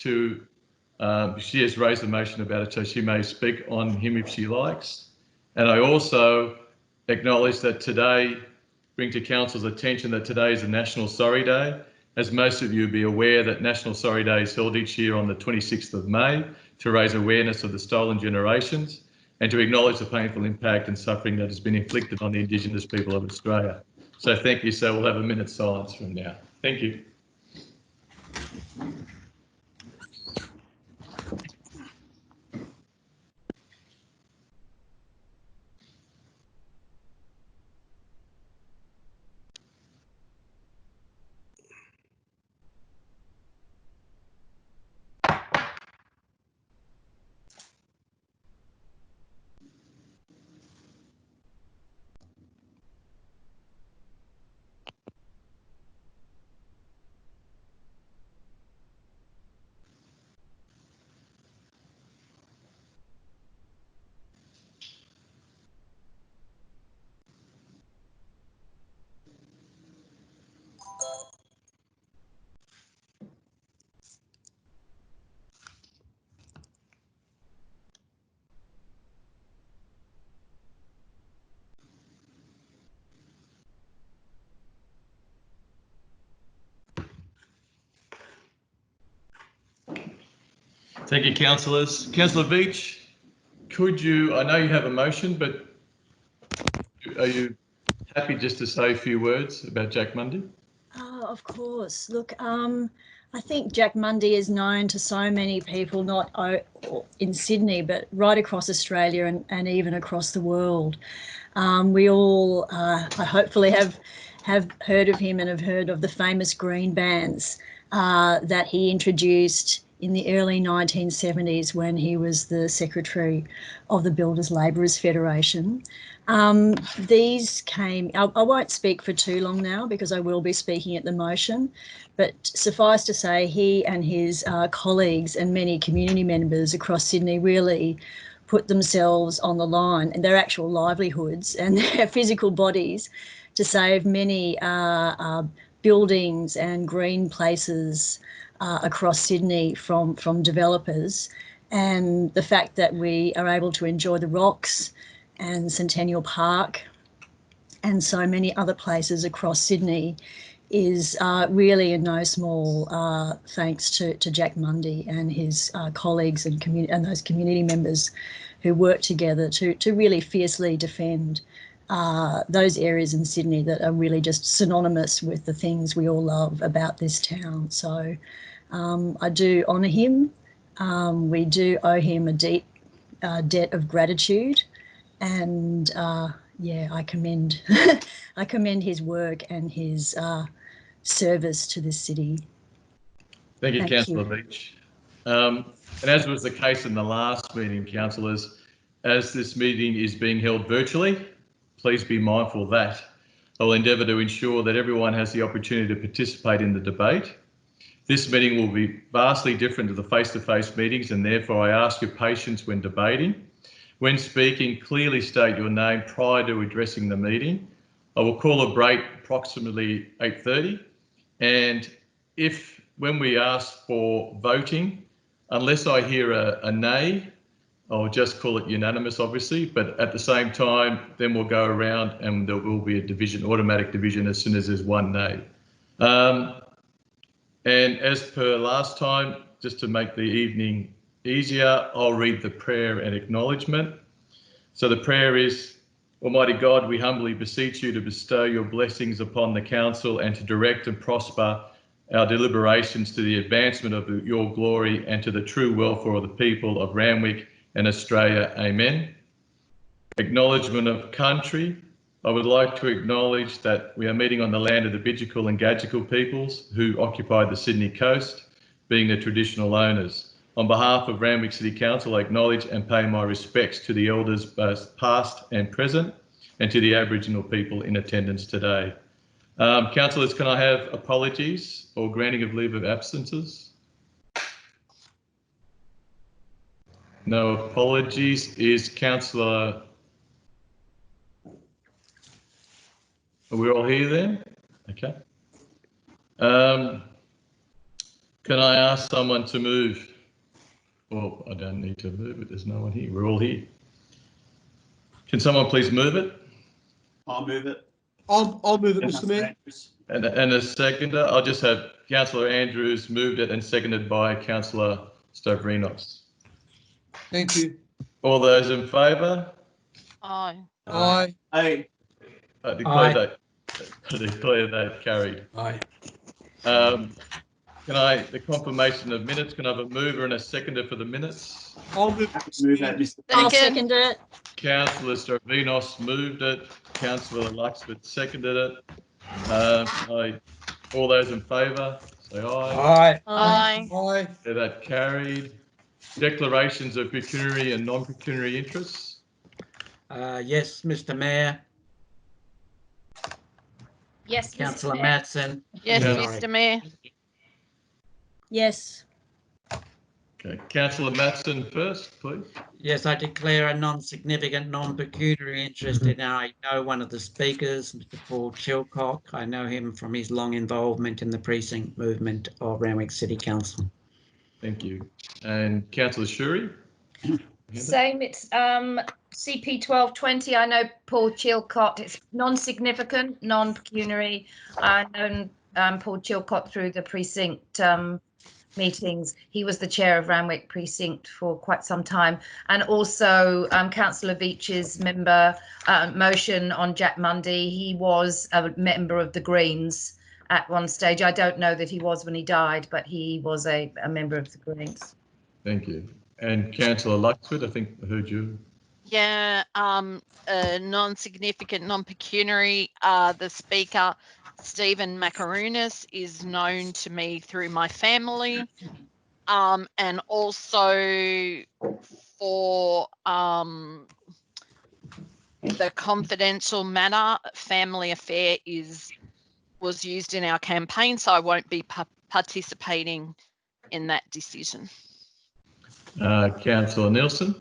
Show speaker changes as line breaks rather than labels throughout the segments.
to, she has raised a motion about it, so she may speak on him if she likes. And I also acknowledge that today, bring to Council's attention that today is a National Sorry Day. As most of you will be aware, that National Sorry Day is held each year on the 26th of May to raise awareness of the stolen generations and to acknowledge the painful impact and suffering that has been inflicted on the Indigenous people of Australia. So thank you. So we'll have a minute's silence from now. Thank you. Thank you, councillors. Councillor Beach, could you, I know you have a motion, but are you happy just to say a few words about Jack Mundy?
Oh, of course. Look, I think Jack Mundy is known to so many people, not in Sydney, but right across Australia and even across the world. We all, hopefully, have heard of him and have heard of the famous green bans that he introduced in the early 1970s when he was the Secretary of the Builders Labourers Federation. These came, I won't speak for too long now because I will be speaking at the motion, but suffice to say he and his colleagues and many community members across Sydney really put themselves on the line and their actual livelihoods and their physical bodies to save many buildings and green places across Sydney from developers. And the fact that we are able to enjoy the Rocks and Centennial Park and so many other places across Sydney is really in no small thanks to Jack Mundy and his colleagues and those community members who work together to really fiercely defend those areas in Sydney that are really just synonymous with the things we all love about this town. So I do honour him. We do owe him a deep debt of gratitude, and yeah, I commend I commend his work and his service to this city.
Thank you, Councillor Beach. And as was the case in the last meeting, councillors, as this meeting is being held virtually, please be mindful of that. I will endeavour to ensure that everyone has the opportunity to participate in the debate. This meeting will be vastly different to the face-to-face meetings, and therefore I ask your patience when debating. When speaking, clearly state your name prior to addressing the meeting. I will call a break approximately 8:30, and when we ask for voting, unless I hear a nay, I'll just call it unanimous, obviously, but at the same time, then we'll go around and there will be a division, automatic division, as soon as there's one nay. And as per last time, just to make the evening easier, I'll read the prayer and acknowledgement. So the prayer is, Almighty God, we humbly beseech you to bestow your blessings upon the council and to direct and prosper our deliberations to the advancement of your glory and to the true welfare of the people of Randwick and Australia. Amen. Acknowledgement of country. I would like to acknowledge that we are meeting on the land of the Bidjigal and Gadjigal peoples who occupy the Sydney coast, being the traditional owners. On behalf of Randwick City Council, I acknowledge and pay my respects to the elders both past and present and to the Aboriginal people in attendance today. Councillors, can I have apologies or granting of leave of absences? No apologies. Is Councillor... Are we all here then? Okay. Can I ask someone to move? Well, I don't need to move it. There's no one here. We're all here. Can someone please move it?
I'll move it.
I'll move it, Mr. Mayor.
And a seconder. I'll just have Councillor Andrews moved it and seconded by Councillor Stavrinos.
Thank you.
All those in favour?
Aye.
Aye.
Aye.
I declare that carried.
Aye.
The confirmation of minutes, can I have a mover and a seconder for the minutes?
I'll move
Move that, Mr.
I'll second it.
Councillor Stavrinos moved it. Councillor Luxford seconded it. All those in favour, say aye.
Aye.
Aye.
Aye.
So that carried. Declarations of pecuniary and non-pecuniary interests.
Yes, Mr. Mayor.
Yes,
Councillor
Mr. Mayor.
Matson.
Yes,
Yeah.
Mr. Mayor.
Yes.
Okay, Councillor Matson first, please.
Yes, I declare a non-significant, non-pecuniary interest in. I know one of the speakers, Mr. Paul Chilcock. I know him from his long involvement in the precinct movement of Randwick City Council.
Thank you. And Councillor Shuri?
Same, it's CP 1220. I know Paul Chilcott. It's non-significant, non-pecuniary. I know Paul Chilcott through the precinct meetings. He was the chair of Randwick precinct for quite some time, and also Councillor Veach's motion on Jack Mundy. He was a member of the Greens at one stage. I don't know that he was when he died, but he was a member of the Greens.
Thank you. And Councillor Luxford, I think I heard you.
Yeah, non-significant, non-pecuniary. The speaker, Stephen Macarunas, is known to me through my family, and also for the confidential matter, family affair was used in our campaign, so I won't be participating in that decision.
Councillor Nielsen.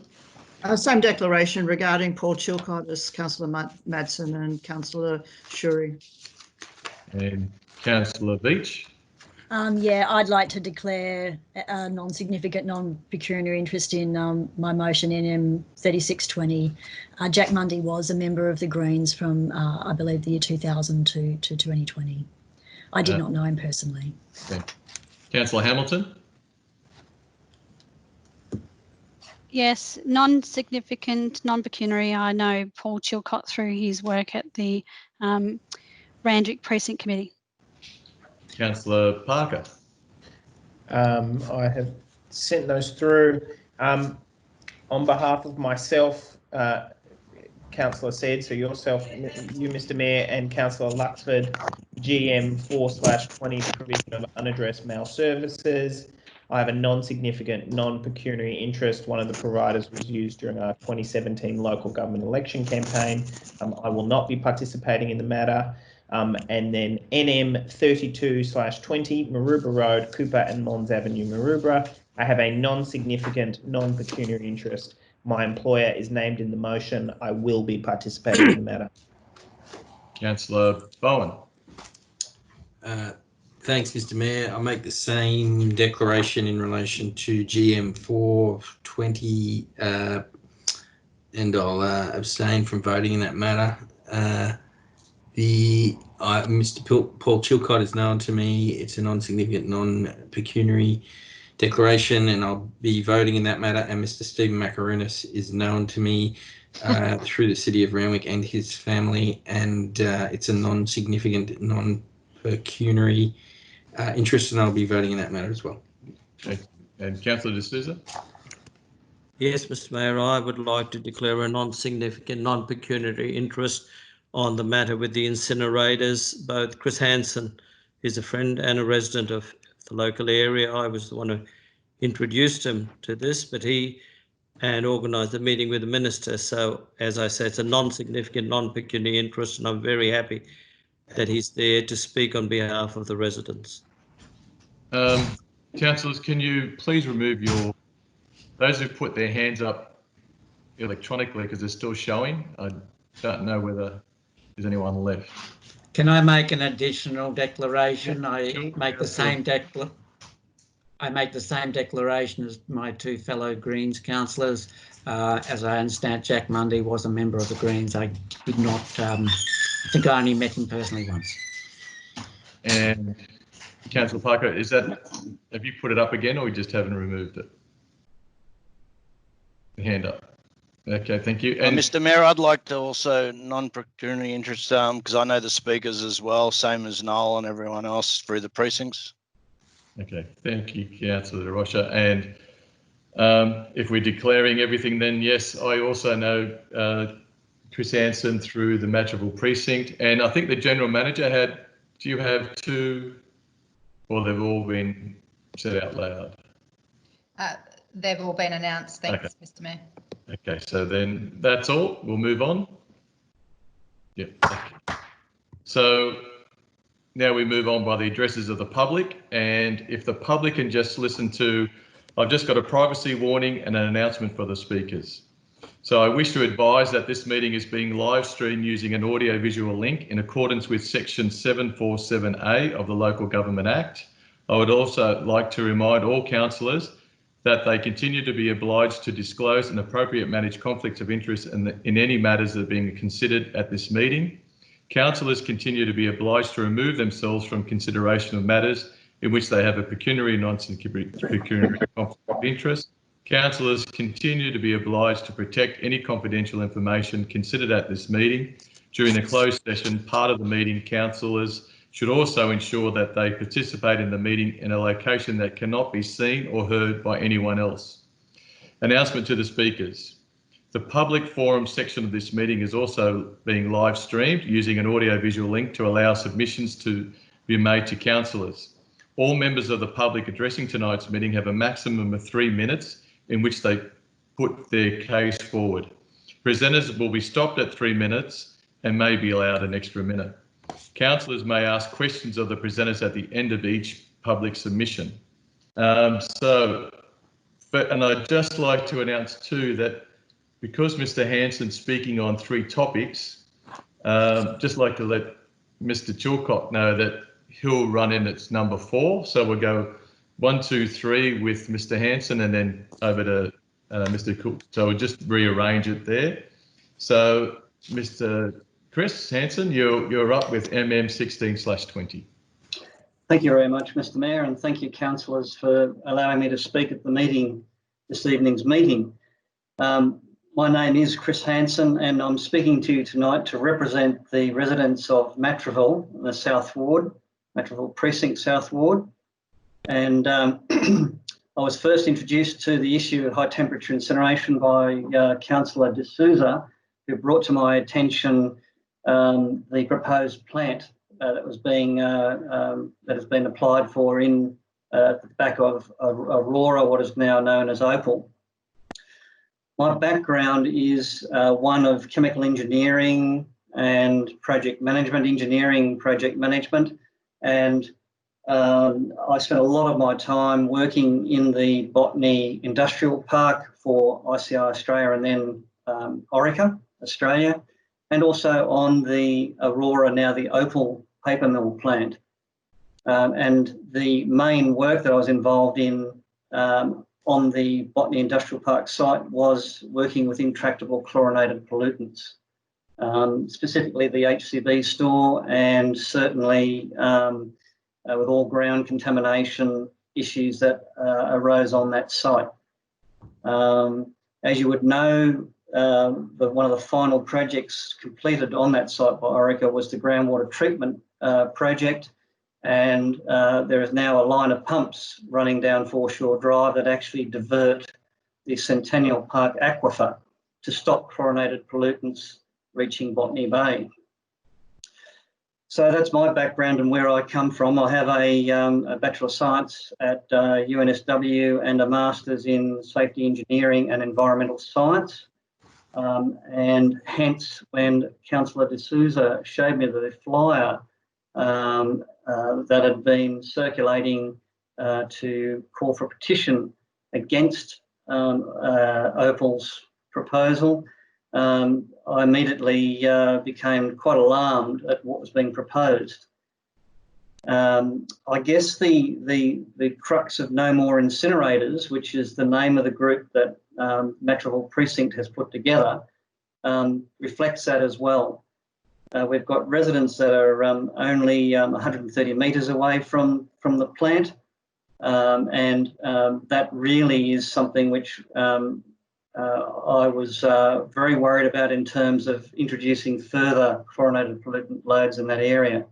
Same declaration regarding Paul Chilcott as Councillor Madsen and Councillor Shuri.
And Councillor Veach.
Yeah, I'd like to declare a non-significant, non-pecuniary interest in my motion NM 3620. Jack Mundy was a member of the Greens from, I believe, the year 2000 to 2020. I did not know him personally.
Okay. Councillor Hamilton.
Yes, non-significant, non-pecuniary. I know Paul Chilcott through his work at the Randwick Precinct Committee.
Councillor Parker.
I have sent those through. On behalf of myself, Councillor Said, so yourself, you, Mr. Mayor, and Councillor Luxford, GM 4/20 provision of unaddressed mail services. I have a non-significant, non-pecuniary interest. One of the providers was used during our 2017 local government election campaign. I will not be participating in the matter. And then NM 32/20 Maroubra Road, Cooper and Mons Avenue, Maroubra. I have a non-significant, non-pecuniary interest. My employer is named in the motion. I will be participating in the matter. Councillor
Bowen.
Thanks, Mr. Mayor. I'll make the same declaration in relation to GM 4/20, and I'll abstain from voting in that matter. Mr. Paul Chilcott is known to me. It's a non-significant, non-pecuniary declaration, and I'll be voting in that matter. And Mr. Stephen Macarunas is known to me through the City of Randwick and his family, and it's a non-significant, non-pecuniary interest, and I'll be voting in that matter as well.
Okay. And Councillor De Souza.
Yes, Mr. Mayor, I would like to declare a non-significant, non-pecuniary interest on the matter with the incinerators. Both Chris Hansen is a friend and a resident of the local area. I was the one who introduced him to this, but he organised a meeting with the minister. So, as I said, it's a non-significant, non-pecuniary interest, and I'm very happy that he's there to speak on behalf of the residents.
Councillors, can you please remove those who put their hands up electronically, because they're still showing. I don't know whether there's anyone left.
Can I make an additional declaration? I make the same declaration. I make the same declaration as my two fellow Greens councillors. As I understand, Jack Mundy was a member of the Greens. I did not, I think I only met him personally once.
And Councillor Parker, have you put it up again, or we just haven't removed it? The hand up. Okay, thank you. And
Mr. Mayor, I'd like to also non-pecuniary interest, because I know the speakers as well, same as Noel and everyone else through the precincts.
okay, thank you, Councillor Rocha. And if we're declaring everything, then yes, I also know Chris Hansen through the Matraville precinct, and I think the General Manager had. Do you have two? Or they've all been said out loud?
They've all been announced. Thanks,
Okay.
Mr. Mayor.
Okay, so then that's all. We'll move on. Yep. Okay. So now we move on by the addresses of the public, and if the public can just listen to, I've just got a privacy warning and an announcement for the speakers. So I wish to advise that this meeting is being live streamed using an audio visual link in accordance with section 747A of the Local Government Act. I would also like to remind all councillors that they continue to be obliged to disclose and appropriate manage conflicts of interest in any matters that are being considered at this meeting. Councillors continue to be obliged to remove themselves from consideration of matters in which they have a pecuniary, non-pecuniary conflict of interest. Councillors continue to be obliged to protect any confidential information considered at this meeting. During the closed session part of the meeting, councillors should also ensure that they participate in the meeting in a location that cannot be seen or heard by anyone else. Announcement to the speakers. The public forum section of this meeting is also being live streamed using an audio visual link to allow submissions to be made to councillors. All members of the public addressing tonight's meeting have a maximum of 3 minutes in which they put their case forward. Presenters will be stopped at 3 minutes and may be allowed an extra minute. Councillors may ask questions of the presenters at the end of each public submission. And I'd just like to announce too that because Mr. Hansen's speaking on 3 topics, just like to let Mr. Chilcott know that he'll run in at number 4. So we'll go 1, 2, 3 with Mr. Hansen and then over to Mr. Cook. So we'll just rearrange it there. So Mr. Chris Hansen, you're up with MM 16/20.
Thank you very much, Mr. Mayor, and thank you, councillors, for allowing me to speak at the meeting, this evening's meeting. My name is Chris Hansen, and I'm speaking to you tonight to represent the residents of Matraville, the South Ward, Matraville Precinct South Ward. And I was first introduced to the issue of high temperature incineration by Councillor De Souza, who brought to my attention the proposed plant that has been applied for in at the back of Aurora, what is now known as Opal. My background is one of chemical engineering and project management, and I spent a lot of my time working in the Botany Industrial Park for ICI Australia and then Orica Australia, and also on the Aurora, now the Opal paper mill plant. And the main work that I was involved in on the Botany Industrial Park site was working with intractable chlorinated pollutants, specifically the HCB store, and certainly with all ground contamination issues that arose on that site. As you would know, one of the final projects completed on that site by Orica was the groundwater treatment project, and there is now a line of pumps running down Foreshore Drive that actually divert the Centennial Park aquifer to stop chlorinated pollutants reaching Botany Bay. So that's my background and where I come from. I have a Bachelor of Science at UNSW and a Master's in Safety Engineering and Environmental Science. And hence, when Councillor De Souza showed me the flyer that had been circulating to call for a petition against Opal's proposal, I immediately became quite alarmed at what was being proposed. I guess the crux of No More Incinerators, which is the name of the group that Matraville Precinct has put together, reflects that as well. We've got residents that are only 130 metres away from the plant, and that really is something which I was very worried about in terms of introducing further chlorinated pollutant loads in that area.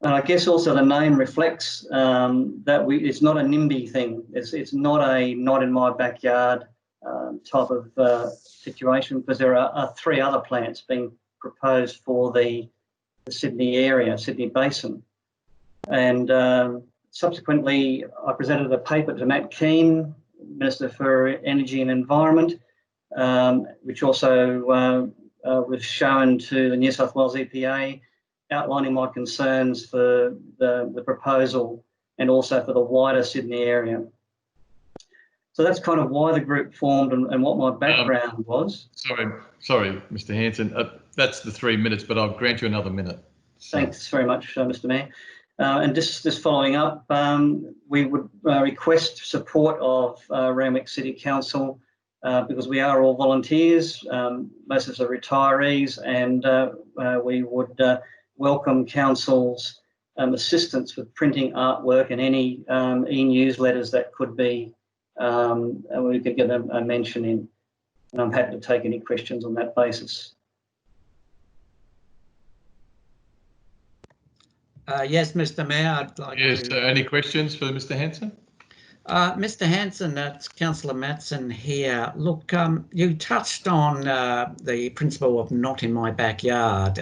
And I guess also the name reflects that it's not a NIMBY thing. It's not a not in my backyard type of situation, because there are 3 other plants being proposed for the Sydney area, Sydney Basin. And subsequently, I presented a paper to Matt Keane, Minister for Energy and Environment, which also was shown to the New South Wales EPA, outlining my concerns for the proposal and also for the wider Sydney area. So that's kind of why the group formed and what my background was.
Sorry, Mr. Hanson. That's the 3 minutes, but I'll grant you another minute. So.
Thanks very much, Mr. Mayor. And just following up, we would request support of Randwick City Council because we are all volunteers, most of us are retirees, and we would welcome council's assistance with printing artwork and any e-newsletters that could be, we could get a mention in. And I'm happy to take any questions on that basis.
Yes, Mr. Mayor, I'd like to...
Yes, any questions for Mr. Hanson?
Mr. Hanson, that's Councillor Matson here. Look, you touched on the principle of not in my backyard.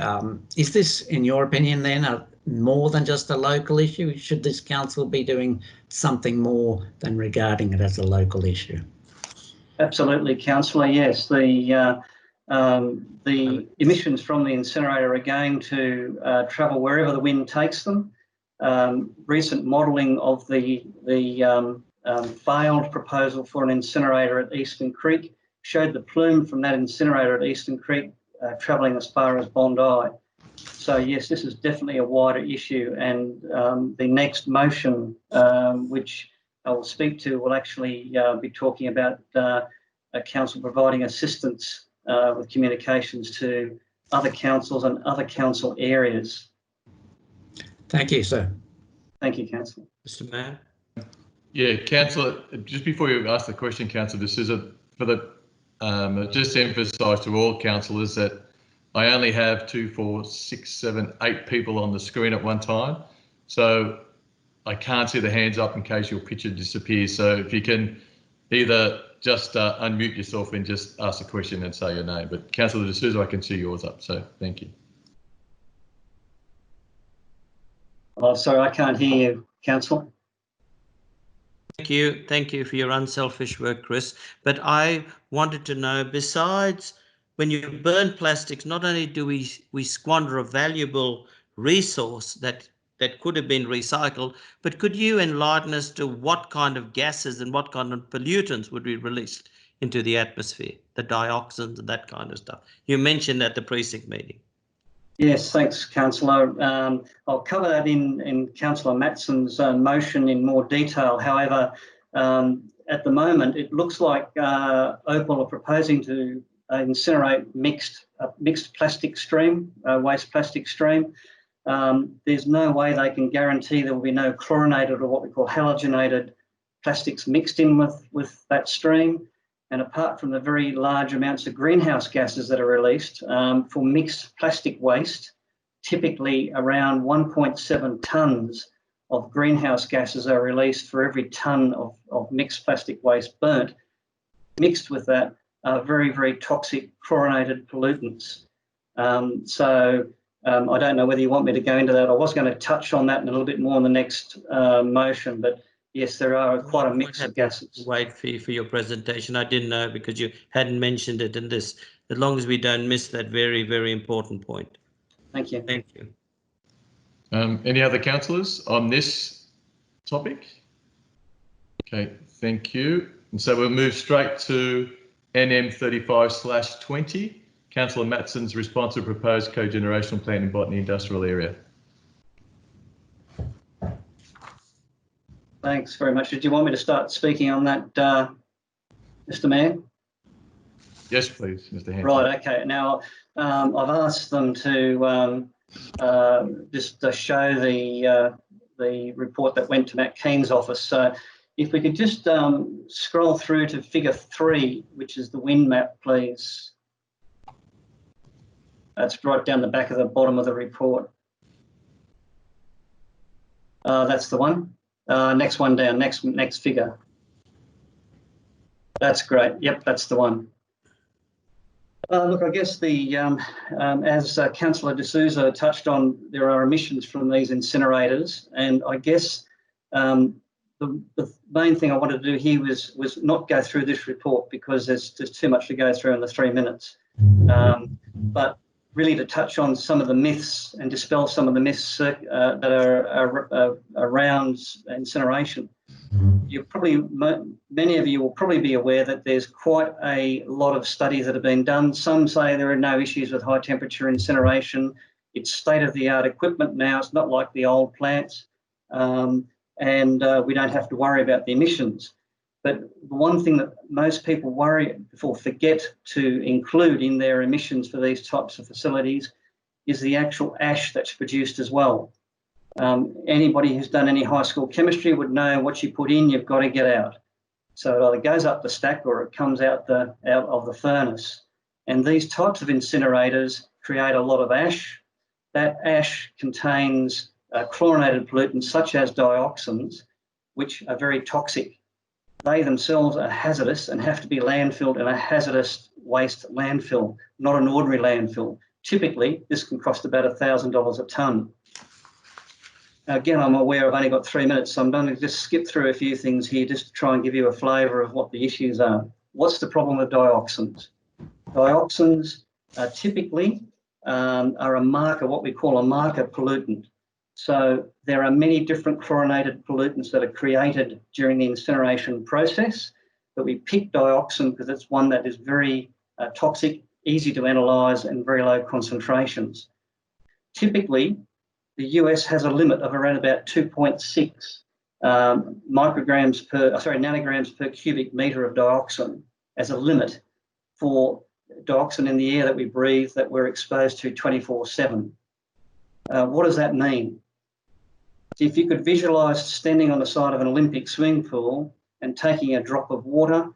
Is this, in your opinion, then, more than just a local issue? Should this council be doing something more than regarding it as a local issue? Absolutely, Councillor. Yes, the emissions from the incinerator are going to travel wherever the wind takes them. Recent modelling of the failed proposal for an incinerator at Eastern Creek showed the plume from that incinerator at Eastern Creek travelling as far as Bondi. So yes, this is definitely a wider issue, and the next motion, which I will speak to, will actually be talking about a council providing assistance with communications to other councils and other council areas. Thank you, sir. Thank you, Councillor.
Mr. Mayor.
Yeah, Councillor, just before you ask the question, Councillor, this is just to emphasise to all councillors that I only have 2, 4, 6, 7, 8 people on the screen at one time. So I can't see the hands up in case your picture disappears. So if you can either just unmute yourself and just ask a question and say your name. But Councillor De Souza, I can see yours up. So thank you.
Oh, sorry, I can't hear you, Councillor.
Thank you for your unselfish work, Chris. But I wanted to know, besides when you burn plastics, not only do we squander a valuable resource that could have been recycled, but could you enlighten us to what kind of gases and what kind of pollutants would be released into the atmosphere, the dioxins and that kind of stuff? You mentioned at the precinct meeting.
Yes, thanks, Councillor. I'll cover that in Councillor Matson's motion in more detail. However, at the moment, it looks like Opal are proposing to incinerate mixed plastic stream, waste plastic stream. There's no way they can guarantee there will be no chlorinated or what we call halogenated plastics mixed in with that stream. And apart from the very large amounts of greenhouse gases that are released for mixed plastic waste, typically around 1.7 tonnes of greenhouse gases are released for every tonne of mixed plastic waste burnt. Mixed with that are very, very toxic chlorinated pollutants. I don't know whether you want me to go into that. I was going to touch on that in a little bit more in the next motion, but yes, there are quite a mix of gases.
Wait for your presentation. I didn't know because you hadn't mentioned it in this. As long as we don't miss that very, very important point.
Thank you.
Thank you.
Any other councillors on this topic? Okay, thank you. And so we'll move straight to NM 35/20. Councillor Matson's response to proposed cogenerational plant in Botany Industrial Area.
Thanks very much. Did you want me to start speaking on that, Mr. Mayor?
Yes, please, Mr. Hanson.
Right, okay. Now, I've asked them to just show the report that went to Matt Keen's office. So if we could just scroll through to figure 3, which is the wind map, please. That's right down the back of the bottom of the report. That's the one. Next one down, next figure. That's great. Yep, that's the one. Look, I guess the as Councillor De Souza touched on, there are emissions from these incinerators, and I guess the main thing I wanted to do here was not go through this report because there's too much to go through in the 3 minutes, but really to touch on some of the myths and dispel some of the myths that are around incineration. You probably, many of you will probably be aware that there's quite a lot of studies that have been done. Some say there are no issues with high temperature incineration. It's state-of-the-art equipment now. It's not like the old plants, and we don't have to worry about the emissions. But the one thing that most people worry or forget to include in their emissions for these types of facilities is the actual ash that's produced as well. Anybody who's done any high school chemistry would know what you put in, you've got to get out. So it either goes up the stack or it comes out of the furnace. And these types of incinerators create a lot of ash. That ash contains chlorinated pollutants such as dioxins, which are very toxic. They themselves are hazardous and have to be landfilled in a hazardous waste landfill, not an ordinary landfill. Typically, this can cost about $1,000 a tonne. Again, I'm aware I've only got 3 minutes, so I'm going to just skip through a few things here just to try and give you a flavour of what the issues are. What's the problem with dioxins? Dioxins typically are a marker, what we call a marker pollutant. So there are many different chlorinated pollutants that are created during the incineration process, but we pick dioxin because it's one that is very toxic, easy to analyse and very low concentrations. Typically, the US has a limit of around about 2.6 nanograms per cubic metre of dioxin as a limit for dioxin in the air that we breathe that we're exposed to 24/7. What does that mean? If you could visualise standing on the side of an Olympic swimming pool and taking a drop of water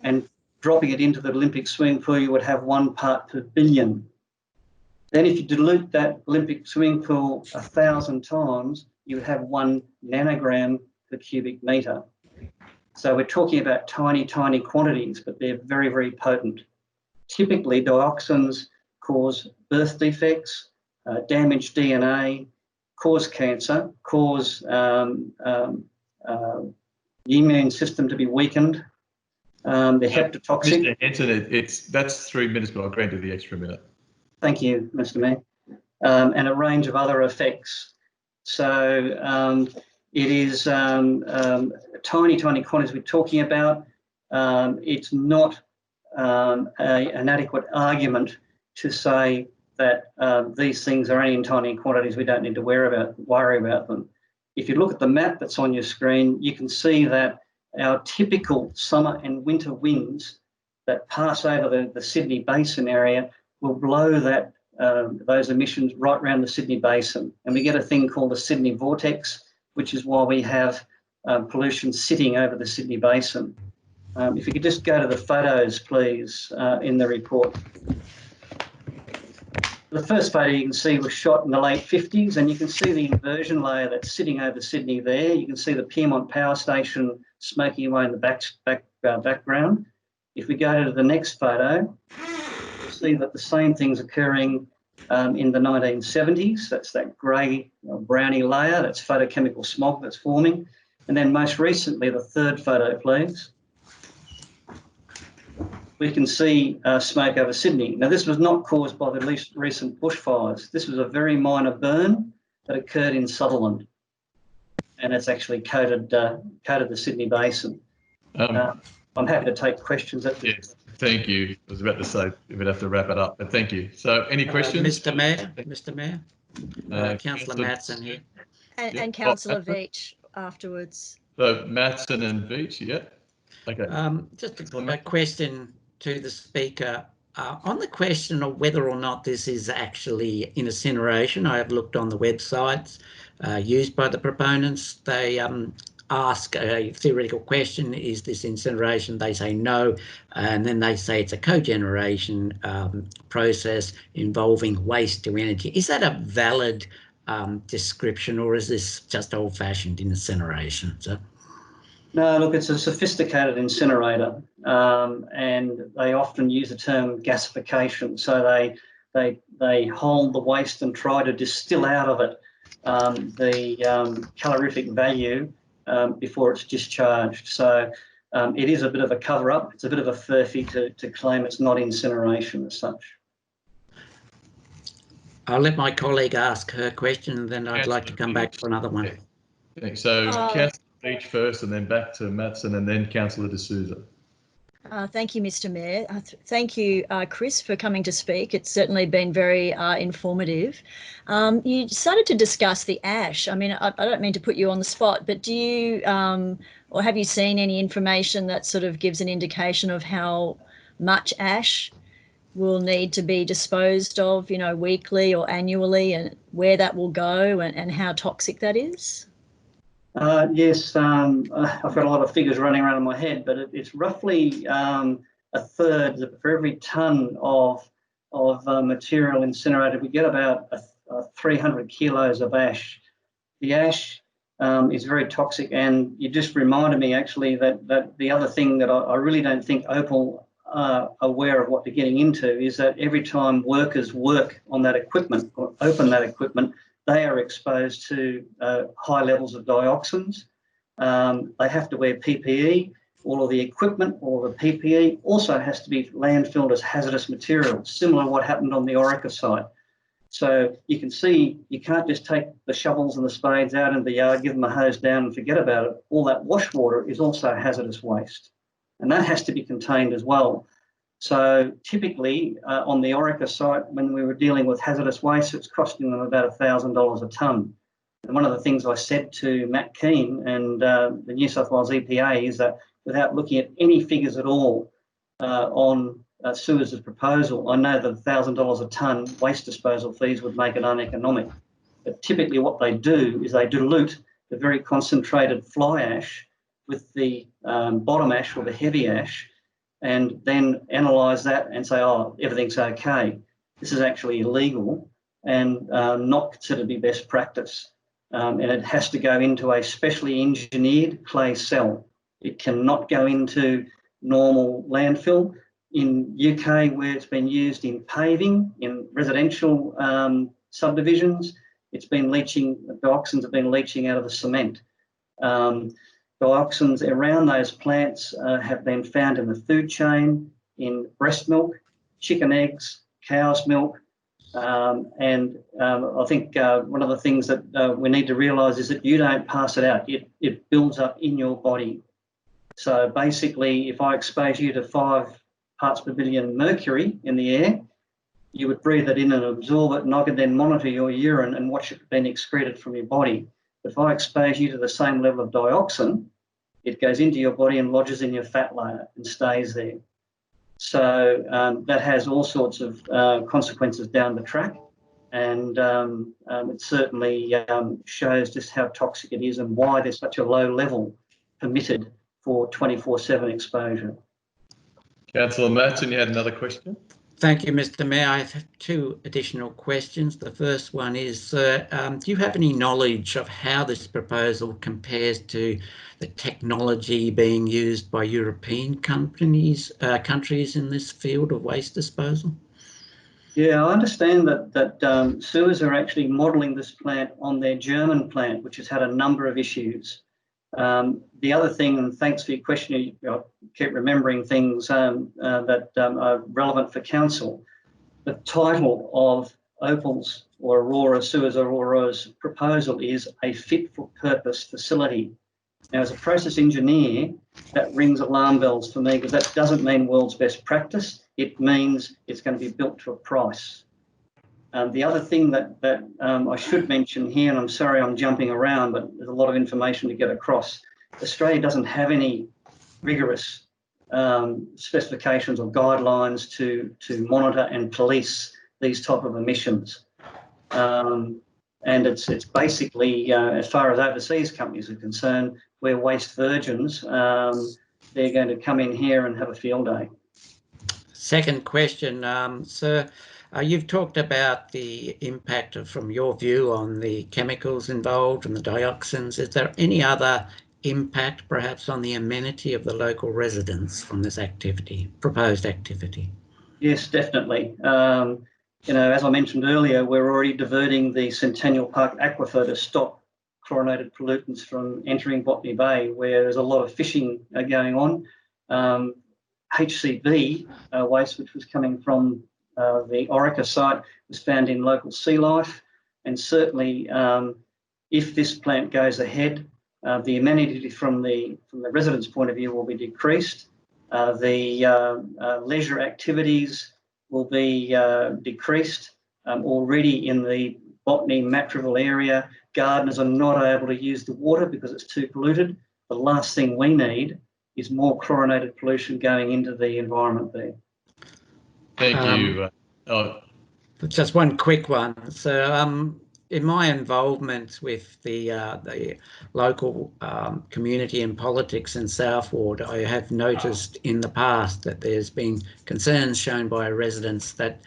and dropping it into the Olympic swimming pool, you would have 1 part per billion. Then if you dilute that Olympic swimming pool 1,000 times, you would have 1 nanogram per cubic metre. So we're talking about tiny, tiny quantities, but they're very, very potent. Typically, dioxins cause birth defects, damage DNA, cause cancer, cause the immune system to be weakened. They're hepatotoxic.
Mr. Hanson, that's 3 minutes, but I'll grant you the extra minute.
Thank you, Mr. Mayor. And a range of other effects. So it is tiny, tiny quantities we're talking about. It's not an adequate argument to say that these things are only in tiny quantities. We don't need to worry about them. If you look at the map that's on your screen, you can see that our typical summer and winter winds that pass over the Sydney Basin area will blow those emissions right around the Sydney Basin. And we get a thing called the Sydney vortex, which is why we have pollution sitting over the Sydney Basin. If you could just go to the photos, please, in the report. The first photo you can see was shot in the late 50s, and you can see the inversion layer that's sitting over Sydney there. You can see the Pyrmont Power Station smoking away in the background. If we go to the next photo, you'll see that the same thing's occurring in the 1970s. That's that grey browny layer, that's photochemical smog that's forming. And then most recently, the third photo, please. We can see smoke over Sydney. Now, this was not caused by the recent bushfires. This was a very minor burn that occurred in Sutherland, and it's actually coated the Sydney Basin. I'm happy to take questions.
Yes, thank you. I was about to say we'd have to wrap it up, but thank you. So, any questions?
Mr. Mayor, Councillor Matson here.
And Councillor Veitch afterwards.
So Matson and Beach, yeah. Okay.
Just a question to the speaker. On the question of whether or not this is actually incineration, I have looked on the websites used by the proponents. They ask a theoretical question, is this incineration? They say no, and then they say it's a cogeneration process involving waste to energy. Is that a valid description, or is this just old-fashioned incineration? So,
no, look, it's a sophisticated incinerator, and they often use the term gasification. So they hold the waste and try to distill out of it the calorific value before it's discharged. So it is a bit of a cover-up. It's a bit of a furphy to claim it's not incineration as such.
I'll let my colleague ask her question, and then I'd like to come back for another one.
Okay. So Councillor Beach first, and then back to Matson, and then Councillor D'Souza.
Thank you, Mr. Mayor. Thank you, Chris, for coming to speak. It's certainly been very informative. You started to discuss the ash. I mean, I don't mean to put you on the spot, but do you, or have you seen any information that sort of gives an indication of how much ash will need to be disposed of, you know, weekly or annually, and where that will go, and how toxic that is?
Yes, I've got a lot of figures running around in my head, but it's roughly a third. For every tonne of material incinerated, we get about 300 kilos of ash. The ash is very toxic, and you just reminded me actually that the other thing that I really don't think Opal are aware of what they're getting into is that every time workers work on that equipment or open that equipment, they are exposed to high levels of dioxins. They have to wear PPE. All of the equipment, all of the PPE also has to be landfilled as hazardous material, similar to what happened on the Orica site. So you can see you can't just take the shovels and the spades out in the yard, give them a hose down and forget about it. All that wash water is also hazardous waste, and that has to be contained as well. So typically on the Orica site, when we were dealing with hazardous waste, it's costing them about $1,000 a tonne. And one of the things I said to Matt Keane and the New South Wales EPA is that without looking at any figures at all on Suez' proposal, I know that $1,000 a tonne waste disposal fees would make it uneconomic. But typically what they do is they dilute the very concentrated fly ash with the bottom ash or the heavy ash, and then analyse that and say, oh, everything's okay. This is actually illegal and not considered to be best practice. And it has to go into a specially engineered clay cell. It cannot go into normal landfill. In UK, where it's been used in paving, in residential subdivisions, it's been leaching, dioxins have been leaching out of the cement. Dioxins around those plants have been found in the food chain, in breast milk, chicken eggs, cow's milk, and I think one of the things that we need to realise is that you don't pass it out, it builds up in your body. So basically, if I expose you to 5 parts per billion mercury in the air, you would breathe it in and absorb it, and I could then monitor your urine and watch it being excreted from your body. If I expose you to the same level of dioxin, it goes into your body and lodges in your fat layer and stays there. So that has all sorts of consequences down the track, and it certainly shows just how toxic it is and why there's such a low level permitted for 24/7 exposure.
Councillor Matson, you had another question?
Thank you, Mr. Mayor. I have 2 additional questions. The first one is, do you have any knowledge of how this proposal compares to the technology being used by European countries in this field of waste disposal?
Yeah, I understand that Suez are actually modelling this plant on their German plant, which has had a number of issues. The other thing, and thanks for your question, I keep remembering things that are relevant for council. The title of Opal's or Suez Aurora's proposal is a fit-for-purpose facility. Now, as a process engineer, that rings alarm bells for me, because that doesn't mean world's best practice. It means it's going to be built to a price. The other thing that I should mention here, and I'm sorry I'm jumping around, but there's a lot of information to get across. Australia doesn't have any rigorous specifications or guidelines to monitor and police these type of emissions. And it's basically, as far as overseas companies are concerned, we're waste virgins. They're going to come in here and have a field day.
Second question, sir. You've talked about the impact from your view on the chemicals involved and the dioxins. Is there any other impact perhaps on the amenity of the local residents from this activity, proposed activity?
Yes, definitely. You know, as I mentioned earlier, we're already diverting the Centennial Park aquifer to stop chlorinated pollutants from entering Botany Bay, where there's a lot of fishing going on. HCB waste, which was coming from the Orica site, was found in local sea life. And certainly, if this plant goes ahead, the amenity from the residents' point of view will be decreased. The leisure activities will be decreased. Already in the Botany Matraville area, gardeners are not able to use the water because it's too polluted. The last thing we need is more chlorinated pollution going into the environment there.
Thank you.
Just one quick one. So in my involvement with the local community and politics in South Ward, I have noticed in the past that there's been concerns shown by residents that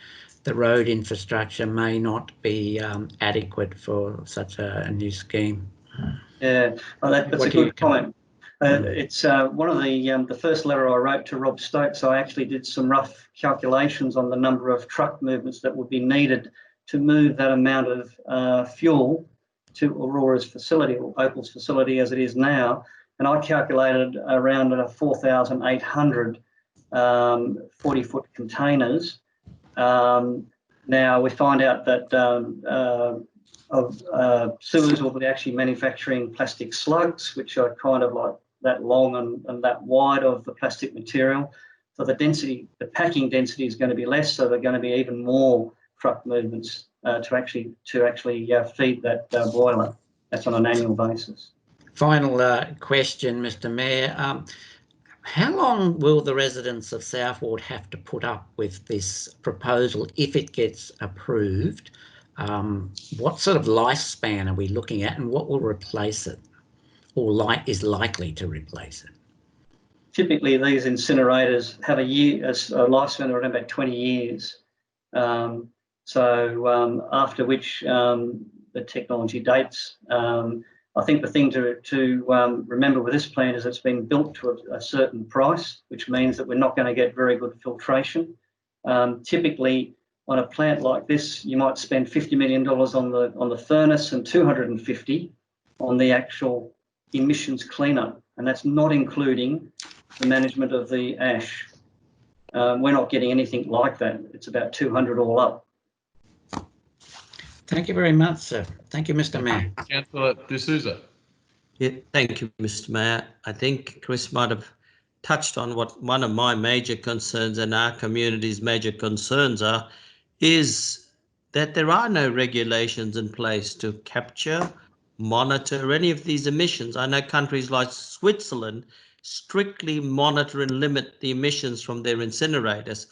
the road infrastructure may not be adequate for such a new scheme.
Yeah, well, that's a good comment. It's one of the first letter I wrote to Rob Stokes. I actually did some rough calculations on the number of truck movements that would be needed to move that amount of fuel to Aurora's facility, or Opal's facility as it is now. And I calculated around 4,800 40-foot containers. Now we find out that sewers will be actually manufacturing plastic slugs, which are kind of like that long and that wide of the plastic material. So the density, the packing density is going to be less, so there are going to be even more truck movements to actually feed that boiler. That's on an annual basis.
Final question, Mr. Mayor. How long will the residents of South Ward have to put up with this proposal if it gets approved? What sort of lifespan are we looking at, and what will replace it, or is likely to replace it?
Typically, these incinerators have a lifespan of around about 20 years. So after which the technology dates. I think the thing to remember with this plant is it's been built to a certain price, which means that we're not going to get very good filtration. Typically, on a plant like this, you might spend $50 million on the furnace and 250 on the actual emissions cleanup, and that's not including the management of the ash. We're not getting anything like that. It's about 200 all up.
Thank you very much, sir. Thank you, Mr. Mayor.
Councillor D'Souza.
Yeah, thank you, Mr. Mayor. I think Chris might have touched on what one of my major concerns and our community's major concerns are, is that there are no regulations in place to capture, monitor any of these emissions. I know countries like Switzerland strictly monitor and limit the emissions from their incinerators.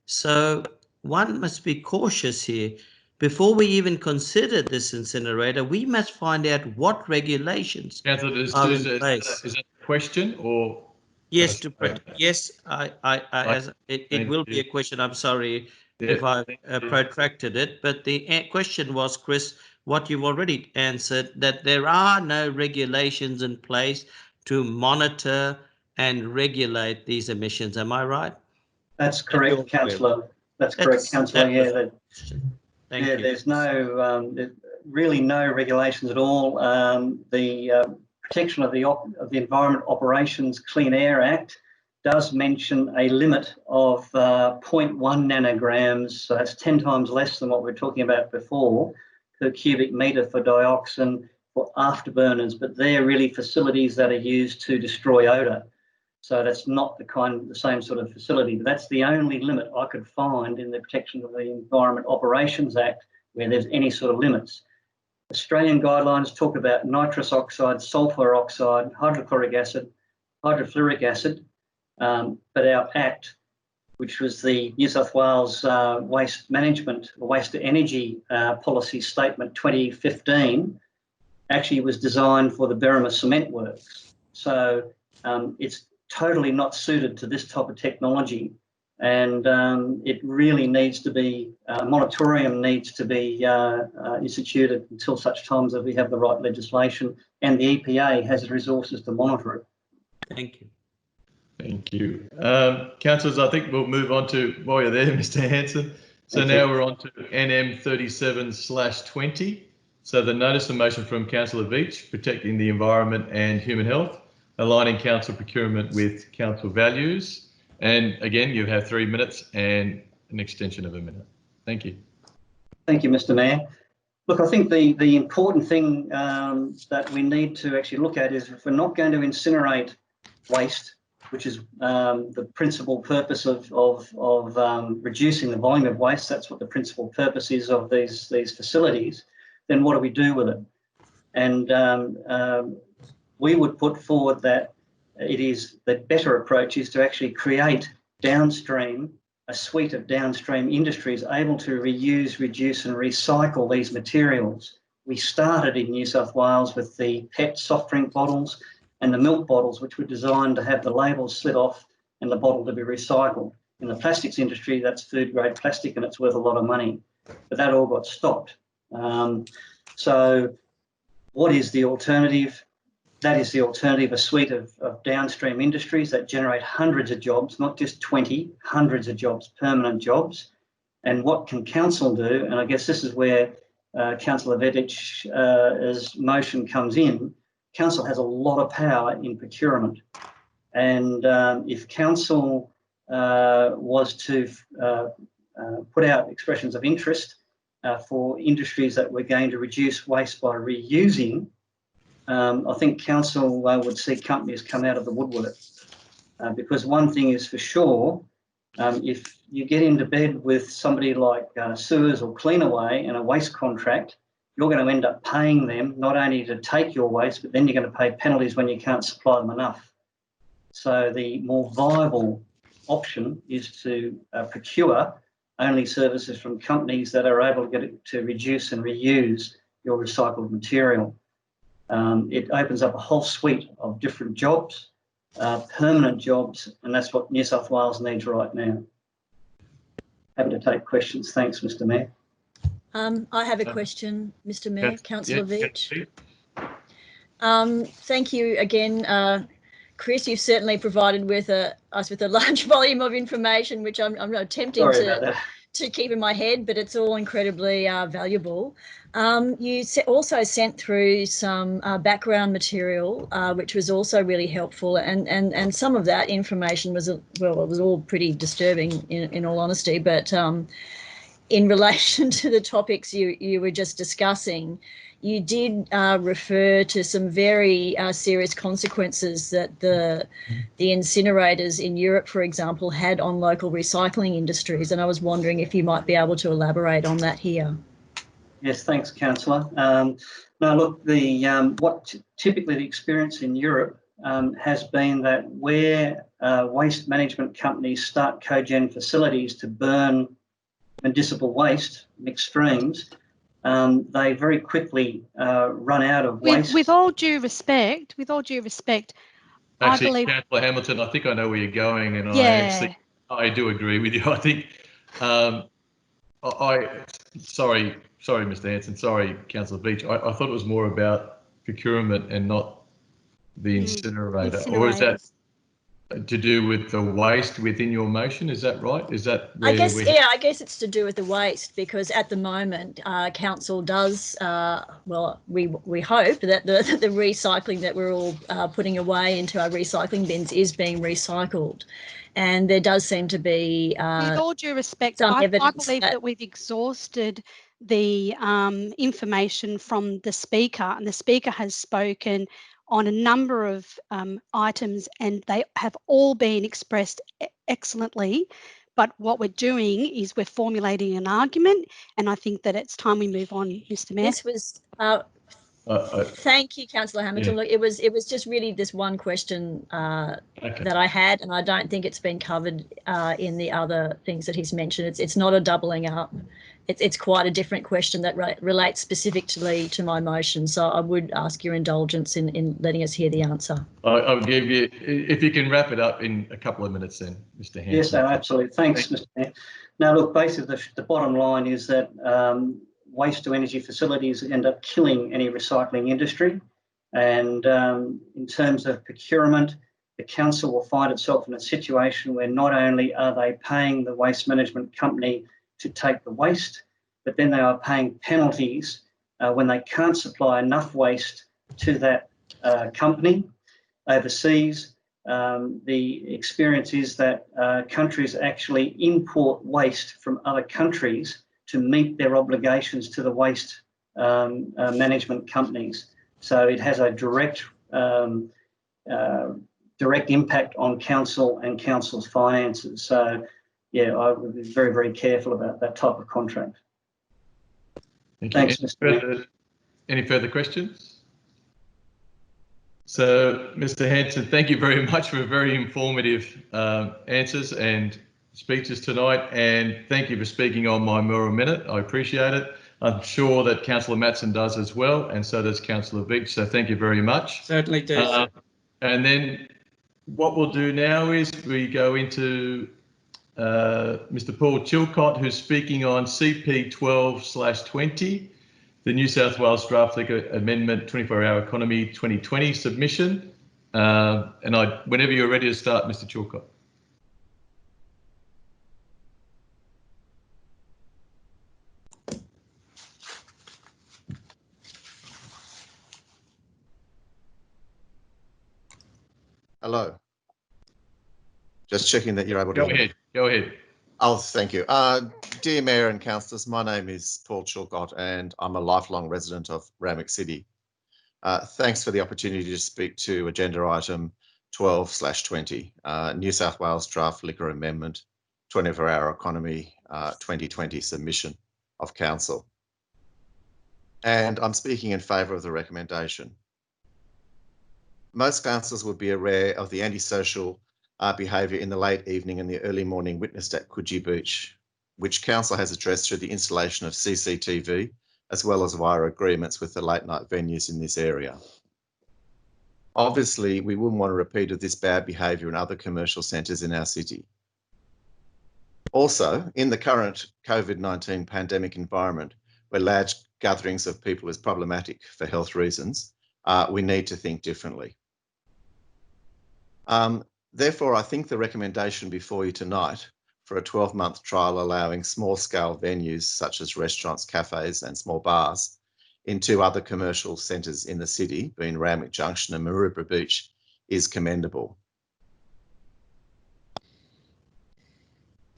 So one must be cautious here. Before we even consider this incinerator, we must find out what regulations are in place.
Is that a question or?
Yes, yes, it will be a question. I'm sorry if I protracted it, but the question was, Chris, what you've already answered, that there are no regulations in place to monitor and regulate these emissions. Am I right?
That's correct, Councillor. That's correct, Councillor. Yeah.
Thank you.
There's really no regulations at all. The Protection of the Environment Operations Clean Air Act does mention a limit of 0.1 nanograms, so that's 10 times less than what we were talking about before, per cubic metre for dioxin for afterburners, but they're really facilities that are used to destroy odour. So that's not the same sort of facility, but that's the only limit I could find in the Protection of the Environment Operations Act where there's any sort of limits. Australian guidelines talk about nitrous oxide, sulfur oxide, hydrochloric acid, hydrofluoric acid, but our Act, which was the New South Wales Waste Management, Waste to Energy Policy Statement 2015, actually was designed for the Berrima Cement Works. So it's totally not suited to this type of technology, and it really needs to be, a moratorium needs to be instituted until such times that we have the right legislation and the EPA has the resources to monitor it.
Thank you.
Thank you. Councillors, I think we'll move on to, while you're there, Mr. Hanson. So
Thank
now
you.
we're on to NM 37/20. So the notice of motion from Councillor Veitch, protecting the environment and human health, aligning council procurement with council values. And again, you have 3 minutes and an extension of a minute. Thank you.
Thank you, Mr. Mayor. Look, I think the important thing that we need to actually look at is, if we're not going to incinerate waste, which is the principal purpose of reducing the volume of waste, that's what the principal purpose is of these facilities, then what do we do with it? And we would put forward that it is the better approach is to actually create downstream, a suite of downstream industries able to reuse, reduce and recycle these materials. We started in New South Wales with the PET soft drink bottles and the milk bottles, which were designed to have the labels slid off and the bottle to be recycled. In the plastics industry, that's food grade plastic and it's worth a lot of money, but that all got stopped. So what is the alternative? That is the alternative, a suite of downstream industries that generate hundreds of jobs, not just 20, hundreds of jobs, permanent jobs. And what can council do? And I guess this is where Councillor Veitch's motion comes in. Council has a lot of power in procurement. And if council was to put out expressions of interest for industries that we're going to reduce waste by reusing, I think council would see companies come out of the woodwork. Because one thing is for sure, if you get into bed with somebody like Sewers or Cleanaway in a waste contract, you're going to end up paying them not only to take your waste, but then you're going to pay penalties when you can't supply them enough. So the more viable option is to procure only services from companies that are able to get it to reduce and reuse your recycled material. It opens up a whole suite of different jobs, permanent jobs, and that's what New South Wales needs right now. Happy to take questions. Thanks, Mr. Mayor.
I have a question, Mr. Mayor, Councillor Veitch.
Yeah.
Thank you again, Chris. You've certainly provided us with a large volume of information, which I'm attempting to keep in my head, but it's all incredibly valuable. You also sent through some background material, which was also really helpful, and some of that information was, well, it was all pretty disturbing in all honesty, but in relation to the topics you were just discussing, you did refer to some very serious consequences that the incinerators in Europe, for example, had on local recycling industries, and I was wondering if you might be able to elaborate on that here.
Yes, thanks, Councillor. Now, look, what typically the experience in Europe has been that where waste management companies start cogen facilities to burn municipal waste, mixed streams, they very quickly run out of waste.
With all due respect,
Actually,
I believe,
Councillor Hamilton, I think I know where you're going, and
yeah.
I do agree with you. I think sorry, Mr. Hanson, sorry, Councillor Veitch. I thought it was more about procurement and not the incinerator. Or is that to do with the waste within your motion? Is that right? Is that where
I guess it's to do with the waste, because at the moment council does well, we hope that the recycling that we're all putting away into our recycling bins is being recycled, and there does seem to be
with all due respect,
I
believe that we've exhausted the information from the speaker, and the speaker has spoken on a number of items, and they have all been expressed excellently. But what we're doing is we're formulating an argument, and I think that it's time we move on, Mr. Mayor.
This was. Thank you, Councillor Hamilton.
Yeah.
Look, it was just really this one question that I had, and I don't think it's been covered in the other things that he's mentioned. It's not a doubling up. It's quite a different question that relates specifically to my motion. So I would ask your indulgence in letting us hear the answer.
I'll give you, if you can wrap it up in a couple of minutes then, Mr. Hanson.
Yes, no, absolutely. Thanks, Mr. Mayor. Now, look, basically the bottom line is that waste to energy facilities end up killing any recycling industry. And in terms of procurement, the council will find itself in a situation where not only are they paying the waste management company to take the waste, but then they are paying penalties when they can't supply enough waste to that company overseas. The experience is that countries actually import waste from other countries to meet their obligations to the waste management companies. So it has a direct impact on council and council's finances. So yeah, I would be very, very careful about that type of contract. Thanks, Mr. Mayor.
Any further questions? So, Mr. Hanson, thank you very much for very informative answers and speeches tonight, and thank you for speaking on my Mirror Minute. I appreciate it. I'm sure that Councillor Matson does as well, and so does Councillor Beach. So thank you very much.
Certainly do.
And then what we'll do now is we go into Mr. Paul Chilcott, who's speaking on CP 12/20, the New South Wales Draft Liquor Amendment 24-Hour Economy 2020 submission. And whenever you're ready to start, Mr. Chilcott.
Hello. Just checking that you're able to
go ahead. Go ahead.
Oh, thank you. Dear Mayor and Councillors, my name is Paul Chilcott and I'm a lifelong resident of Randwick City. Thanks for the opportunity to speak to agenda item 12/20, New South Wales Draft Liquor Amendment 24-Hour Economy 2020 submission of Council. And I'm speaking in favour of the recommendation. Most councillors would be aware of the antisocial behaviour in the late evening and the early morning witnessed at Coogee Beach, which Council has addressed through the installation of CCTV, as well as via agreements with the late night venues in this area. Obviously, we wouldn't want a repeat of this bad behaviour in other commercial centres in our city. Also, in the current COVID-19 pandemic environment, where large gatherings of people is problematic for health reasons, we need to think differently. Therefore, I think the recommendation before you tonight for a 12-month trial allowing small-scale venues such as restaurants, cafes and small bars in two other commercial centres in the city, being Randwick Junction and Maroubra Beach, is commendable.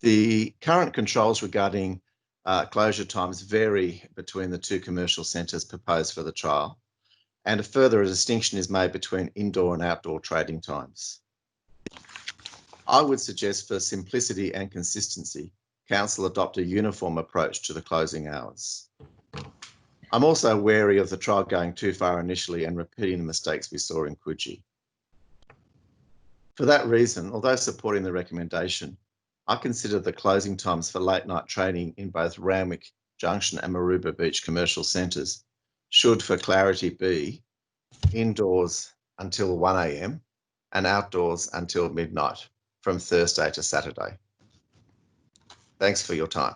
The current controls regarding closure times vary between the two commercial centres proposed for the trial, and a further distinction is made between indoor and outdoor trading times. I would suggest for simplicity and consistency, Council adopt a uniform approach to the closing hours. I'm also wary of the trial going too far initially and repeating the mistakes we saw in Coogee. For that reason, although supporting the recommendation, I consider the closing times for late night trading in both Randwick Junction and Maroubra Beach commercial centres should, for clarity, be indoors until 1 a.m. and outdoors until midnight from Thursday to Saturday. Thanks for your time.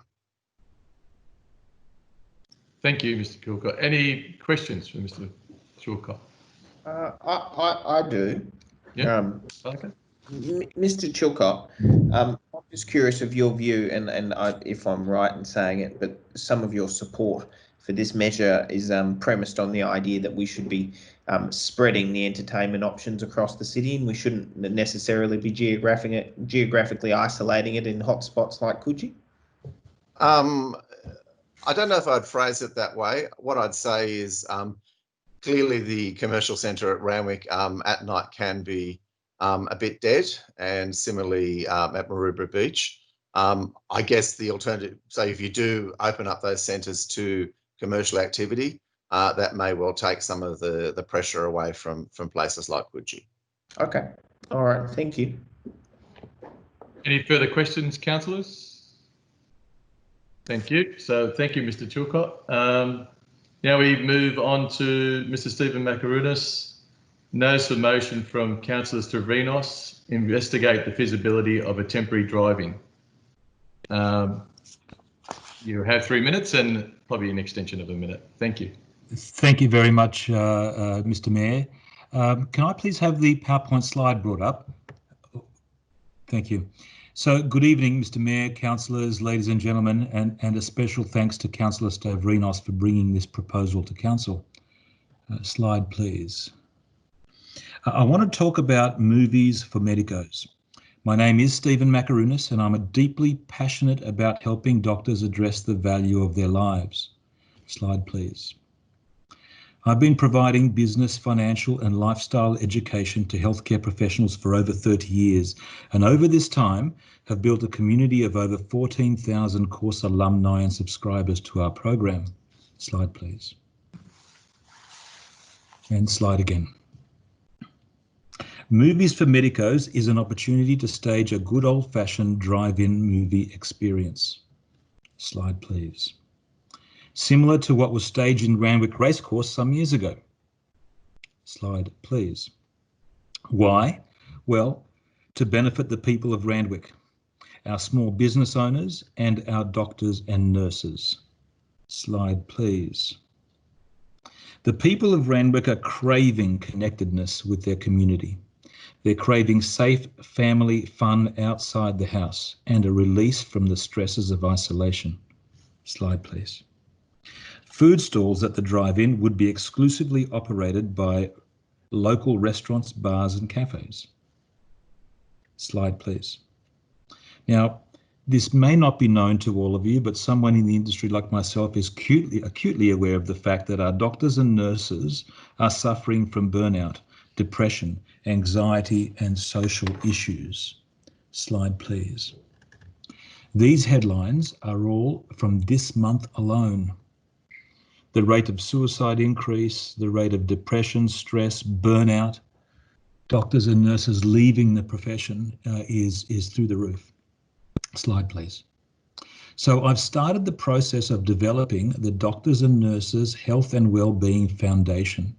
Thank you, Mr. Chilcott. Any questions for Mr. Chilcott?
I do.
Yeah. Okay.
Mr. Chilcott, I'm just curious of your view, and if I'm right in saying it, but some of your support for this measure is premised on the idea that we should be spreading the entertainment options across the city, and we shouldn't necessarily be geographically isolating it in hotspots like Coogee?
I don't know if I'd phrase it that way. What I'd say is clearly the commercial centre at Randwick at night can be a bit dead, and similarly at Maroubra Beach. I guess the alternative, so if you do open up those centres to commercial activity, that may well take some of the pressure away from places like Coogee.
Okay. All right. Thank you.
Any further questions, councillors? Thank you. So thank you, Mr. Chilcott. Now we move on to Mr. Stephen Makarunas. Notice for motion from councillors to Stavrinos, investigate the feasibility of a temporary drive-in. You have 3 minutes and probably an extension of a minute. Thank you.
Thank you very much, Mr. Mayor. Can I please have the PowerPoint slide brought up? Thank you. So good evening, Mr. Mayor, councillors, ladies and gentlemen, and a special thanks to Councillor Stavrinos for bringing this proposal to council. Slide, please. I want to talk about movies for medicos. My name is Stephen Makarunas, and I'm deeply passionate about helping doctors address the value of their lives. Slide, please. I've been providing business, financial and lifestyle education to healthcare professionals for over 30 years, and over this time have built a community of over 14,000 course alumni and subscribers to our program. Slide, please. And slide again. Movies for Medicos is an opportunity to stage a good old-fashioned drive-in movie experience. Slide, please. Similar to what was staged in Randwick Racecourse some years ago. Slide, please. Why? Well, to benefit the people of Randwick, our small business owners and our doctors and nurses. Slide, please. The people of Randwick are craving connectedness with their community. They're craving safe family fun outside the house and a release from the stresses of isolation. Slide, please. Food stalls at the drive-in would be exclusively operated by local restaurants, bars and cafes. Slide, please. Now, this may not be known to all of you, but someone in the industry like myself is acutely aware of the fact that our doctors and nurses are suffering from burnout, depression, anxiety and social issues. Slide, please. These headlines are all from this month alone. The rate of suicide increase, the rate of depression, stress, burnout, doctors and nurses leaving the profession is through the roof. Slide, please. So I've started the process of developing the Doctors and Nurses Health and Wellbeing Foundation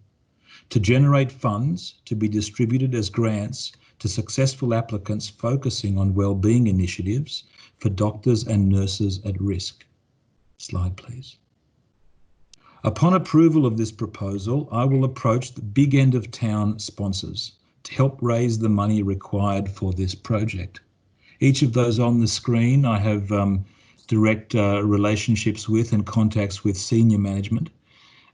to generate funds to be distributed as grants to successful applicants focusing on wellbeing initiatives for doctors and nurses at risk. Slide, please. Upon approval of this proposal, I will approach the big end of town sponsors to help raise the money required for this project. Each of those on the screen I have direct relationships with and contacts with senior management,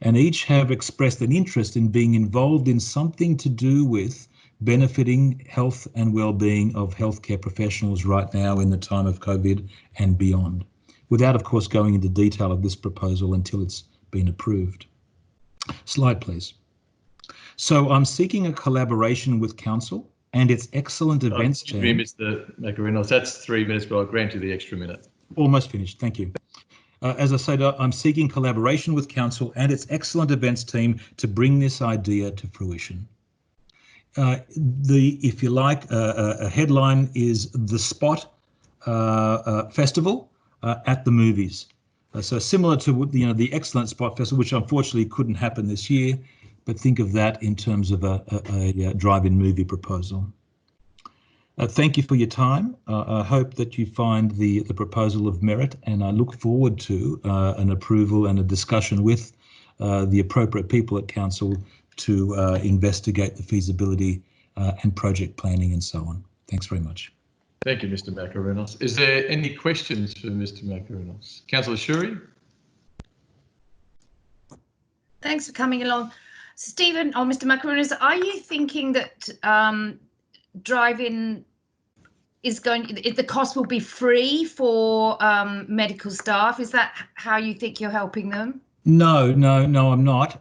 and each have expressed an interest in being involved in something to do with benefiting health and well-being of healthcare professionals right now in the time of COVID and beyond, without of course going into detail of this proposal until it's been approved. Slide, please. So I'm seeking a collaboration with Council and its excellent events team.
Mr. Makarunas, that's 3 minutes, but I'll grant you the extra minute.
Almost finished, thank you. As I said, I'm seeking collaboration with Council and its excellent events team to bring this idea to fruition. If you like, a headline is The Spot Festival at the Movies. So similar to the Excellent Spot Festival, which unfortunately couldn't happen this year, but think of that in terms of a drive-in movie proposal. Thank you for your time. I hope that you find the proposal of merit, and I look forward to an approval and a discussion with the appropriate people at Council to investigate the feasibility and project planning and so on. Thanks very much.
Thank you, Mr. Makarunas. Is there any questions for Mr. Makarunas? Councillor Shuri?
Thanks for coming along. Stephen or Mr. Makarunas, are you thinking that drive-in is the cost will be free for medical staff? Is that how you think you're helping them?
No, I'm not.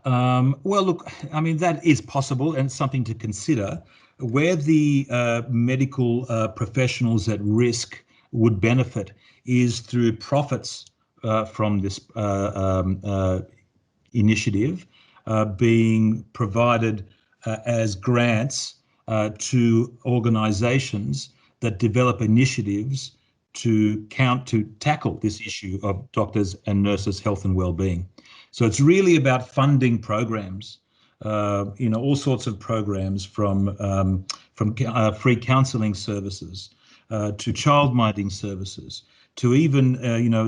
Well, look, I mean, that is possible and something to consider. Where the medical professionals at risk would benefit is through profits from this initiative being provided as grants to organisations that develop initiatives to tackle this issue of doctors and nurses' health and well-being. So it's really about funding programs, all sorts of programs from free counselling services to childminding services, to even,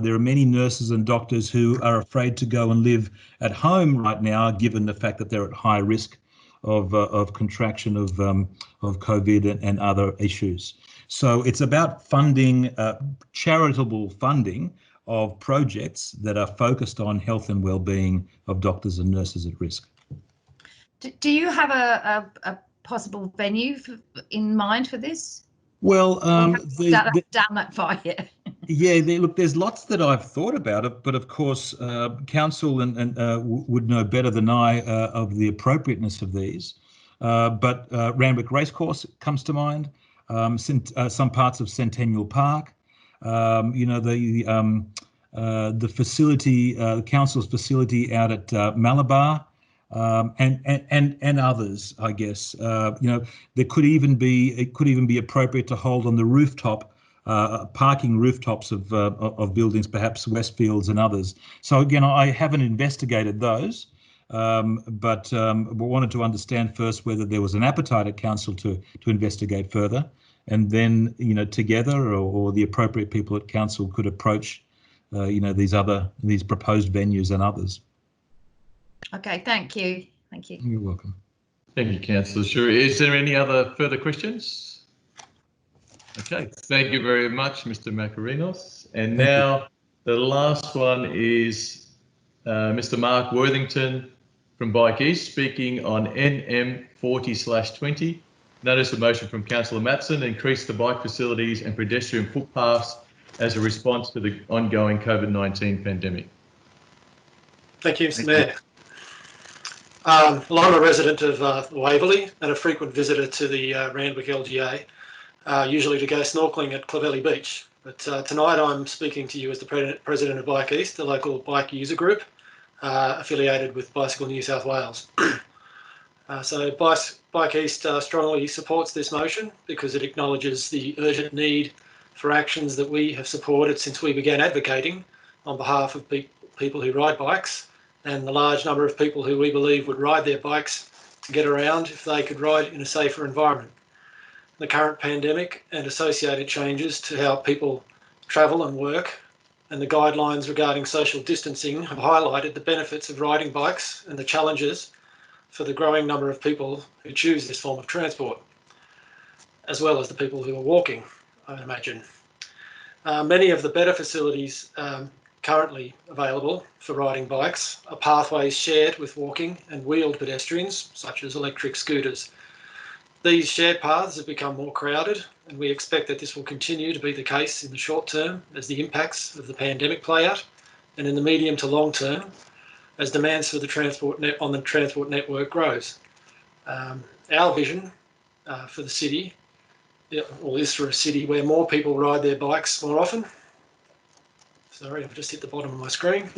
there are many nurses and doctors who are afraid to go and live at home right now, given the fact that they're at high risk of contraction of COVID and other issues. So it's about funding, charitable funding of projects that are focused on health and well-being of doctors and nurses at risk.
Do you have a possible venue in mind for this?
Well,
down that far yet?
Yeah, look, there's lots that I've thought about it, but of course, council would know better than I of the appropriateness of these. But Randwick Racecourse comes to mind. Some parts of Centennial Park. The facility, the council's facility out at Malabar. And others, I guess. It could even be appropriate to hold on the rooftop, parking rooftops of buildings, perhaps Westfields and others. So again, I haven't investigated those, but wanted to understand first whether there was an appetite at council to investigate further, and then together or the appropriate people at council could approach these proposed venues and others.
Okay, thank you. Thank you.
You're welcome.
Thank you, Councillor Shuri. Is there any other further questions? Okay, thank you very much, Mr. Macarinos. And now the last one is Mr. Mark Worthington from Bike East speaking on NM 40/20. Notice a motion from Councillor Matson, increase the bike facilities and pedestrian footpaths as a response to the ongoing COVID-19 pandemic.
Thank you, Mr. Mayor. I'm a resident of Waverley and a frequent visitor to the Randwick LGA, usually to go snorkelling at Clovelly Beach. But tonight I'm speaking to you as the president of Bike East, the local bike user group affiliated with Bicycle New South Wales. So Bike East strongly supports this motion because it acknowledges the urgent need for actions that we have supported since we began advocating on behalf of people who ride bikes, and the large number of people who we believe would ride their bikes to get around if they could ride in a safer environment. The current pandemic and associated changes to how people travel and work, and the guidelines regarding social distancing have highlighted the benefits of riding bikes and the challenges for the growing number of people who choose this form of transport, as well as the people who are walking, I imagine. Many of the better facilities currently available for riding bikes are pathways shared with walking and wheeled pedestrians, such as electric scooters. These shared paths have become more crowded, and we expect that this will continue to be the case in the short term as the impacts of the pandemic play out, and in the medium to long term as demands for the transport network grows. Our vision for the city, is for a city where more people ride their bikes more often. Sorry, I've just hit the bottom of my screen.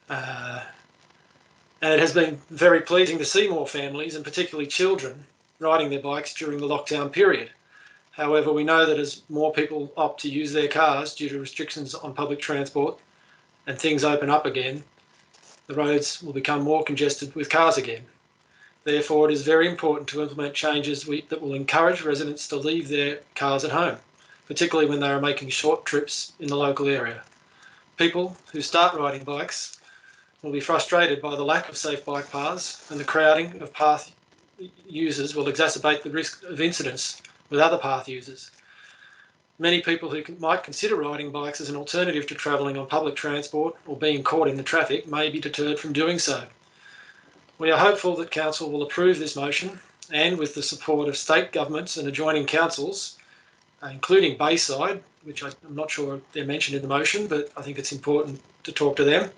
And it has been very pleasing to see more families, and particularly children, riding their bikes during the lockdown period. However, we know that as more people opt to use their cars due to restrictions on public transport and things open up again, the roads will become more congested with cars again. Therefore, it is very important to implement changes that will encourage residents to leave their cars at home, particularly when they are making short trips in the local area. People who start riding bikes will be frustrated by the lack of safe bike paths, and the crowding of path users will exacerbate the risk of incidents with other path users. Many people who might consider riding bikes as an alternative to travelling on public transport or being caught in the traffic may be deterred from doing so. We are hopeful that Council will approve this motion, and with the support of state governments and adjoining councils, including Bayside, which I'm not sure they're mentioned in the motion, but I think it's important to talk to them.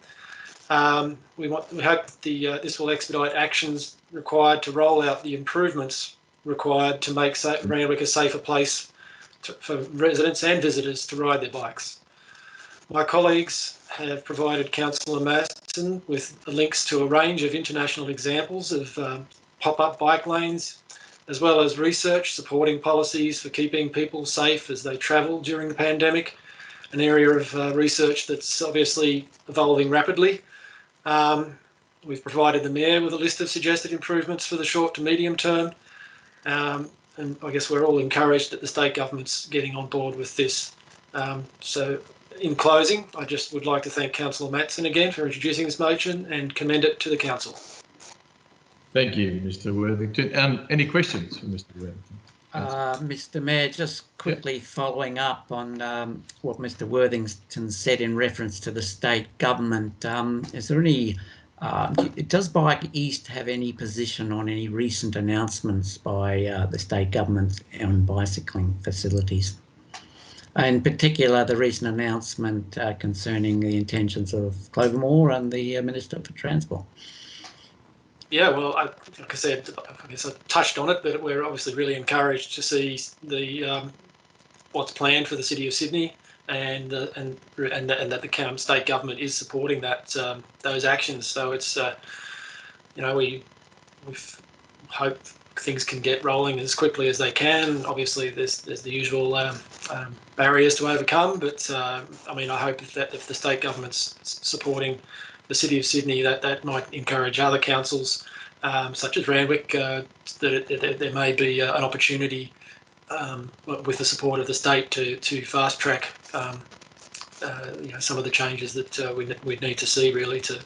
We hope this will expedite actions required to roll out the improvements required to make Randwick a safer place for residents and visitors to ride their bikes. My colleagues have provided Councillor Matson with links to a range of international examples of pop-up bike lanes, as well as research supporting policies for keeping people safe as they travel during the pandemic, an area of research that's obviously evolving rapidly. We've provided the Mayor with a list of suggested improvements for the short to medium term. And I guess we're all encouraged that the state government's getting on board with this. So in closing, I just would like to thank Councillor Matson again for introducing this motion and commend it to the Council.
Thank you, Mr. Worthington. Any questions for Mr. Worthington?
Mr. Mayor, just quickly following up on what Mr. Worthington said in reference to the state government, is there any, does Bike East have any position on any recent announcements by the state government on bicycling facilities? In particular, the recent announcement concerning the intentions of Clovermore and the Minister for Transport.
Yeah, well, like I said, I guess I touched on it, but we're obviously really encouraged to see the what's planned for the City of Sydney, and that the state government is supporting that those actions. So it's you know, we hope things can get rolling as quickly as they can. Obviously, there's the usual barriers to overcome, but I mean, I hope if the state government's supporting the City of Sydney, that might encourage other councils, such as Randwick, that there may be an opportunity with the support of the state to fast track you know, some of the changes that we'd need to see, really, to,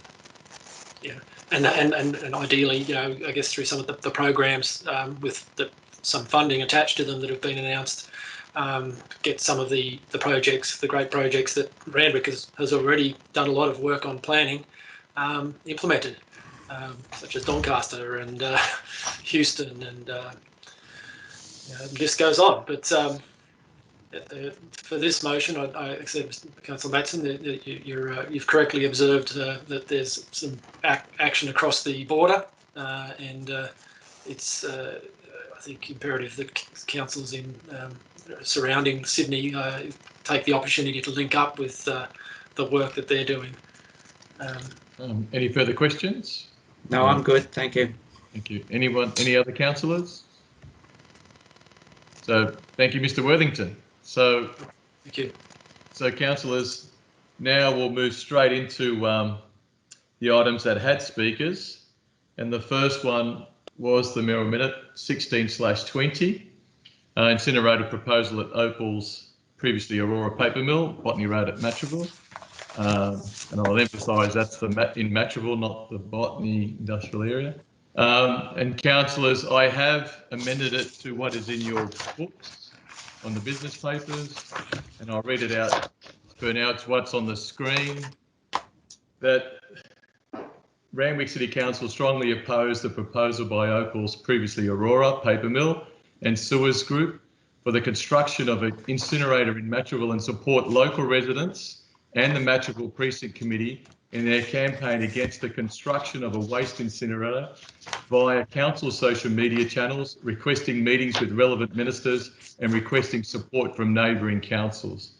you know, and ideally, you know, I guess through some of the programs with some funding attached to them that have been announced, get some of the projects, the great projects that Randwick has already done a lot of work on planning, implemented, such as Doncaster and Houston, and you know, the list goes on. But for this motion, I accept, Councillor Matson, that you've correctly observed that there's some action across the border, and it's I think imperative that councils in surrounding Sydney take the opportunity to link up with the work that they're doing.
Any further questions?
No, I'm good. Thank you.
Thank you. Any other councillors? So thank you, Mr. Worthington. So
thank you.
So councillors, now we'll move straight into the items that had speakers, and the first one was the Mirror Minute 16/20 incinerator proposal at Opal's, previously Aurora Paper Mill, Botany Road at Matraville. And I'll emphasise that's in Matraville, not the Botany Industrial Area. And councillors, I have amended it to what is in your books on the business papers, and I'll read it out for now. It's what's on the screen. That Randwick City Council strongly oppose the proposal by Opal's, previously Aurora Paper Mill and Sewers Group, for the construction of an incinerator in Matraville, and support local residents and the Matraville Precinct Committee in their campaign against the construction of a waste incinerator via council social media channels, requesting meetings with relevant ministers and requesting support from neighbouring councils.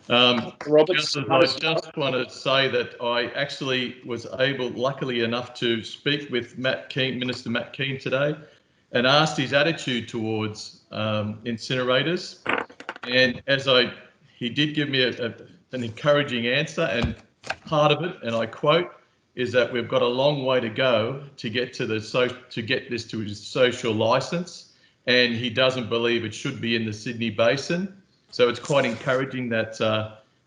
Councillors, I just want to say that I actually was luckily enough to speak with Minister Matt Keane today, and asked his attitude towards incinerators. And he did give me an encouraging answer, and part of it, and I quote, is that we've got a long way to go to get to this to his social licence, and he doesn't believe it should be in the Sydney Basin. So it's quite encouraging that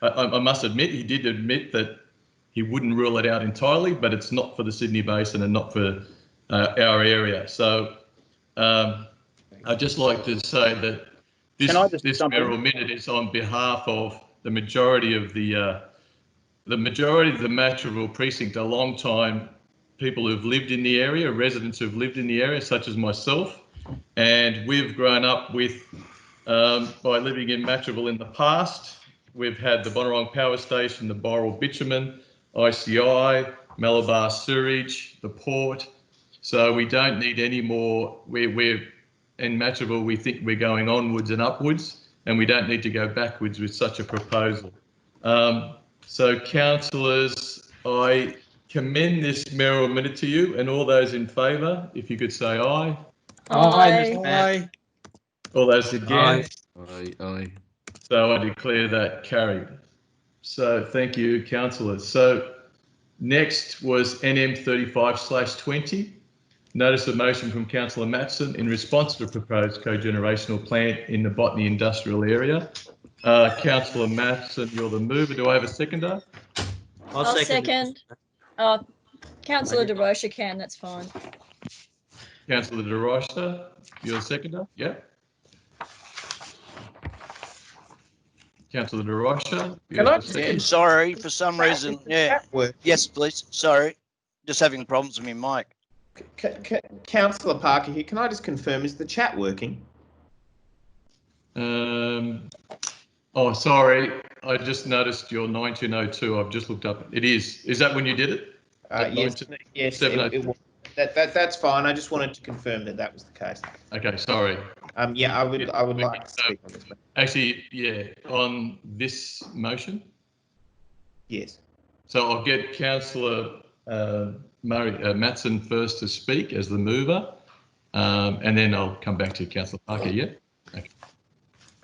I must admit, he did admit that he wouldn't rule it out entirely, but it's not for the Sydney Basin and not for our area. So I'd just like to say that this Mayoral Minute is on behalf of the majority of the Matraville precinct, a long time people who've lived in the area, residents who've lived in the area, such as myself, and we've grown up with by living in Matraville in the past. We've had the Bonarong Power Station, the Boral Bitumen, ICI, Malabar Sewerage, the port. So we don't need any more. We're in Matraville, we think we're going onwards and upwards, and we don't need to go backwards with such a proposal. So councillors, I commend this mayoral minute to you, and all those in favour, if you could say aye.
Aye.
Aye.
All those against?
Aye. Aye.
So I declare that carried. So thank you, councillors. So next was NM 35/20. Notice of motion from Councillor Matson in response to the proposed cogenerational plant in the Botany Industrial Area. Councillor Matson, you're the mover. Do I have a seconder?
I'll second. Councillor De Rocha can, that's fine.
Councillor De Rocha, you're the seconder? Yeah. Councillor De Rocha.
Yeah, sorry, for some reason. Yeah. Yes, please. Sorry. Just having problems with my mic.
Councillor Parker here. Can I just confirm, is the chat working?
Oh, sorry. I just noticed your 1902. I've just looked up. It is. Is that when you did it?
Yes. That's fine. I just wanted to confirm that was the case.
Okay, sorry.
Yeah, I would like to speak on this.
Actually, yeah, on this motion.
Yes.
So I'll get Councillor Matson first to speak as the mover, and then I'll come back to Councillor Parker. Yeah. Okay.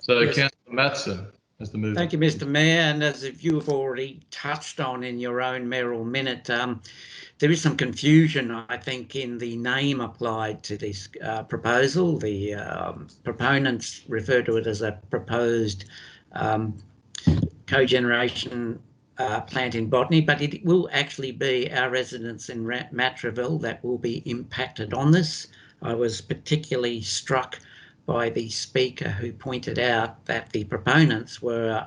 So
Yes.
Councillor Matson as the mover.
Thank you, Mr. Mayor. And as you've already touched on in your own mayoral minute, there is some confusion, I think, in the name applied to this proposal. The proponents refer to it as a proposed cogeneration plant in Botany, but it will actually be our residents in Matraville that will be impacted on this. I was particularly struck by the speaker who pointed out that the proponents were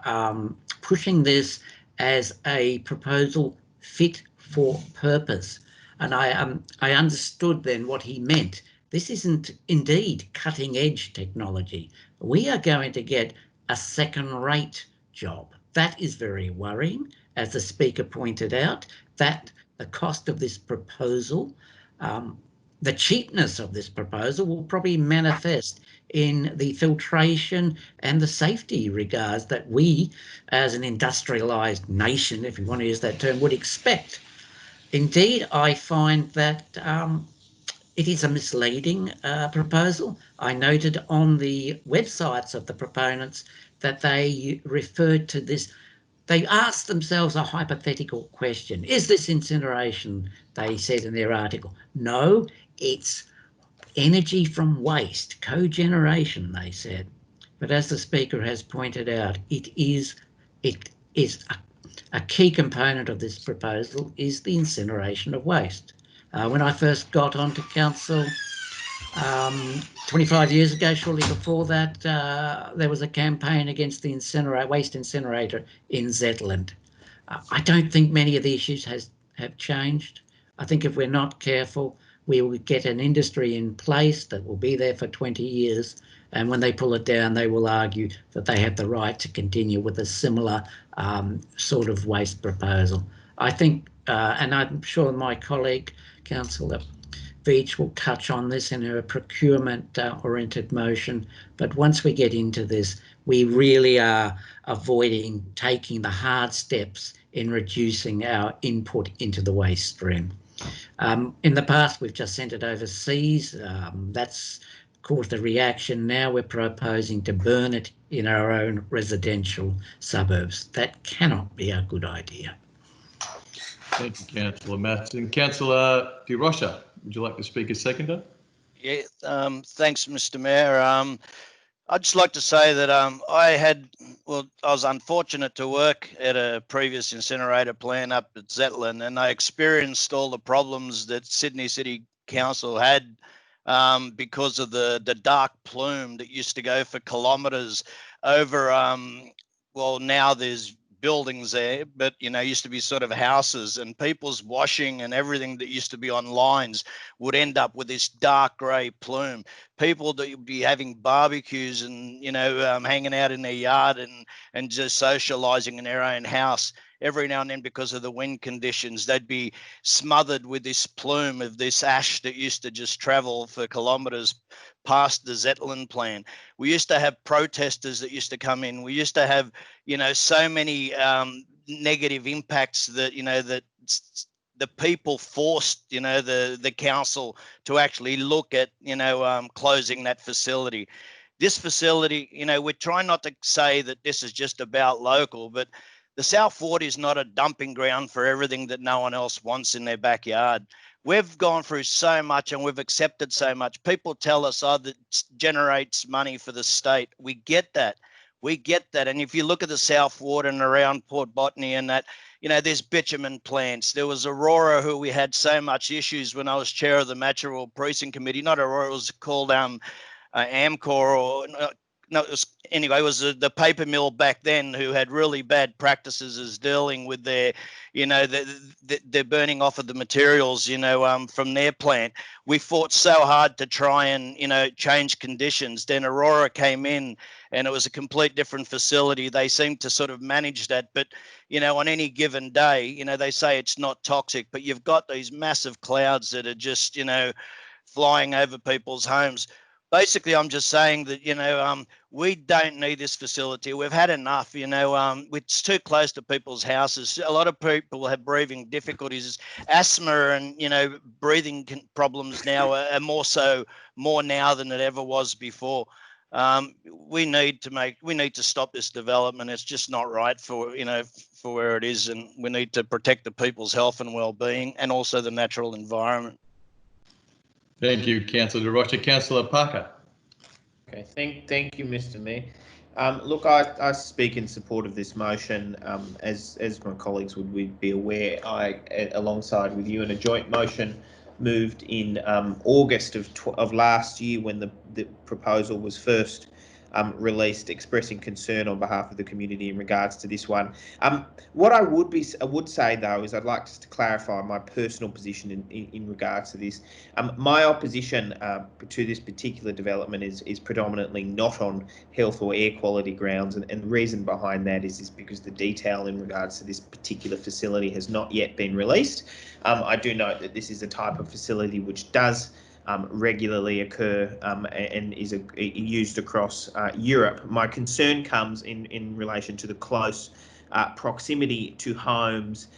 pushing this as a proposal fit for purpose. And I understood then what he meant. This isn't indeed cutting edge technology. We are going to get a second-rate job. That is very worrying, as the speaker pointed out, that the cost of this proposal, the cheapness of this proposal will probably manifest in the filtration and the safety regards that we, as an industrialised nation, if you want to use that term, would expect. Indeed, I find that it is a misleading proposal. I noted on the websites of the proponents that they referred to this. They asked themselves a hypothetical question. Is this incineration? They said in their article. No, it's energy from waste, cogeneration, they said. But as the speaker has pointed out, it is a key component of this proposal is the incineration of waste. When I first got onto council 25 years ago, shortly before that, there was a campaign against the waste incinerator in Zetland. I don't think many of the issues have changed. I think if we're not careful, we will get an industry in place that will be there for 20 years. And when they pull it down, they will argue that they have the right to continue with a similar sort of waste proposal. I think, and I'm sure my colleague, Councillor Veach, will touch on this in her procurement-oriented motion. But once we get into this, we really are avoiding taking the hard steps in reducing our input into the waste stream. In the past, we've just sent it overseas. That's caused a reaction. Now we're proposing to burn it in our own residential suburbs. That cannot be a good idea.
Thank you, Councillor Matson. Councillor De Rocha, would you like to speak as seconder?
Yeah, thanks, Mr. Mayor. I'd just like to say that I was unfortunate to work at a previous incinerator plant up at Zetland, and I experienced all the problems that Sydney City Council had because of the dark plume that used to go for kilometres over, well, now there's buildings there, but used to be sort of houses, and people's washing and everything that used to be on lines would end up with this dark grey plume. People that would be having barbecues and hanging out in their yard and just socialising in their own house, every now and then, because of the wind conditions, they'd be smothered with this plume of this ash that used to just travel for kilometres past the Zetland plant. We used to have protesters that used to come in. We used to have, so many negative impacts that, that the people forced, the council to actually look at, closing that facility. This facility, we're trying not to say that this is just about local, but the South Ward is not a dumping ground for everything that no one else wants in their backyard. We've gone through so much and we've accepted so much. People tell us, that generates money for the state. We get that. We get that. And if you look at the South Ward and around Port Botany and that, there's bitumen plants. There was Aurora, who we had so much issues when I was chair of the Matraville Precinct Committee. Not Aurora, it was called Amcor, or no, it was the paper mill back then, who had really bad practices as dealing with their, they're burning off of the materials, from their plant. We fought so hard to try and, change conditions. Then Aurora came in and it was a complete different facility. They seemed to sort of manage that. But, on any given day, they say it's not toxic, but you've got these massive clouds that are just, flying over people's homes. Basically, I'm just saying that, we don't need this facility. We've had enough, it's too close to people's houses. A lot of people have breathing difficulties, asthma and, breathing problems now are more now than it ever was before. We need to stop this development. It's just not right for where it is, and we need to protect the people's health and well-being and also the natural environment.
Thank you, Councillor De Rocha. Councillor Parker.
Okay, thank you, Mr. Mayor. Look, I speak in support of this motion. As my colleagues would be aware, I, alongside with you, in a joint motion, moved in August of last year, when the proposal was first released, expressing concern on behalf of the community in regards to this one. What I would say though is I'd like just to clarify my personal position in regards to this. My opposition to this particular development is predominantly not on health or air quality grounds, and the reason behind that is because the detail in regards to this particular facility has not yet been released. I do note that this is a type of facility which does regularly occur and is used across Europe. My concern comes in relation to the close proximity to homes,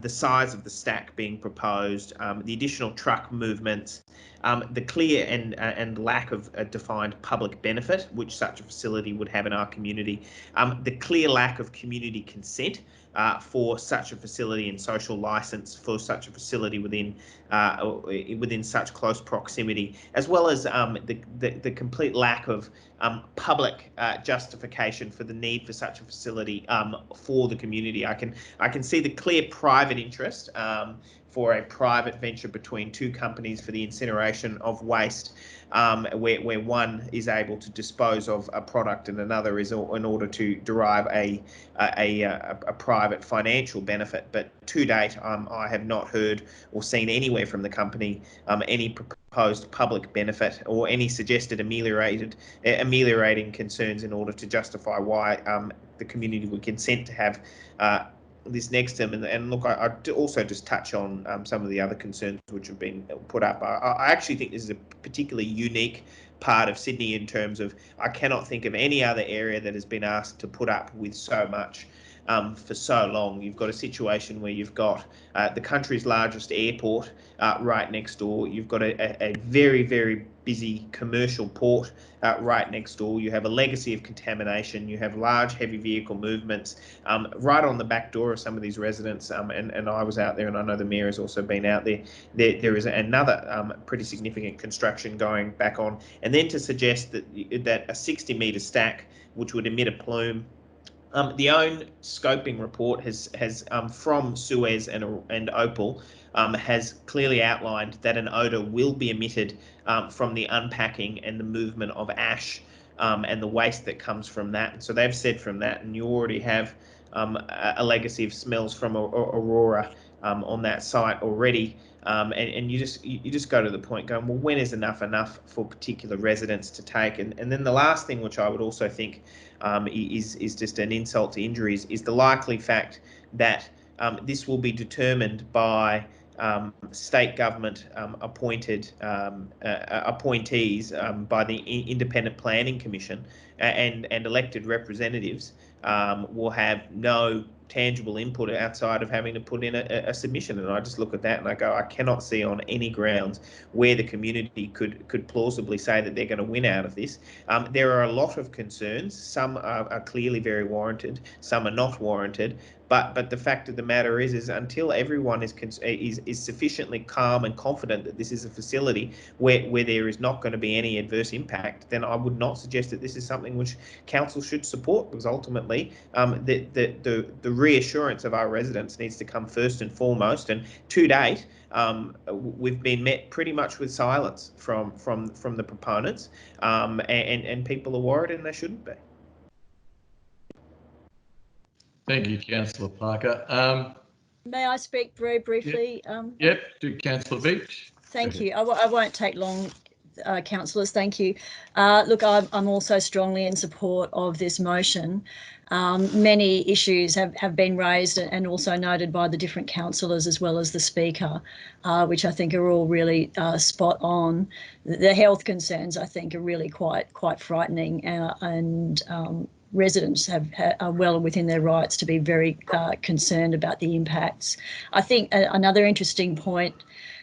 the size of the stack being proposed, the additional truck movements, the clear and lack of a defined public benefit which such a facility would have in our community, the clear lack of community consent for such a facility and social license for such a facility within such close proximity, as well as the complete lack of public justification for the need for such a facility for the community. I can see the clear private interest for a private venture between two companies for the incineration of waste, where one is able to dispose of a product and another is in order to derive a private financial benefit. But to date, I have not heard or seen anywhere from the company any proposed public benefit or any suggested ameliorating concerns in order to justify why the community would consent to have this next to them. And look, I also just touch on some of the other concerns which have been put up. I actually think this is a particularly unique part of Sydney in terms of, I cannot think of any other area that has been asked to put up with so much for so long. You've got a situation where you've got the country's largest airport right next door. You've got a very, very busy commercial port right next door. You have a legacy of contamination. You have large, heavy vehicle movements right on the back door of some of these residents. And I was out there, and I know the mayor has also been out there. There is another pretty significant construction going back on. And then to suggest that a 60-metre stack, which would emit a plume, the own scoping report has from Suez and Opal has clearly outlined that an odour will be emitted from the unpacking and the movement of ash and the waste that comes from that. So they've said from that, and you already have a legacy of smells from Aurora on that site already. And you just go to the point going, well, when is enough for particular residents to take? And then the last thing, which I would also think is just an insult to injuries, is the likely fact that this will be determined by state government appointed appointees by the Independent Planning Commission, and elected representatives will have no tangible input outside of having to put in a submission. And I just look at that and I go, I cannot see on any grounds where the community could plausibly say that they're going to win out of this. There are a lot of concerns. Some are clearly very warranted, some are not warranted. But the fact of the matter is until everyone is sufficiently calm and confident that this is a facility where there is not going to be any adverse impact, then I would not suggest that this is something which council should support, because ultimately the reassurance of our residents needs to come first and foremost. And to date, we've been met pretty much with silence from the proponents, and people are worried, and they shouldn't be.
Thank you, Councillor Parker.
May I speak very briefly?
Yep, to Councillor Beach.
Thank you. I won't take long, councillors. Thank you. Look, I'm also strongly in support of this motion. Many issues have been raised and also noted by the different councillors as well as the Speaker, which I think are all really spot on. The health concerns, I think, are really quite frightening, and residents are well within their rights to be very concerned about the impacts. I think another interesting point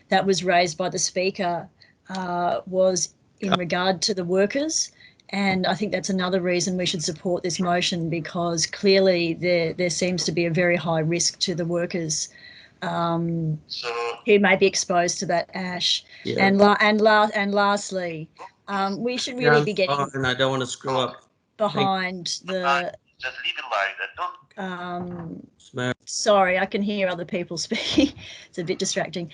that was raised by the Speaker was in regard to the workers. And I think that's another reason we should support this motion, because clearly there seems to be a very high risk to the workers who may be exposed to that ash. Yeah. And lastly, we should really be getting.
And I don't want to screw up.
Behind the. Sorry, I can hear other people speaking. It's a bit distracting.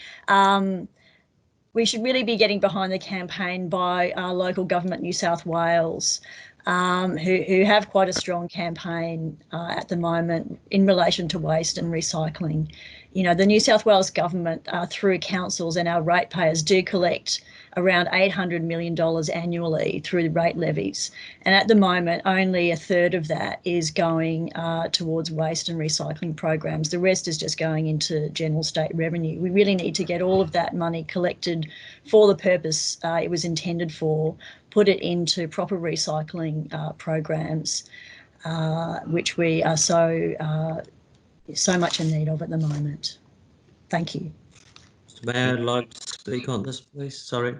We should really be getting behind the campaign by local government New South Wales, who have quite a strong campaign at the moment in relation to waste and recycling. You know, the New South Wales government, through councils and our ratepayers, do collect around $800 million annually through the rate levies. And at the moment, only a third of that is going towards waste and recycling programs. The rest is just going into general state revenue. We really need to get all of that money collected for the purpose it was intended for, put it into proper recycling programs, which we are so much in need of at the moment. Thank you.
Mr. Mayor, I'd like to speak on this, please. Sorry,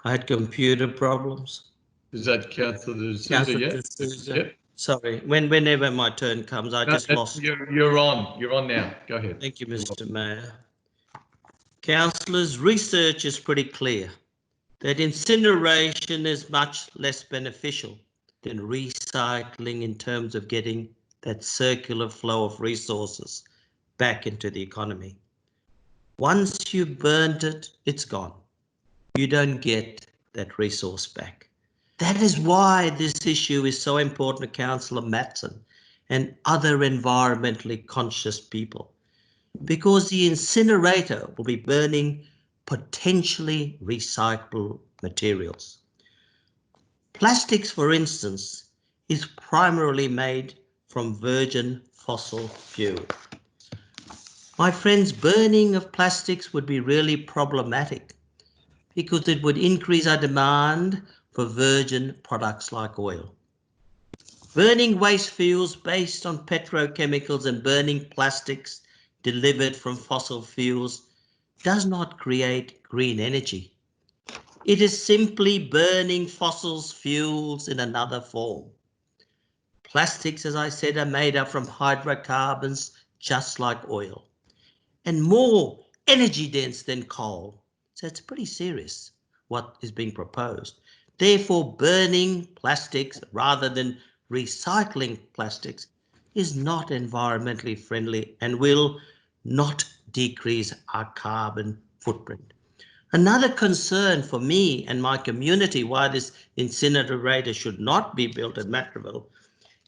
I had computer problems.
Is that Councillor D'Souza? Yeah. Yep.
Sorry, whenever my turn comes, I just lost.
You're on. You're on now. Go ahead.
Thank you, Mr. Mayor. Councillors, research is pretty clear that incineration is much less beneficial than recycling in terms of getting that circular flow of resources back into the economy. Once you've burnt it, it's gone. You don't get that resource back. That is why this issue is so important to Councillor Matson and other environmentally conscious people, because the incinerator will be burning potentially recyclable materials. Plastics, for instance, is primarily made from virgin fossil fuel. My friends, burning of plastics would be really problematic because it would increase our demand for virgin products like oil. Burning waste fuels based on petrochemicals and burning plastics delivered from fossil fuels does not create green energy. It is simply burning fossil fuels in another form. Plastics, as I said, are made up from hydrocarbons just like oil, and more energy dense than coal. So it's pretty serious what is being proposed. Therefore, burning plastics rather than recycling plastics is not environmentally friendly and will not decrease our carbon footprint. Another concern for me and my community why this incinerator should not be built at Matraville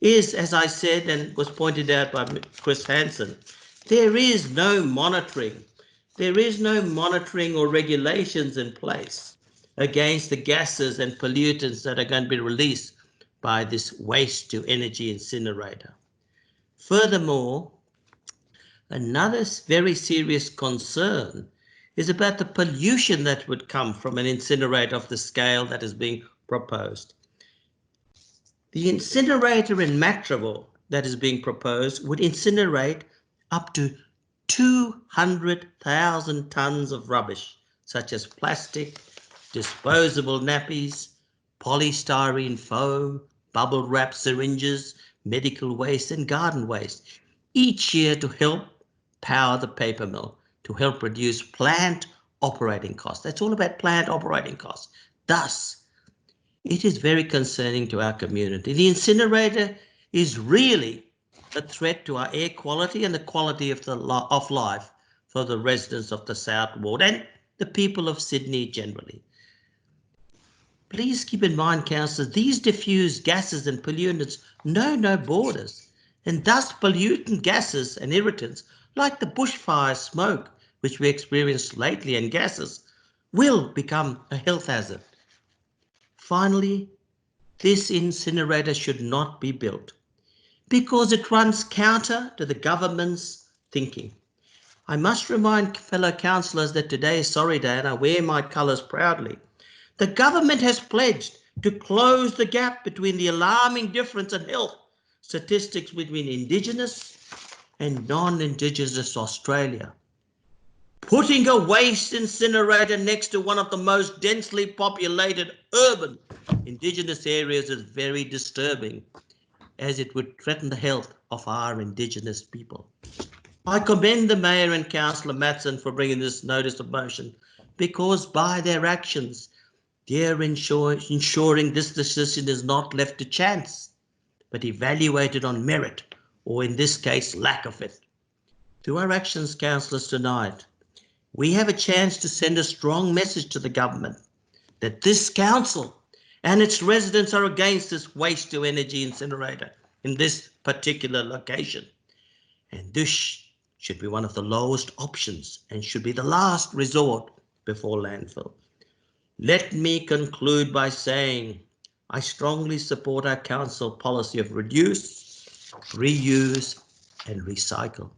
is, as I said and was pointed out by Chris Hansen, there is no monitoring. There is no monitoring or regulations in place against the gases and pollutants that are going to be released by this waste to energy incinerator. Furthermore, Another very serious concern is about the pollution that would come from an incinerator of the scale that is being proposed. The incinerator in Matraville that is being proposed would incinerate up to 200,000 tonnes of rubbish, such as plastic, disposable nappies, polystyrene foam, bubble wrap syringes, medical waste and garden waste, each year to help power the paper mill, to help reduce plant operating costs. That's all about plant operating costs. Thus, it is very concerning to our community. The incinerator is really a threat to our air quality and the quality of life for the residents of the South Ward and the people of Sydney generally. Please keep in mind, councillors, these diffused gases and pollutants know no borders, and thus pollutant gases and irritants like the bushfire smoke, which we experienced lately, and gases, will become a health hazard. Finally, this incinerator should not be built because it runs counter to the government's thinking. I must remind fellow councillors that today is Sorry Day and I wear my colours proudly. The government has pledged to close the gap between the alarming difference in health statistics between Indigenous and non-Indigenous Australia. Putting a waste incinerator next to one of the most densely populated urban Indigenous areas is very disturbing, as it would threaten the health of our Indigenous people. I commend the Mayor and Councillor Matson for bringing this notice of motion, because by their actions, they're ensuring this decision is not left to chance, but evaluated on merit, or in this case, lack of it. Through our actions, councillors, tonight, we have a chance to send a strong message to the government that this council and its residents are against this waste to energy incinerator in this particular location. And this should be one of the lowest options and should be the last resort before landfill. Let me conclude by saying I strongly support our council policy of reduce, reuse and recycle.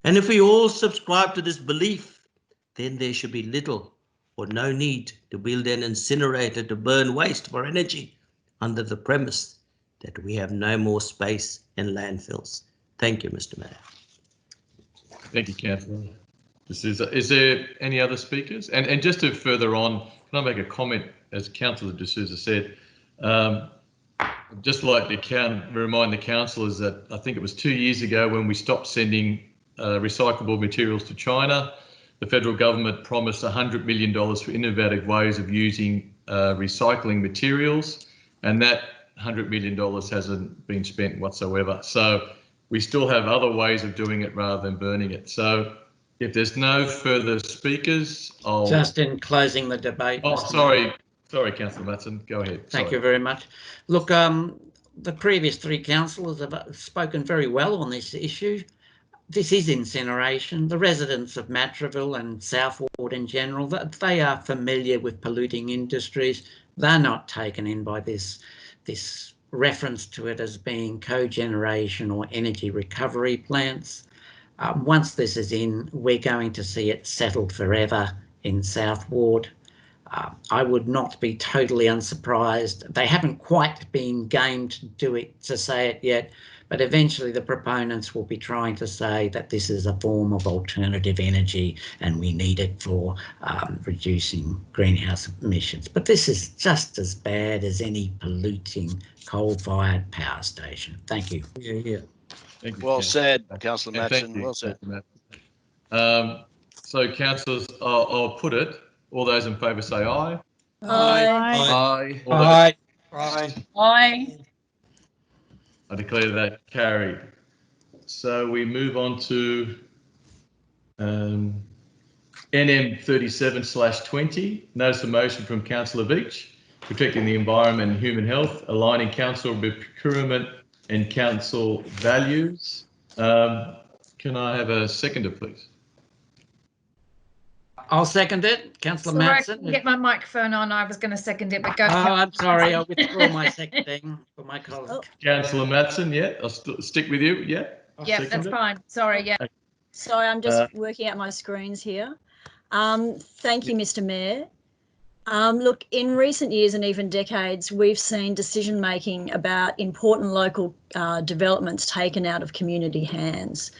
And if we all subscribe to this belief, then there should be little or no need to build an incinerator to burn waste for energy under the premise that we have no more space in landfills. Thank you, Mr. Mayor.
Thank you, Councillor. Is there any other speakers? And just to further on, can I make a comment, as Councillor D'Souza said, I'd just like to remind the councillors that I think it was 2 years ago when we stopped sending recyclable materials to China, the federal government promised $100 million for innovative ways of using recycling materials, and that $100 million hasn't been spent whatsoever. So we still have other ways of doing it rather than burning it. So if there's no further speakers, I'll...
Just in closing the debate.
Oh, sorry, Councillor Matson, go ahead.
Thank you very much. Look, the previous three councillors have spoken very well on this issue. This is incineration. The residents of Matraville and South Ward in general, they are familiar with polluting industries. They're not taken in by this reference to it as being cogeneration or energy recovery plants. Once this is in, we're going to see it settled forever in South Ward. I would not be totally unsurprised. They haven't quite been game to say it yet, but eventually the proponents will be trying to say that this is a form of alternative energy and we need it for reducing greenhouse emissions. But this is just as bad as any polluting coal-fired power station. Thank you.
Yeah.
Thank you,
Well said, Councillor Matson.
you,
Well said.
So, councillors, I'll put it. All those in favour say aye.
Aye.
Aye.
Aye.
I declare that carried. So we move on to NM 37/20, notice of motion from Councillor Beach, protecting the environment and human health, aligning council procurement and council values. Can I have a seconder, please?
I'll second it. Councillor
Sorry, I
Matson.
couldn't get my microphone on. I was going to second it, but go.
Oh, I'm sorry. I'll withdraw my seconding for my colleague.
Councillor Matson, yeah, I'll stick with you, yeah?
Yeah, that's fine. Sorry, yeah.
Sorry, I'm just working out my screens here. Thank you, Mr. Mayor. Look, in recent years and even decades, we've seen decision making about important local developments taken out of community hands.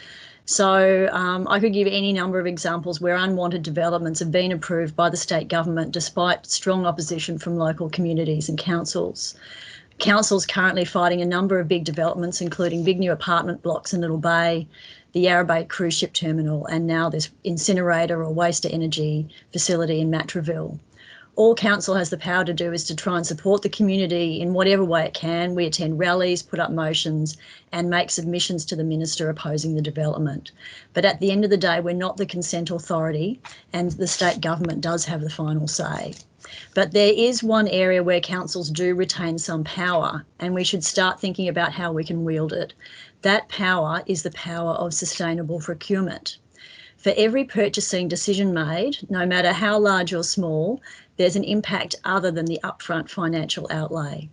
So I could give any number of examples where unwanted developments have been approved by the state government despite strong opposition from local communities and councils. Council's currently fighting a number of big developments, including big new apartment blocks in Little Bay, the Yarra Bay cruise ship terminal, and now this incinerator or waste to energy facility in Matraville. All council has the power to do is to try and support the community in whatever way it can. We attend rallies, put up motions and make submissions to the minister opposing the development. But at the end of the day, we're not the consent authority and the state government does have the final say. But there is one area where councils do retain some power and we should start thinking about how we can wield it. That power is the power of sustainable procurement. For every purchasing decision made, no matter how large or small, there's an impact other than the upfront financial outlay.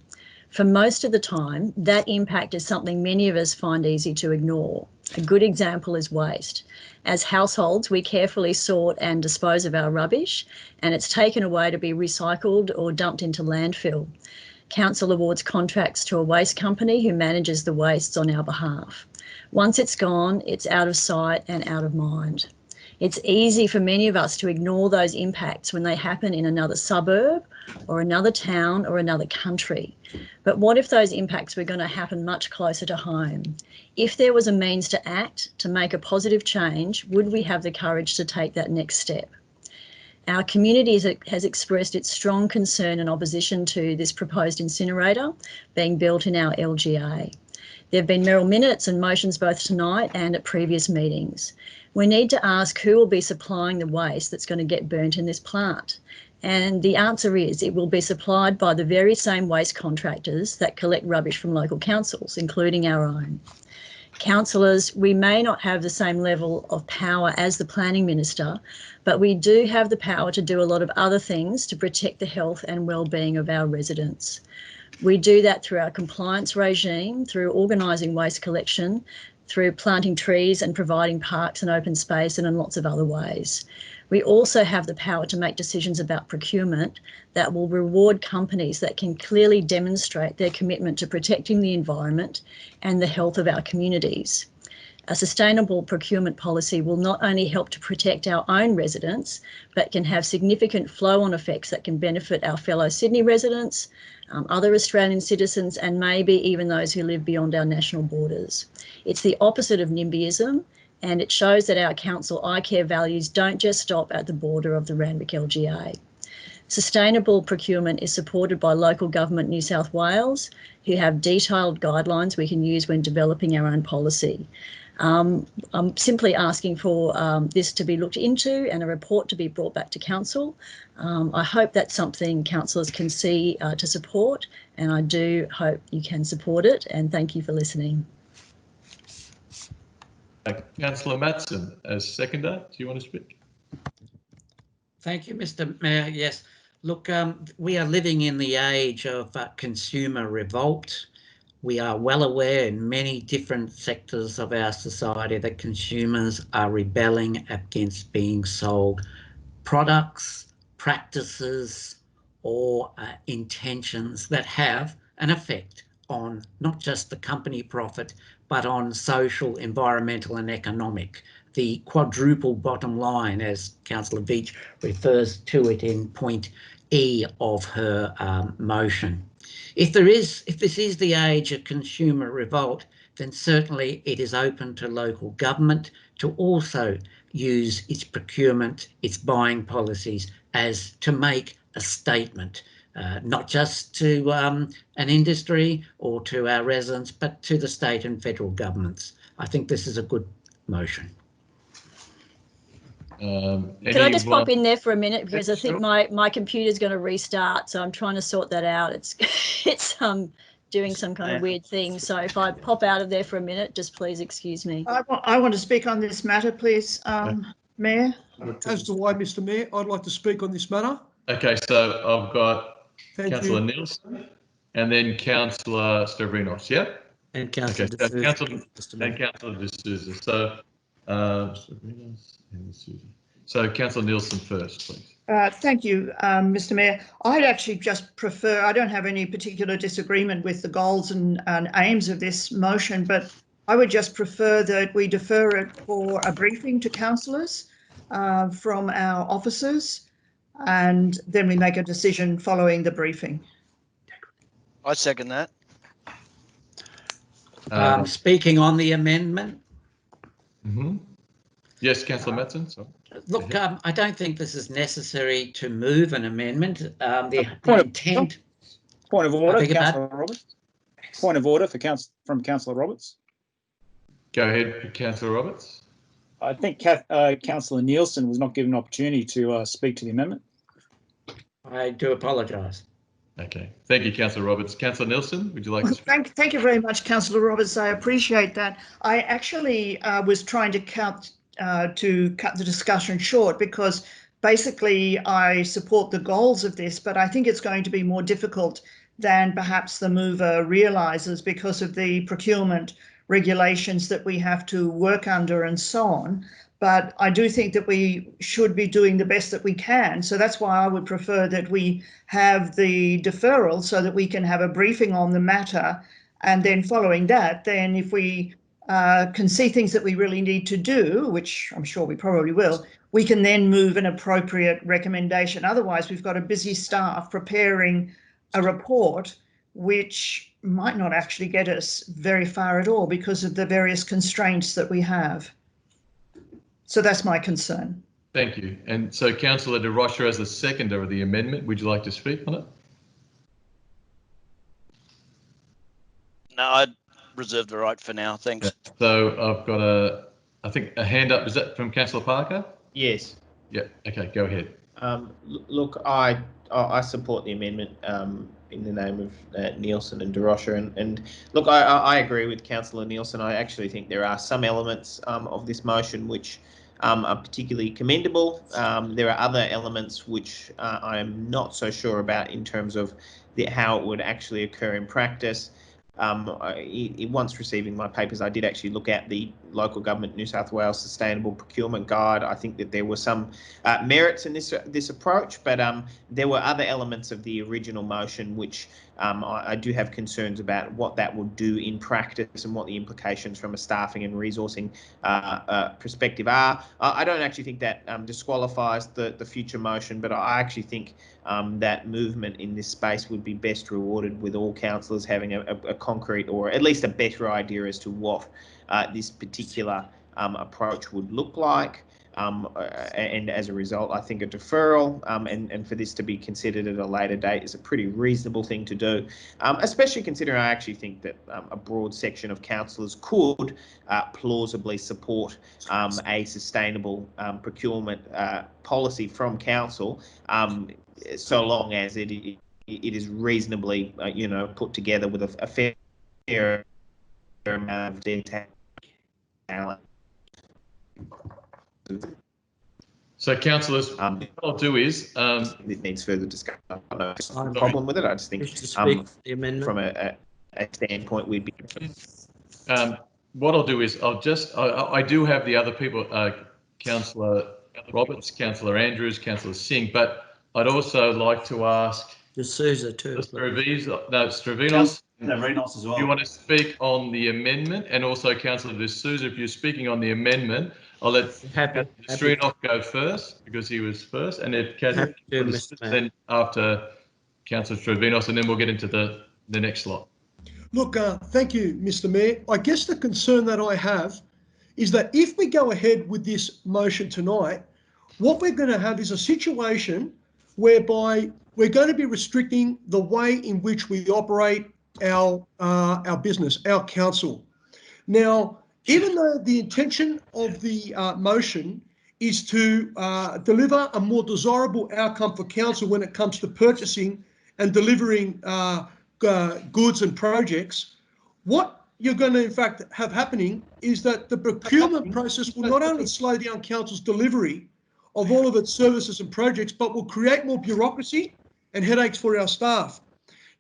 For most of the time, that impact is something many of us find easy to ignore. A good example is waste. As households, we carefully sort and dispose of our rubbish, and it's taken away to be recycled or dumped into landfill. Council awards contracts to a waste company who manages the wastes on our behalf. Once it's gone, it's out of sight and out of mind. It's easy for many of us to ignore those impacts when they happen in another suburb or another town or another country. But what if those impacts were going to happen much closer to home? If there was a means to act, to make a positive change, would we have the courage to take that next step? Our community has expressed its strong concern and opposition to this proposed incinerator being built in our LGA. There have been Merrill minutes and motions both tonight and at previous meetings. We need to ask who will be supplying the waste that's going to get burnt in this plant. And the answer is it will be supplied by the very same waste contractors that collect rubbish from local councils, including our own. Councillors, we may not have the same level of power as the planning minister, but we do have the power to do a lot of other things to protect the health and well-being of our residents. We do that through our compliance regime, through organising waste collection, through planting trees and providing parks and open space, and in lots of other ways. We also have the power to make decisions about procurement that will reward companies that can clearly demonstrate their commitment to protecting the environment and the health of our communities. A sustainable procurement policy will not only help to protect our own residents, but can have significant flow-on effects that can benefit our fellow Sydney residents, other Australian citizens, and maybe even those who live beyond our national borders. It's the opposite of NIMBYism, and it shows that our council iCare values don't just stop at the border of the Randwick LGA. Sustainable procurement is supported by local government New South Wales, who have detailed guidelines we can use when developing our own policy. I'm simply asking for this to be looked into and a report to be brought back to council. I hope that's something councillors can see to support, and I do hope you can support it, and thank you for listening.
Councillor Matson, as seconder, do you want to speak?
Thank you, Mr. Mayor. Yes, look, we are living in the age of consumer revolt. We are well aware in many different sectors of our society that consumers are rebelling against being sold products, practices, or intentions that have an effect on not just the company profit, but on social, environmental and economic. The quadruple bottom line, as Councillor Veitch refers to it in point E of her motion. If this is the age of consumer revolt, then certainly it is open to local government to also use its procurement, its buying policies as to make a statement, not just to an industry or to our residents, but to the state and federal governments. I think this is a good motion.
Can I just pop in there for a minute, because I think my computer's going to restart, so I'm trying to sort that out. It's doing some kind of weird thing, so if I pop out of there for a minute, just please excuse me.
I want to speak on this matter, please, Mayor.
As to why, Mr. Mayor, I'd like to speak on this matter.
Okay, so I've got Councillor Nielsen and then Councillor Stavrinos, yeah?
And Councillor
Councillor D'Souza. So So Councillor Nielsen first, please.
Thank you, Mr. Mayor. I'd actually just prefer, I don't have any particular disagreement with the goals and aims of this motion, but I would just prefer that we defer it for a briefing to councillors from our officers, and then we make a decision following the briefing.
I second that.
Speaking on the amendment.
Yes, Councillor Madsen. Sorry.
Look, I don't think this is necessary to move an amendment. The intent.
Point of order, Councillor Roberts. Point of order from Councillor Roberts.
Go ahead, Councillor Roberts.
I think Councillor Nielsen was not given an opportunity to speak to the amendment.
I do apologise.
Okay, thank you, Councillor Roberts. Councillor Nielsen, would you like to speak?
Thank you very much, Councillor Roberts. I appreciate that. I actually was trying to cut the discussion short, because basically I support the goals of this, but I think it's going to be more difficult than perhaps the mover realises because of the procurement regulations that we have to work under and so on. But I do think that we should be doing the best that we can. So that's why I would prefer that we have the deferral so that we can have a briefing on the matter. And then following that, then if we can see things that we really need to do, which I'm sure we probably will, we can then move an appropriate recommendation. Otherwise, we've got a busy staff preparing a report which might not actually get us very far at all because of the various constraints that we have. So that's my concern.
Thank you. And so Councillor De Rocha, as the seconder of the amendment, would you like to speak on it?
No, I'd reserve the right for now. Thanks.
So I've got I think a hand up. Is that from Councillor Parker?
Yes.
Yeah. Okay, go ahead.
Look, I support the amendment in the name of Nielsen and De Rocha, and look, I agree with Councillor Nielsen. I actually think there are some elements of this motion which are particularly commendable. There are other elements which I am not so sure about in terms of how it would actually occur in practice. Once receiving my papers, I did actually look at the Local Government New South Wales Sustainable Procurement Guide. I think that there were some merits in this approach, but there were other elements of the original motion which I do have concerns about what that will do in practice and what the implications from a staffing and resourcing perspective are. I don't actually think that disqualifies the future motion, but I actually think that movement in this space would be best rewarded with all councillors having a concrete or at least a better idea as to what this particular approach would look like. And as a result, I think a deferral and for this to be considered at a later date is a pretty reasonable thing to do, especially considering I actually think that a broad section of councillors could plausibly support a sustainable procurement policy from council, so long as it is reasonably, put together with a fair amount of detail.
So, councillors, what I'll do is
it needs further discussion. I don't know if there's a problem with it. I just think from a standpoint, we'd be.
What I'll do is I do have the other people, Councillor Roberts, Councillor Andrews, Councillor Singh, but I'd also like to ask
D'Souza too.
Stravinos.
Stravinos as well.
Do you want to speak on the amendment? And also Councillor D'Souza, if you're speaking on the amendment, I'll let Stravinos go first because he was first, and if then after Councillor Stravinos, and then we'll get into the next slot.
Look, thank you, Mr. Mayor. I guess the concern that I have is that if we go ahead with this motion tonight, what we're going to have is a situation whereby we're going to be restricting the way in which we operate our business, our council. Now, even though the intention of the motion is to deliver a more desirable outcome for council when it comes to purchasing and delivering goods and projects, what you're going to in fact have happening is that the procurement process will not only slow down council's delivery of all of its services and projects, but will create more bureaucracy and headaches for our staff.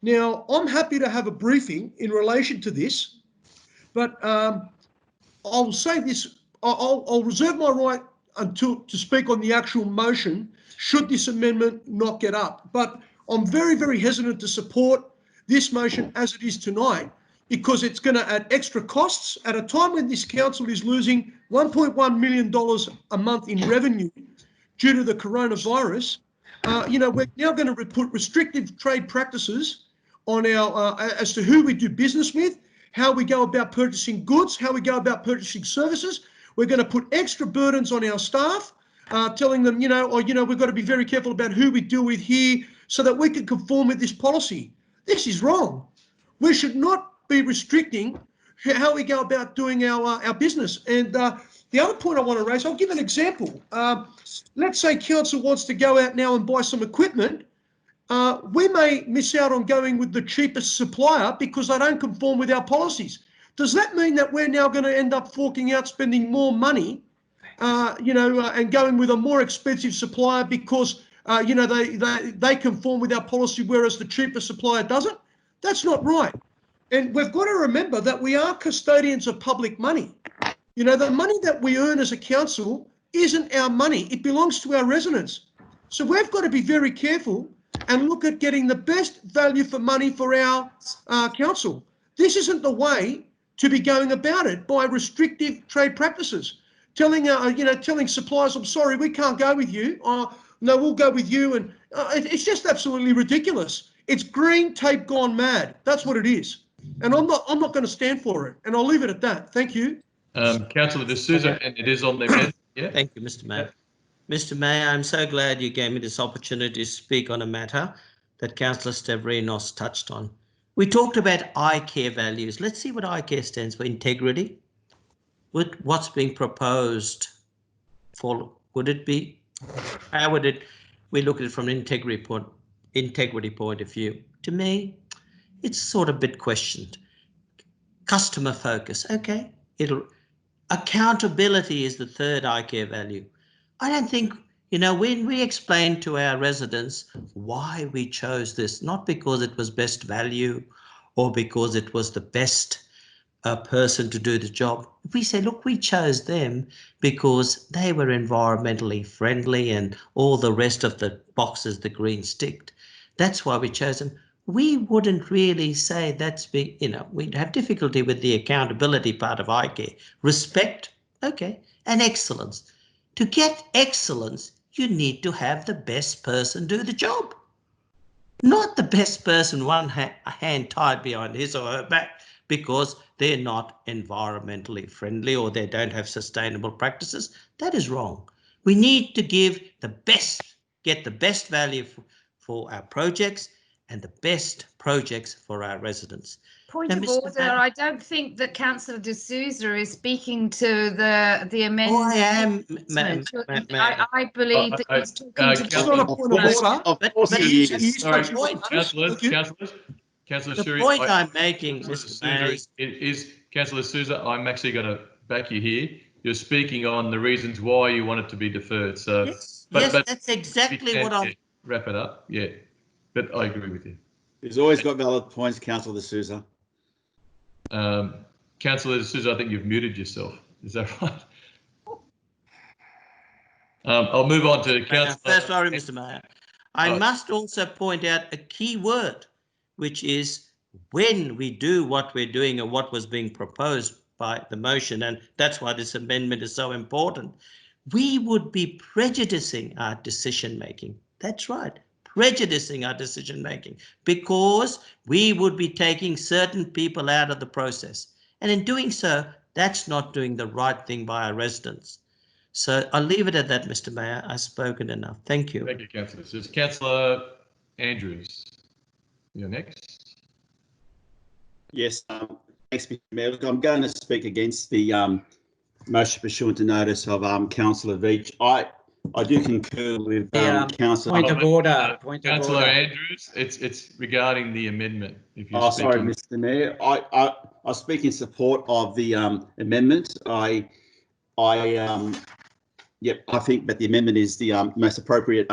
Now, I'm happy to have a briefing in relation to this, but I'll say this, I'll reserve my right to speak on the actual motion should this amendment not get up. But I'm very, very hesitant to support this motion as it is tonight, because it's going to add extra costs at a time when this council is losing $1.1 million a month in revenue due to the coronavirus. We're now going to put restrictive trade practices on our as to who we do business with, how we go about purchasing goods, how we go about purchasing services. We're going to put extra burdens on our staff, telling them, we've got to be very careful about who we deal with here so that we can conform with this policy. This is wrong. We should not be restricting how we go about doing our business. And the other point I want to raise, I'll give an example. Let's say council wants to go out now and buy some equipment. We may miss out on going with the cheapest supplier because they don't conform with our policies. Does that mean that we're now going to end up forking out, spending more money, and going with a more expensive supplier because, they conform with our policy, whereas the cheaper supplier doesn't? That's not right. And we've got to remember that we are custodians of public money. The money that we earn as a council isn't our money. It belongs to our residents. So we've got to be very careful and look at getting the best value for money for our council. This isn't the way to be going about it, by restrictive trade practices, telling suppliers, I'm sorry, we can't go with you. No, we'll go with you. And it's just absolutely ridiculous. It's green tape gone mad. That's what it is. And I'm not going to stand for it. And I'll leave it at that. Thank you.
Councillor D'Souza, and it is on the amendment. Yeah.
Thank you, Mr. Mayor. Mr. Mayor, I'm so glad you gave me this opportunity to speak on a matter that Councillor Stavrinos touched on. We talked about ICARE values. Let's see what ICARE stands for. Integrity. With what's being proposed, would it be? How would it? We look at it from an integrity point of view. To me, it's sort of a bit questioned. Customer focus. Okay. Accountability is the third ICARE value. I don't think, when we explain to our residents why we chose this, not because it was best value or because it was the best person to do the job. We say, look, we chose them because they were environmentally friendly and all the rest of the boxes the Greens ticked. That's why we chose them. We wouldn't really say that's big, we'd have difficulty with the accountability part of ICARE. Respect, okay, and excellence. To get excellence, you need to have the best person do the job. Not the best person one hand tied behind his or her back because they're not environmentally friendly or they don't have sustainable practices. That is wrong. We need to get the best value for our projects and the best projects for our residents.
Point
now,
of
Mr.
order, I don't think that Councillor D'Souza is speaking to the amendment.
Oh, I am,
I believe that he's talking to.
It's not a point of order.
Of course he is.
Sorry,
point.
Councillors. Councillor
The
Shuri,
point I'm making, Mr. Mayor,
is Councillor Souza, I'm actually going to back you here. You're speaking on the reasons why you want it to be deferred. So,
yes,
but
that's exactly what I'm.
Wrap it up. Yeah, but I agree with you.
He's always got valid points, Councillor D'Souza.
Councillor D'Souza, I think you've muted yourself. Is that right? I'll move on to Councillor.
Sorry, Mr. Mayor. I must also point out a key word, which is when we do what we're doing and what was being proposed by the motion, and that's why this amendment is so important, we would be prejudicing our decision making. That's right, prejudicing our decision making, because we would be taking certain people out of the process. And in doing so, that's not doing the right thing by our residents. So I'll leave it at that, Mr. Mayor. I've spoken enough. Thank you.
Thank you, Councillor. This is Councillor Andrews. You're next.
Yes, thanks, Mr. Mayor. Look, I'm going to speak against the motion pursuant to notice of Councillor Veach. I do concur with Councillor.
Point of order.
Councillor Andrews, it's regarding the amendment. If you're
sorry, Mr. Mayor. I speak in support of the amendment. I think that the amendment is the most appropriate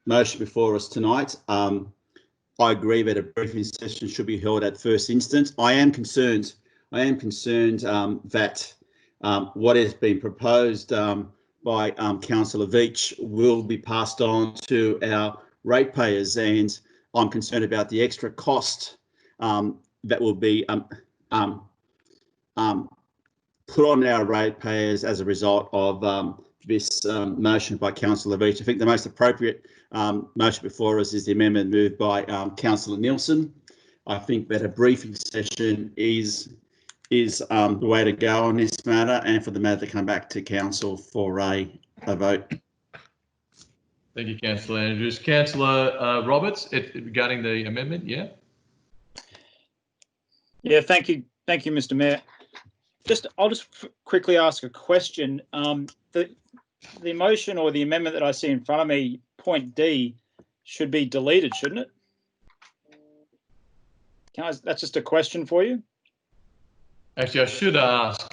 motion before us tonight. I agree that a briefing session should be held at first instance. I am concerned that what has been proposed by Councillor Veach will be passed on to our ratepayers, and I'm concerned about the extra cost that will be put on our ratepayers as a result of this motion by Councillor Veach. I think the most appropriate motion before us is the amendment moved by Councillor Nielsen. I think that a briefing session is the way to go on this matter, and for the matter to come back to council for a vote.
Thank you, Councillor Andrews. Councillor Roberts, regarding the amendment, yeah?
Yeah, thank you, Mr. Mayor. I'll just quickly ask a question. The motion or the amendment that I see in front of me, point D, should be deleted, shouldn't it? That's just a question for you.
Actually, I should ask,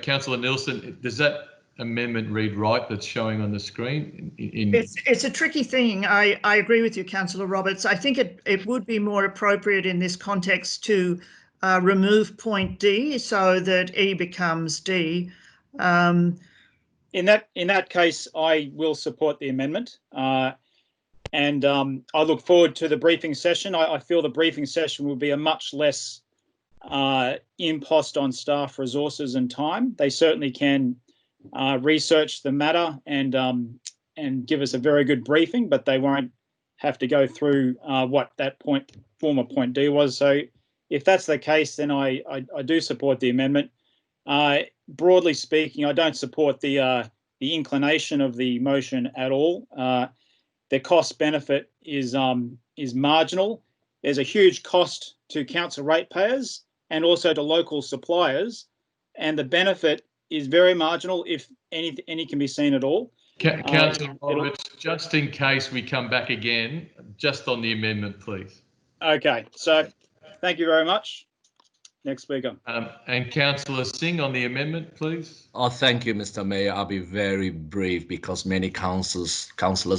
Councillor Nielsen, does that amendment read right that's showing on the screen?
It's a tricky thing. I agree with you, Councillor Roberts. I think it would be more appropriate in this context to remove point D so that E becomes D.
In that case, I will support the amendment, and I look forward to the briefing session. I feel the briefing session will be a much less impost on staff resources and time. They certainly can research the matter and give us a very good briefing, but they won't have to go through what that former point D was. So if that's the case, then I do support the amendment. Broadly speaking, I don't support the inclination of the motion at all. The cost benefit is marginal. There's a huge cost to council ratepayers and also to local suppliers, and the benefit is very marginal, if any can be seen at all.
Councillor Roberts, just in case we come back again, just on the amendment, please.
Okay, so thank you very much. Next speaker.
And Councillor Singh on the amendment, please.
Oh, thank you, Mr. Mayor. I'll be very brief because many councillors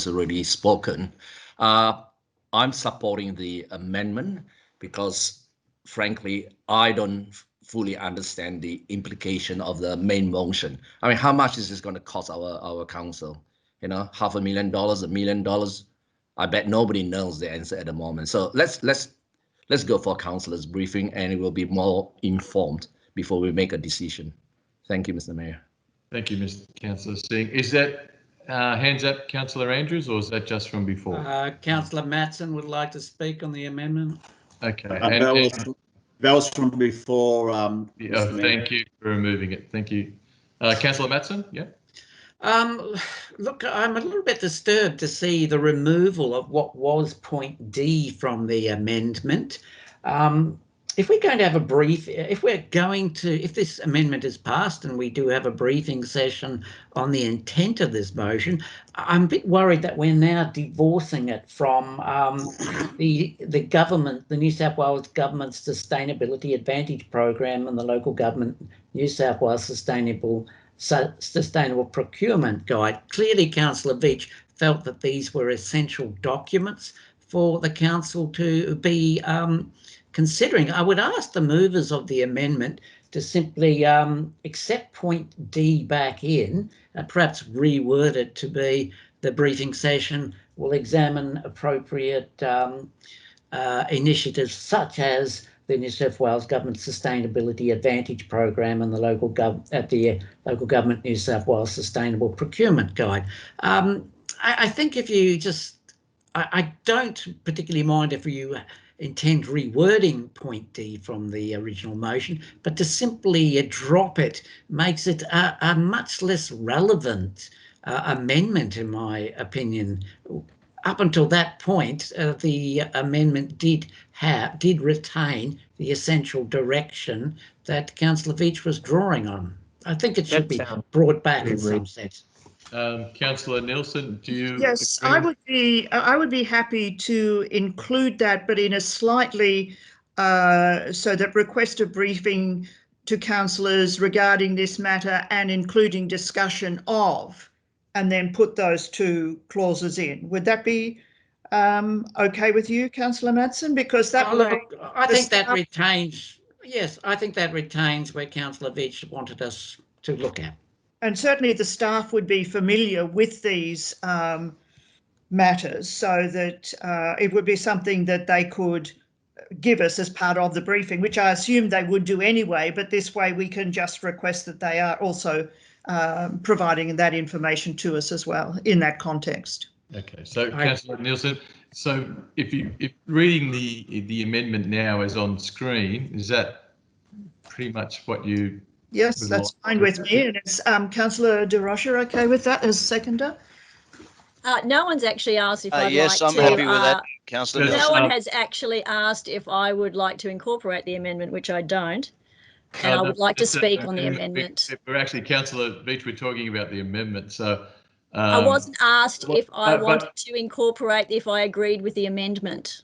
already spoken. I'm supporting the amendment because, frankly, I don't fully understand the implication of the main motion. I mean, how much is this going to cost our council? You know, $500,000, $1 million? I bet nobody knows the answer at the moment. So let's go for councillors briefing, and it will be more informed before we make a decision. Thank you, Mr. Mayor.
Thank you, Mr. Councillor Singh. Is that hands up, Councillor Andrews, or is that just from before?
Councillor Matson would like to speak on the amendment.
Okay.
That was from before.
Thank you for removing it. Thank you. Councillor Matson, yeah.
Look, I'm a little bit disturbed to see the removal of what was point D from the amendment. If we're going to have a brief, if this amendment is passed and we do have a briefing session on the intent of this motion, I'm a bit worried that we're now divorcing it from the government, the New South Wales Government Sustainability Advantage Program and the local government New South Wales Sustainable Procurement Guide. Clearly, Councillor Veach felt that these were essential documents for the council to be considering. I would ask the movers of the amendment to simply accept point D back in, perhaps reword it to be the briefing session will examine appropriate initiatives such as the New South Wales Government Sustainability Advantage Program and the local government New South Wales Sustainable Procurement Guide. I think if you just, I don't particularly mind if you intend rewording point D from the original motion, but to simply drop it makes it a much less relevant amendment, in my opinion. Up until that point, the amendment did retain the essential direction that Councillor Veach was drawing on. I think it should be brought back in some sense.
Councillor Nielsen, do you?
Yes,
agree?
I would be happy to include that, but in a slightly so that request a briefing to councillors regarding this matter and including discussion of, and then put those two clauses in. Would that be okay with you, Councillor Matson? Because that
I think that retains. Yes, I think that retains where Councillor Veach wanted us to look at.
And certainly the staff would be familiar with these matters, so that it would be something that they could give us as part of the briefing, which I assume they would do anyway, but this way we can just request that they are also providing that information to us as well in that context.
Okay, so Councillor Nielsen, so if reading the amendment now is on screen, is that pretty much what you?
Yes, that's fine with me. And is Councillor De Rocha okay with that as seconder?
No one's actually asked if I'd
yes,
like
I'm
to.
happy with that, Councillor.
No one has actually asked if I would like to incorporate the amendment, which I don't. And I would like to speak on the amendment.
We're actually, Councillor Veitch, we're talking about the amendment. So
I wasn't asked if I wanted to incorporate if I agreed with the amendment.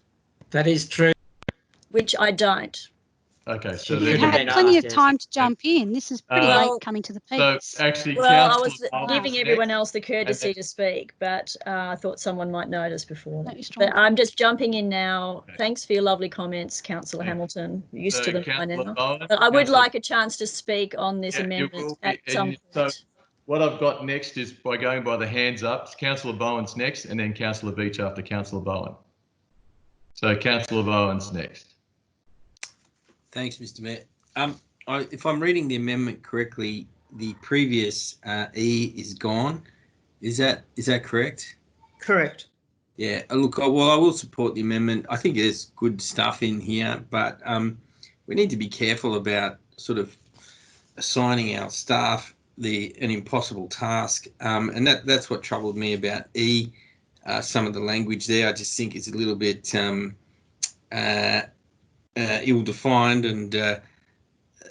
That is true.
Which I don't.
Okay, so
you had plenty of time to jump in. This is pretty late coming to the piece.
So actually,
well, I was giving everyone else the courtesy to speak, but I thought someone might notice before. But I'm just jumping in now. Okay. Thanks for your lovely comments, Councillor Hamilton. You're used to them by now. But I would like a chance to speak on this amendment at some point.
So what I've got next is by going by the hands up. Councillor Bowen's next, and then Councillor Veitch after Councillor Bowen. So Councillor Bowen's next.
Thanks, Mr. Mayor. If I'm reading the amendment correctly, the previous E is gone. Is that correct?
Correct.
Yeah. Look, well, I will support the amendment. I think there's good stuff in here, but we need to be careful about sort of assigning our staff an impossible task, and that's what troubled me about E. Some of the language there, I just think is a little bit ill-defined, and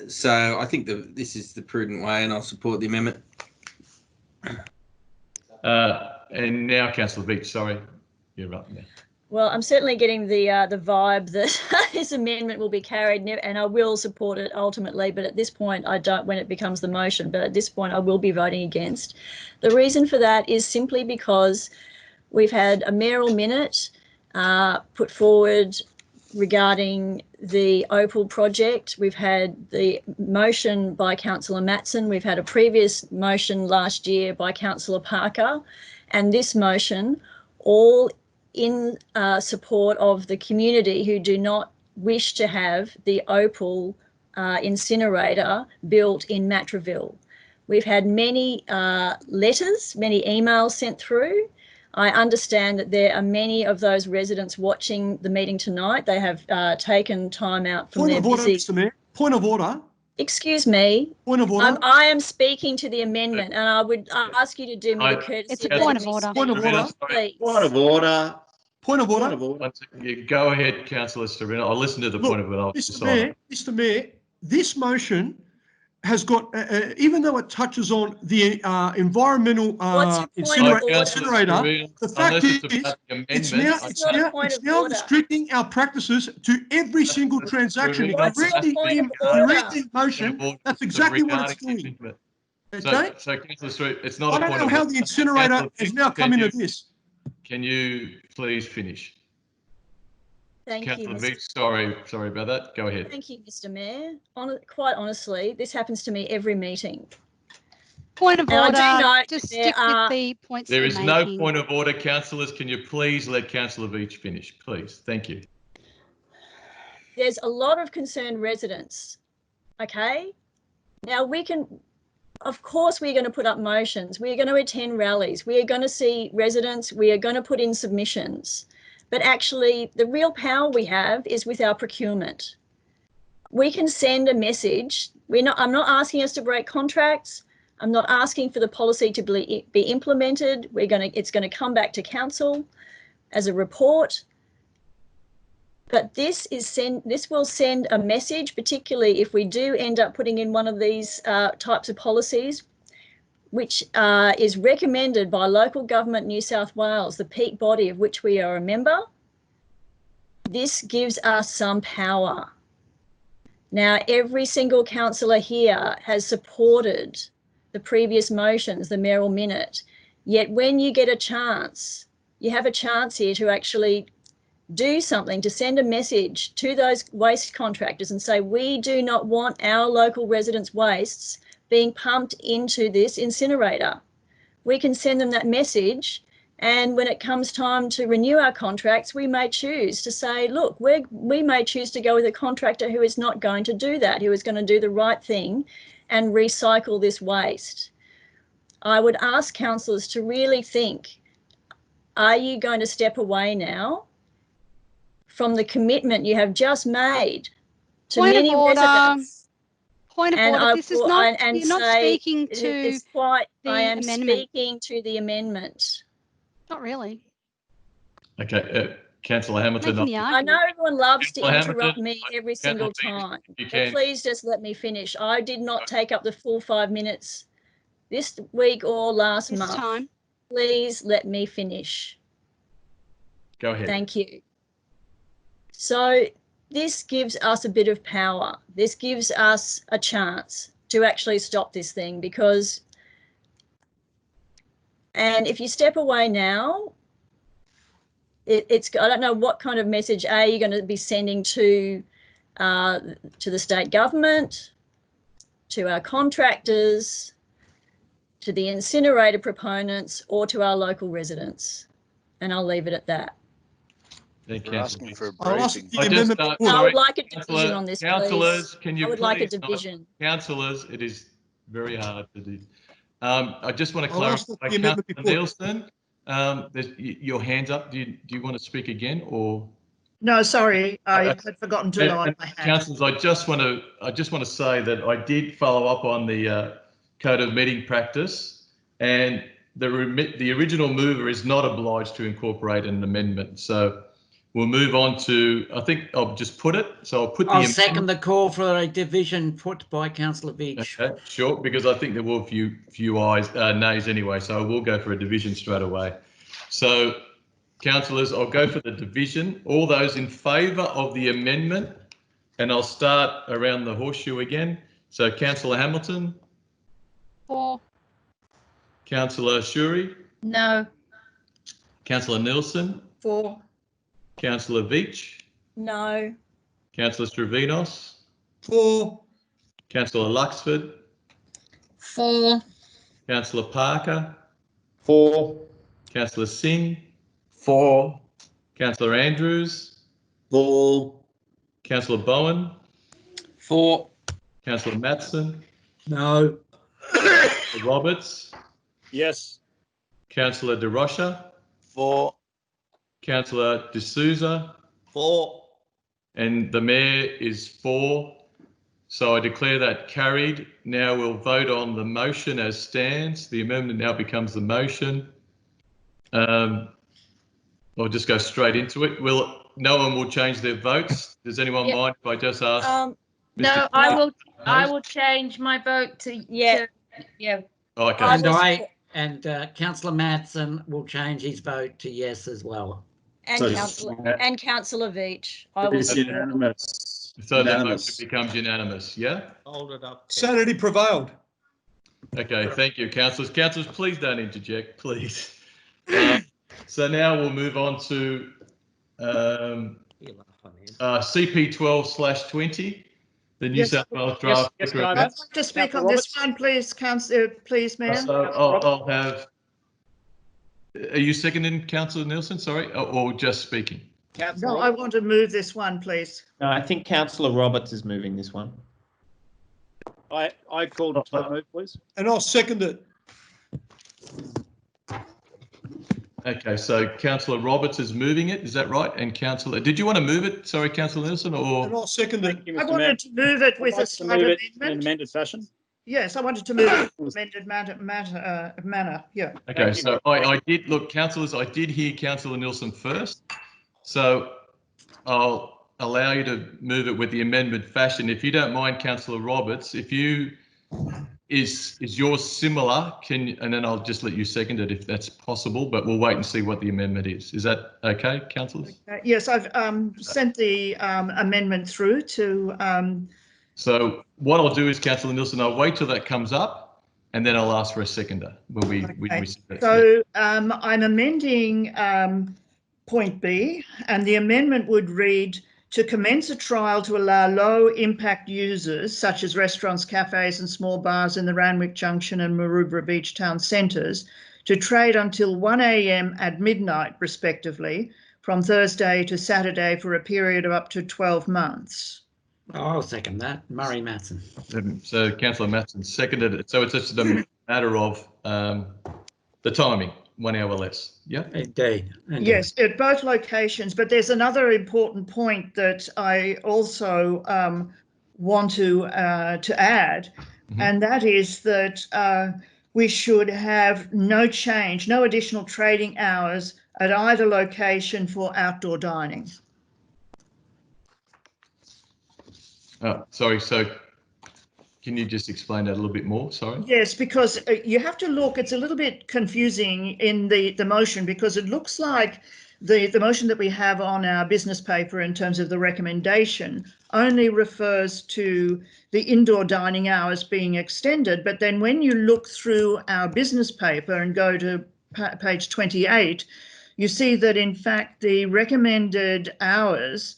so I think this is the prudent way, and I'll support the amendment.
And now, Councillor Veitch, sorry, you're up now.
Well, I'm certainly getting the vibe that this amendment will be carried, and I will support it ultimately. But at this point, I don't. When it becomes the motion, but at this point, I will be voting against. The reason for that is simply because we've had a mayoral minute put forward regarding the Opal project. We've had the motion by Councillor Matson. We've had a previous motion last year by Councillor Parker, and this motion, all in support of the community who do not wish to have the Opal incinerator built in Matraville. We've had many letters, many emails sent through. I understand that there are many of those residents watching the meeting tonight. They have taken time out from their busy...
Point of order, Mr. Mayor. Point of order.
Excuse me.
Point of order.
I am speaking to the amendment, and I would ask you to do me the courtesy.
It's a point of order.
Point of order.
Please.
Point of order.
Point of order.
You go ahead, Councillor Serena. I'll listen to the point of order.
Mr. Mayor, this motion has got, even though it touches on the environmental incinerator, the fact is it's now restricting our practices to every single transaction. If you read the motion, that's exactly what it's doing. Okay?
So Councillor Street, it's not a point of order.
I don't know how the incinerator has now come into this.
Can you please finish?
Thank you,
Councillor Veitch, sorry about that. Go ahead.
Thank you, Mr. Mayor. Quite honestly, this happens to me every meeting.
Point of order.
Just
stick with the points.
There is no point of order, councillors. Can you please let Councillor Veitch finish, please? Thank you.
There's a lot of concerned residents. Okay. Now we can. Of course, we're going to put up motions. We're going to attend rallies. We are going to see residents. We are going to put in submissions. But actually, the real power we have is with our procurement. We can send a message. I'm not asking us to break contracts. I'm not asking for the policy to be implemented. It's going to come back to council as a report. But this will send a message, particularly if we do end up putting in one of these types of policies, which is recommended by Local Government New South Wales, the peak body of which we are a member. This gives us some power. Now, every single councillor here has supported the previous motions, the mayoral minute, yet when you get a chance, you have a chance here to actually do something, to send a message to those waste contractors and say, we do not want our local residents' wastes being pumped into this incinerator. We can send them that message, and when it comes time to renew our contracts, we may choose to say, look, we may choose to go with a contractor who is not going to do that, who is going to do the right thing and recycle this waste. I would ask councillors to really think, are you going to step away now from the commitment you have just made to many residents?
Point of order. This is not. You're not speaking to
it's quite,
the
I am
amendment.
speaking to the amendment.
Not really.
Okay, Councillor Hamilton.
Making the
I
argument.
know everyone loves to
Councillor
interrupt
Hamilton,
me every single time,
you
but
can.
please just let me finish. I did not take up the full 5 minutes this week or last
This
month.
time.
Please let me finish.
Go ahead.
Thank you. So this gives us a bit of power. This gives us a chance to actually stop this thing, because, and if you step away now, it's, I don't know what kind of message you're going to be sending to the state government, to our contractors, to the incinerator proponents, or to our local residents. And I'll leave it at that.
We're asking for a
I'll ask
briefing.
the amendment.
I would like a division on this,
Councillors,
please.
can you
I would like a
please not-
division.
Councillors, it is very hard to do. I just want to
I'll ask
clarify,
the amendment
Councillor
before.
Nielsen, your hand's up. Do you want to speak again, or?
No, sorry, I had forgotten to lower my hand.
Councillors, I just want to say that I did follow up on the code of meeting practice, and the original mover is not obliged to incorporate an amendment. So we'll move on to, I think I'll just put it. So I'll put the
I'll second the call for a division put by Councillor Veitch.
Okay, sure, because I think there were a few nays anyway, so I will go for a division straight away. So, councillors, I'll go for the division. All those in favour of the amendment, and I'll start around the horseshoe again. So, Councillor Hamilton.
For.
Councillor Shuri.
No.
Councillor Nielsen.
For.
Councillor Veitch.
No.
Councillor Stravinos.
For.
Councillor Luxford.
For.
Councillor Parker.
For.
Councillor Singh.
For.
Councillor Andrews.
For.
Councillor Bowen.
For.
Councillor Matson.
No.
Councillor Roberts.
Yes.
Councillor De Rocha.
For.
Councillor De Souza.
For.
And the Mayor is for. So I declare that carried. Now we'll vote on the motion as stands. The amendment now becomes the motion. I'll just go straight into it. No one will change their votes. Does anyone mind if I just ask?
No, I will change my vote to yeah.
Oh, okay.
And Councillor Matson will change his vote to yes as well.
And Councillor Veitch.
It's unanimous.
So the motion becomes unanimous, yeah?
Hold it up.
Sanity prevailed.
Okay, thank you, councillors. Councillors, please don't interject, please. So now we'll move on to CP 12/20, the New South Wales draft.
I'd like to speak on this one, please, please, Mayor.
So I'll have. Are you seconding, Councillor Nielsen? Sorry, or just speaking?
No, I want to move this one, please.
No, I think Councillor Roberts is moving this one.
I called to move, please.
And I'll second it.
Okay, so Councillor Roberts is moving it. Is that right? And Councillor, did you want to move it? Sorry, Councillor Nielsen, or?
And I'll second it.
I wanted to move it with a slight amendment.
In an amended fashion.
Yes, I wanted to move it in an amended manner. Yeah.
Okay, so I did look, councillors. I did hear Councillor Nielsen first, so I'll allow you to move it with the amendment fashion. If you don't mind, Councillor Roberts, if you is yours similar? And then I'll just let you second it if that's possible. But we'll wait and see what the amendment is. Is that okay, councillors?
Yes, I've sent the amendment through to.
So what I'll do is, Councillor Nielsen, I'll wait till that comes up, and then I'll ask for a seconder when we
So I'm amending point B, and the amendment would read to commence a trial to allow low impact users such as restaurants, cafes and small bars in the Randwick Junction and Maroubra Beach town centres to trade until 1 a.m. at midnight respectively from Thursday to Saturday for a period of up to 12 months.
Oh, I'll second that. Murray Matson.
So Councillor Matson seconded it. So it's just a matter of the timing, 1 hour less. Yeah.
Indeed.
Yes, at both locations. But there's another important point that I also want to add, and that is that we should have no change, no additional trading hours at either location for outdoor dining.
Oh, sorry. So can you just explain that a little bit more? Sorry.
Yes, because you have to look, it's a little bit confusing in the motion because it looks like the motion that we have on our business paper in terms of the recommendation only refers to the indoor dining hours being extended. But then when you look through our business paper and go to page 28, you see that in fact the recommended hours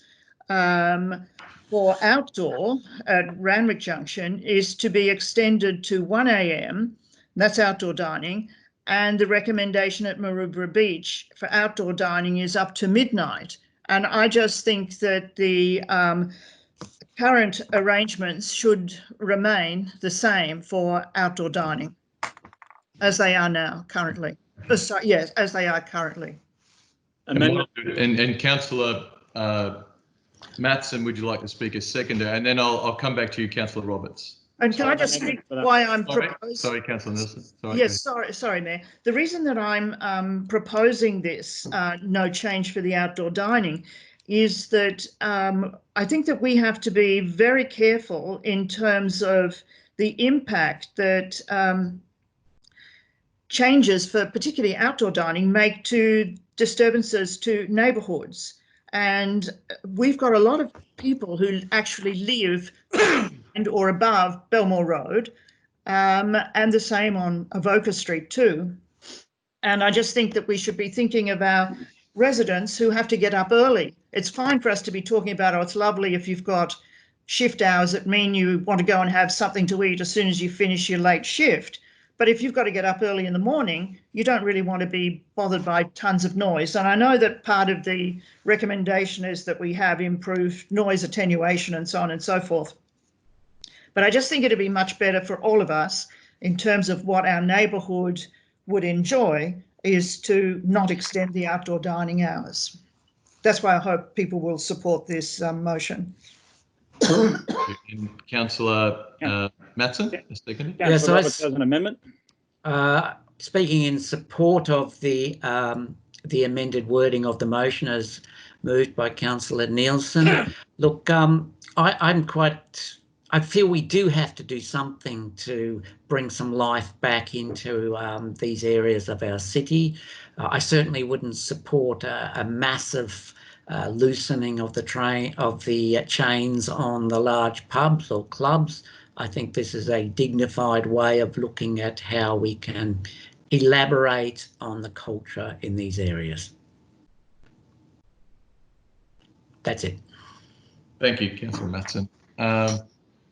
for outdoor at Randwick Junction is to be extended to 1 a.m. That's outdoor dining. And the recommendation at Maroubra Beach for outdoor dining is up to midnight. And I just think that the current arrangements should remain the same for outdoor dining as they are now currently. Sorry, yes, as they are currently.
And Councillor Matson, would you like to speak as seconder? And then I'll come back to you, Councillor Roberts.
And can I just speak why I'm proposing?
Sorry, Councillor Nelson. Sorry,
yes, sorry, Mayor. The reason that I'm proposing this no change for the outdoor dining is that I think that we have to be very careful in terms of the impact that changes for particularly outdoor dining make to disturbances to neighbourhoods. And we've got a lot of people who actually live and or above Belmore Road, and the same on Avoca Street too. And I just think that we should be thinking of our residents who have to get up early. It's fine for us to be talking about, oh, it's lovely if you've got shift hours that mean you want to go and have something to eat as soon as you finish your late shift. But if you've got to get up early in the morning, you don't really want to be bothered by tons of noise. And I know that part of the recommendation is that we have improved noise attenuation and so on and so forth. But I just think it'd be much better for all of us in terms of what our neighbourhood would enjoy is to not extend the outdoor dining hours. That's why I hope people will support this motion.
Councillor Matson, a second.
Councillor Roberts has an amendment.
Speaking in support of the amended wording of the motion as moved by Councillor Nielsen. Look, I feel we do have to do something to bring some life back into these areas of our city. I certainly wouldn't support a massive loosening of the chains on the large pubs or clubs. I think this is a dignified way of looking at how we can elaborate on the culture in these areas. That's it.
Thank you, Councillor Matson.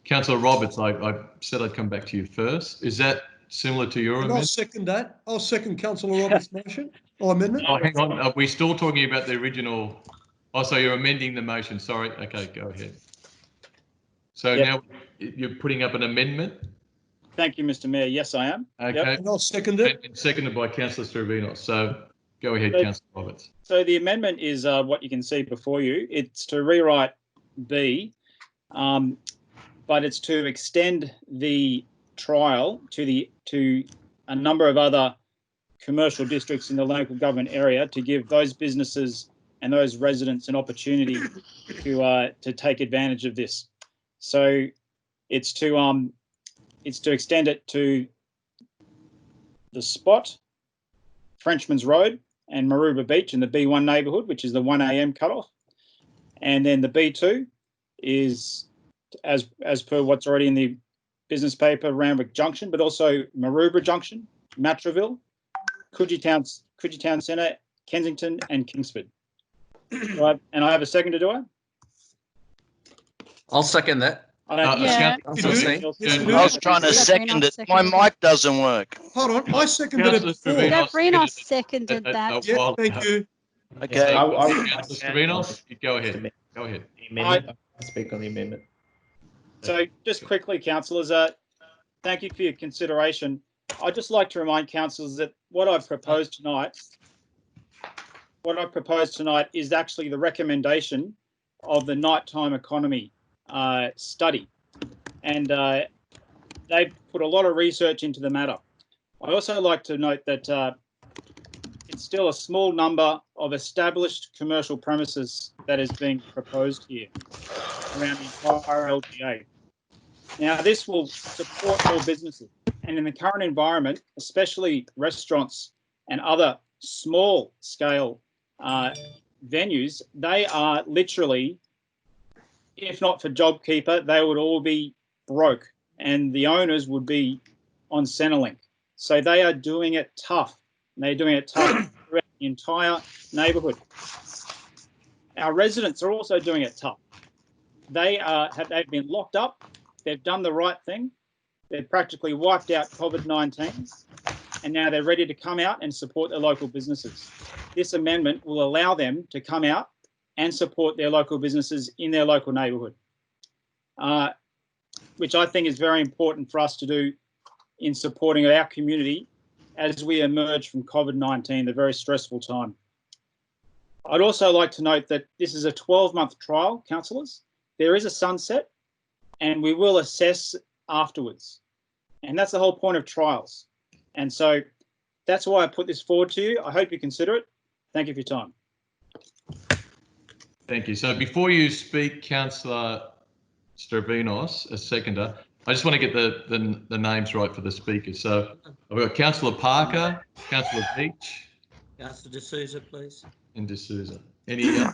Councillor Roberts, I said I'd come back to you first. Is that similar to your amendment?
I'll second that. I'll second Councillor Roberts' motion or amendment.
Oh, hang on. Are we still talking about the original? Oh, so you're amending the motion. Sorry. Okay, go ahead. So now you're putting up an amendment?
Thank you, Mr. Mayor. Yes, I am.
Okay.
Yep.
And I'll second it.
And seconded by Councillor Sturvino. So go ahead, Councillor Roberts.
So the amendment is what you can see before you. It's to rewrite B, but it's to extend the trial to a number of other commercial districts in the local government area to give those businesses and those residents an opportunity to take advantage of this. So it's to extend it to the Spot, Frenchman's Road, and Maroubra Beach in the B1 neighbourhood, which is the 1 a.m. cutoff, and then the B2 is as per what's already in the business paper, Randwick Junction, but also Maroubra Junction, Matraville, Coogee Town Centre, Kensington, and Kingsford. And I have a seconder, do I?
I'll second that.
Yeah.
Councillor Singh.
I was trying to second it. My mic doesn't work.
Hold on, I seconded it before.
Davrinos seconded that.
Yeah, thank you.
Okay.
Mr. Renos, you go ahead. Go ahead.
I'll speak on the amendment. So just quickly, councillors, thank you for your consideration. I'd just like to remind councillors that what I've proposed tonight is actually the recommendation of the nighttime economy study, and they've put a lot of research into the matter. I also like to note that it's still a small number of established commercial premises that is being proposed here around the entire LGA. Now, this will support all businesses, and in the current environment, especially restaurants and other small-scale venues, they are literally, if not for JobKeeper, they would all be broke, and the owners would be on Centrelink. So they are doing it tough. And they're doing it tough throughout the entire neighbourhood. Our residents are also doing it tough. They've been locked up. They've done the right thing. They've practically wiped out COVID-19, and now they're ready to come out and support their local businesses. This amendment will allow them to come out and support their local businesses in their local neighbourhood, which I think is very important for us to do in supporting our community as we emerge from COVID-19, the very stressful time. I'd also like to note that this is a 12-month trial, councillors. There is a sunset, and we will assess afterwards. And that's the whole point of trials. And so that's why I put this forward to you. I hope you consider it. Thank you for your time.
Thank you. So before you speak, Councillor Stavrinos, a seconder, I just want to get the names right for the speakers. So I've got Councillor Parker, Councillor Beach.
Councillor D'Souza, please.
And D'Souza. Any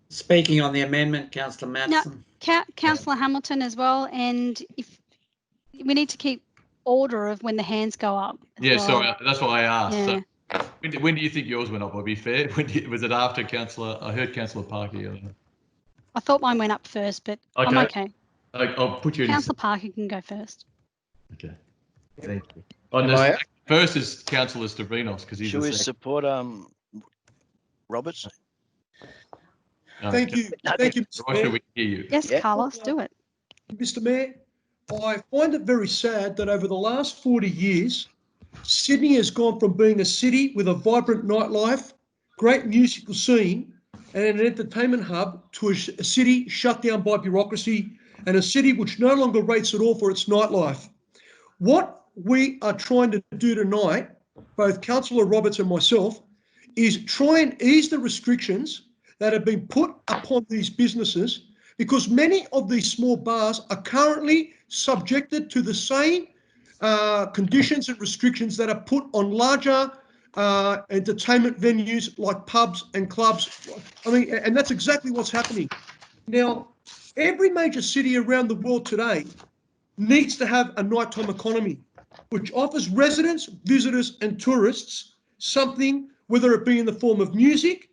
Speaking on the amendment, Councillor Matson.
No, Councillor Hamilton as well. And if we need to keep order of when the hands go up.
Yeah, well. Sorry, that's what I asked.
Yeah.
So when do you think yours went up? I'll be fair. Was it after Councillor? I heard Councillor Parker earlier.
I thought mine went up first, but okay. I'm okay.
I'll put you in.
Councillor Parker can go first.
Okay. Thank you. First is Councillor Stavrinos, because he's.
Should we support Roberts?
Thank you. Thank you, Mr. Mayor.
We hear you.
Yes, yeah. Carlos, do it.
Mr. Mayor, I find it very sad that over the last 40 years, Sydney has gone from being a city with a vibrant nightlife, great musical scene, and an entertainment hub to a city shut down by bureaucracy, and a city which no longer rates at all for its nightlife. What we are trying to do tonight, both Councillor Roberts and myself, is try and ease the restrictions that have been put upon these businesses, because many of these small bars are currently subjected to the same conditions and restrictions that are put on larger entertainment venues like pubs and clubs. I mean, and that's exactly what's happening. Now, every major city around the world today needs to have a nighttime economy, which offers residents, visitors and tourists something, whether it be in the form of music,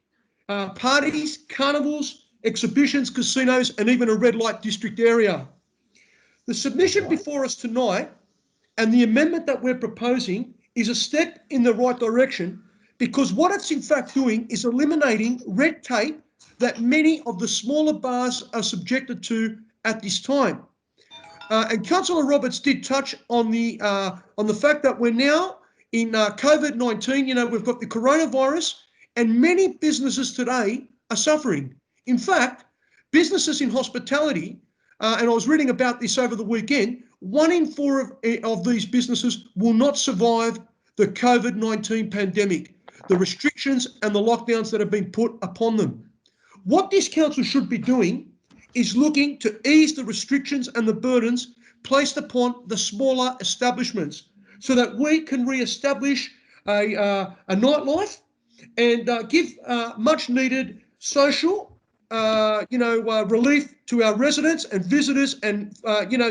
parties, carnivals, exhibitions, casinos, and even a red light district area. The submission before us tonight and the amendment that we're proposing is a step in the right direction, because what it's in fact doing is eliminating red tape that many of the smaller bars are subjected to at this time. And Councillor Roberts did touch on the fact that we're now in COVID-19. You know, we've got the coronavirus, and many businesses today are suffering. In fact, businesses in hospitality, and I was reading about this over the weekend, 1 in 4 of these businesses will not survive the COVID-19 pandemic, the restrictions and the lockdowns that have been put upon them. What this council should be doing is looking to ease the restrictions and the burdens placed upon the smaller establishments, so that we can re-establish a nightlife and give much needed social relief to our residents and visitors and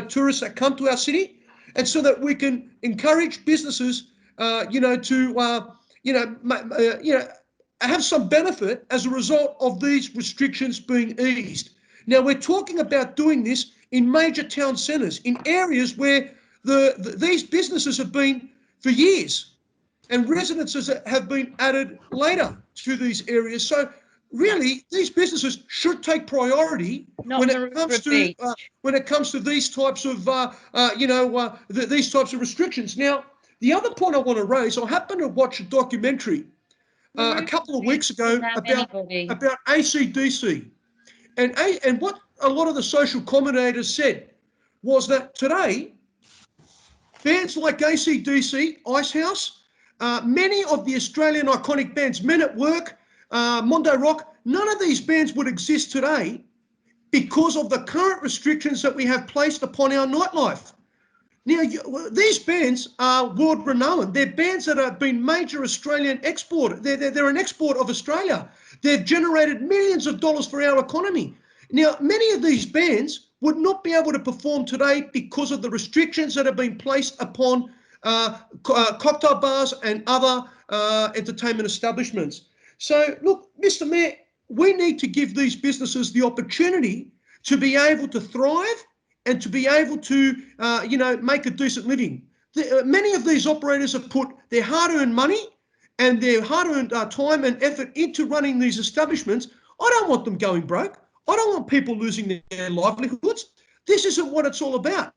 tourists that come to our city, and so that we can encourage businesses to have some benefit as a result of these restrictions being eased. Now, we're talking about doing this in major town centres, in areas where these businesses have been for years, and residences have been added later to these areas. So really, these businesses should take priority when it comes to these types of these types of restrictions. Now, the other point I want to raise, I happened to watch a documentary a couple of weeks ago about AC/DC, and what a lot of the social commentators said was that today, bands like AC/DC, Icehouse, many of the Australian iconic bands, Men at Work, Mondo Rock, none of these bands would exist today because of the current restrictions that we have placed upon our nightlife. Now, these bands are world renowned. They're bands that have been major Australian export. They're an export of Australia. They've generated millions of dollars for our economy. Now, many of these bands would not be able to perform today because of the restrictions that have been placed upon cocktail bars and other entertainment establishments. So, look, Mr. Mayor, we need to give these businesses the opportunity to be able to thrive and to be able to, make a decent living. Many of these operators have put their hard-earned money and their hard-earned time and effort into running these establishments. I don't want them going broke. I don't want people losing their livelihoods. This isn't what it's all about.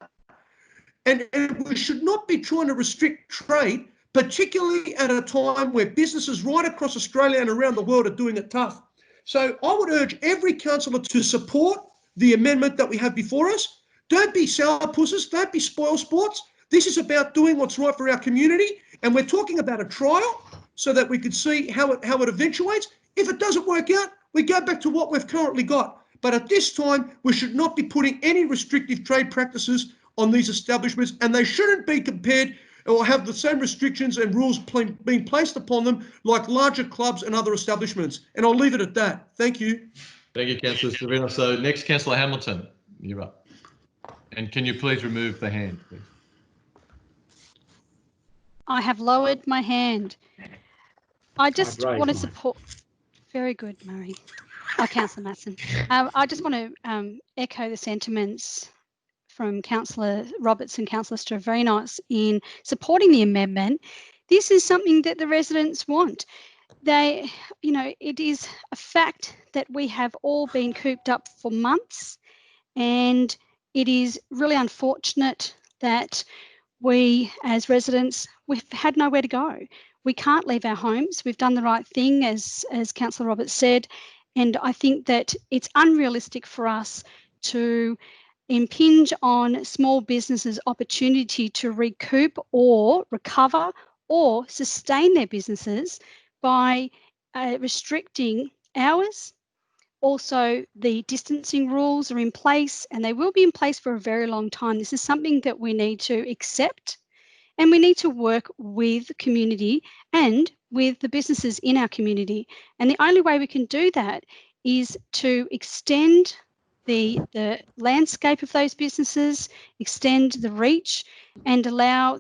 And we should not be trying to restrict trade, particularly at a time where businesses right across Australia and around the world are doing it tough. So I would urge every councillor to support the amendment that we have before us. Don't be sourpusses. Don't be spoil sports. This is about doing what's right for our community. And we're talking about a trial so that we could see how it eventuates. If it doesn't work out, we go back to what we've currently got. But at this time, we should not be putting any restrictive trade practices on these establishments, and they shouldn't be compared or have the same restrictions and rules being placed upon them like larger clubs and other establishments. And I'll leave it at that. Thank you.
Thank you, Councillor Stavino. So next, Councillor Hamilton, you're up. And can you please remove the hand, please?
I have lowered my hand. I just want to support. Very good, Murray. Councillor Masson. I just want to echo the sentiments from Councillor Roberts and Councillor Stavrinos in supporting the amendment. This is something that the residents want. They, it is a fact that we have all been cooped up for months, and it is really unfortunate that we as residents, we've had nowhere to go. We can't leave our homes. We've done the right thing, as Councillor Roberts said, and I think that it's unrealistic for us to impinge on small businesses' opportunity to recoup or recover or sustain their businesses by restricting hours. Also, the distancing rules are in place, and they will be in place for a very long time. This is something that we need to accept, and we need to work with the community and with the businesses in our community. And the only way we can do that is to extend the landscape of those businesses, extend the reach, and allow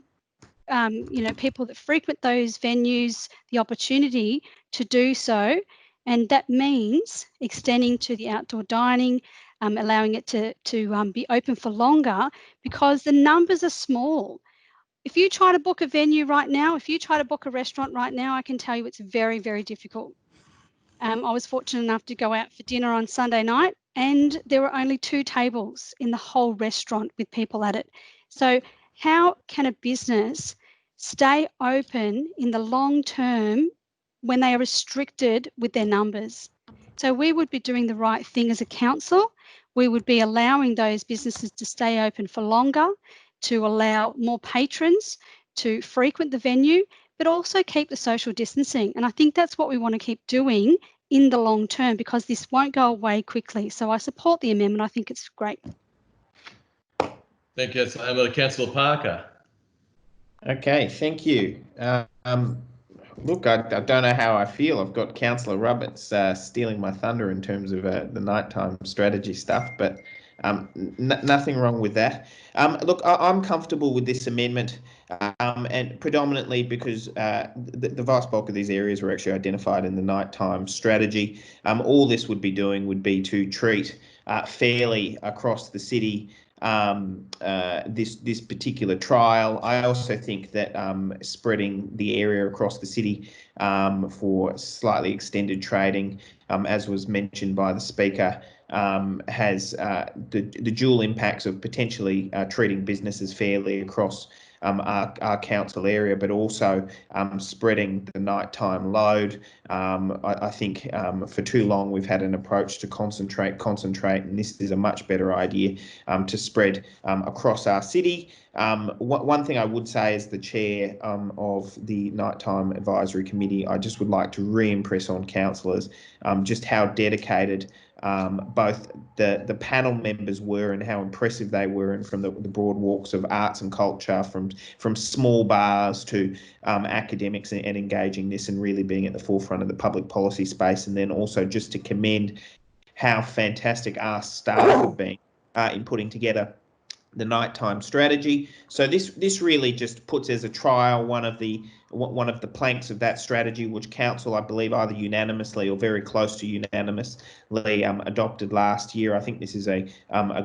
people that frequent those venues the opportunity to do so. And that means extending to the outdoor dining, allowing it to be open for longer, because the numbers are small. If you try to book a venue right now, if you try to book a restaurant right now, I can tell you it's very, very difficult. I was fortunate enough to go out for dinner on Sunday night, and there were only 2 tables in the whole restaurant with people at it. So how can a business stay open in the long term when they are restricted with their numbers? So we would be doing the right thing as a council. We would be allowing those businesses to stay open for longer, to allow more patrons to frequent the venue, but also keep the social distancing. And I think that's what we want to keep doing in the long term, because this won't go away quickly. So I support the amendment. I think it's great.
Thank you, Councillor Parker.
Okay, thank you. Look, I don't know how I feel. I've got Councillor Roberts stealing my thunder in terms of the nighttime strategy stuff, but Nothing wrong with that. Look, I'm comfortable with this amendment, and predominantly because the vast bulk of these areas were actually identified in the nighttime strategy. All this would be doing would be to treat fairly across the city this particular trial. I also think that spreading the area across the city for slightly extended trading, as was mentioned by the speaker, has the dual impacts of potentially treating businesses fairly across our council area, but also spreading the nighttime load. I think for too long we've had an approach to concentrate, and this is a much better idea to spread across our city. One thing I would say as the chair of the Nighttime Advisory Committee, I just would like to re-impress on councillors just how dedicated both the panel members were and how impressive they were, and from the broad walks of arts and culture, from small bars to academics, and engaging this and really being at the forefront of the public policy space. And then also just to commend how fantastic our staff have been in putting together the nighttime strategy. So this really just puts as a trial one of the planks of that strategy, which council, I believe, either unanimously or very close to unanimously adopted last year. I think this is a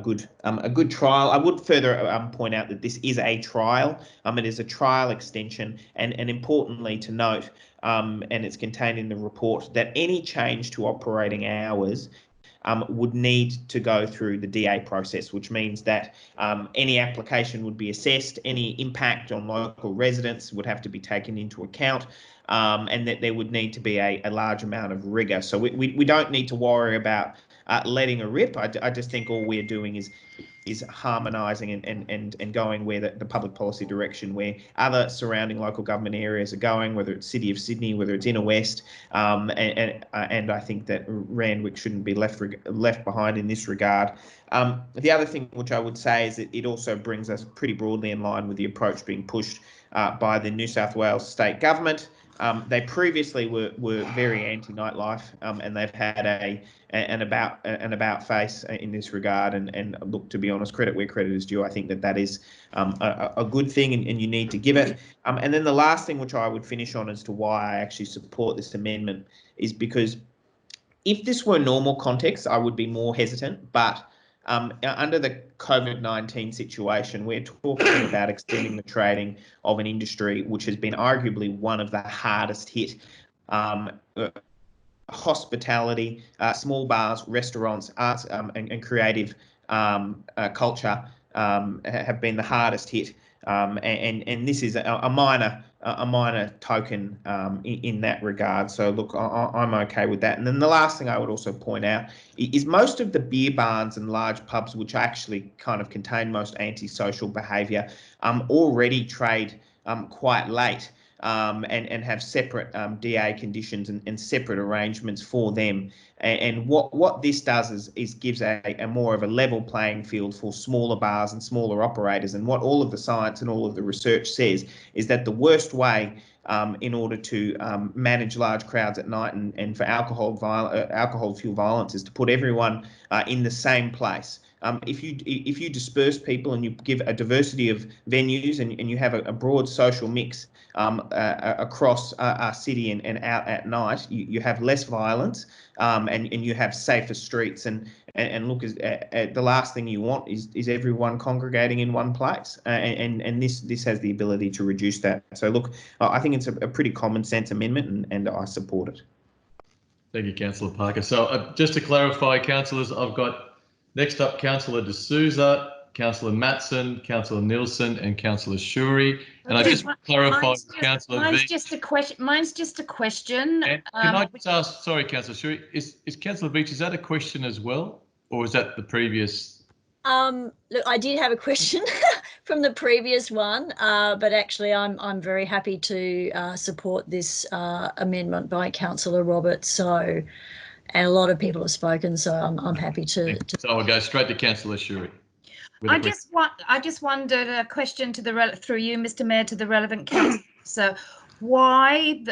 good trial. I would further point out that this is a trial. It is a trial extension, and importantly to note, and it's contained in the report, that any change to operating hours would need to go through the DA process, which means that any application would be assessed, any impact on local residents would have to be taken into account, and that there would need to be a large amount of rigour. So we don't need to worry about letting a rip. I just think all we're doing is harmonising and going where the public policy direction where other surrounding local government areas are going, whether it's City of Sydney, whether it's Inner West, and I think that Randwick shouldn't be left behind in this regard. The other thing which I would say is that it also brings us pretty broadly in line with the approach being pushed by the New South Wales state government. They previously were very anti-nightlife, and they've had an about face in this regard. And look, to be honest, credit where credit is due. I think that is a good thing, and you need to give it. And then the last thing which I would finish on as to why I actually support this amendment is because if this were normal context, I would be more hesitant, but under the COVID-19 situation, we're talking about extending the trading of an industry which has been arguably one of the hardest hit. Hospitality, small bars, restaurants, arts and creative culture have been the hardest hit, and this is a minor token in that regard. So look, I'm okay with that. And then the last thing I would also point out is most of the beer barns and large pubs, which actually kind of contain most antisocial behaviour, already trade quite late. And have separate DA conditions and separate arrangements for them. And what this does is gives a more of a level playing field for smaller bars and smaller operators. And what all of the science and all of the research says is that the worst way in order to manage large crowds at night and for alcohol fuel violence is to put everyone in the same place. If you disperse people and you give a diversity of venues and you have a broad social mix across our city and out at night, you have less violence and you have safer streets. And look, the last thing you want is everyone congregating in one place. And this has the ability to reduce that. So look, I think it's a pretty common sense amendment, and I support it.
Thank you, Councillor Parker. So just to clarify, councillors, I've got next up Councillor D'Souza, Councillor Matson, Councillor Nielsen, and Councillor Shuri. And I just clarify, Councillor
Mine's just a question.
Can I just ask? Sorry, Councillor Shuri, is Councillor Beach, is that a question as well, or is that the previous?
Look, I did have a question from the previous one, but actually, I'm very happy to support this amendment by Councillor Roberts. So. And a lot of people have spoken, so I'm happy to.
So I'll go straight to Councillor Shuri.
I just wondered a question through you, Mr. Mayor, to the relevant council. So, why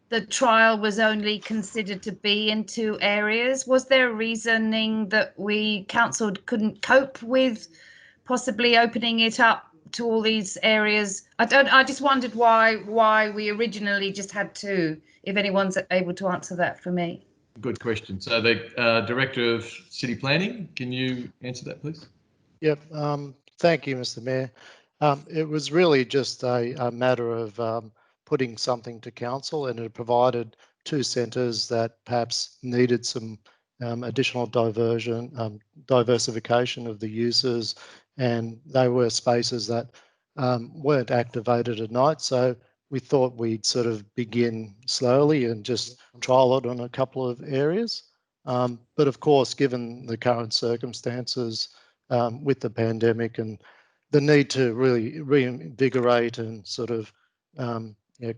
the the trial was only considered to be in 2 areas. Was there a reasoning that council couldn't cope with possibly opening it up to all these areas? I just wondered why we originally just had 2, if anyone's able to answer that for me.
Good question. So the Director of City Planning, can you answer that, please?
Yep. Thank you, Mr. Mayor. It was really just a matter of putting something to council, and it provided 2 centres that perhaps needed some additional diversification of the uses, and they were spaces that weren't activated at night. So we thought we'd sort of begin slowly and just trial it on a couple of areas. But of course, given the current circumstances with the pandemic and the need to really reinvigorate and sort of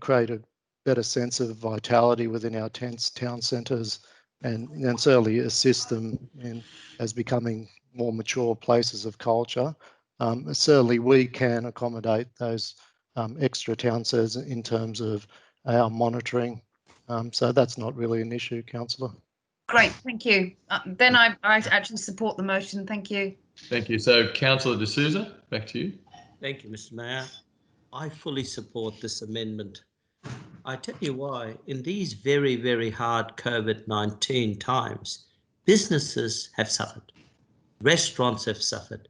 create a better sense of vitality within our town centres, and certainly assist them in as becoming more mature places of culture. Certainly we can accommodate those extra town centres in terms of our monitoring. So that's not really an issue, Councillor.
Great, thank you. Then I actually support the motion. Thank you.
Thank you. So Councillor De Souza, back to you.
Thank you, Mr. Mayor. I fully support this amendment. I tell you why. In these very, very hard COVID-19 times, businesses have suffered, restaurants have suffered,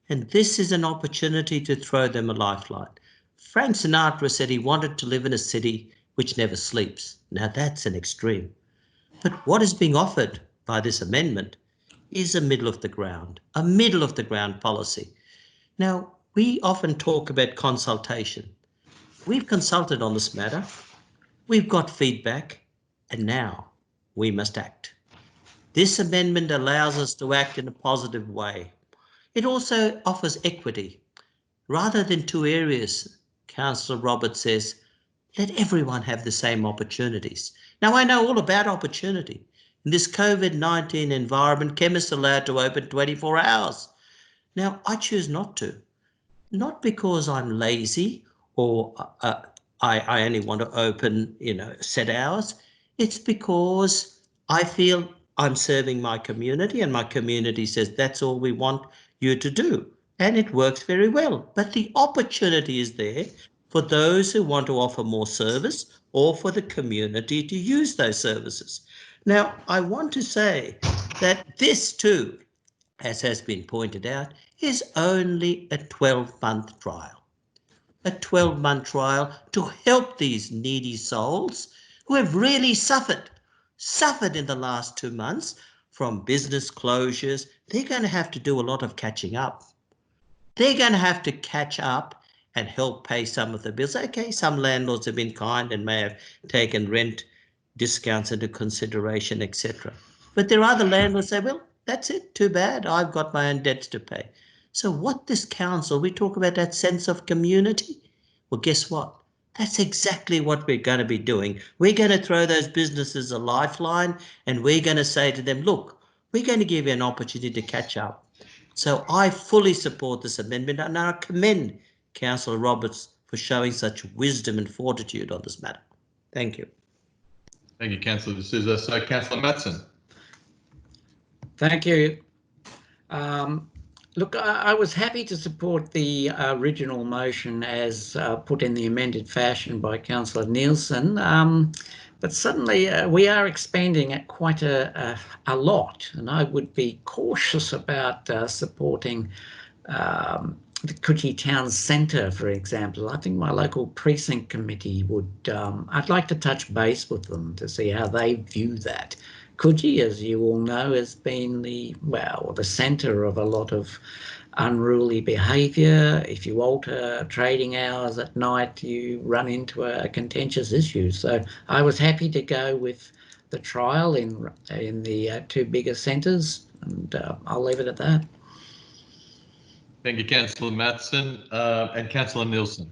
and this is an opportunity to throw them a lifeline. Frank Sinatra said he wanted to live in a city which never sleeps. Now that's an extreme. But what is being offered by this amendment is a middle of the ground policy. Now, we often talk about consultation. We've consulted on this matter. We've got feedback, and now we must act. This amendment allows us to act in a positive way. It also offers equity. Rather than 2 areas, Councillor Roberts says, let everyone have the same opportunities. Now, I know all about opportunity. In this COVID-19 environment, chemists are allowed to open 24 hours. Now, I choose not to. Not because I'm lazy or I only want to open, set hours. It's because I feel I'm serving my community, and my community says that's all we want you to do. And it works very well. But the opportunity is there for those who want to offer more service or for the community to use those services. Now, I want to say that this too, as has been pointed out, is only a 12-month trial. A 12-month trial to help these needy souls who have really suffered in the last 2 months from business closures. They're going to have to do a lot of catching up. They're going to have to catch up and help pay some of the bills. Okay, some landlords have been kind and may have taken rent discounts into consideration, etc. But there are other landlords say, well, that's it, too bad, I've got my own debts to pay. So what this council, we talk about that sense of community. Well, guess what? That's exactly what we're going to be doing. We're going to throw those businesses a lifeline, and we're going to say to them, look, we're going to give you an opportunity to catch up. So I fully support this amendment, and I commend Councillor Roberts for showing such wisdom and fortitude on this matter. Thank you.
Thank you, Councillor De Souza. So Councillor Matson.
Thank you. Look, I was happy to support the original motion as put in the amended fashion by Councillor Nielsen, but suddenly we are expanding at quite a lot, and I would be cautious about supporting the Coogee Town Centre, for example. I think my local precinct committee would, I'd like to touch base with them to see how they view that. Coogee, as you all know, has been the centre of a lot of unruly behaviour. If you alter trading hours at night, you run into a contentious issue. So I was happy to go with the trial in the 2 bigger centres, and I'll leave it at that.
Thank you, Councillor Matson. And Councillor Nielsen.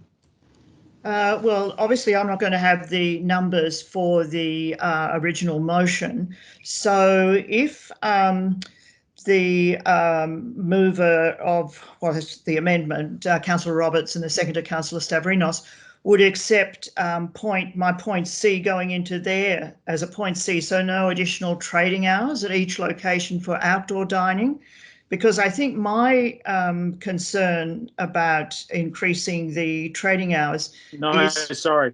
Well, obviously, I'm not going to have the numbers for the original motion. So if the mover of the amendment, Councillor Roberts, and the seconder, Councillor Stavrinos, would accept my point C going into there as a point C. So no additional trading hours at each location for outdoor dining, because I think my concern about increasing the trading hours is...
Sorry.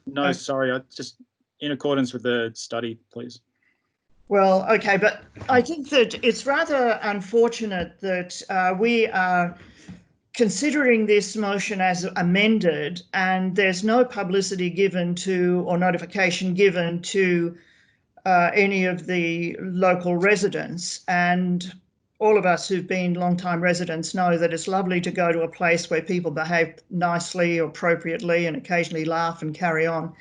No, sorry. I just in accordance with the study, please.
Well, okay, but I think that it's rather unfortunate that we are considering this motion as amended and there's no publicity given to or notification given to any of the local residents. And all of us who've been long-time residents know that it's lovely to go to a place where people behave nicely or appropriately and occasionally laugh and carry on.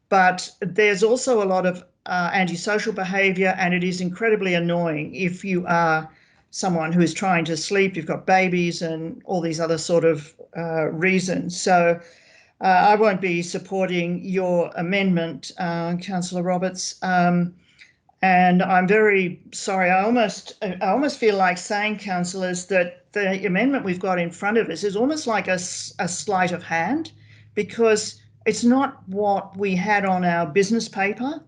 But there's also a lot of antisocial behaviour, and it is incredibly annoying if you are someone who is trying to sleep, you've got babies and all these other sort of reasons. So I won't be supporting your amendment, Councillor Roberts. And I'm very sorry. I almost feel like saying, councillors, that the amendment we've got in front of us is almost like a sleight of hand, because it's not what we had on our business paper,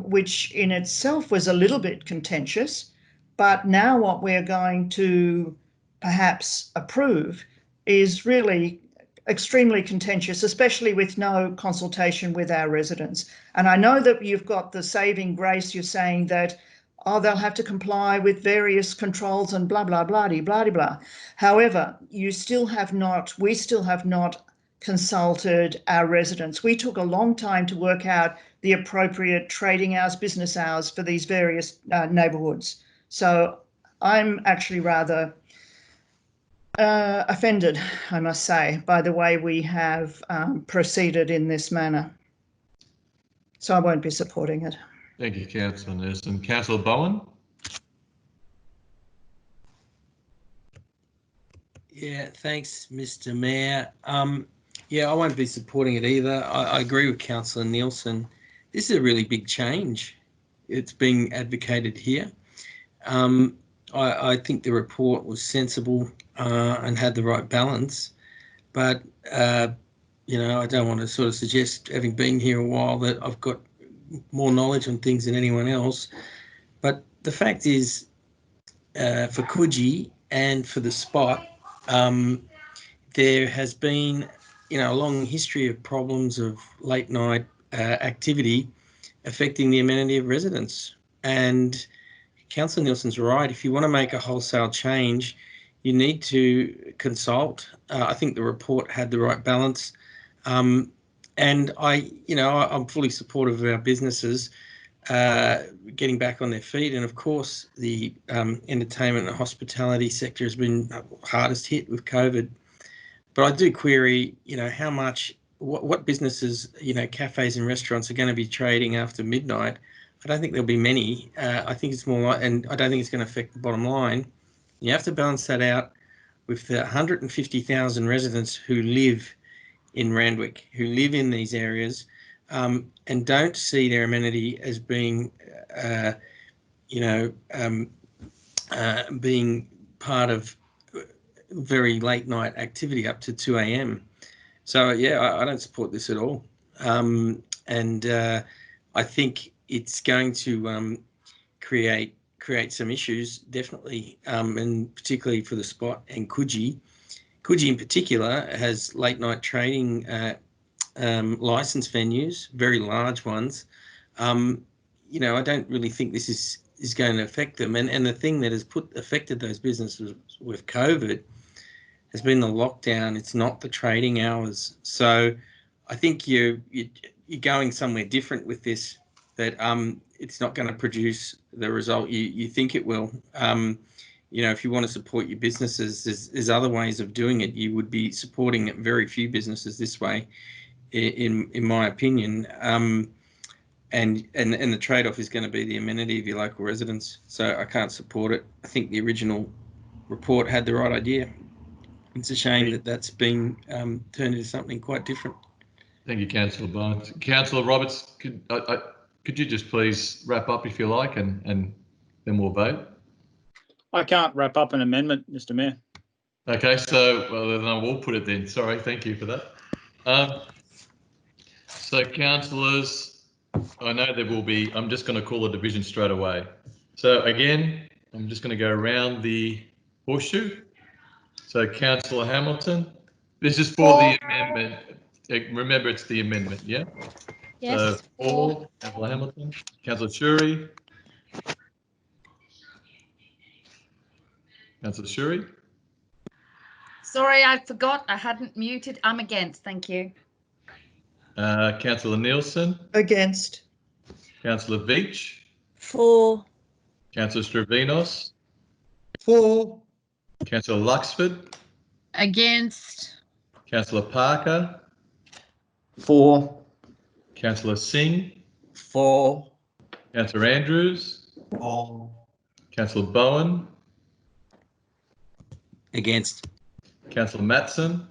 which in itself was a little bit contentious. But now what we're going to perhaps approve is really extremely contentious, especially with no consultation with our residents. And I know that you've got the saving grace. You're saying that, oh, they'll have to comply with various controls and blah, blah, blah, blah, blah, blah. However, we still have not consulted our residents. We took a long time to work out the appropriate trading hours, business hours for these various neighbourhoods. So I'm actually rather offended, I must say, by the way we have proceeded in this manner. So I won't be supporting it.
Thank you, Councillor Nelson. Councillor Bowen?
Yeah, thanks, Mr. Mayor. Yeah, I won't be supporting it either. I agree with Councillor Nielsen. This is a really big change. It's being advocated here. I think the report was sensible and had the right balance, but you know, I don't want to sort of suggest, having been here a while, that I've got more knowledge on things than anyone else. But the fact is, for Coogee and for the spot, there has been, you know, a long history of problems of late night activity affecting the amenity of residents. And Councillor Nielsen's right. If you want to make a wholesale change, you need to consult. I think the report had the right balance. And I'm fully supportive of our businesses getting back on their feet. And of course, the entertainment and hospitality sector has been hardest hit with COVID. But I do query, you know, how much, what businesses, you know, cafes and restaurants are going to be trading after midnight. I don't think there'll be many. I think it's more like, and I don't think it's going to affect the bottom line. You have to balance that out with the 150,000 residents who live in Randwick, who live in these areas, and don't see their amenity as being, being part of very late night activity up to 2 a.m. So yeah, I don't support this at all. I think it's going to create some issues, definitely, and particularly for the spot and Coogee. Coogee in particular has late night trading license venues, very large ones. You know, I don't really think this is going to affect them. And the thing that has affected those businesses with COVID has been the lockdown. It's not the trading hours. So I think you're going somewhere different with this, that it's not going to produce the result you think it will. You know, if you want to support your businesses, there's other ways of doing it. You would be supporting very few businesses this way, in my opinion. And the trade-off is going to be the amenity of your local residents. So I can't support it. I think the original report had the right idea. It's a shame that that's been turned into something quite different.
Thank you, Councillor Barnes. Councillor Roberts, could you just please wrap up if you like, and then we'll vote?
I can't wrap up an amendment, Mr. Mayor.
Okay, so well then I will put it then. Sorry, thank you for that. So councillors, I know there will be, I'm just going to call a division straight away. So again, I'm just going to go around the horseshoe. So councillor Hamilton, this is for the amendment. Remember, it's the amendment, yeah?
Yes.
So for councillor Hamilton, councillor Shuri. Councillor Shuri.
Sorry, I forgot. I hadn't muted. I'm against. Thank you.
Councillor Nielsen.
Against.
Councillor Veach.
For.
Councillor Stravinos.
For.
Councillor Luxford.
Against.
Councillor Parker.
For.
Councillor Singh.
For.
Councillor Andrews.
For.
Councillor Bowen.
Against.
Councillor Matson.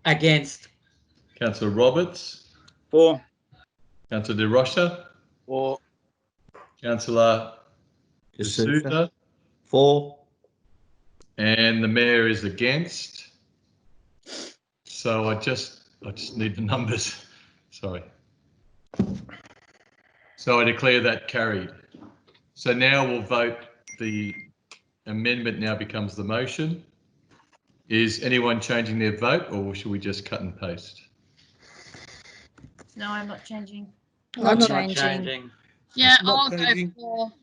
Against.
Councillor Roberts.
For.
Councillor De Rocha.
For.
Councillor De Souza.
For.
And the mayor is against. So I just need the numbers. Sorry. So I declare that carried. So now we'll vote. The amendment now becomes the motion. Is anyone changing their vote, or should we just cut and paste?
No, I'm not changing.
Not
Not
changing.
changing.
Yeah,
Not
I'll
changing.
go for.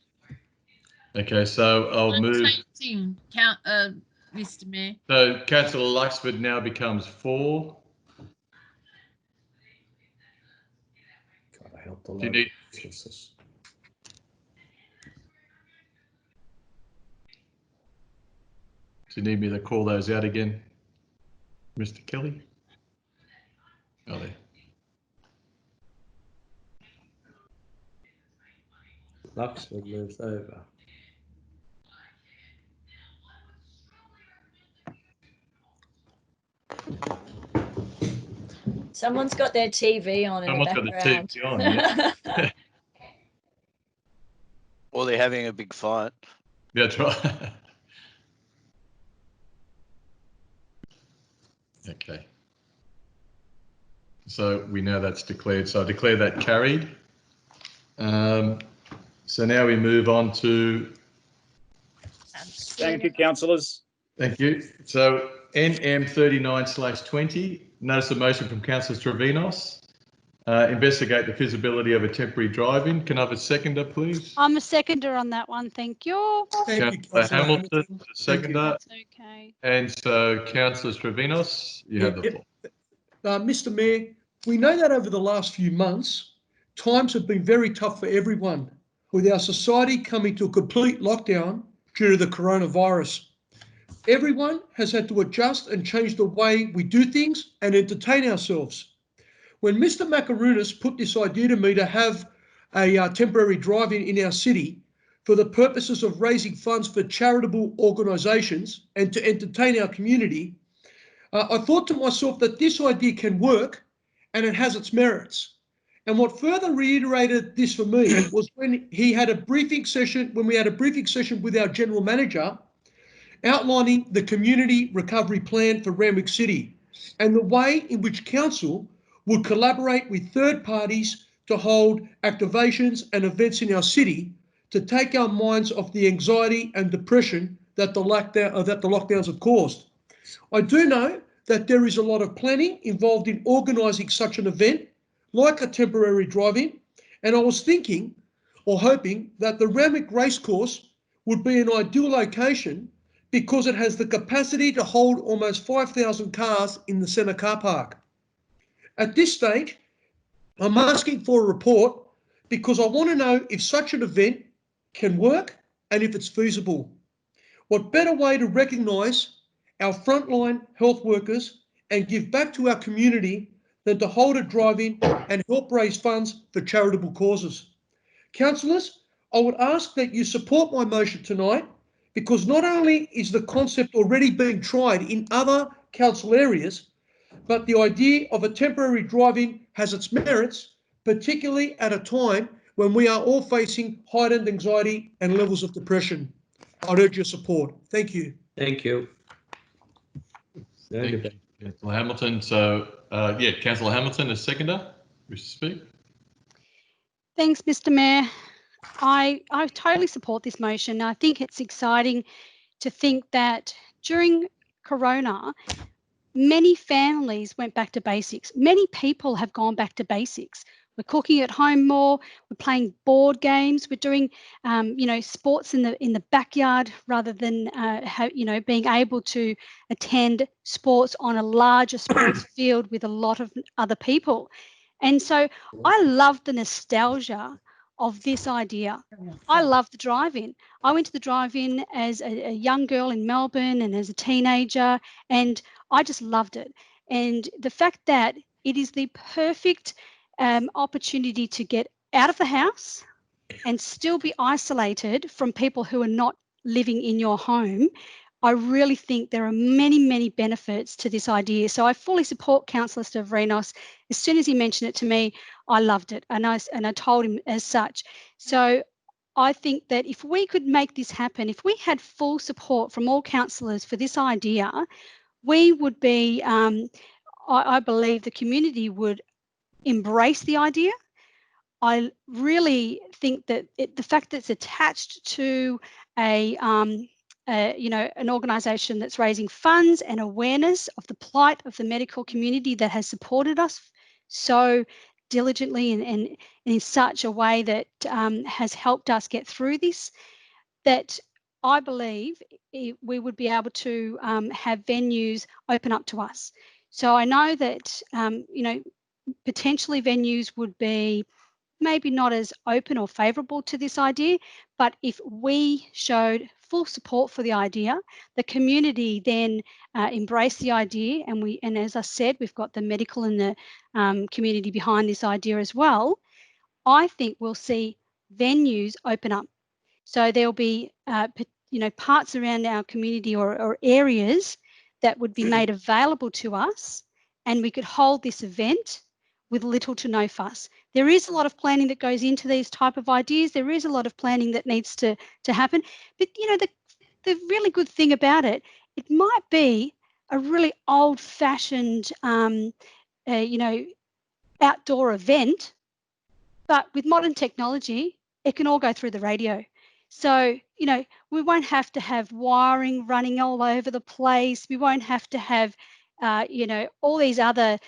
Okay, so I'll move.
Changing, Mr. Mayor.
So Councillor Luxford now becomes 4.
God, I helped a lot
Do you need?
of businesses.
Do you need me to call those out again, Mr. Kelly? Oh, there.
Luxford moves over.
Someone's got their TV on in
Someone's
the
got the
background.
TV on, yeah.
Or they're having a big fight.
That's right. Okay. So we know that's declared. So I declare that carried. So now we move on to.
Thank you, councillors.
Thank you. So NM 39/20, notice of motion from Councillor Stravinos. Investigate the feasibility of a temporary drive-in. Can I have a seconder, please?
I'm a seconder on that one. Thank you.
Thank you,
Councillor
Councillor
Hamilton,
Hamilton.
seconder.
That's okay.
And so Councillor Stravinos, you have the floor.
Mr. Mayor, we know that over the last few months, times have been very tough for everyone, with our society coming to a complete lockdown due to the coronavirus. Everyone has had to adjust and change the way we do things and entertain ourselves. When Mr. Macarunas put this idea to me to have a temporary drive-in in our city for the purposes of raising funds for charitable organisations and to entertain our community, I thought to myself that this idea can work and it has its merits. And what further reiterated this for me was when we had a briefing session with our general manager outlining the community recovery plan for Randwick City and the way in which council would collaborate with third parties to hold activations and events in our city to take our minds off the anxiety and depression that the lockdowns have caused. I do know that there is a lot of planning involved in organising such an event, like a temporary drive-in, and I was thinking or hoping that the Randwick Racecourse would be an ideal location because it has the capacity to hold almost 5,000 cars in the centre car park. At this stage, I'm asking for a report because I want to know if such an event can work and if it's feasible. What better way to recognise our frontline health workers and give back to our community than to hold a drive-in and help raise funds for charitable causes. Councillors, I would ask that you support my motion tonight because not only is the concept already being tried in other council areas, but the idea of a temporary drive-in has its merits, particularly at a time when we are all facing heightened anxiety and levels of depression. I'd urge your support. Thank you.
Thank you. No debate.
Councillor Hamilton. So, yeah, Councillor Hamilton, a seconder. Wish to speak?
Thanks, Mr. Mayor. I totally support this motion. I think it's exciting to think that during Corona, many families went back to basics. Many people have gone back to basics. We're cooking at home more. We're playing board games. We're doing, sports in the backyard rather than, being able to attend sports on a larger sports field with a lot of other people. And so I love the nostalgia of this idea. I love the drive-in. I went to the drive-in as a young girl in Melbourne and as a teenager, and I just loved it. And the fact that it is the perfect opportunity to get out of the house and still be isolated from people who are not living in your home, I really think there are many, many benefits to this idea. So I fully support Councillor Stavrinos. As soon as he mentioned it to me, I loved it, and I told him as such. So I think that if we could make this happen, if we had full support from all councillors for this idea, we would be, I believe the community would embrace the idea. I really think that the fact that it's attached to an organisation that's raising funds and awareness of the plight of the medical community that has supported us so diligently and in such a way that has helped us get through this, that I believe we would be able to have venues open up to us. So I know that, potentially venues would be maybe not as open or favourable to this idea, but if we showed full support for the idea, the community then embraced the idea, and as I said, we've got the medical and the community behind this idea as well, I think we'll see venues open up. So there'll be, parts around our community or areas that would be made available to us, and we could hold this event with little to no fuss. There is a lot of planning that goes into these type of ideas. There is a lot of planning that needs to happen. But, the really good thing about it, it might be a really old-fashioned, outdoor event, but with modern technology, it can all go through the radio. So, we won't have to have wiring running all over the place. We won't have to have, all these other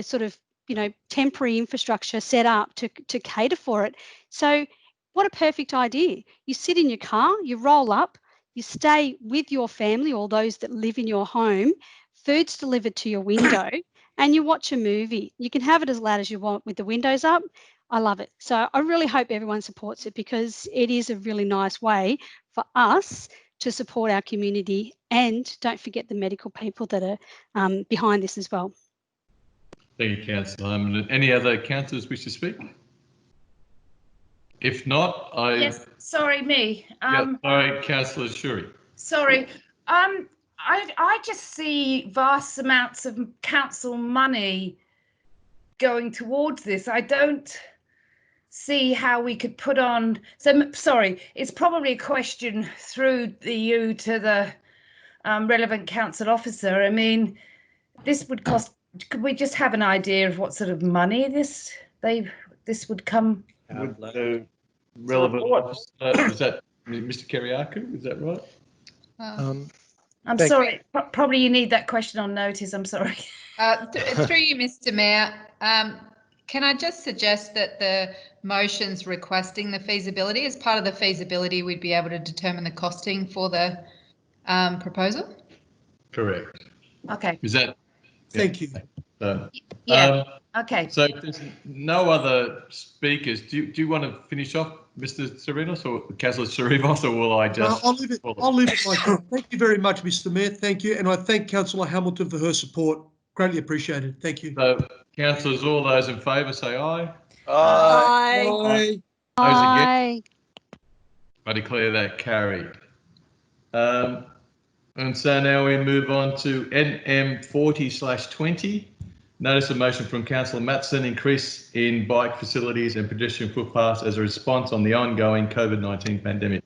sort of, temporary infrastructure set up to cater for it. So what a perfect idea. You sit in your car, you roll up, you stay with your family or those that live in your home, food's delivered to your window, and you watch a movie. You can have it as loud as you want with the windows up. I love it. So I really hope everyone supports it, because it is a really nice way for us to support our community, and don't forget the medical people that are behind this as well.
Thank you, Councillor. Any other councillors wish to speak? If not,
Yes, sorry, me.
Sorry, Councillor Shuri.
Sorry. I just see vast amounts of council money going towards this. I don't see how we could put on. So sorry, it's probably a question through you to the relevant council officer. I mean, this would cost. Could we just have an idea of what sort of money this would come?
Would the relevant officer, is that Mr. Kyriakou? Is that right?
I'm sorry. Probably you need that question on notice. I'm sorry.
Through you, Mr. Mayor. Can I just suggest that the motion's requesting the feasibility? As part of the feasibility, we'd be able to determine the costing for the proposal?
Correct.
Okay.
Is that?
Thank you.
Yeah. Okay.
So if there's no other speakers, do you want to finish off, Mr. Stavrinos or Councillor Stavrinos, or will I just?
No, I'll leave it like that. Thank you very much, Mr. Mayor. Thank you. And I thank Councillor Hamilton for her support. Greatly appreciated. Thank you.
So, councillors, all those in favour say aye.
Aye.
Those against? I declare that carried. And so now we move on to NM 40/20. Notice of motion from Councillor Matson, increase in bike facilities and pedestrian footpaths as a response on the ongoing COVID-19 pandemic.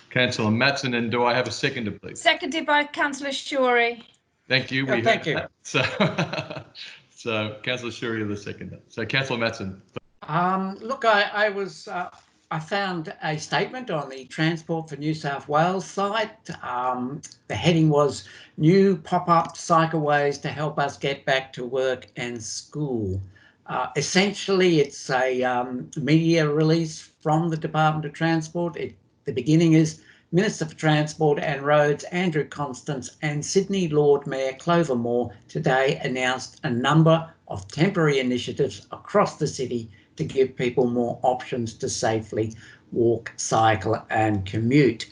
Councillor Matson, and do I have a seconder, please?
Seconded by Councillor Shuri.
Thank you.
Oh, thank you.
So Councillor Shuri, you're the second. So Councillor Matson.
Look, I found a statement on the Transport for New South Wales site. The heading was "New pop-up cycleways to help us get back to work and school." Essentially, it's a media release from the Department of Transport. The beginning is Minister for Transport and Roads Andrew Constance and Sydney Lord Mayor Clover Moore today announced a number of temporary initiatives across the city to give people more options to safely walk, cycle and commute.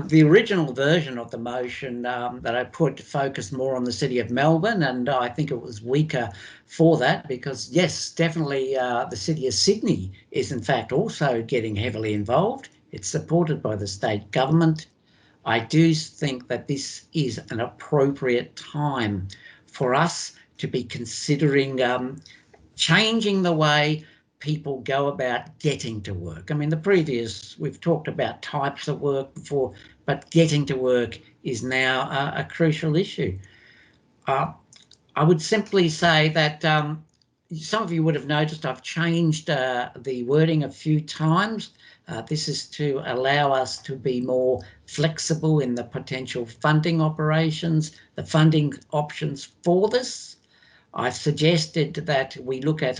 The original version of the motion that I put focused more on the City of Melbourne, and I think it was weaker for that because, yes, definitely the City of Sydney is in fact also getting heavily involved. It's supported by the state government. I do think that this is an appropriate time for us to be considering changing the way people go about getting to work. I mean, we've talked about types of work before, but getting to work is now a crucial issue. I would simply say that some of you would have noticed I've changed the wording a few times. This is to allow us to be more flexible in the potential funding operations, the funding options for this. I've suggested that we look at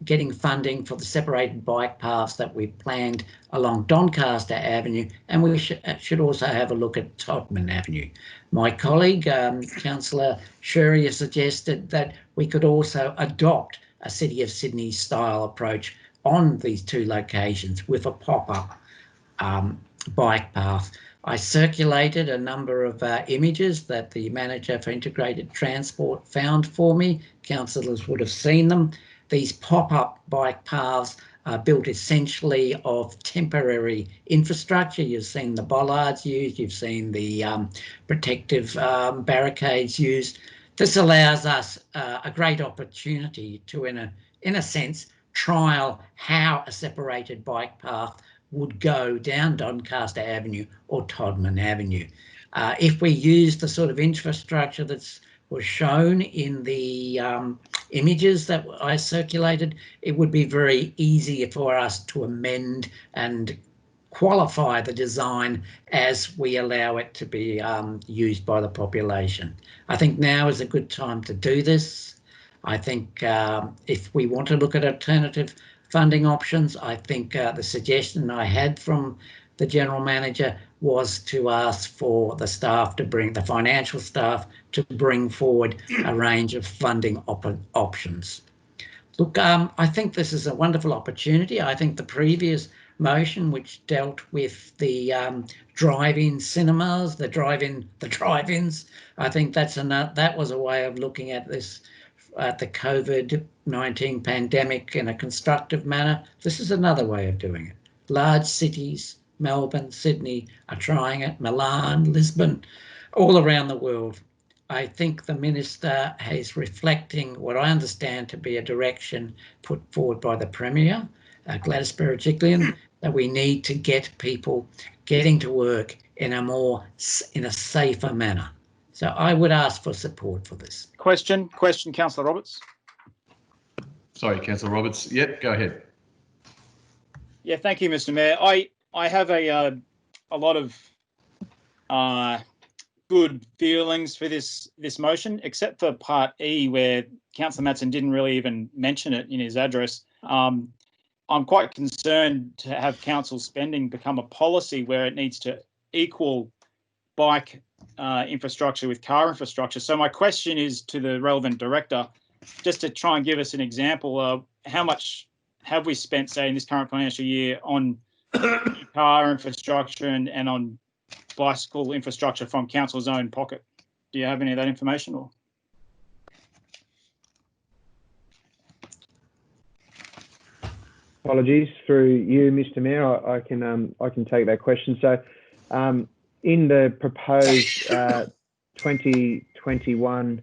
getting funding for the separated bike paths that we've planned along Doncaster Avenue, and we should also have a look at Todman Avenue. My colleague, Councillor Shuri, has suggested that we could also adopt a City of Sydney style approach on these two locations with a pop-up bike path. I circulated a number of images that the Manager for Integrated Transport found for me. Councillors would have seen them. These pop-up bike paths are built essentially of temporary infrastructure. You've seen the bollards used, you've seen the protective barricades used. This allows us a great opportunity to, in a sense, trial how a separated bike path would go down Doncaster Avenue or Todman Avenue. If we use the sort of infrastructure that was shown in the images that I circulated, it would be very easy for us to amend and qualify the design as we allow it to be used by the population. I think now is a good time to do this. I think if we want to look at alternative funding options, I think the suggestion I had from the General Manager was to ask for the staff to bring, the financial staff to bring forward a range of funding options. Look, I think this is a wonderful opportunity. I think the previous motion, which dealt with the drive-in cinemas, the drive-ins, I think that was a way of looking at this, at the COVID-19 pandemic in a constructive manner. This is another way of doing it. Large cities, Melbourne, Sydney, are trying it, Milan, Lisbon, all around the world. I think the Minister is reflecting what I understand to be a direction put forward by the Premier, Gladys Berejiklian, that we need to get people getting to work in a safer manner. So I would ask for support for this.
Question, Councillor Roberts.
Sorry, Councillor Roberts. Yep, go ahead.
Yeah, thank you, Mr. Mayor. I have a lot of good feelings for this motion, except for Part E, where Councillor Matson didn't really even mention it in his address. I'm quite concerned to have council spending become a policy where it needs to equal bike infrastructure with car infrastructure. So my question is to the relevant director, just to try and give us an example of how much have we spent, say, in this current financial year on car infrastructure and on bicycle infrastructure from council's own pocket? Do you have any of that information? Or
apologies, through you, Mr. Mayor, I can take that question. So, in the proposed 2021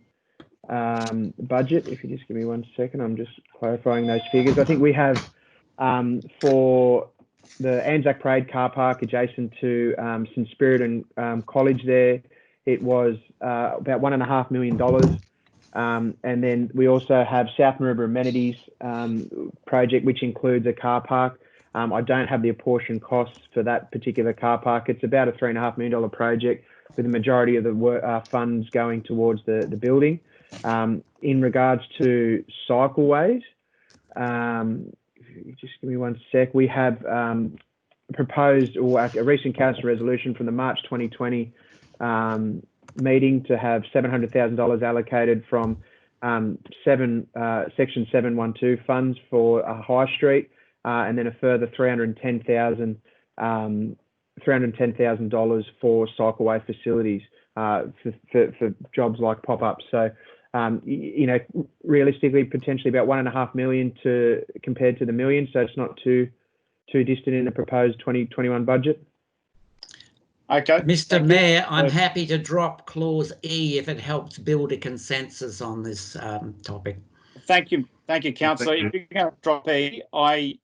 budget, if you just give me 1 second, I'm just clarifying those figures. I think we have for the Anzac Parade car park adjacent to St Spirit and College there, it was about $1.5 million. And then we also have South Maroubra Amenities project, which includes a car park. I don't have the apportioned costs for that particular car park. It's about a $3.5 million project, with the majority of the funds going towards the building. In regards to cycleways, just give me one sec. We have proposed, or a recent council resolution from the March 2020 meeting, to have $700,000 allocated from Section 712 funds for High Street, and then a further $310,000 for cycleway facilities for jobs like pop-ups. So, you know, realistically, potentially about $1.5 million compared to the million. So it's not too distant in the proposed 2021 budget.
Okay.
Mr. Mayor, I'm happy to drop clause E if it helps build a consensus on this topic.
Thank you, Councillor. If you're going to drop E, I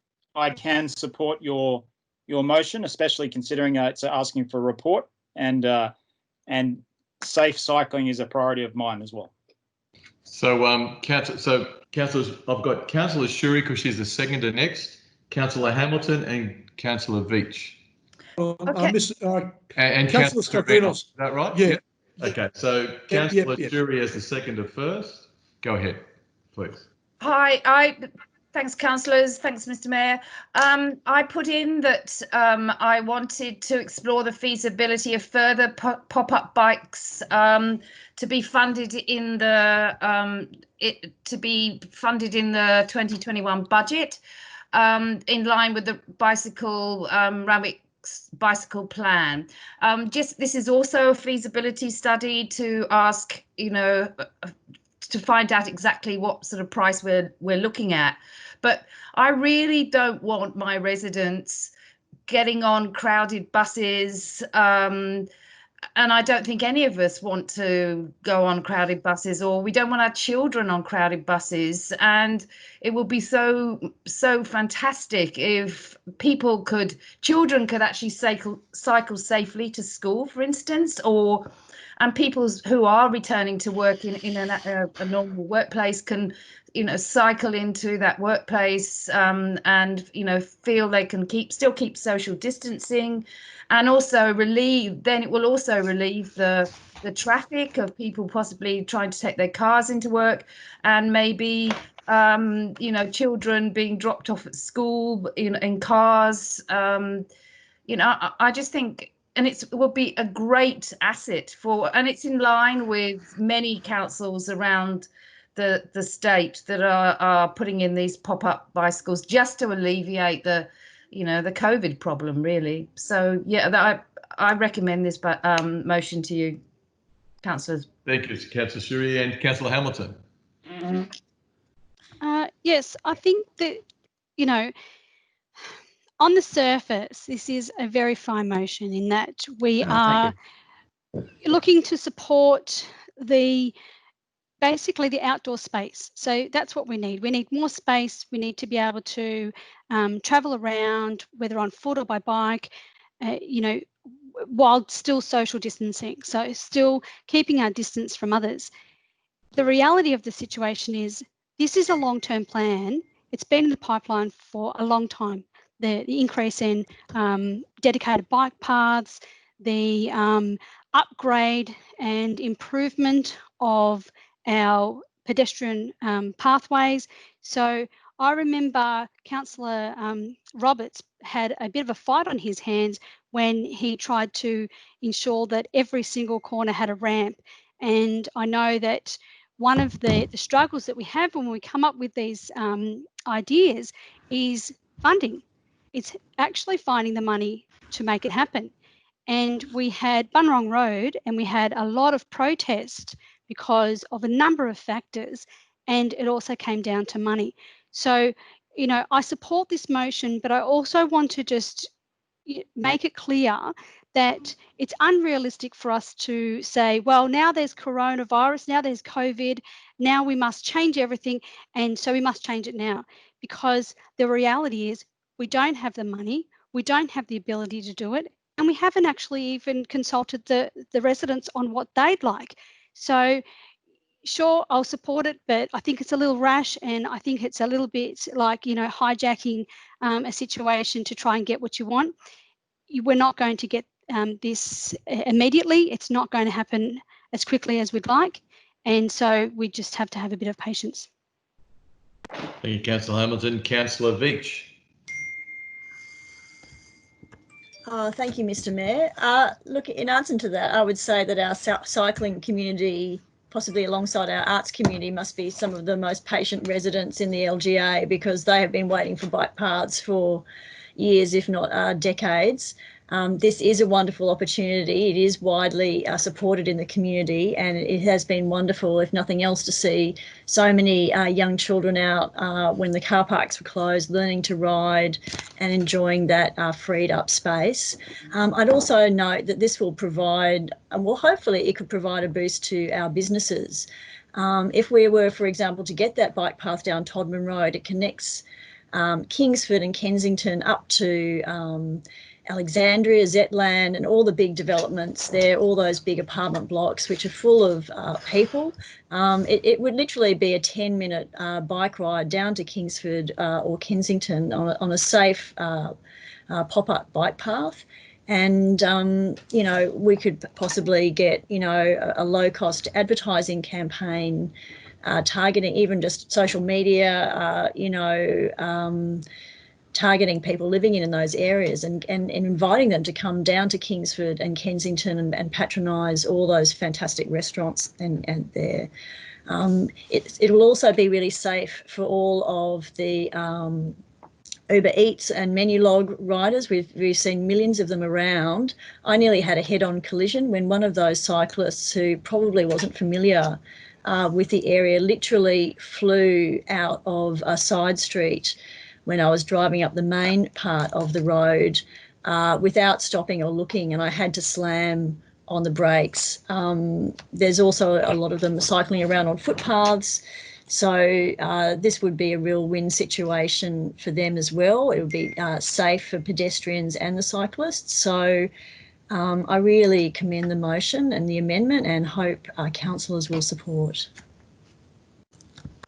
can support your motion, especially considering it's asking for a report, and safe cycling is a priority of mine as well.
So, councillors, I've got Councillor Shuri, because she's the seconder next, Councillor Hamilton, and Councillor Veach. And Councillor Scafinos. Is that right?
Yeah.
Okay, so Councillor Shuri as the seconder first. Go ahead, please.
Hi, thanks, councillors. Thanks, Mr. Mayor. I put in that I wanted to explore the feasibility of further pop-up bikes to be funded in the 2021 budget, in line with the Randwick's bicycle plan. This is also a feasibility study to ask, you know, to find out exactly what sort of price we're looking at. But I really don't want my residents getting on crowded buses, and I don't think any of us want to go on crowded buses, or we don't want our children on crowded buses. And it would be so fantastic if children could actually cycle safely to school, for instance, and people who are returning to work in a normal workplace can, you know, cycle into that workplace and, you know, feel they can still keep social distancing, and also it will also relieve the traffic of people possibly trying to take their cars into work, and maybe, you know, children being dropped off at school in cars. You know, I just think, and it will be a great asset and it's in line with many councils around the state that are putting in these pop-up bicycles just to alleviate the COVID problem, really. So yeah, I recommend this motion to you, councillors.
Thank you, Councillor Shuri. And Councillor Hamilton.
Yes, I think that, you know, on the surface, this is a very fine motion in that we are looking to support basically the outdoor space. So that's what we need. We need more space. We need to be able to travel around, whether on foot or by bike, you know, while still social distancing. So still keeping our distance from others. The reality of the situation is this is a long-term plan. It's been in the pipeline for a long time. The increase in dedicated bike paths, the upgrade and improvement of our pedestrian pathways. So I remember Councillor Roberts had a bit of a fight on his hands when he tried to ensure that every single corner had a ramp. And I know that one of the struggles that we have when we come up with these ideas is funding. It's actually finding the money to make it happen. And we had Bunurong Road, and we had a lot of protest because of a number of factors, and it also came down to money. So, you know, I support this motion, but I also want to just make it clear that it's unrealistic for us to say, well, now there's coronavirus, now there's COVID, now we must change everything, and so we must change it now. Because the reality is we don't have the money, we don't have the ability to do it, and we haven't actually even consulted the residents on what they'd like. So sure, I'll support it, but I think it's a little rash, and I think it's a little bit like, you know, hijacking a situation to try and get what you want. We're not going to get this immediately. It's not going to happen as quickly as we'd like, and so we just have to have a bit of patience.
Thank you, Councillor Hamilton. Councillor Veach.
Thank you, Mr. Mayor. Look, in answer to that, I would say that our cycling community, possibly alongside our arts community, must be some of the most patient residents in the LGA, because they have been waiting for bike paths for years, if not decades. This is a wonderful opportunity. It is widely supported in the community, and it has been wonderful, if nothing else, to see so many young children out when the car parks were closed, learning to ride and enjoying that freed up space. I'd also note that this will provide, well, hopefully it could provide a boost to our businesses. If we were, for example, to get that bike path down Todman Road, it connects Kingsford and Kensington up to Alexandria, Zetland, and all the big developments there, all those big apartment blocks which are full of people. It would literally be a 10-minute bike ride down to Kingsford or Kensington on a safe pop-up bike path. And, you know, we could possibly get, you know, a low-cost advertising campaign targeting even just social media, you know, targeting people living in those areas and inviting them to come down to Kingsford and Kensington and patronise all those fantastic restaurants and there. It will also be really safe for all of the Uber Eats and Menulog riders. We've seen millions of them around. I nearly had a head-on collision when one of those cyclists, who probably wasn't familiar with the area, literally flew out of a side street when I was driving up the main part of the road without stopping or looking, and I had to slam on the brakes. There's also a lot of them cycling around on footpaths, so this would be a real win situation for them as well. It would be safe for pedestrians and the cyclists. So I really commend the motion and the amendment, and hope councillors will support.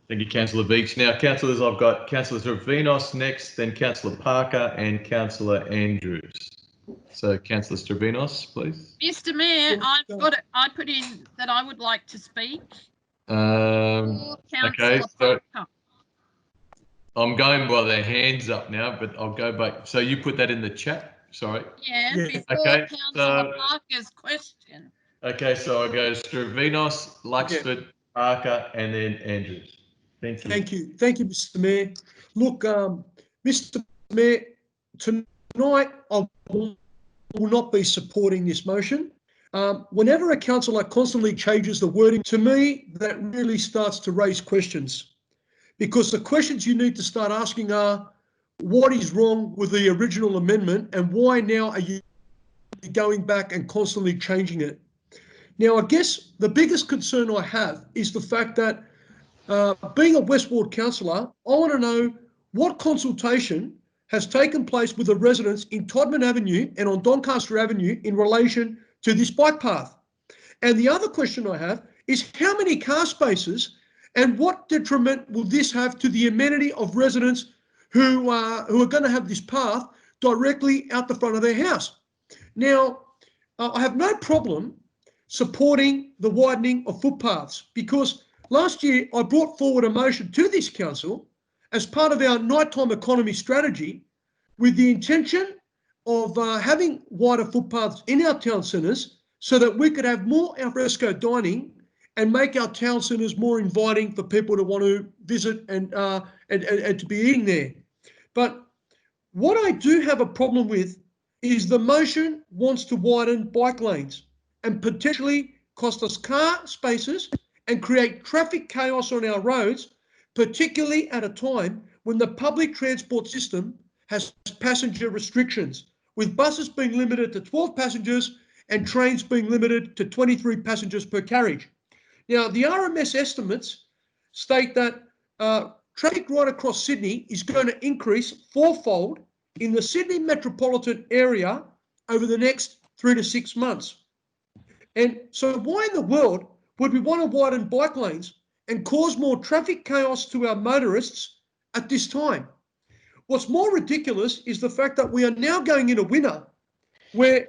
Thank you, Councillor Veach. Now, councillors, I've got Councillor Stravinos next, then Councillor Parker and Councillor Andrews. So, Councillor Stravinos, please.
Mr. Mayor, I put in that I would like to speak.
Okay, so I'm going by their hands up now, but I'll go back. So you put that in the chat. Sorry.
Yeah, before
okay,
Councillor Parker's question.
Okay, so I go Stravinos, Luxford, Parker, and then Andrews. Thank you.
Thank you, Mr. Mayor. Look, Mr. Mayor, tonight I will not be supporting this motion. Whenever a councillor constantly changes the wording, to me, that really starts to raise questions, because the questions you need to start asking are, what is wrong with the original amendment, and why now are you going back and constantly changing it? Now, I guess the biggest concern I have is the fact that being a West Ward councillor, I want to know what consultation has taken place with the residents in Todman Avenue and on Doncaster Avenue in relation to this bike path. And the other question I have is, how many car spaces and what detriment will this have to the amenity of residents who are going to have this path directly out the front of their house? Now, I have no problem supporting the widening of footpaths, because last year I brought forward a motion to this council as part of our nighttime economy strategy, with the intention of having wider footpaths in our town centres so that we could have more alfresco dining and make our town centres more inviting for people to want to visit and to be eating there. But what I do have a problem with is the motion wants to widen bike lanes and potentially cost us car spaces and create traffic chaos on our roads, particularly at a time when the public transport system has passenger restrictions, with buses being limited to 12 passengers and trains being limited to 23 passengers per carriage. Now, the RMS estimates state that traffic right across Sydney is going to increase fourfold in the Sydney metropolitan area over the next 3 to 6 months. And so why in the world would we want to widen bike lanes and cause more traffic chaos to our motorists at this time? What's more ridiculous is the fact that we are now going into winter where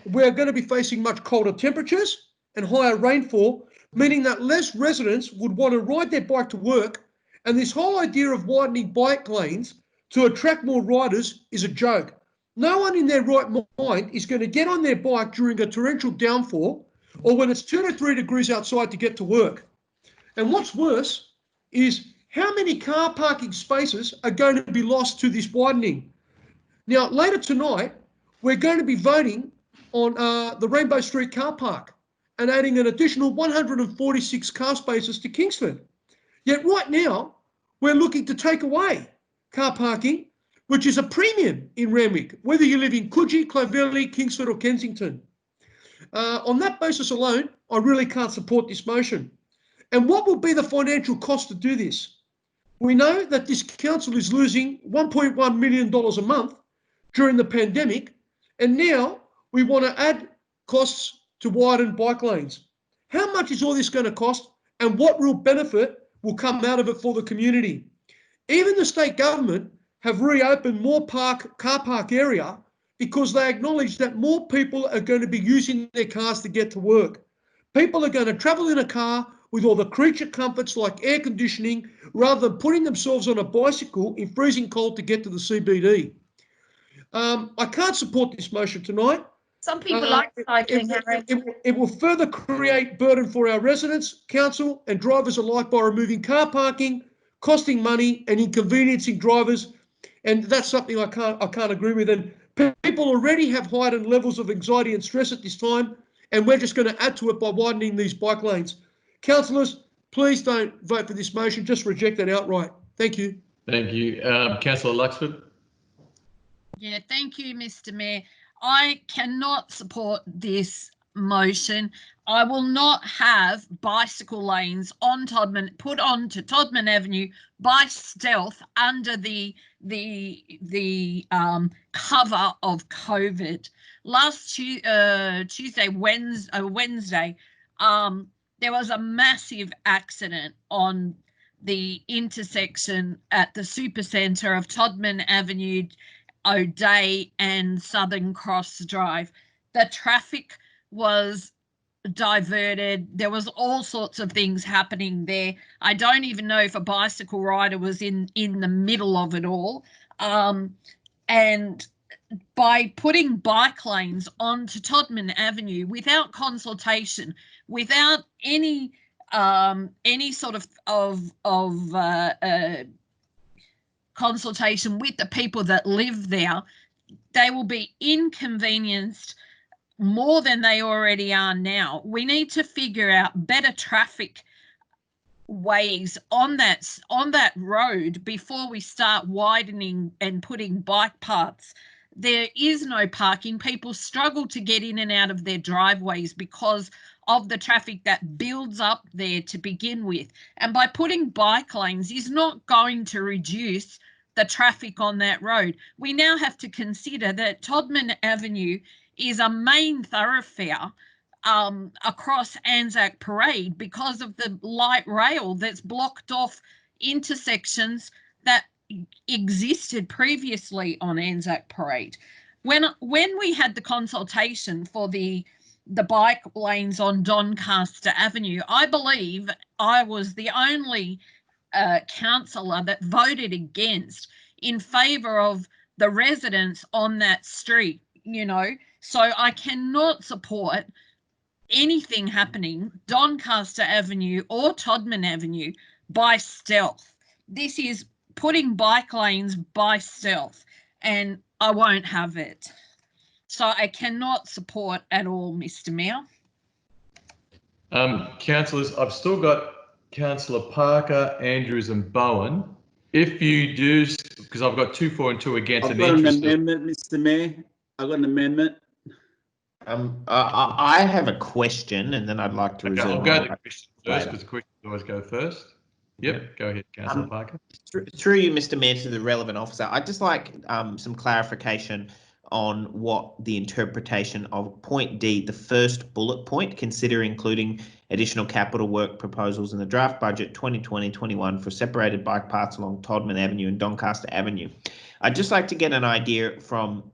we're going to be facing much colder temperatures and higher rainfall, meaning that less residents would want to ride their bike to work. And this whole idea of widening bike lanes to attract more riders is a joke. No one in their right mind is going to get on their bike during a torrential downfall or when it's 2 to 3 degrees outside to get to work. And what's worse is how many car parking spaces are going to be lost to this widening. Now, later tonight, we're going to be voting on the Rainbow Street car park and adding an additional 146 car spaces to Kingsford. Yet right now, we're looking to take away car parking, which is a premium in Randwick, whether you live in Coogee, Clovelly, Kingsford or Kensington. On that basis alone, I really can't support this motion. And what will be the financial cost to do this? We know that this council is losing $1.1 million a month during the pandemic, and now we want to add costs to widen bike lanes. How much is all this going to cost, and what real benefit will come out of it for the community? Even the state government have reopened more car park area because they acknowledge that more people are going to be using their cars to get to work. People are going to travel in a car with all the creature comforts like air conditioning rather than putting themselves on a bicycle in freezing cold to get to the CBD. I can't support this motion tonight.
Some people like cycling, Harry.
It will further create burden for our residents, council and drivers alike by removing car parking, costing money and inconveniencing drivers. And that's something I can't agree with. And people already have heightened levels of anxiety and stress at this time, and we're just going to add to it by widening these bike lanes. Councillors, please don't vote for this motion. Just reject it outright. Thank you.
Thank you. Councillor Luxford.
Yeah, thank you, Mr. Mayor. I cannot support this motion. I will not have bicycle lanes on put onto Todman Avenue by stealth under the cover of COVID. Last Wednesday, there was a massive accident on the intersection at the Supercentre of Todman Avenue, O'Day and Southern Cross Drive. The traffic was diverted. There was all sorts of things happening there. I don't even know if a bicycle rider was in the middle of it all. And by putting bike lanes onto Todman Avenue without consultation, without any sort of consultation with the people that live there, they will be inconvenienced more than they already are now. We need to figure out better traffic ways on that road before we start widening and putting bike paths. There is no parking. People struggle to get in and out of their driveways because of the traffic that builds up there to begin with. And by putting bike lanes is not going to reduce the traffic on that road. We now have to consider that Todman Avenue is a main thoroughfare across Anzac Parade because of the light rail that's blocked off intersections that existed previously on Anzac Parade. When we had the consultation for the bike lanes on Doncaster Avenue, I believe I was the only councillor that voted against in favour of the residents on that street, you know. So I cannot support anything happening Doncaster Avenue or Todman Avenue by stealth. This is putting bike lanes by stealth, and I won't have it. So I cannot support at all, Mr. Mayor.
Councillors, I've still got Councillor Parker, Andrews and Bowen. If you do, because I've got 2 for and 2 against.
I've got an amendment, Mr. Mayor. I've got an amendment.
I have a question, and then I'd like to reserve.
I'll go to the question first because the questions always go first. Yep, go ahead, Councillor Parker.
Through you, Mr. Mayor, to the relevant officer, I'd just like some clarification
on what the interpretation of point D, the first bullet point, consider including additional capital work proposals in the draft budget 2020-21 for separated bike paths along Todman Avenue and Doncaster Avenue. I'd just like to get an idea from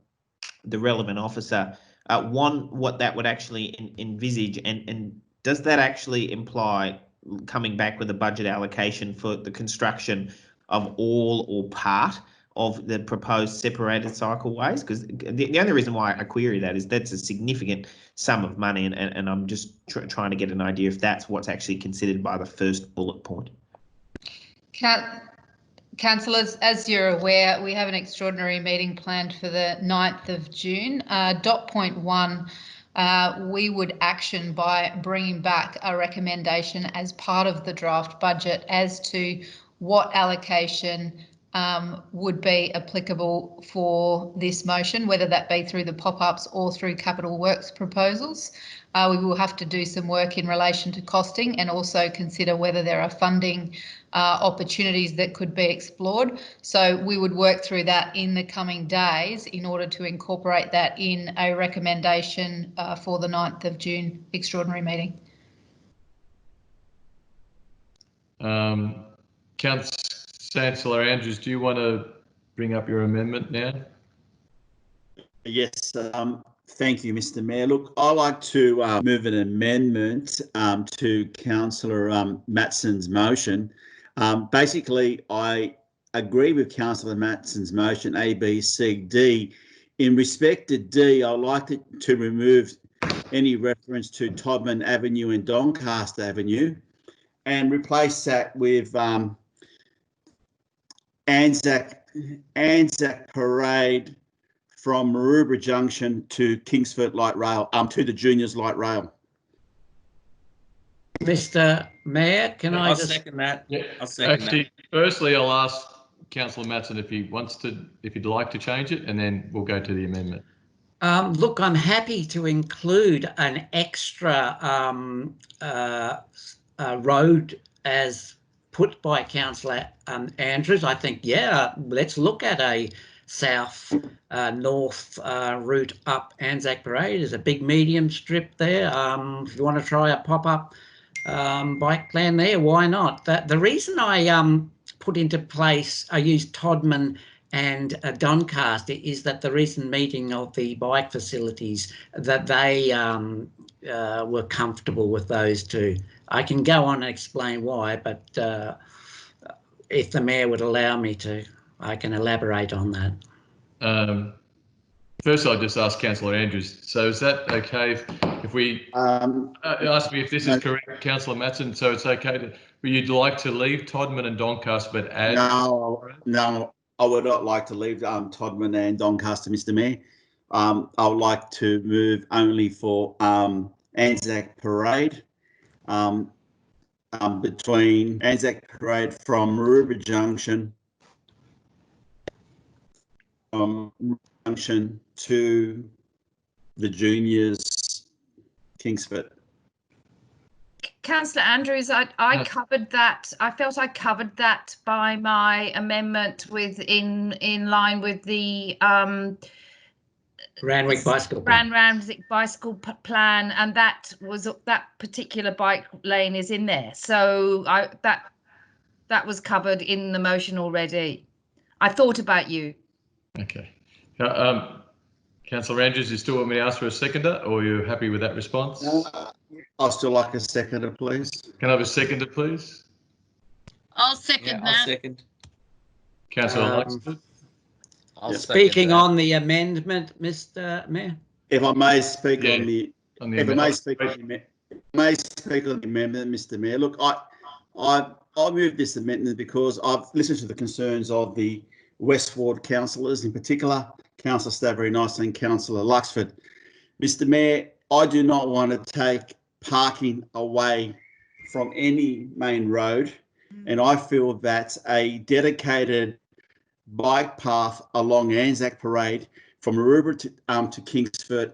the relevant officer, one, what that would actually envisage, and does that actually imply coming back with a budget allocation for the construction of all or part of the proposed separated cycleways? Because the only reason why I query that is that's a significant sum of money, and I'm just trying to get an idea if that's what's actually considered by the first bullet point.
Councillors, as you're aware, we have an extraordinary meeting planned for the 9th of June. Dot point 1, we would action by bringing back a recommendation as part of the draft budget as to what allocation would be applicable for this motion, whether that be through the pop-ups or through capital works proposals. We will have to do some work in relation to costing and also consider whether there are funding opportunities that could be explored. So we would work through that in the coming days in order to incorporate that in a recommendation for the 9th of June extraordinary meeting.
Councillor Andrews, do you want to bring up your amendment now?
Yes, thank you, Mr. Mayor. Look, I'd like to move an amendment to Councillor Matson's motion. Basically, I agree with Councillor Matson's motion A, B, C, D. In respect to D, I'd like to remove any reference to Todman Avenue and Doncaster Avenue and replace that with Anzac Parade from Maroubra Junction to Kingsford Light Rail, to the Juniors Light Rail.
Mr. Mayor, can I
just second that?
Yeah.
I'll second
Actually,
that.
firstly, I'll ask Councillor Matson if he wants to, if he'd like to change it, and then we'll go to the amendment.
Look, I'm happy to include an extra road as put by Councillor Andrews. I think, yeah, let's look at a south north route up Anzac Parade. There's a big medium strip there. If you want to try a pop-up bike plan there, why not? The reason I put into place, I used Todman and Doncaster, is that the recent meeting of the bike facilities, that they were comfortable with those two. I can go on and explain why, but if the Mayor would allow me to, I can elaborate on that.
First, I'll just ask Councillor Andrews. So is that okay if we ask me if this is correct, Councillor Matson? So it's okay to, you'd like to leave Todman and Doncaster, but add?
No, I would not like to leave Todman and Doncaster, Mr. Mayor. I would like to move only for Anzac Parade, between Anzac Parade from Maroubra Junction, to the Juniors Kingsford.
Councillor Andrews, I covered that. I felt I covered that by my amendment in line with the
Randwick bicycle
Randwick bicycle plan, and that particular bike lane is in there. So that was covered in the motion already. I thought about you.
Okay. Councillor Andrews, you still want me to ask for a seconder, or are you happy with that response?
I'd still like a seconder, please.
Can I have a seconder, please?
I'll second that.
I'll second.
Councillor Luxford?
Speaking on the amendment, Mr. Mayor.
If I may speak on the amendment, Mr. Mayor. Look, I moved this amendment because I've listened to the concerns of the West Ward councillors, in particular, Councillor Stavery Nice and Councillor Luxford. Mr. Mayor, I do not want to take parking away from any main road, and I feel that a dedicated bike path along Anzac Parade from Maroubra to Kingsford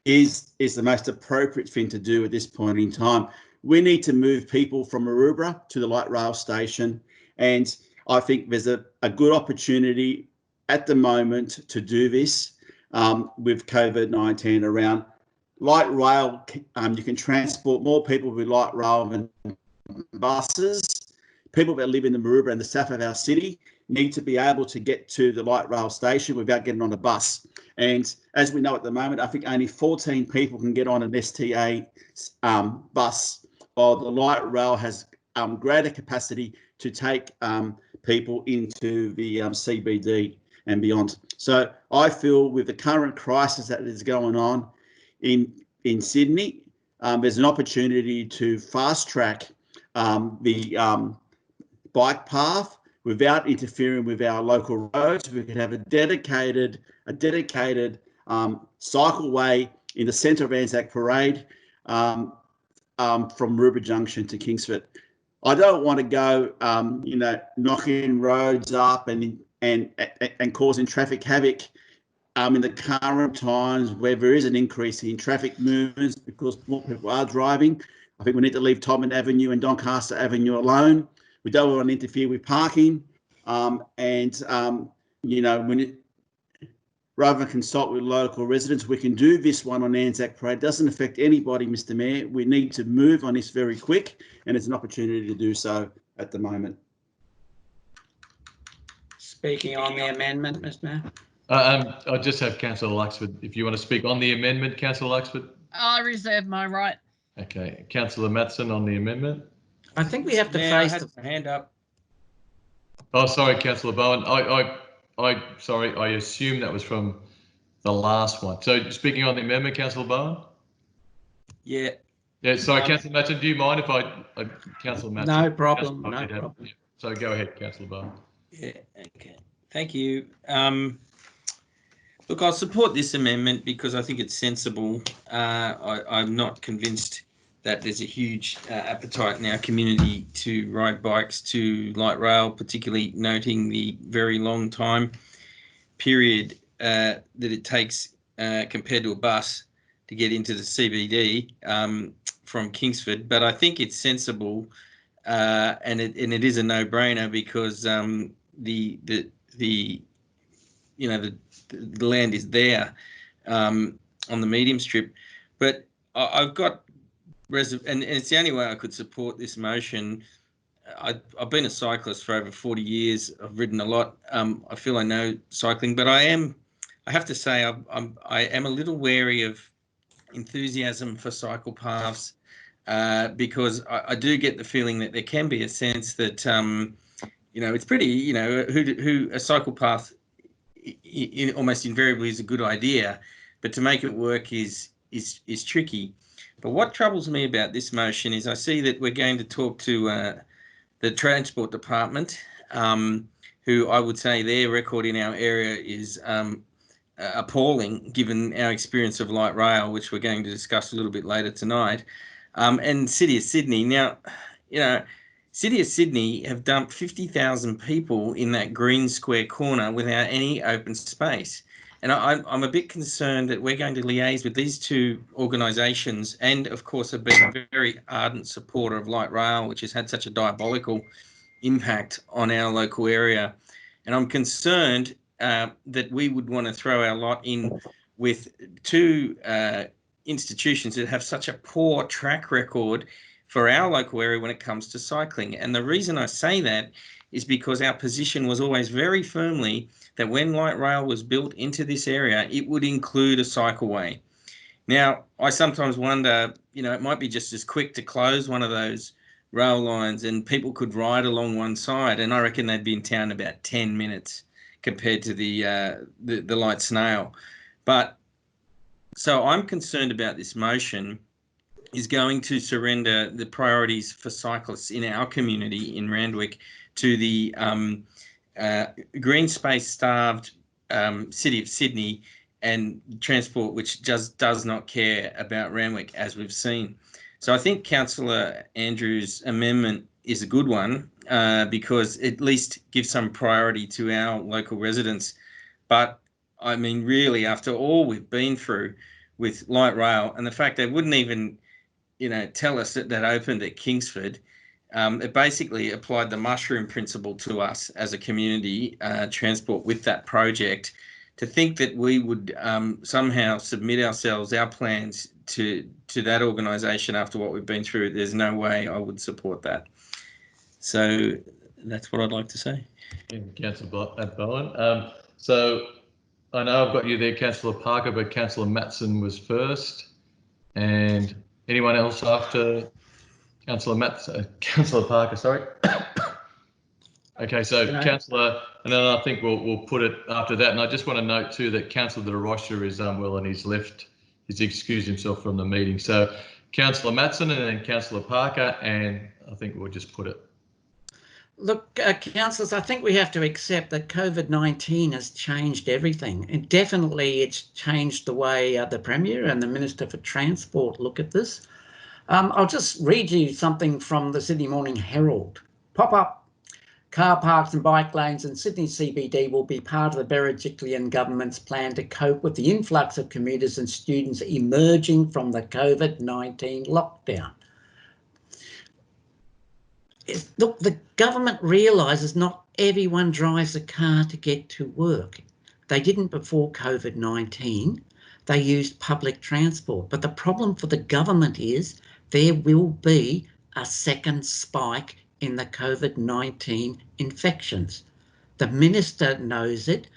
is the most appropriate thing to do at this point in time. We need to move people from Maroubra to the light rail station, and I think there's a good opportunity at the moment to do this. with COVID-19 around light rail. You can transport more people with light rail than buses. People that live in the Maroubra and the south of our city need to be able to get to the light rail station without getting on a bus. And as we know at the moment, I think only 14 people can get on an STA bus, while the light rail has greater capacity to take people into the CBD and beyond. So I feel with the current crisis that is going on in Sydney, there's an opportunity to fast track the bike path without interfering with our local roads. We could have a dedicated cycleway in the centre of Anzac Parade from Maroubra Junction to Kingsford. I don't want to go, knocking roads up and causing traffic havoc in the current times where there is an increase in traffic movements because more people are driving. I think we need to leave Todman Avenue and Doncaster Avenue alone. We don't want to interfere with parking, rather than consult with local residents, we can do this one on Anzac Parade. It doesn't affect anybody, Mr. Mayor. We need to move on this very quick, and it's an opportunity to do so at the moment.
Speaking on the amendment, Mr. Mayor.
I just have Councillor Luxford. If you want to speak on the amendment, Councillor Luxford.
I reserve my right.
Okay, Councillor Matson on the amendment.
I think we have to face the hand up.
Oh, sorry, Councillor Bowen. Sorry, I assume that was from the last one. So speaking on the amendment, Councillor Bowen?
Yeah.
Yeah, sorry, Councillor Matson, do you mind if Councillor Matson?
No problem, no problem.
Yeah. So go ahead, Councillor Bowen.
Yeah, okay. Thank you. Look, I'll support this amendment because I think it's sensible. I'm not convinced that there's a huge appetite in our community to ride bikes to light rail, particularly noting the very long time period that it takes compared to a bus to get into the CBD from Kingsford. But I think it's sensible and it is a no-brainer because the land is there on the medium strip. But I've got and it's the only way I could support this motion. I've been a cyclist for over 40 years. I've ridden a lot. I feel I know cycling, but I have to say I am a little wary of enthusiasm for cycle paths because I do get the feeling that there can be a sense that it's pretty who a cycle path almost invariably is a good idea, but to make it work is tricky. But what troubles me about this motion is I see that we're going to talk to the Transport Department, who I would say their record in our area is appalling, given our experience of light rail, which we're going to discuss a little bit later tonight, and City of Sydney. Now, City of Sydney have dumped 50,000 people in that green square corner without any open space. And I'm a bit concerned that we're going to liaise with these two organisations and, of course, have been a very ardent supporter of light rail, which has had such a diabolical impact on our local area. And I'm concerned that we would want to throw our lot in with two institutions that have such a poor track record for our local area when it comes to cycling. And the reason I say that is because our position was always very firmly that when light rail was built into this area, it would include a cycleway. Now, I sometimes wonder, it might be just as quick to close one of those rail lines and people could ride along one side, and I reckon they'd be in town about 10 minutes compared to the light snail. But so I'm concerned about this motion is going to surrender the priorities for cyclists in our community in Randwick to the green space starved City of Sydney and Transport, which just does not care about Randwick, as we've seen. So I think Councillor Andrews' amendment is a good one because it at least gives some priority to our local residents. But I mean, really, after all we've been through with light rail and the fact they wouldn't even, tell us that that opened at Kingsford, it basically applied the mushroom principle to us as a community, Transport, with that project to think that we would somehow submit ourselves, our plans to that organisation after what we've been through, there's no way I would support that. So that's what I'd like to say.
Councillor Bowen. So I know I've got you there, Councillor Parker, but Councillor Matson was first. And anyone else after Councillor Parker, sorry. Okay, so Councillor, and then I think we'll put it after that. And I just want to note too that Councillor De Rocha is unwell and he's excused himself from the meeting. So Councillor Matson and then Councillor Parker, and I think we'll just put it.
Look, councillors, I think we have to accept that COVID-19 has changed everything, and definitely it's changed the way the Premier and the Minister for Transport look at this. I'll just read you something from the Sydney Morning Herald. Pop-up car parks and bike lanes in Sydney CBD will be part of the Berejiklian government's plan to cope with the influx of commuters and students emerging from the COVID-19 lockdown. Look, the government realises not everyone drives a car to get to work. They didn't before COVID-19. They used public transport. But the problem for the government is there will be a second spike in the COVID-19 infections. The Minister knows it.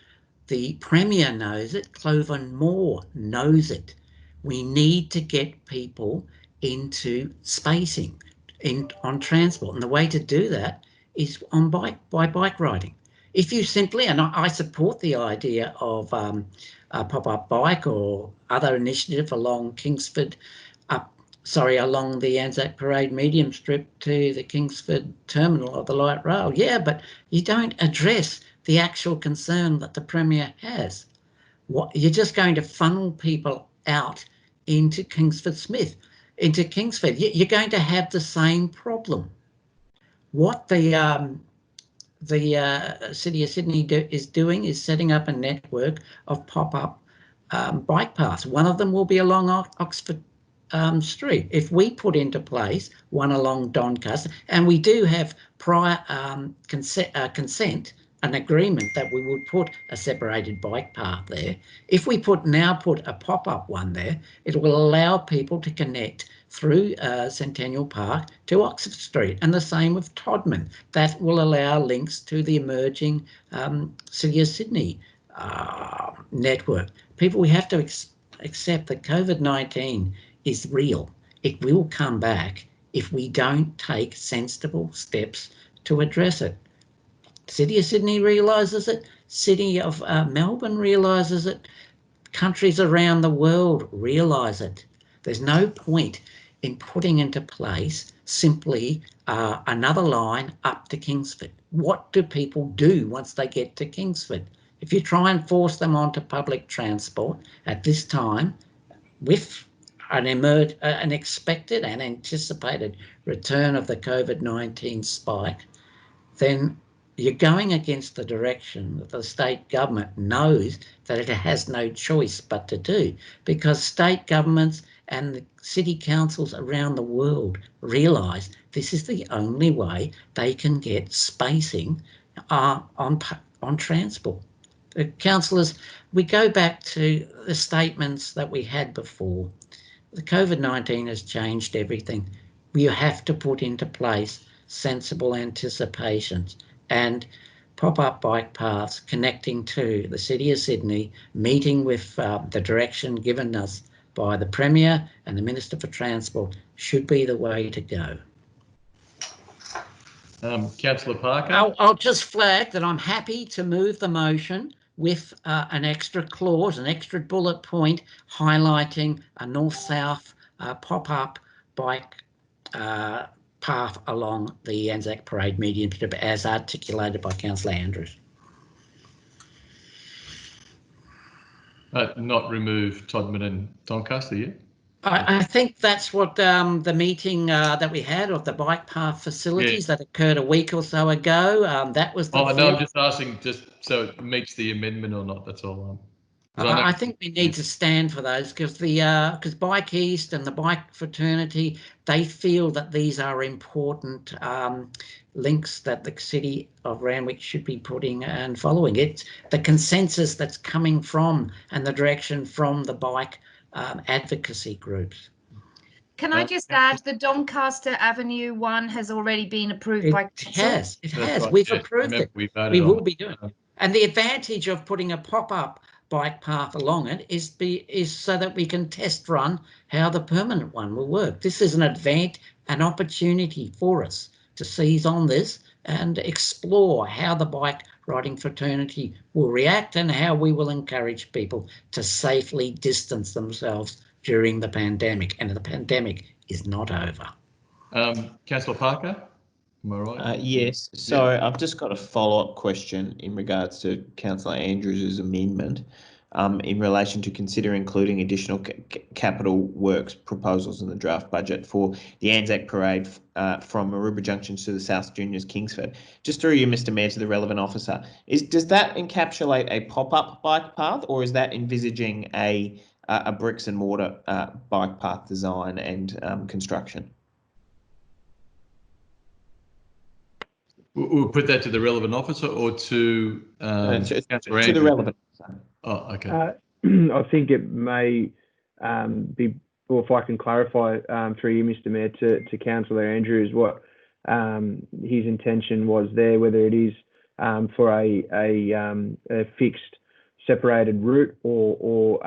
The Premier knows it. Cloven Moore knows it. We need to get people into spacing on transport, and the way to do that is by bike riding. If you simply, and I support the idea of a pop-up bike or other initiative along Kingsford, along the Anzac Parade medium strip to the Kingsford terminal of the light rail. Yeah, but you don't address the actual concern that the Premier has. You're just going to funnel people out into Kingsford you're going to have the same problem. What the City of Sydney is doing is setting up a network of pop-up bike paths. One of them will be along Oxford Street. If we put into place one along Doncaster, and we do have prior consent, an agreement that we would put a separated bike path there. If we now put a pop-up one there, it will allow people to connect through Centennial Park to Oxford Street, and the same with Todman. That will allow links to the emerging City of Sydney network. People, we have to accept that COVID-19 is real. It will come back if we don't take sensible steps to address it. City of Sydney realises it. City of Melbourne realises it. Countries around the world realise it. There's no point in putting into place simply another line up to Kingsford. What do people do once they get to Kingsford? If you try and force them onto public transport at this time, with an expected and anticipated return of the COVID-19 spike, then you're going against the direction that the state government knows that it has no choice but to do, because state governments and the city councils around the world realise this is the only way they can get spacing on transport. Councillors, we go back to the statements that we had before. The COVID-19 has changed everything. You have to put into place sensible anticipations and pop-up bike paths connecting to the City of Sydney, meeting with the direction given us by the Premier and the Minister for Transport should be the way to go.
Councillor Parker?
I'll just flag that I'm happy to move the motion with an extra clause, an extra bullet point highlighting a north-south pop-up bike path along the Anzac Parade median strip as articulated by Councillor Andrews.
Not remove Todman and Doncaster, yeah?
I think that's what the meeting that we had of the bike path facilities that occurred a week or so ago, that was the...
Oh, no, I'm just asking just so it meets the amendment or not, that's all.
I think we need to stand for those because Bike East and the Bike Fraternity, they feel that these are important links that the City of Randwick should be putting and following. It's the consensus that's coming from and the direction from the bike advocacy groups.
Can I just add, the Doncaster Avenue one has already been approved by council?
It has. Right. We've approved it. We will be doing it. And the advantage of putting a pop-up bike path along it is so that we can test run how the permanent one will work. This is an opportunity for us to seize on this and explore how the bike riding fraternity will react and how we will encourage people to safely distance themselves during the pandemic. And the pandemic is not over.
Councillor Parker? Am I right?
Yes. So yeah. I've just got a follow-up question in regards to Councillor Andrews' amendment in relation to consider including additional capital works proposals in the draft budget for the Anzac Parade from Maroubra Junction to the South Juniors Kingsford. Just through you, Mr Mayor, to the relevant officer. Does that encapsulate a pop-up bike path, or is that envisaging a bricks and mortar bike path design and construction?
We'll put that to the relevant officer or to
the relevant officer.
Oh, okay.
I think it may be, or if I can clarify through you, Mr Mayor, to Councillor Andrews, what his intention was there, whether it is for a fixed separated route or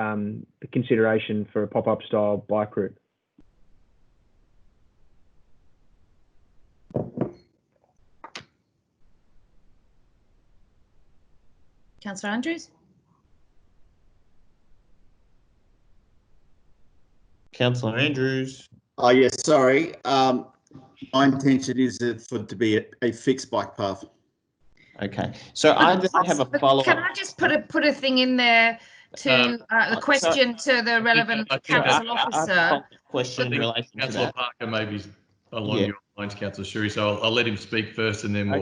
the consideration for a pop-up style bike route.
Councillor Andrews?
Councillor Andrews.
Oh, yes, sorry. My intention is for it to be a fixed bike path.
Okay. So I just have a follow-up.
Can I just put a thing in there to the question to the relevant council officer?
Question in relation to that.
Parker maybe along your lines, Councillor Shuri. So I'll let him speak first, and then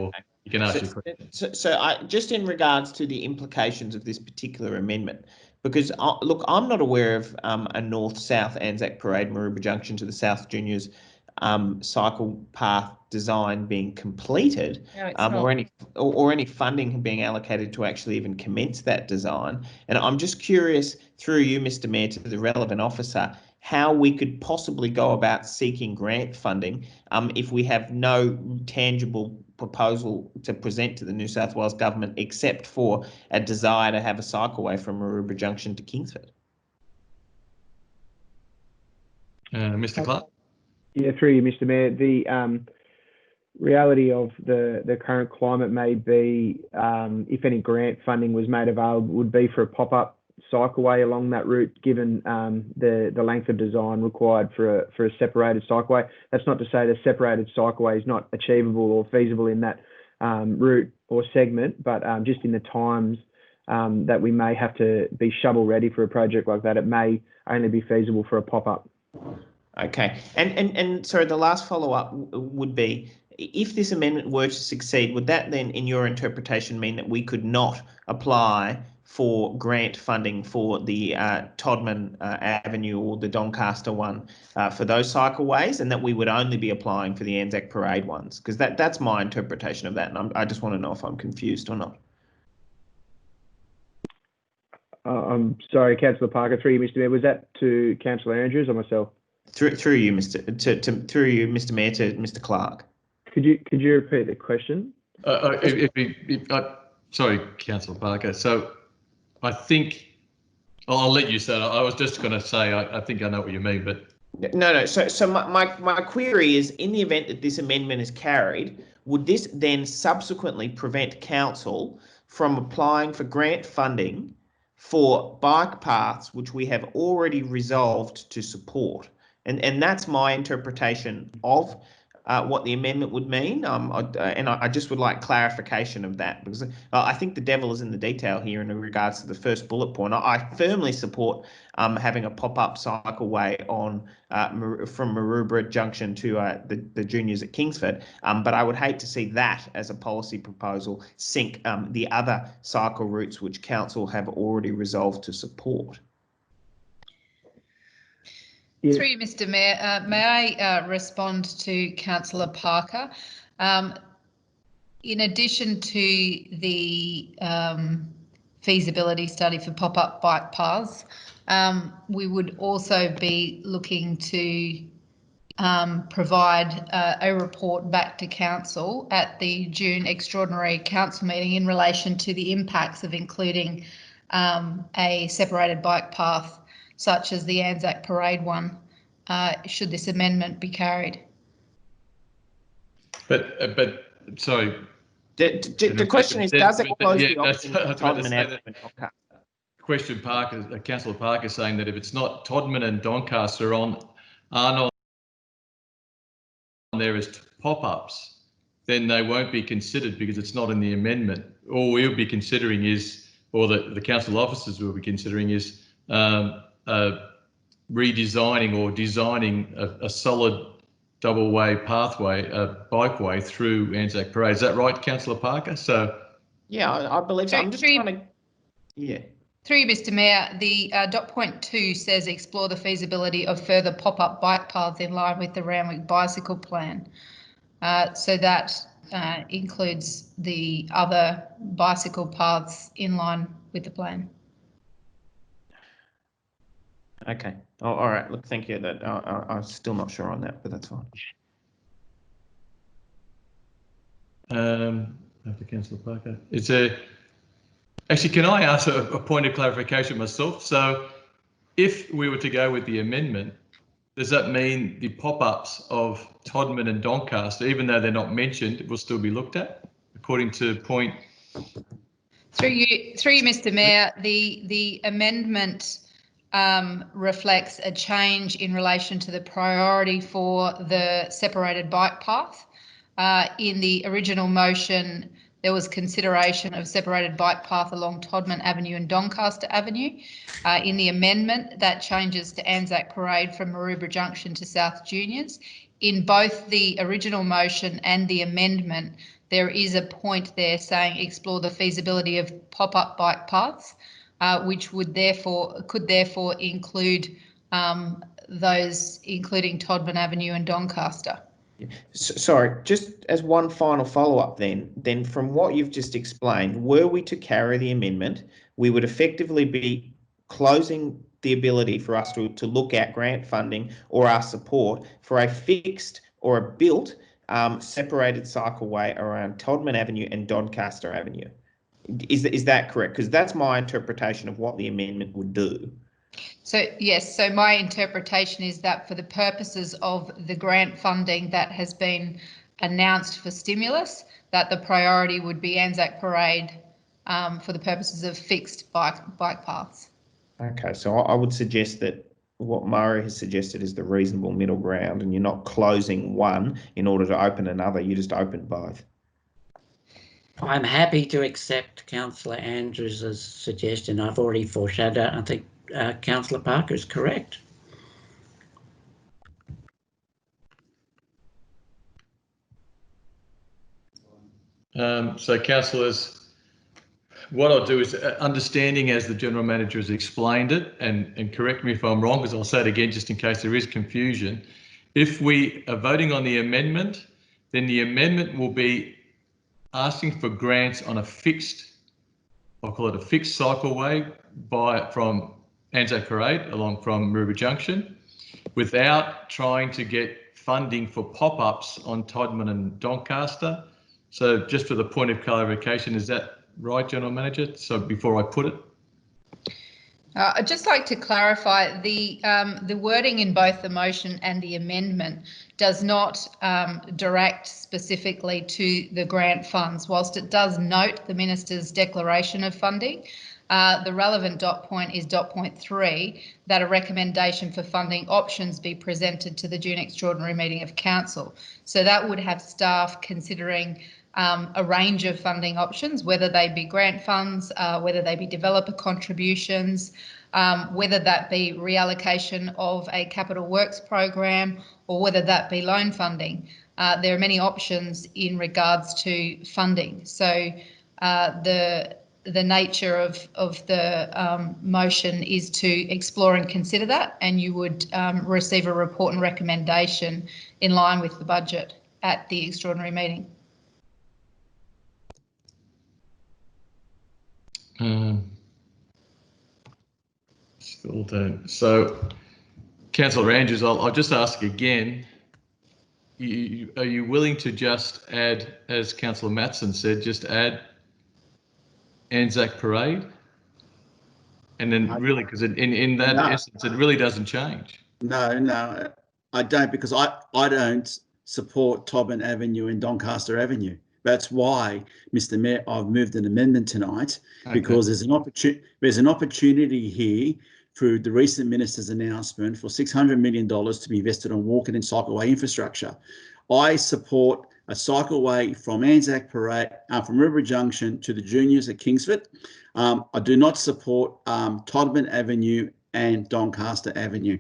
you can ask your question.
So just in regards to the implications of this particular amendment, because look, I'm not aware of a north-south Anzac Parade Maroubra Junction to the South Juniors cycle path design being completed, or any funding being allocated to actually even commence that design. And I'm just curious, through you, Mr Mayor, to the relevant officer, how we could possibly go about seeking grant funding if we have no tangible proposal to present to the New South Wales government except for a desire to have a cycleway from Maroubra Junction to Kingsford.
Mr Clark?
Yeah, through you, Mr Mayor. The reality of the current climate may be, if any grant funding was made available, would be for a pop-up cycleway along that route, given the length of design required for a separated cycleway. That's not to say the separated cycleway is not achievable or feasible in that route or segment, but just in the times that we may have to be shovel ready for a project like that, it may only be feasible for a pop-up.
Okay, and sorry, the last follow-up would be, if this amendment were to succeed, would that then, in your interpretation, mean that we could not apply for grant funding for the Todman Avenue or the Doncaster one for those cycleways, and that we would only be applying for the Anzac Parade ones? Because that's my interpretation of that, and I just want to know if I'm confused or not.
I'm sorry, Councillor Parker, through you, Mr Mayor. Was that to Councillor Andrews or myself?
Through you, Mr Mayor, to Mr Clark.
Could you repeat the question?
Sorry, Councillor Parker. So I think I'll let you say it. I was just going to say I think I know what you mean, but
no. So my query is, in the event that this amendment is carried, would this then subsequently prevent council from applying for grant funding for bike paths which we have already resolved to support? And that's my interpretation of what the amendment would mean. I just would like clarification of that, because I think the devil is in the detail here in regards to the first bullet point. I firmly support having a pop-up cycleway on from Maroubra Junction to the juniors at Kingsford, but I would hate to see that as a policy proposal sink the other cycle routes which council have already resolved to support.
Through you, Mr. Mayor, may I respond to Councillor Parker? In addition to the feasibility study for pop-up bike paths, we would also be looking to provide a report back to council at the June extraordinary council meeting in relation to the impacts of including a separated bike path such as the Anzac Parade one, should this amendment be carried.
But sorry.
The question is, does it close the option for Todman Avenue and Doncaster?
Question Parker, Councillor Parker saying that if it's not Todman and Doncaster are not on there as pop-ups, then they won't be considered because it's not in the amendment. All we'll be considering is, or the council officers will be considering is redesigning or designing a solid double-way pathway, a bikeway through Anzac Parade. Is that right, Councillor Parker? So
yeah, I believe so. I'm just trying to, yeah.
Through you, Mr. Mayor, the dot point 2 says explore the feasibility of further pop-up bike paths in line with the Randwick bicycle plan. So that includes the other bicycle paths in line with the plan.
Okay. Oh, all right. Look, thank you. That I'm still not sure on that, but that's fine.
After Councillor Parker, it's actually, can I ask a point of clarification myself? So, if we were to go with the amendment, does that mean the pop-ups of Todman and Doncaster, even though they're not mentioned, will still be looked at according to point?
Through you, Mr. Mayor, the amendment reflects a change in relation to the priority for the separated bike path. In the original motion, there was consideration of separated bike path along Todman Avenue and Doncaster Avenue. In the amendment, that changes to Anzac Parade from Maroubra Junction to South Juniors. In both the original motion and the amendment, there is a point there saying explore the feasibility of pop-up bike paths, which could therefore include those including Todman Avenue and Doncaster.
Sorry, just as one final follow-up then from what you've just explained, were we to carry the amendment, we would effectively be closing the ability for us to look at grant funding or our support for a fixed or a built separated cycleway around Todman Avenue and Doncaster Avenue. Is that correct? Because that's my interpretation of what the amendment would do.
So yes, so my interpretation is that for the purposes of the grant funding that has been announced for stimulus, that the priority would be Anzac Parade for the purposes of fixed bike paths.
Okay, so I would suggest that what Murray has suggested is the reasonable middle ground, and you're not closing one in order to open another, you just open both.
I'm happy to accept Councillor Andrews' suggestion. I've already foreshadowed. I think Councillor Parker is correct.
So, councillors, what I'll do is understanding as the General Manager has explained it, and correct me if I'm wrong, because I'll say it again just in case there is confusion. If we are voting on the amendment, then the amendment will be asking for grants on a fixed, I'll call it a fixed cycleway from Anzac Parade along from Maroubra Junction, without trying to get funding for pop-ups on Todman and Doncaster. So just for the point of clarification, is that right, General Manager? So before I put it.
I'd just like to clarify the wording in both the motion and the amendment does not direct specifically to the grant funds, whilst it does note the Minister's declaration of funding. The relevant dot point is dot point 3, that a recommendation for funding options be presented to the June extraordinary meeting of council. So that would have staff considering a range of funding options, whether they be grant funds, whether they be developer contributions, whether that be reallocation of a capital works program, or whether that be loan funding. There are many options in regards to funding. So the nature of the motion is to explore and consider that, and you would receive a report and recommendation in line with the budget at the extraordinary meeting.
Still don't. So, Councillor Andrews, I'll just ask again. Are you willing to just add, as Councillor Matson said, just add Anzac Parade? And then really, because in that essence, it really doesn't change.
No, I don't, because I don't support Tobin Avenue and Doncaster Avenue. That's why, Mr. Mayor, I've moved an amendment tonight, because there's an opportunity here through the recent minister's announcement for $600 million to be invested on walking and cycleway infrastructure. I support a cycleway from Anzac Parade, from River Junction to the juniors at Kingsford. I do not support Todman Avenue and Doncaster Avenue.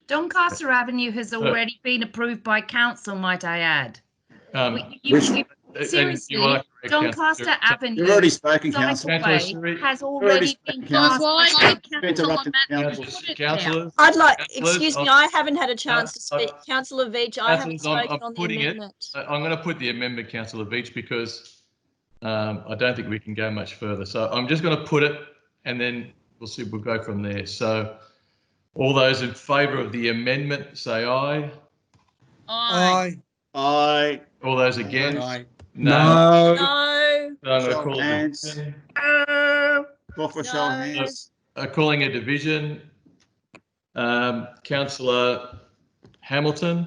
Doncaster Avenue has already been approved by council, might I add. Seriously, Doncaster Avenue.
You've already spoken, Councillor.
Has already been passed.
I'd like, excuse me, I haven't had a chance to speak. Councillor Veach, I haven't spoken on the amendment.
I'm going to put the amendment, Councillor Veach, because I don't think we can go much further. So I'm just going to put it, and then we'll go from there. So all those in favour of the amendment, say aye.
Aye.
Aye.
All those against?
Aye.
No.
No.
So I'm going to call
hands. Call for show of hands.
Calling a division. Councillor Hamilton.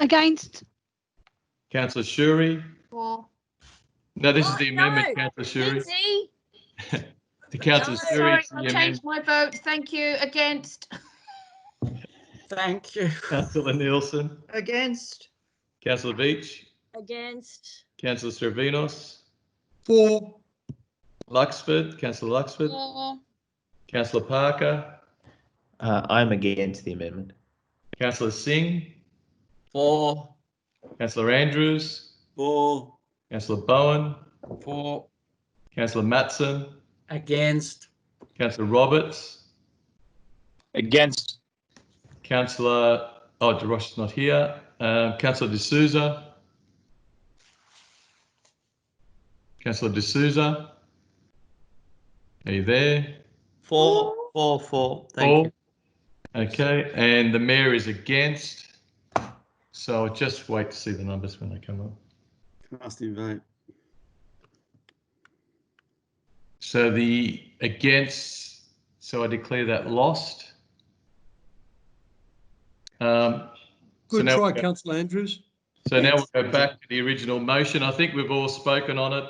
Against.
Councillor Shuri.
For.
No, this is the amendment, Councillor Shuri.
Lindsay.
The Councillor Shuri.
Sorry, I'll change my vote. Thank you. Against.
Thank you.
Councillor Nielsen.
Against.
Councillor Veach.
Against.
Councillor Stravinos.
For.
Luxford. Councillor Luxford.
For.
Councillor Parker.
I'm against the amendment.
Councillor Singh.
For.
Councillor Andrews.
For.
Councillor Bowen.
For.
Councillor Matson.
Against.
Councillor Roberts.
Against.
Councillor, DeRoche is not here. Councillor D'Souza. Councillor D'Souza. Are you there?
For. Thank you.
Okay, and the mayor is against. So I'll just wait to see the numbers when they come up.
Casting vote.
So the against, so I declare that lost.
Good try, Councillor Andrews.
So now we'll go back to the original motion. I think we've all spoken on it.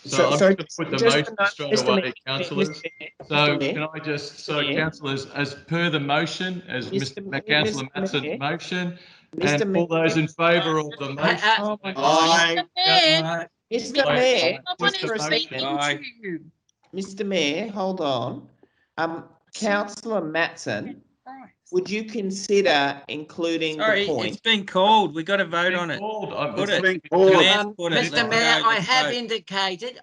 So I'm going to put the motion straight away, councillors. So can I just, councillors, as per the motion, as Mr. Councillor Matson's motion, and all those in favour of the motion.
Mr. Mayor. Mr. Mayor, hold on. Councillor Matson, would you consider including the point?
It's been called. We've got to vote on it.
Mr. Mayor, I have indicated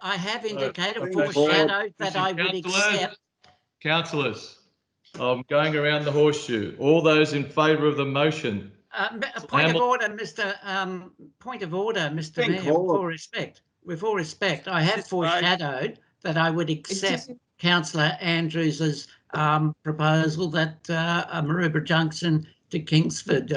foreshadowed that I would accept.
Councillors, I'm going around the horseshoe. All those in favour of the motion.
Point of order, Mr. Mayor. With all respect, I have foreshadowed that I would accept Councillor Andrews's proposal that Maroubra Junction to Kingsford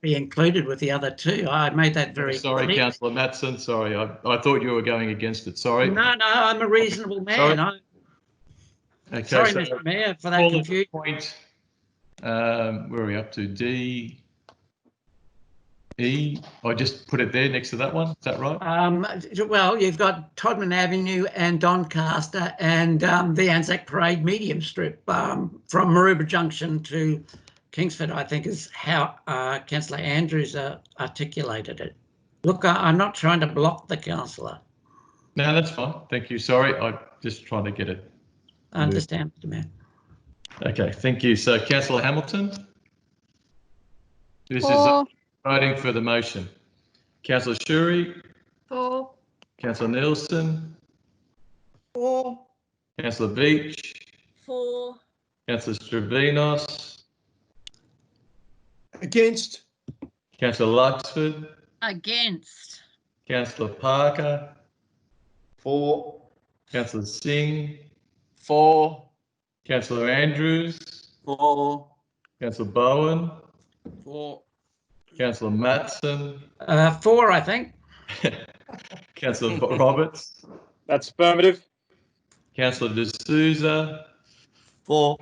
be included with the other two. I made that very
sorry,
clear.
Councillor Matson. Sorry, I thought you were going against it. Sorry.
No, I'm a reasonable man.
Okay,
sorry,
so
Mr. Mayor, for that confusion.
Point, where are we up to? D. E, I just put it there next to that one. Is that right?
Well, you've got Todman Avenue and Doncaster and the Anzac Parade medium strip from Maroubra Junction to Kingsford, I think is how Councillor Andrews articulated it. Look, I'm not trying to block the councillor.
No, that's fine. Thank you. Sorry, I'm just trying to get it.
I understand, Mr. Mayor.
Okay, thank you. So, Councillor Hamilton? This
For.
is voting for the motion. Councillor Shuri?
For.
Councillor Nielsen?
For.
Councillor Beach?
For.
Councillor Stravinos?
Against.
Councillor Luxford?
Against.
Councillor Parker?
For.
Councillor Singh?
For.
Councillor Andrews?
For.
Councillor Bowen?
For.
Councillor Matson?
For, I think.
Councillor Roberts?
That's affirmative.
Councillor D'Souza?
For.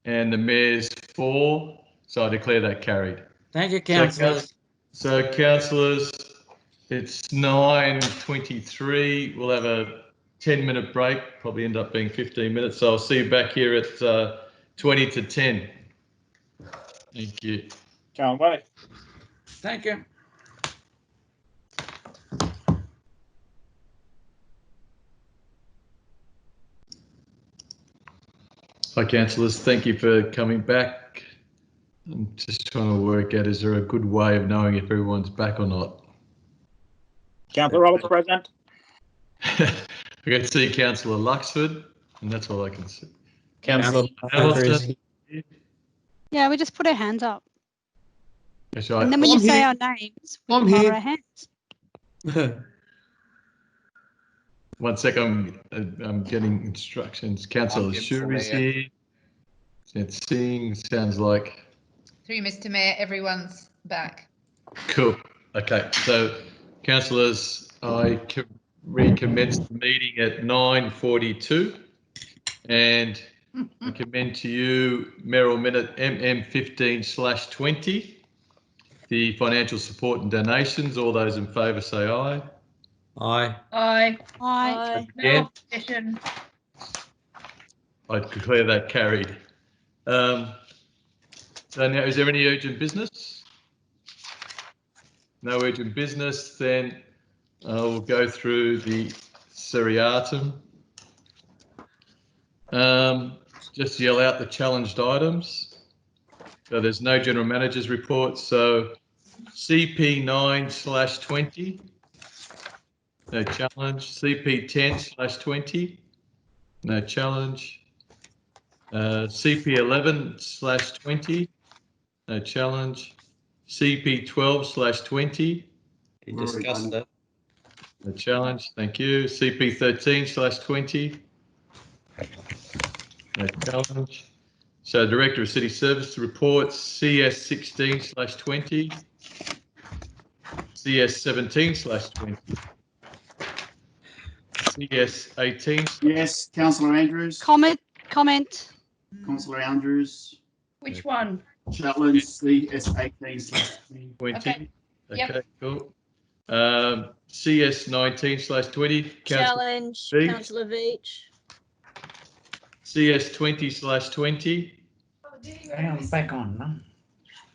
And the Mayor's for. So I declare that carried.
Thank you, councillors.
So councillors, it's 9:23. We'll have a 10-minute break, probably end up being 15 minutes. So I'll see you back here at 20 to 10. Thank you.
Can't wait.
Thank you.
Hi, councillors. Thank you for coming back. I'm just trying to work out, is there a good way of knowing if everyone's back or not?
Councillor Roberts, present.
I can see Councillor Luxford, and that's all I can see. Councillor Hamilton.
Yeah, we just put our hands up.
Yes,
and then when you say our names, we can lower our hands.
1 sec, I'm getting instructions. Councillor Shuri's here. It's seeing, sounds like.
Through Mr. Mayor, everyone's back.
Cool. Okay, so councillors, I recommence the meeting at 9:42, and I commend to you Merrill Minute MM15/20, the financial support and donations. All those in favour say aye.
Aye.
Aye.
Aye.
No opposition.
I declare that carried. So now, is there any urgent business? No urgent business, then I'll go through the seriatim. Just yell out the challenged items. So there's no general manager's report. So CP9/20, no challenge. CP10/20, no challenge. CP11/20, no challenge. CP12/20.
You discussed that.
No challenge. Thank you. CP13/20. No challenge. So Director of City Service reports CS16/20. CS17/20. CS18.
Yes, Councillor Andrews.
Comment.
Councillor Andrews.
Which one?
Challenge CS18/20.
20.
Yep.
Okay, cool. CS19/20.
Challenge.
Beach.
Councillor Veach.
CS20/20.
I'm back on. No?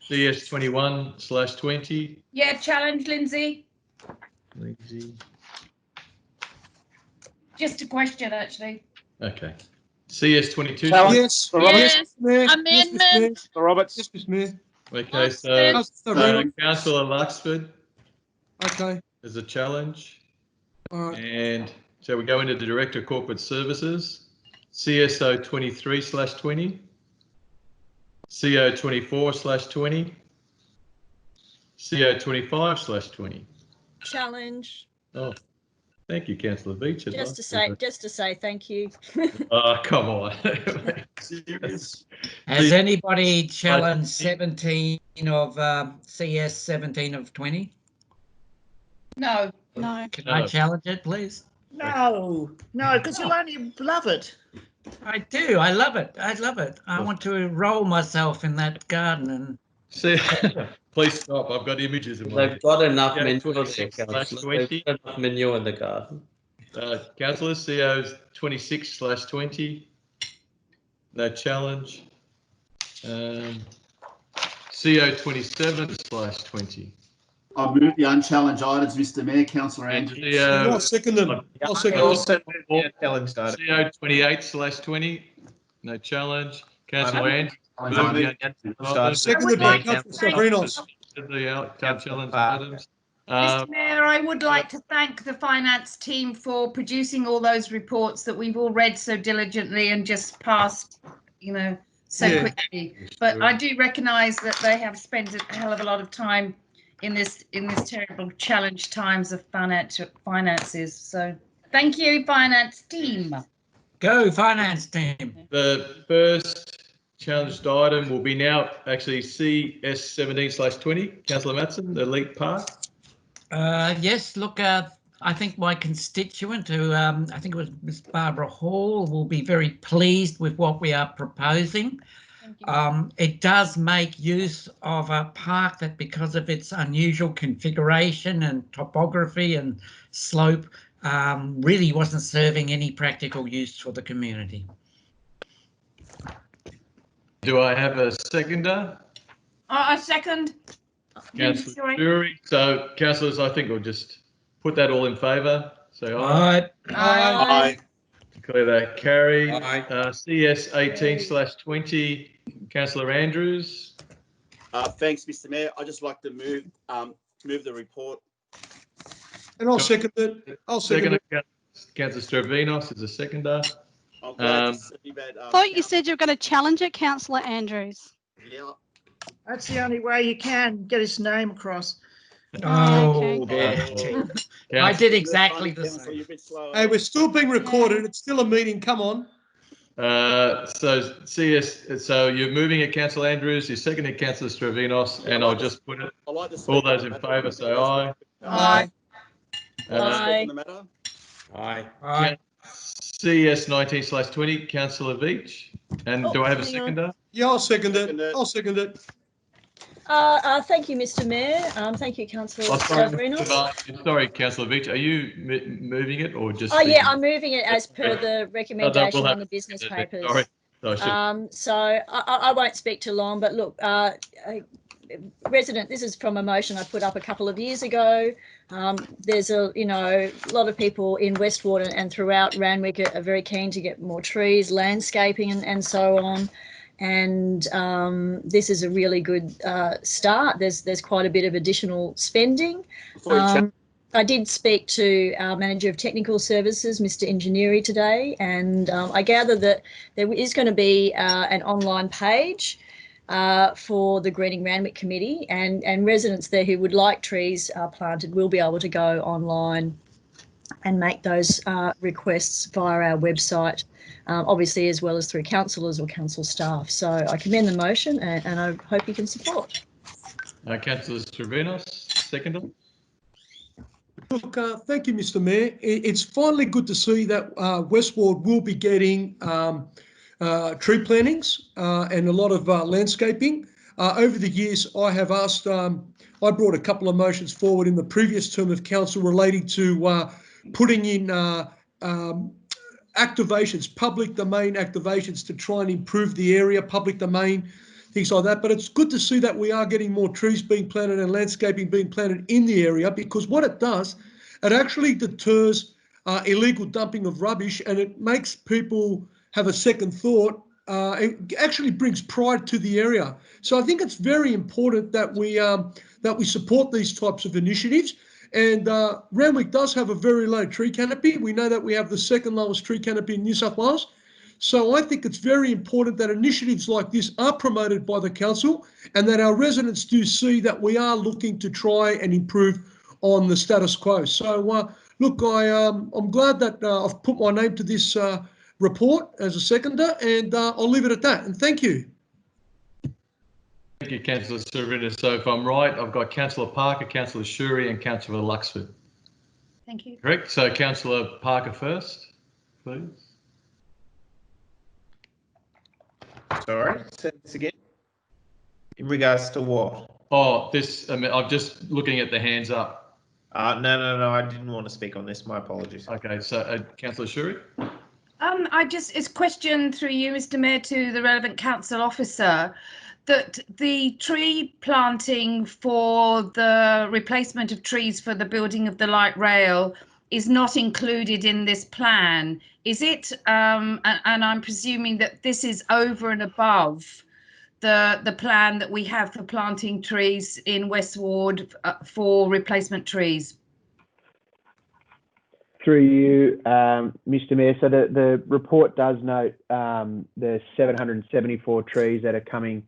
CS21/20.
Yeah, challenge, Lindsay.
Lindsay.
Just a question, actually.
Okay. CS22.
Yes.
Yes.
Mayor.
Amendment.
Councillor Roberts.
Yes, Mr. Mayor.
Okay, so
Councillor
Councillor Luxford
Okay.
is a challenge.
All right.
And so we go into the Director of Corporate Services, CSO 23/20, CO 24/20, CO 25/20.
Challenge.
Oh, thank you, Councillor Beach.
Just to say thank you.
Oh, come on.
Serious.
Has anybody challenged 17 of CS 17/20?
No.
No.
Can I challenge it, please?
No, because you'll only love it.
I do. I love it. I love it. I want to roll myself in that garden and
See, please stop. I've got images in my
They've
head.
got enough
CO
manure there,
26/20.
councillor. They've got enough manure in the garden.
Councillors, CO's 26/20. No challenge. CO 27/20.
I move the unchallenged items, Mr Mayor. Councillor Andrews.
I'll second them. I'll second them.
Also, challenged item.
CO 28/20. No challenge. Councillor Andrews.
Seconded by Councillor Stavrinos.
The unchallenged items.
Mr. Mayor, I would like to thank the finance team for producing all those reports that we've all read so diligently and just passed, so quickly. But I do recognise that they have spent a hell of a lot of time in this terrible challenge times of finances. So thank you, finance team.
Go finance team.
The first challenged item will be now actually CS 17/20. Councillor Matson, the Elite Park.
Yes, look, I think my constituent, who I think it was Ms. Barbara Hall, will be very pleased with what we are proposing. It does make use of a park that, because of its unusual configuration and topography and slope, really wasn't serving any practical use for the community.
Do I have a seconder?
A second.
Councillor Jury. So, councillors, I think we'll just put that all in favour. Say aye.
Aye.
Declare that carried. CS 18/20. Councillor Andrews.
Thanks, Mr Mayor. I'd just like to move the report.
And I'll second it. I'll second it.
Councillor Stavrinos is a seconder.
I'm glad to see that.
I thought you said you were going to challenge it, Councillor Andrews.
Yeah.
That's the only way you can get his name across.
Oh,
Okay.
I did exactly the same.
Hey, we're still being recorded. It's still a meeting. Come on.
So CS, so you're moving it, Councillor Andrews. You're seconding Councillor Stavrinos, and I'll just put it. All those in favour, say aye.
Aye.
Aye.
Aye.
CS 19/20. Councillor Veach, and do I have a seconder?
Yeah, I'll second it. I'll second it.
Thank you, Mr. Mayor. Thank you, Councillor Stavrinos.
Sorry, Councillor Veach, are you moving it or just?
Oh yeah, I'm moving it as per the recommendation on the business papers.
Sorry.
So I won't speak too long, but look, resident, this is from a motion I put up a couple of years ago. There's a lot of people in Westward and throughout Randwick are very keen to get more trees, landscaping and so on. And this is a really good start. There's quite a bit of additional spending. I did speak to our Manager of Technical Services, Mr. Engineering, today, and I gather that there is going to be an online page for the Greening Randwick Committee, and residents there who would like trees planted will be able to go online and make those requests via our website. Obviously, as well as through councillors or council staff. So I commend the motion and I hope you can support.
Councillor Stavrinos, seconder.
Look, thank you, Mr. Mayor. It's finally good to see that Westward will be getting tree plantings and a lot of landscaping. Over the years, I have asked, I brought a couple of motions forward in the previous term of council relating to putting in activations, public domain activations to try and improve the area, public domain, things like that. But it's good to see that we are getting more trees being planted and landscaping being planted in the area, because what it does, it actually deters illegal dumping of rubbish, and it makes people have a second thought. It actually brings pride to the area. So I think it's very important that we support these types of initiatives. And Randwick does have a very low tree canopy. We know that we have the second lowest tree canopy in New South Wales. So I think it's very important that initiatives like this are promoted by the council and that our residents do see that we are looking to try and improve on the status quo. So look, I'm glad that I've put my name to this report as a seconder, and I'll leave it at that. And thank you.
Thank you, Councillor Stavrinos. So if I'm right, I've got Councillor Parker, Councillor Shuri and Councillor Luxford.
Thank you.
Correct. So Councillor Parker first, please.
Sorry, say this again.
In regards to what?
Oh, this, I'm just looking at the hands up.
No, I didn't want to speak on this. My apologies.
Okay, so Councillor Shuri?
It's a question through you, Mr. Mayor, to the relevant council officer, that the tree planting for the replacement of trees for the building of the light rail is not included in this plan. Is it? And I'm presuming that this is over and above the plan that we have for planting trees in West Ward for replacement trees.
Through you, Mr. Mayor. So the report does note the 774 trees that are coming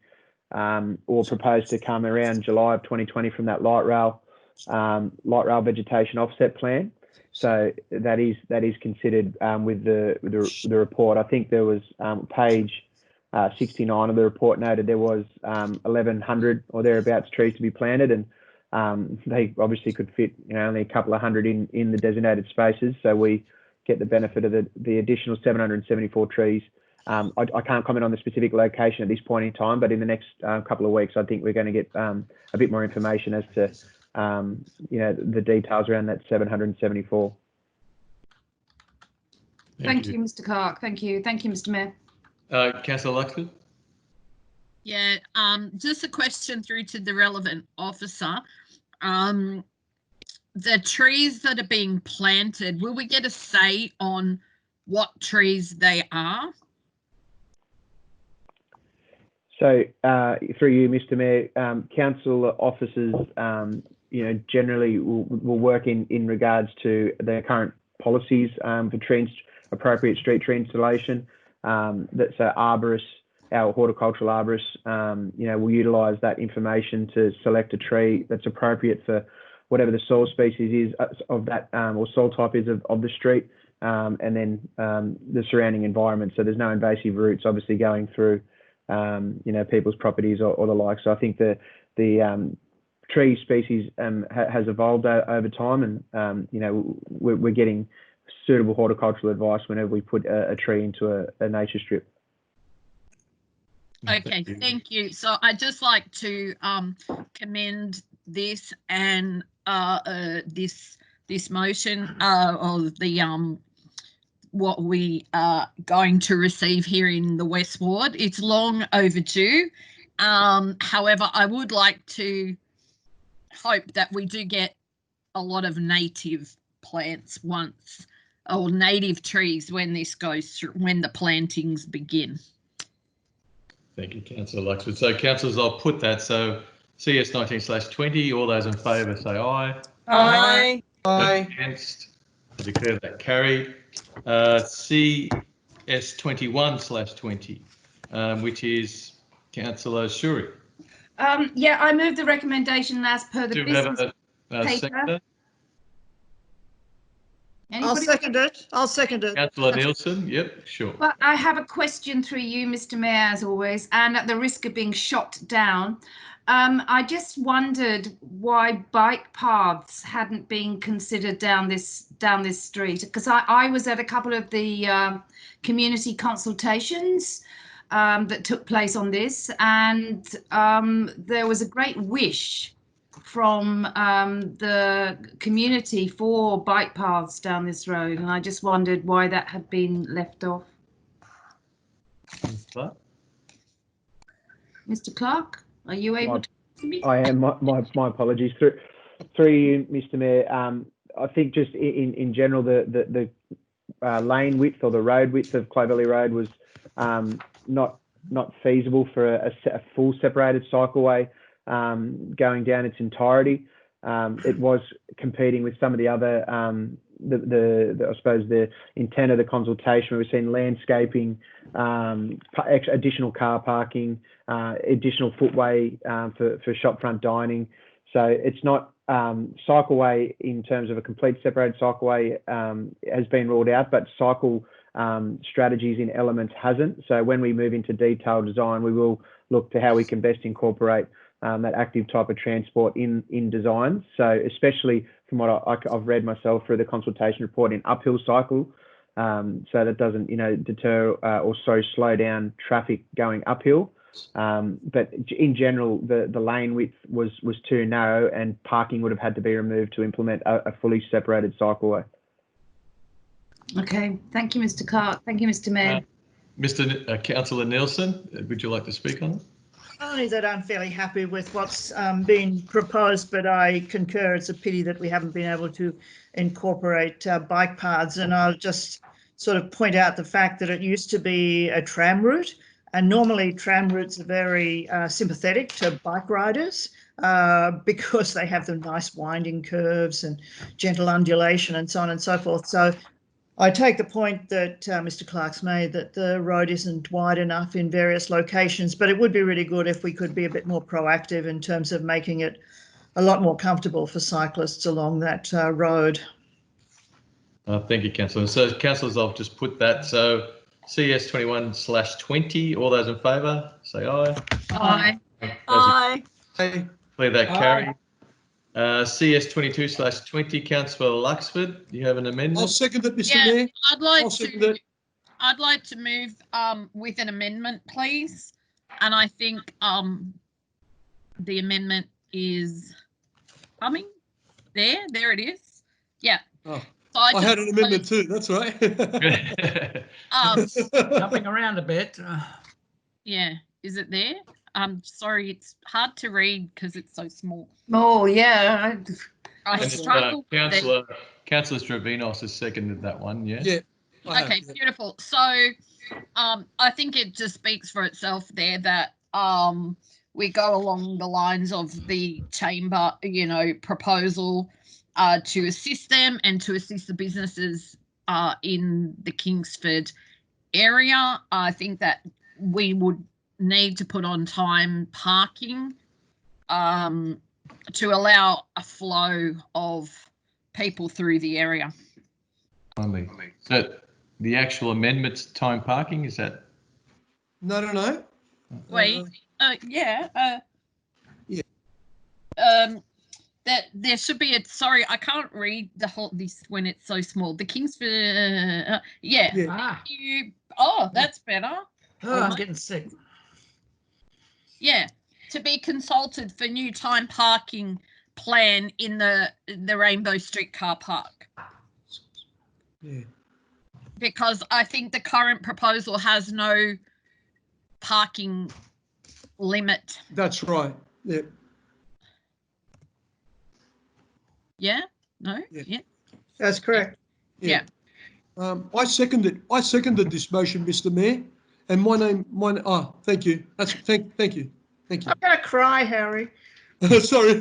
or proposed to come around July of 2020 from that light rail vegetation offset plan. So that is considered with the report. I think there was page 69 of the report noted there was 1,100 or thereabouts trees to be planted, and they obviously could fit only a couple of hundred in the designated spaces. So we get the benefit of the additional 774 trees. I can't comment on the specific location at this point in time, but in the next couple of weeks, I think we're going to get a bit more information as to the details around that 774.
Thank you, Mr. Clark. Thank you, Mr. Mayor.
Councillor Luxford?
Yeah, just a question through to the relevant officer. The trees that are being planted, will we get a say on what trees they are?
So through you, Mr. Mayor, council officers, generally will work in regards to the current policies for appropriate street tree installation. That's arborists, our horticultural arborists, will utilise that information to select a tree that's appropriate for whatever the soil species is of that or soil type is of the street, and then the surrounding environment. So there's no invasive roots obviously going through people's properties or the like. So I think the tree species has evolved over time, and we're getting suitable horticultural advice whenever we put a tree into a nature strip.
Okay, thank you. So I'd just like to commend this and this motion of the what we are going to receive here in the West Ward. It's long overdue. However, I would like to hope that we do get a lot of native plants once, or native trees when this goes through, when the plantings begin.
Thank you, Councillor Luxford. So, councillors, I'll put that. So, CS 19/20, all those in favour say aye.
Aye.
Aye. Against? I declare that carried. CS 21/20, which is Councillor Shuri.
Yeah, I move the recommendation as per the business paper.
Seconder?
I'll second it.
Councillor Nielsen, yep, sure.
Well, I have a question through you, Mr. Mayor, as always, and at the risk of being shot down, I just wondered why bike paths hadn't been considered down this street, because I was at a couple of the community consultations that took place on this, and there was a great wish from the community for bike paths down this road, and I just wondered why that had been left off. Mr. Clark, are you able to answer me?
I am. My apologies. Through you, Mr. Mayor. I think just in general, the lane width or the road width of Clovelly Road was not feasible for a full separated cycleway going down its entirety. It was competing with some of the other I suppose the intent of the consultation. We've seen landscaping, additional car parking, additional footway for shopfront dining. So it's not cycleway in terms of a complete separated cycleway has been ruled out, but cycle strategies in elements hasn't. So when we move into detailed design, we will look to how we can best incorporate that active type of transport in designs. So especially from what I've read myself through the consultation report, in uphill cycle, so that doesn't deter or slow down traffic going uphill. But in general, the lane width was too narrow, and parking would have had to be removed to implement a fully separated cycleway.
Okay, thank you, Mr. Clark. Thank you, Mr. Mayor.
Councillor Nielsen, would you like to speak on it?
Only that I'm fairly happy with what's been proposed, but I concur it's a pity that we haven't been able to incorporate bike paths. And I'll just sort of point out the fact that it used to be a tram route, and normally tram routes are very sympathetic to bike riders because they have the nice winding curves and gentle undulation and so on and so forth. So I take the point that Mr. Clark's made, that the road isn't wide enough in various locations, but it would be really good if we could be a bit more proactive in terms of making it a lot more comfortable for cyclists along that road.
Thank you, Councillor. So, councillors, I've just put that. So, CS 21/20. All those in favour, say aye.
Aye.
Aye.
Declare that carried. CS 22/20. Councillor Luxford, you have an amendment.
I'll second it, Mr.
Yeah,
Mayor.
I'd like to move with an amendment, please. And I think the amendment is coming. There it is. Yeah.
Oh,
so
I had an amendment too. That's right.
Jumping around a bit.
Yeah, is it there? Sorry, it's hard to read because it's so small.
Oh, yeah.
I struggle.
Councillor Stravinos has seconded that one. Yeah.
Yeah.
Okay, beautiful. So I think it just speaks for itself there that we go along the lines of the chamber, proposal to assist them and to assist the businesses in the Kingsford area. I think that we would need to put on time parking to allow a flow of people through the area.
So the actual amendments, time parking, is that?
No.
Wait, yeah. That there should be a, sorry, I can't read this when it's so small. The Kingsford, thank you. Oh, that's better.
Oh, I'm getting sick.
Yeah, to be consulted for new time parking plan in the Rainbow Street car park.
Yeah.
Because I think the current proposal has no parking limit.
That's right. Yeah.
Yeah? No? Yeah.
That's correct.
Yeah.
I seconded this motion, Mr. Mayor, and thank you. Thank you.
I'm going to cry, Harry.
Sorry.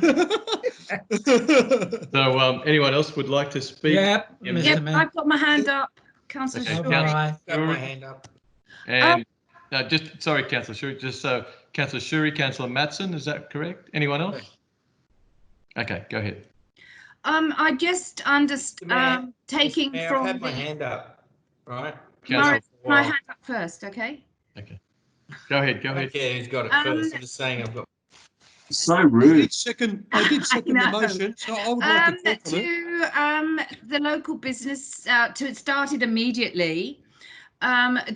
So, anyone else would like to speak?
Yep,
I've got my hand up. Councillor
Okay,
Shuri.
Got my hand up.
And sorry, Councillor Shuri, just so Councillor Shuri, Councillor Matson, is that correct? Anyone else? Okay, go ahead.
I just understand taking
Mayor,
from
I've had my hand up, right?
my hand up first, okay?
Okay. Go ahead.
Okay, who's got it first? I'm just saying I've got.
So rude.
I did second the motion, so I would like to talk on it.
The local business to start it immediately.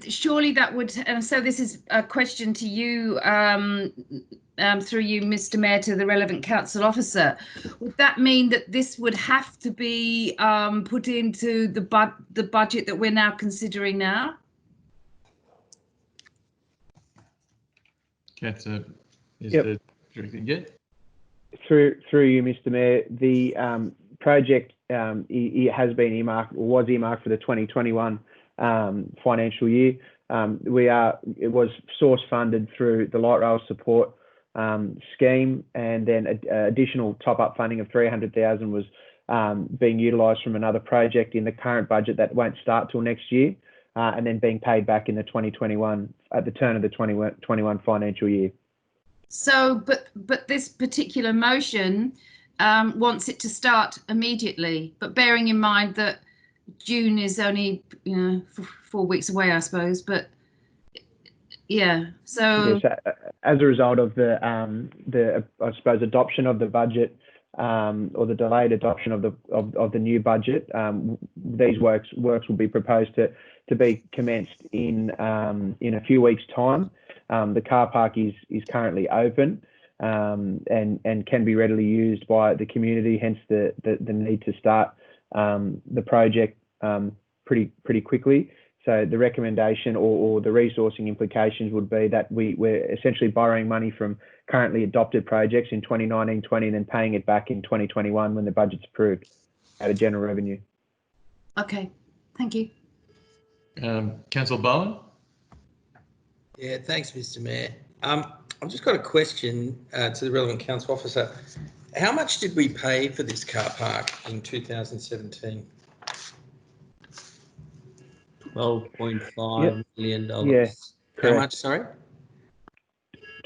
Surely that would, so this is a question to you, through you, Mr. Mayor, to the relevant council officer. Would that mean that this would have to be put into the budget that we're now considering now?
Yep. Through you, Mr. Mayor, the project it has been earmarked, or was earmarked, for the 2021 financial year. It was source funded through the light rail support scheme, and then additional top up funding of 300,000 was being utilised from another project in the current budget that won't start till next year, and then being paid back in the 2021 at the turn of the 2021 financial year.
So, but this particular motion wants it to start immediately, but bearing in mind that June is only 4 weeks away, I suppose. But yeah, so
yes, as a result of the I suppose adoption of the budget, or the delayed adoption of the new budget, these works will be proposed to be commenced in a few weeks' time. The car park is currently open and can be readily used by the community, hence the need to start the project pretty quickly. So the recommendation or the resourcing implications would be that we're essentially borrowing money from currently adopted projects in 2019-20 and then paying it back in 2021 when the budget's approved out of general revenue.
Okay, thank you.
Councillor Bowen?
Yeah, thanks, Mr. Mayor. I've just got a question to the relevant council officer. How much did we pay for this car park in 2017?
$12.5 million.
Yeah,
How much, sorry?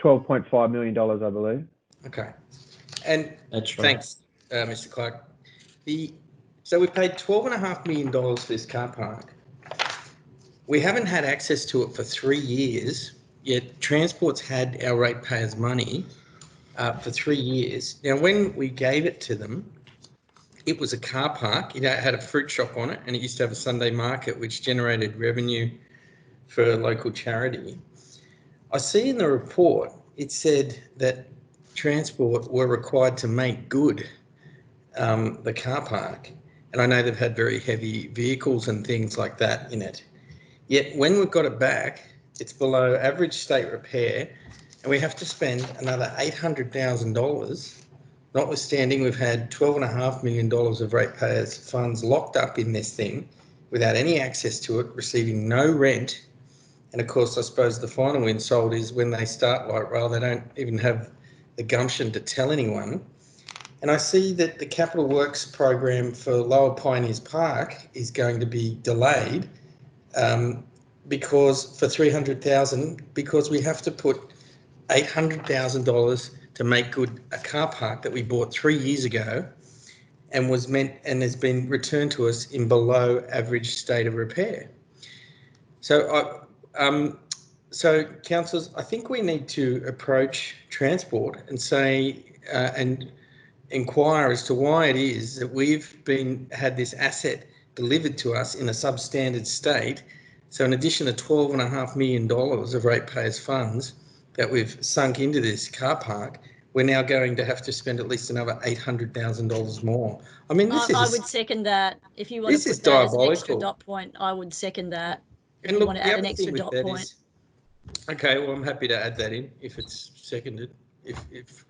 $12.5 million, I believe.
Okay. And
that's right.
Thanks, Mr. Clark. So we paid $12.5 million for this car park. We haven't had access to it for 3 years, yet Transport's had our ratepayers' money for 3 years. Now, when we gave it to them, it was a car park. It had a fruit shop on it, and it used to have a Sunday market, which generated revenue for a local charity. I see in the report, it said that Transport were required to make good the car park. And I know they've had very heavy vehicles and things like that in it. Yet when we've got it back, it's below average state repair, and we have to spend another $800,000. Notwithstanding, we've had $12.5 million of ratepayers' funds locked up in this thing without any access to it, receiving no rent. And of course, I suppose the final insult is when they start light rail, they don't even have the gumption to tell anyone. And I see that the capital works program for Lower Pioneers Park is going to be delayed because for $300,000, because we have to put $800,000 to make good a car park that we bought 3 years ago and was meant and has been returned to us in below average state of repair. So councillors, I think we need to approach Transport and say and inquire as to why it is that we've had this asset delivered to us in a substandard state. So in addition to $12.5 million of ratepayers' funds that we've sunk into this car park, we're now going to have to spend at least another $800,000 more. I mean, this
I would second that. If you want to put that as an extra dot point, I would second that.
And look, want to add an extra dot point. Okay, well, I'm happy to add that in if it's seconded.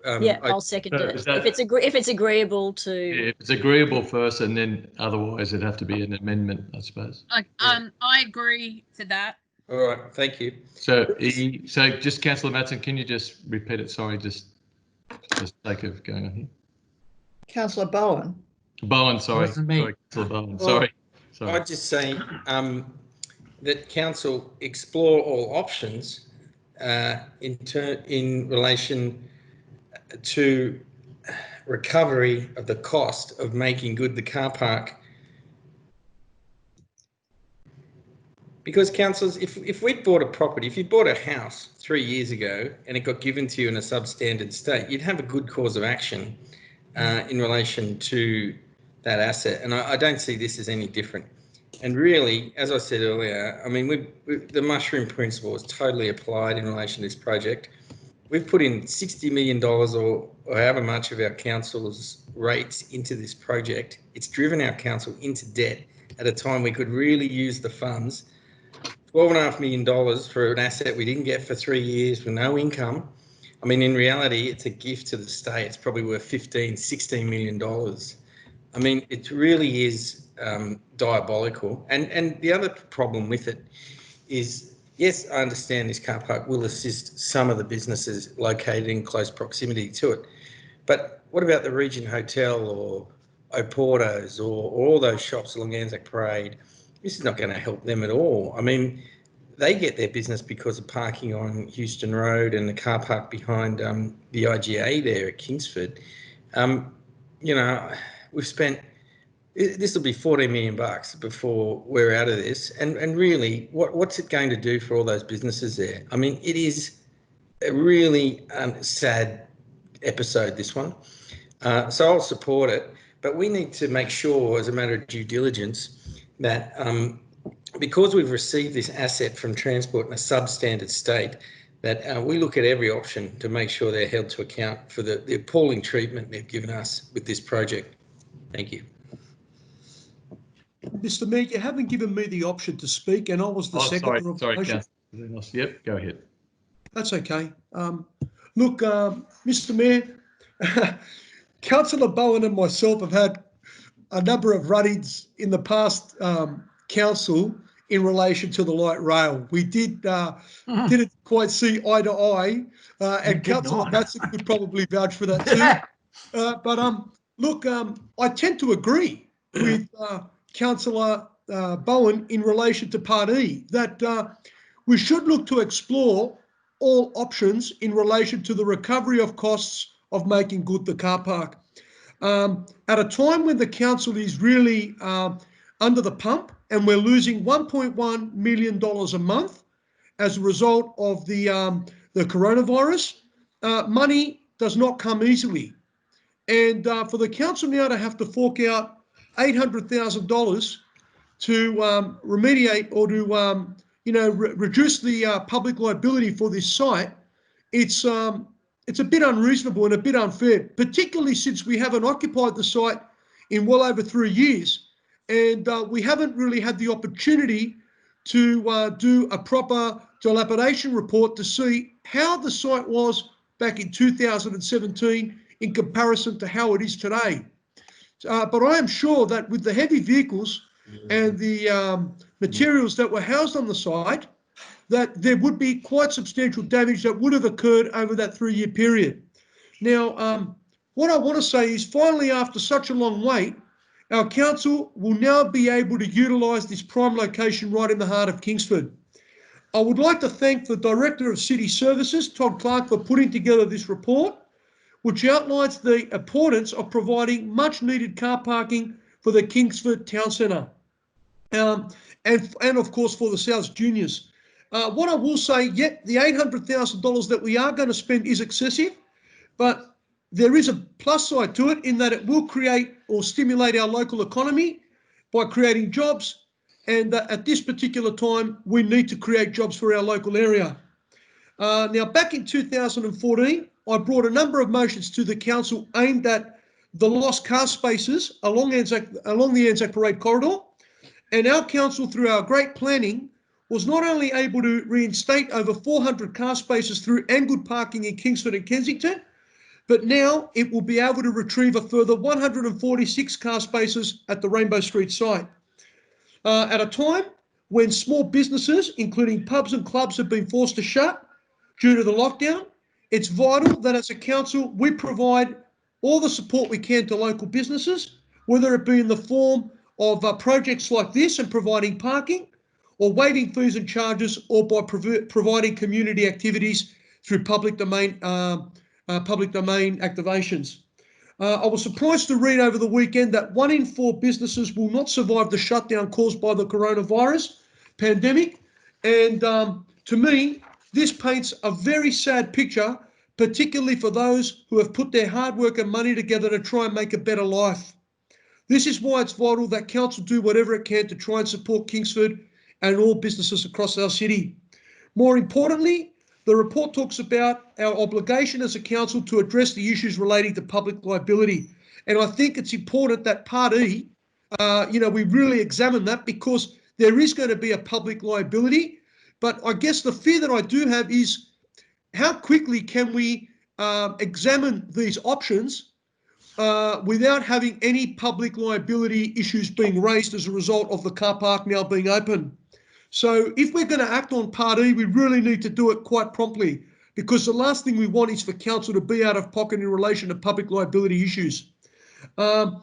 I'll second it. If it's agreeable to.
Yeah, if it's agreeable first, and then otherwise it'd have to be an amendment, I suppose.
I agree to that.
All right, thank you.
So just Councillor Matson, can you just repeat it? Sorry, just for the sake of going on here.
Councillor Bowen.
Bowen, sorry. Sorry, Councillor Bowen. Sorry.
I'd just say that council explore all options in relation to recovery of the cost of making good the car park. Because councillors, if we'd bought a property, if you bought a house 3 years ago and it got given to you in a substandard state, you'd have a good cause of action in relation to that asset. And I don't see this as any different. And really, as I said earlier, I mean, the mushroom principle is totally applied in relation to this project. We've put in $60 million or however much of our council's rates into this project. It's driven our council into debt at a time we could really use the funds. $12.5 million for an asset we didn't get for 3 years with no income. I mean, in reality, it's a gift to the state. It's probably worth $16 million. I mean, it really is diabolical. And the other problem with it is, yes, I understand this car park will assist some of the businesses located in close proximity to it. But what about the Regent Hotel or Oporto's or all those shops along Anzac Parade? This is not going to help them at all. I mean, they get their business because of parking on Houston Road and the car park behind the IGA there at Kingsford. You know, we've spent, this will be $14 million before we're out of this. And really, what's it going to do for all those businesses there? I mean, it is a really sad episode, this one. So I'll support it. But we need to make sure, as a matter of due diligence, that because we've received this asset from Transport in a substandard state, that we look at every option to make sure they're held to account for the appalling treatment they've given us with this project. Thank you.
Mr. Mayor, you haven't given me the option to speak, and I was the seconder of the motion.
Councillor. Yep, go ahead.
That's okay. Look, Mr. Mayor, Councillor Bowen and myself have had a number of run-ins in the past council in relation to the light rail. We didn't quite see eye to eye, and Councillor Matson could probably vouch for that too. Look, I tend to agree with Councillor Bowen in relation to Part E, that we should look to explore all options in relation to the recovery of costs of making good the car park. At a time when the council is really under the pump and we're losing $1.1 million a month as a result of the coronavirus, money does not come easily. And for the council now to have to fork out $800,000 to remediate or to reduce the public liability for this site, it's a bit unreasonable and a bit unfair, particularly since we haven't occupied the site in well over 3 years, and we haven't really had the opportunity to do a proper dilapidation report to see how the site was back in 2017 in comparison to how it is today. But I am sure that with the heavy vehicles and the materials that were housed on the site, that there would be quite substantial damage that would have occurred over that 3-year period. Now, what I want to say is finally, after such a long wait, our council will now be able to utilise this prime location right in the heart of Kingsford. I would like to thank the Director of City Services, Todd Clark, for putting together this report, which outlines the importance of providing much needed car parking for the Kingsford Town Centre, and of course for the South Juniors. What I will say, yet the $800,000 that we are going to spend is excessive, but there is a plus side to it in that it will create or stimulate our local economy by creating jobs. And at this particular time, we need to create jobs for our local area. Now, back in 2014, I brought a number of motions to the council aimed at the lost car spaces along the Anzac Parade corridor. And our council, through our great planning, was not only able to reinstate over 400 car spaces through and good parking in Kingsford and Kensington, but now it will be able to retrieve a further 146 car spaces at the Rainbow Street site. At a time when small businesses, including pubs and clubs, have been forced to shut due to the lockdown, it's vital that as a council we provide all the support we can to local businesses, whether it be in the form of projects like this and providing parking, or waiving fees and charges, or by providing community activities through public domain activations. I was surprised to read over the weekend that 1 in 4 businesses will not survive the shutdown caused by the coronavirus pandemic. And to me, this paints a very sad picture, particularly for those who have put their hard work and money together to try and make a better life. This is why it's vital that council do whatever it can to try and support Kingsford and all businesses across our city. More importantly, the report talks about our obligation as a council to address the issues relating to public liability. And I think it's important that Part E, we really examine that, because there is going to be a public liability. But I guess the fear that I do have is how quickly can we examine these options without having any public liability issues being raised as a result of the car park now being open. So if we're going to act on Part E, we really need to do it quite promptly, because the last thing we want is for council to be out of pocket in relation to public liability issues. I'm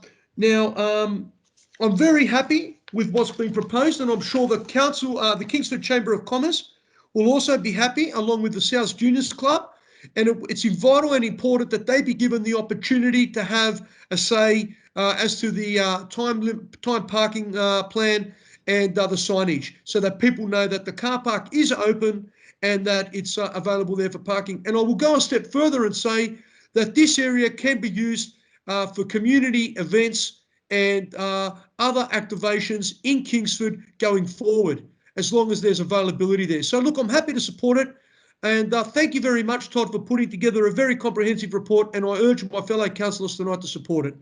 very happy with what's been proposed, and I'm sure the council, the Kingsford Chamber of Commerce, will also be happy, along with the South Juniors Club. And it's vital and important that they be given the opportunity to have a say as to the time parking plan and the signage, so that people know that the car park is open and that it's available there for parking. And I will go a step further and say that this area can be used for community events and other activations in Kingsford going forward, as long as there's availability there. So look, I'm happy to support it. And thank you very much, Todd, for putting together a very comprehensive report, and I urge my fellow councillors tonight to support it.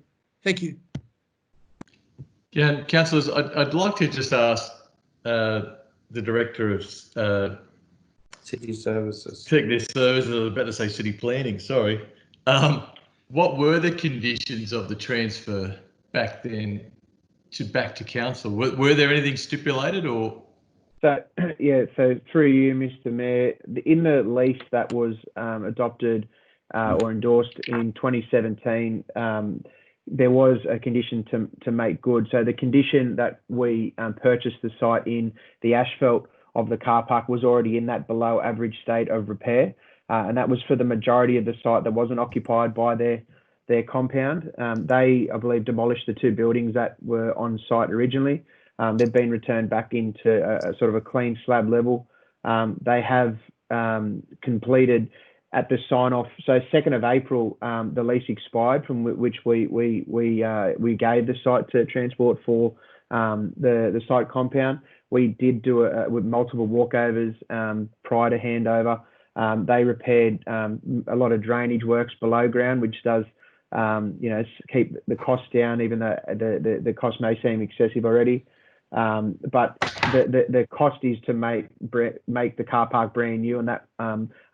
Thank you.
Yeah, councillors, I'd like to just ask the Director of
City Services.
City Services, I was about to say City Planning, sorry. What were the conditions of the transfer back then back to council? Were there anything stipulated or?
So, yeah, so through you, Mr. Mayor, in the lease that was adopted or endorsed in 2017, there was a condition to make good. So the condition that we purchased the site in, the asphalt of the car park was already in that below average state of repair. And that was for the majority of the site that wasn't occupied by their compound. They, I believe, demolished the 2 buildings that were on site originally. They've been returned back into a sort of a clean slab level. They have completed at the sign off. So 2nd of April, the lease expired from which we gave the site to Transport for the site compound. We did do it with multiple walkovers prior to handover. They repaired a lot of drainage works below ground, which does keep the cost down, even though the cost may seem excessive already. But the cost is to make the car park brand new, and that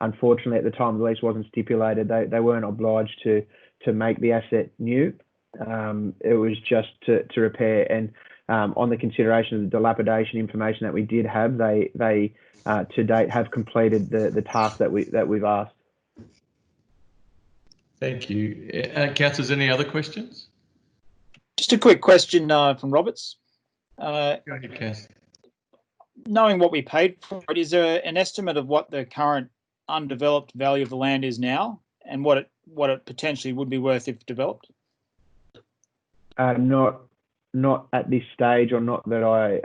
unfortunately at the time the lease wasn't stipulated. They weren't obliged to make the asset new. It was just to repair. And on the consideration of the dilapidation information that we did have, they to date have completed the task that we've asked.
Thank you. Councillors, any other questions?
Just a quick question from Roberts.
Go ahead, Cass.
Knowing what we paid for it, is there an estimate of what the current undeveloped value of the land is now, and what it potentially would be worth if developed?
Not at this stage, or not that I.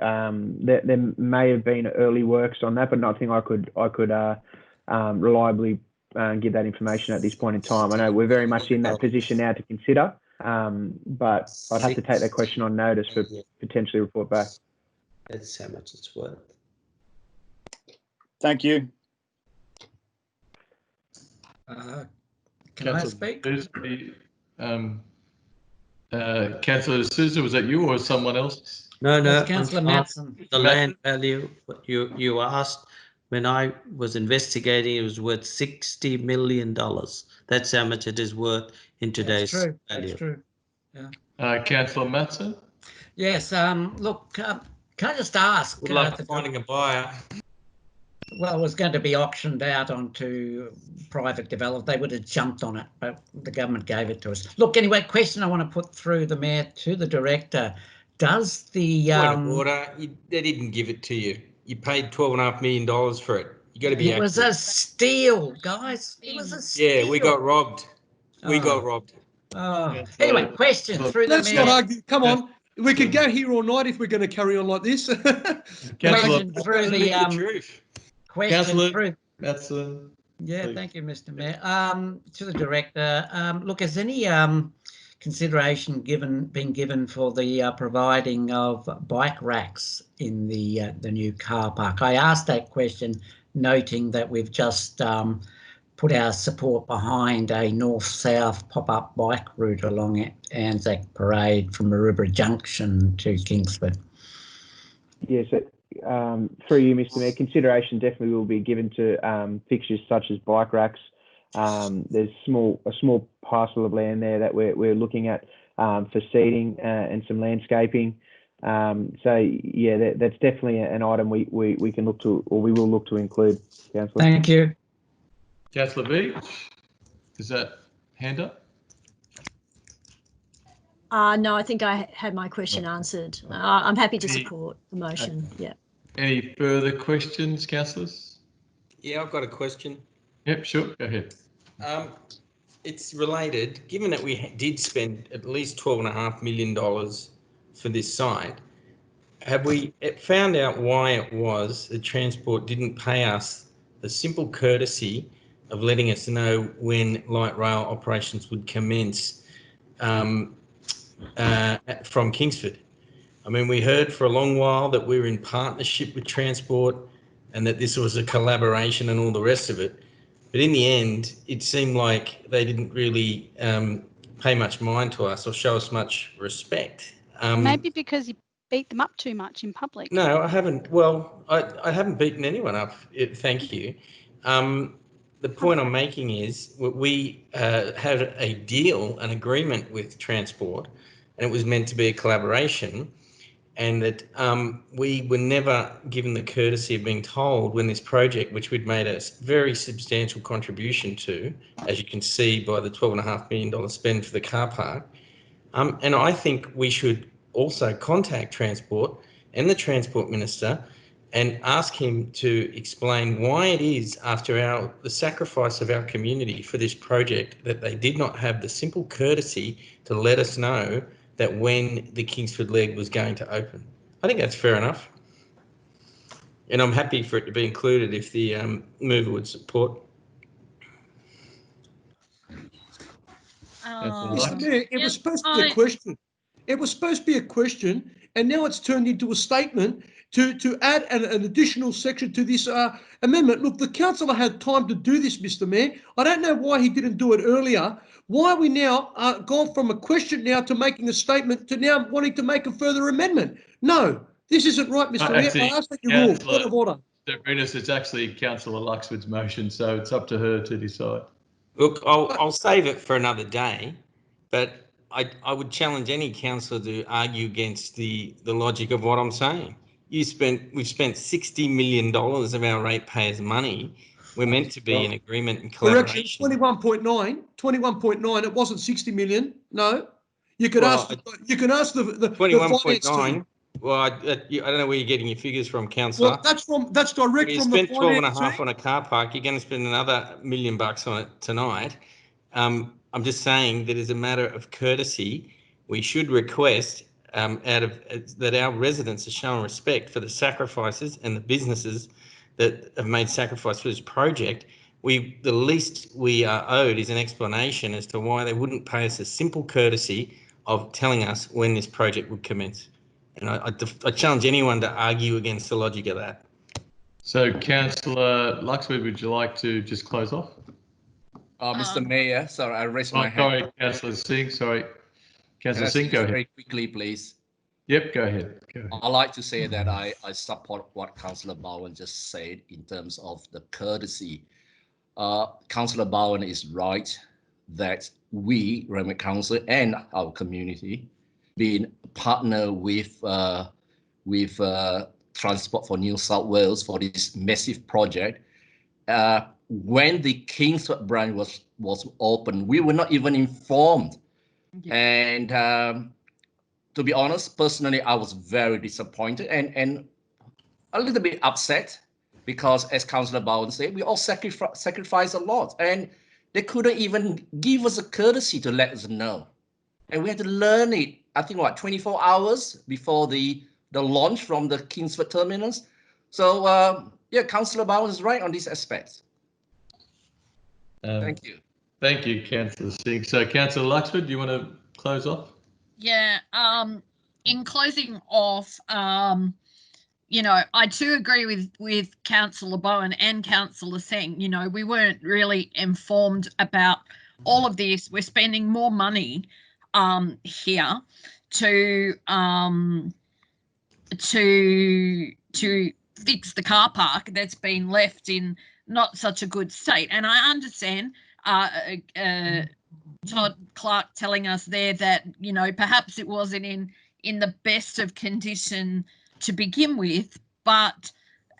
There may have been early works on that, but nothing I could reliably give that information at this point in time. I know we're very much in that position now to consider, but I'd have to take that question on notice for potentially report back.
That's how much it's worth.
Thank you.
Can I speak? Councillor Sousa, was that you or someone else?
No.
Councillor Matson.
The land value you asked, when I was investigating, it was worth $60 million. That's how much it is worth in today's value.
That's true. Yeah.
Councillor Matson?
Yes. Look, can I just ask?
Good luck finding a buyer.
Well, it was going to be auctioned out onto private developers. They would have jumped on it, but the government gave it to us. Look, anyway, question I want to put through the Mayor to the Director. Does the...
Point of order, they didn't give it to you. You paid $12.5 million for it. You got to be
It was a steal, guys. It was a steal.
Yeah, we got robbed. We got robbed.
Anyway, question through the Mayor.
Let's not argue. Come on. We could go here all night if we're going to carry on like this.
Question through the...
Councillor
through.
Matson.
Yeah,
please.
thank you, Mr. Mayor. To the Director, look, has any consideration been given for the providing of bike racks in the new car park? I asked that question noting that we've just put our support behind a north-south pop-up bike route along Anzac Parade from Maroubra Junction to Kingsford.
Yes, through you, Mr. Mayor, consideration definitely will be given to fixtures such as bike racks. There's a small parcel of land there that we're looking at for seating and some landscaping. So yeah, that's definitely an item we can look to, or we will look to include, Councillor.
Thank you.
Councillor Veach, is that hand up?
No, I think I had my question answered. I'm happy to support the motion. Yeah.
Any further questions, councillors?
Yeah, I've got a question.
Yep, sure. Go ahead.
It's related. Given that we did spend at least $12.5 million for this site, have we found out why it was that Transport didn't pay us the simple courtesy of letting us know when light rail operations would commence from Kingsford? I mean, we heard for a long while that we were in partnership with Transport. and that this was a collaboration and all the rest of it. But in the end, it seemed like they didn't really pay much mind to us or show us much respect.
Maybe because you beat them up too much in public.
No, I haven't. Well, I haven't beaten anyone up. Thank you. The point I'm making is we had a deal, an agreement with Transport, and it was meant to be a collaboration, and that we were never given the courtesy of being told when this project, which we'd made a very substantial contribution to, as you can see by the $12.5 million spend for the car park. And I think we should also contact Transport and the Transport Minister and ask him to explain why it is, after the sacrifice of our community for this project, that they did not have the simple courtesy to let us know that when the Kingsford leg was going to open. I think that's fair enough. And I'm happy for it to be included if the mover would support.
Mr. Mayor, it was supposed to be a question. It was supposed to be a question, and now it's turned into a statement to add an additional section to this amendment. Look, the councillor had time to do this, Mr. Mayor. I don't know why he didn't do it earlier. Why are we now gone from a question now to making a statement to now wanting to make a further amendment? No, this isn't right, Mr. Mayor. I ask that you rule. Point of order.
It's actually Councillor Luxford's motion, so it's up to her to decide.
Look, I'll save it for another day, but I would challenge any councillor to argue against the logic of what I'm saying. We've spent $60 million of our ratepayers' money. We're meant to be in agreement and collaboration.
Correction, 21.9. It wasn't 60 million. No, you could ask. You can ask the
21.9. Well, I don't know where you're getting your figures from, councillor.
Well, that's direct from the finance.
You spent 12.5 on a car park. You're going to spend another $1 million on it tonight. I'm just saying that as a matter of courtesy, we should request that our residents are shown respect for the sacrifices and the businesses that have made sacrifice for this project. The least we are owed is an explanation as to why they wouldn't pay us a simple courtesy of telling us when this project would commence. And I challenge anyone to argue against the logic of that.
So, Councillor Luxford, would you like to just close off?
Mr. Mayor, sorry, I raised my hand.
Sorry, Councillor Singh. Sorry, Councillor Singh, go ahead.
Very quickly, please.
Yep, go ahead.
I'd like to say that I support what Councillor Bowen just said in terms of the courtesy. Councillor Bowen is right that we, Randwick Council, and our community, being partner with Transport for New South Wales for this massive project. When the Kingsford branch was opened, we were not even informed. And to be honest, personally, I was very disappointed and a little bit upset because, as Councillor Bowen said, we all sacrificed a lot, and they couldn't even give us a courtesy to let us know. And we had to learn it, I think, 24 hours before the launch from the Kingsford terminus. So, yeah, Councillor Bowen is right on these aspects. Thank you.
Thank you, Councillor Singh. So, Councillor Luxford, do you want to close off?
Yeah. In closing off, you know, I do agree with Councillor Bowen and Councillor Singh. You know, we weren't really informed about all of this. We're spending more money here to fix the car park that's been left in not such a good state. And I understand Todd Clark telling us there that, you know, perhaps it wasn't in the best of condition to begin with, but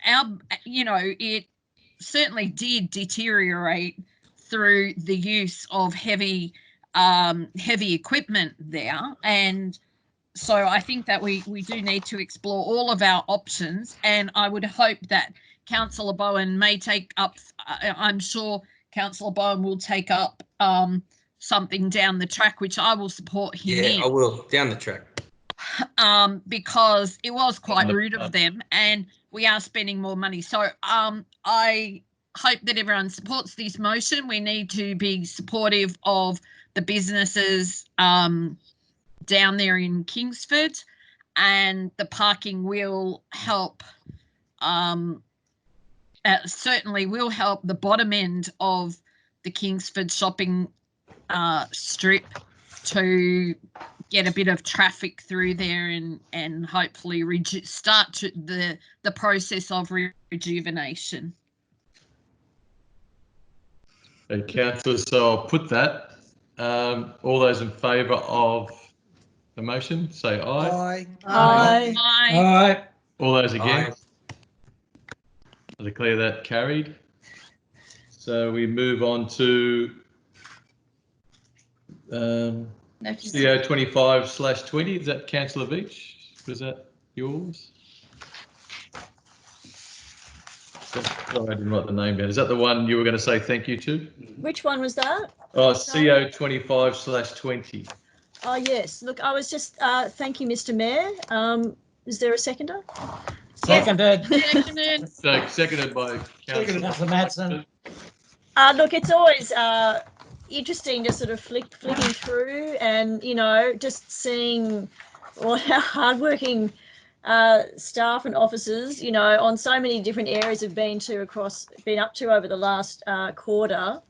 it certainly did deteriorate through the use of heavy equipment there. And so I think that we do need to explore all of our options, and I would hope that Councillor Bowen may take up, I'm sure Councillor Bowen will take up something down the track, which I will support him in.
Yeah, I will, down the track.
Because it was quite rude of them, and we are spending more money. So I hope that everyone supports this motion. We need to be supportive of the businesses down there in Kingsford, and the parking will help certainly will help the bottom end of the Kingsford shopping strip to get a bit of traffic through there and hopefully start the process of rejuvenation.
Okay, councillors, so I'll put that. All those in favour of the motion, say aye.
Aye.
Aye.
Aye.
All those against? I declare that carried. So we move on to CO 25/20. Is that Councillor Veach? Was that yours? Sorry, I didn't write the name down. Is that the one you were going to say thank you to?
Which one was that?
Oh, CO 25/20.
Oh, yes. Look, I was just, thank you, Mr. Mayor. Is there a seconder?
Seconded.
Seconded.
So seconded by Councillor
Madsen.
Look, it's always interesting just sort of flicking through and, you know, just seeing what our hardworking staff and officers, you know, on so many different areas have been up to over the last quarter.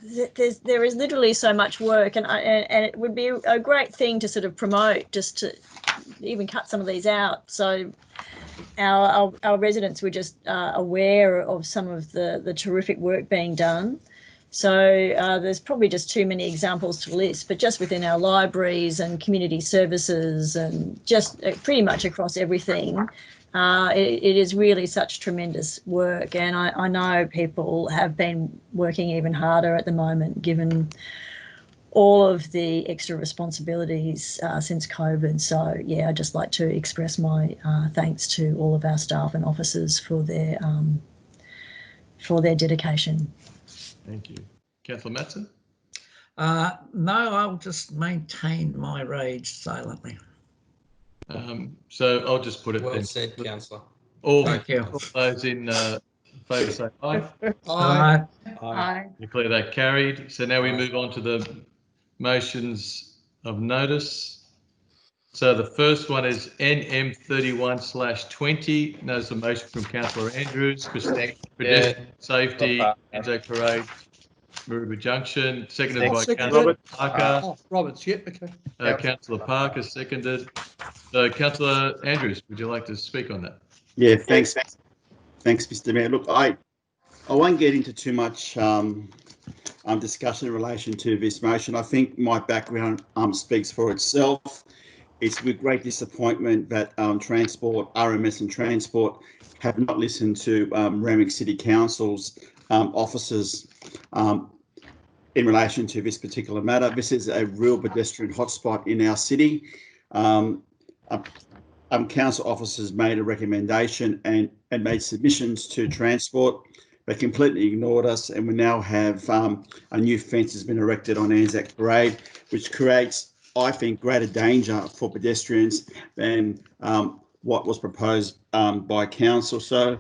There is literally so much work, and it would be a great thing to sort of promote, just to even cut some of these out, so our residents were just aware of some of the terrific work being done. So there's probably just too many examples to list, but just within our libraries and community services and just pretty much across everything, it is really such tremendous work. And I know people have been working even harder at the moment, given all of the extra responsibilities since COVID. So yeah, I'd just like to express my thanks to all of our staff and officers for their dedication.
Thank you. Councillor Matson?
No, I'll just maintain my rage silently.
So I'll just put it
Well
then.
said, Councillor.
All
Thank you.
those in favour say aye.
Aye.
Aye.
Declare that carried. So now we move on to the motions of notice. So the first one is NM 31/20. Notice a motion from Councillor Andrews, pedestrian safety, Anzac Parade, Maroubra Junction, seconded by Councillor Parker.
Oh, Roberts, yep, okay.
Councillor Parker seconded. So Councillor Andrews, would you like to speak on that?
Yeah, thanks, Mr. Mayor. Look, I won't get into too much discussion in relation to this motion. I think my background speaks for itself. It's with great disappointment that Transport, RMS and Transport have not listened to Randwick City Council's officers in relation to this particular matter. This is a real pedestrian hotspot in our city. Council officers made a recommendation and made submissions to Transport. They completely ignored us, and we now have a new fence has been erected on Anzac Parade, which creates, I think, greater danger for pedestrians than what was proposed by council. So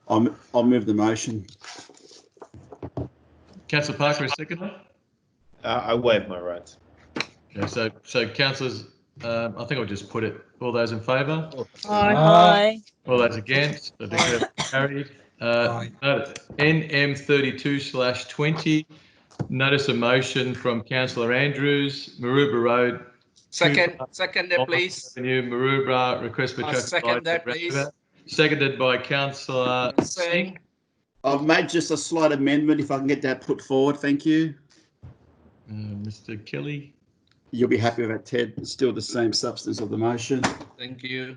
I'll move the motion.
Councillor Parker, a second.
I waive my rights.
Okay, so councillors, I think I'll just put it. All those in favour?
Aye.
All those against? I declare that carried. NM 32/20. Notice a motion from Councillor Andrews, Maroubra Road.
Second there, please.
Avenue, Maroubra, request for traffic
second that, please.
Seconded by Councillor Singh.
I've made just a slight amendment, if I can get that put forward. Thank you.
Mr. Kelly.
You'll be happy with that, Ted. It's still the same substance of the motion.
Thank you.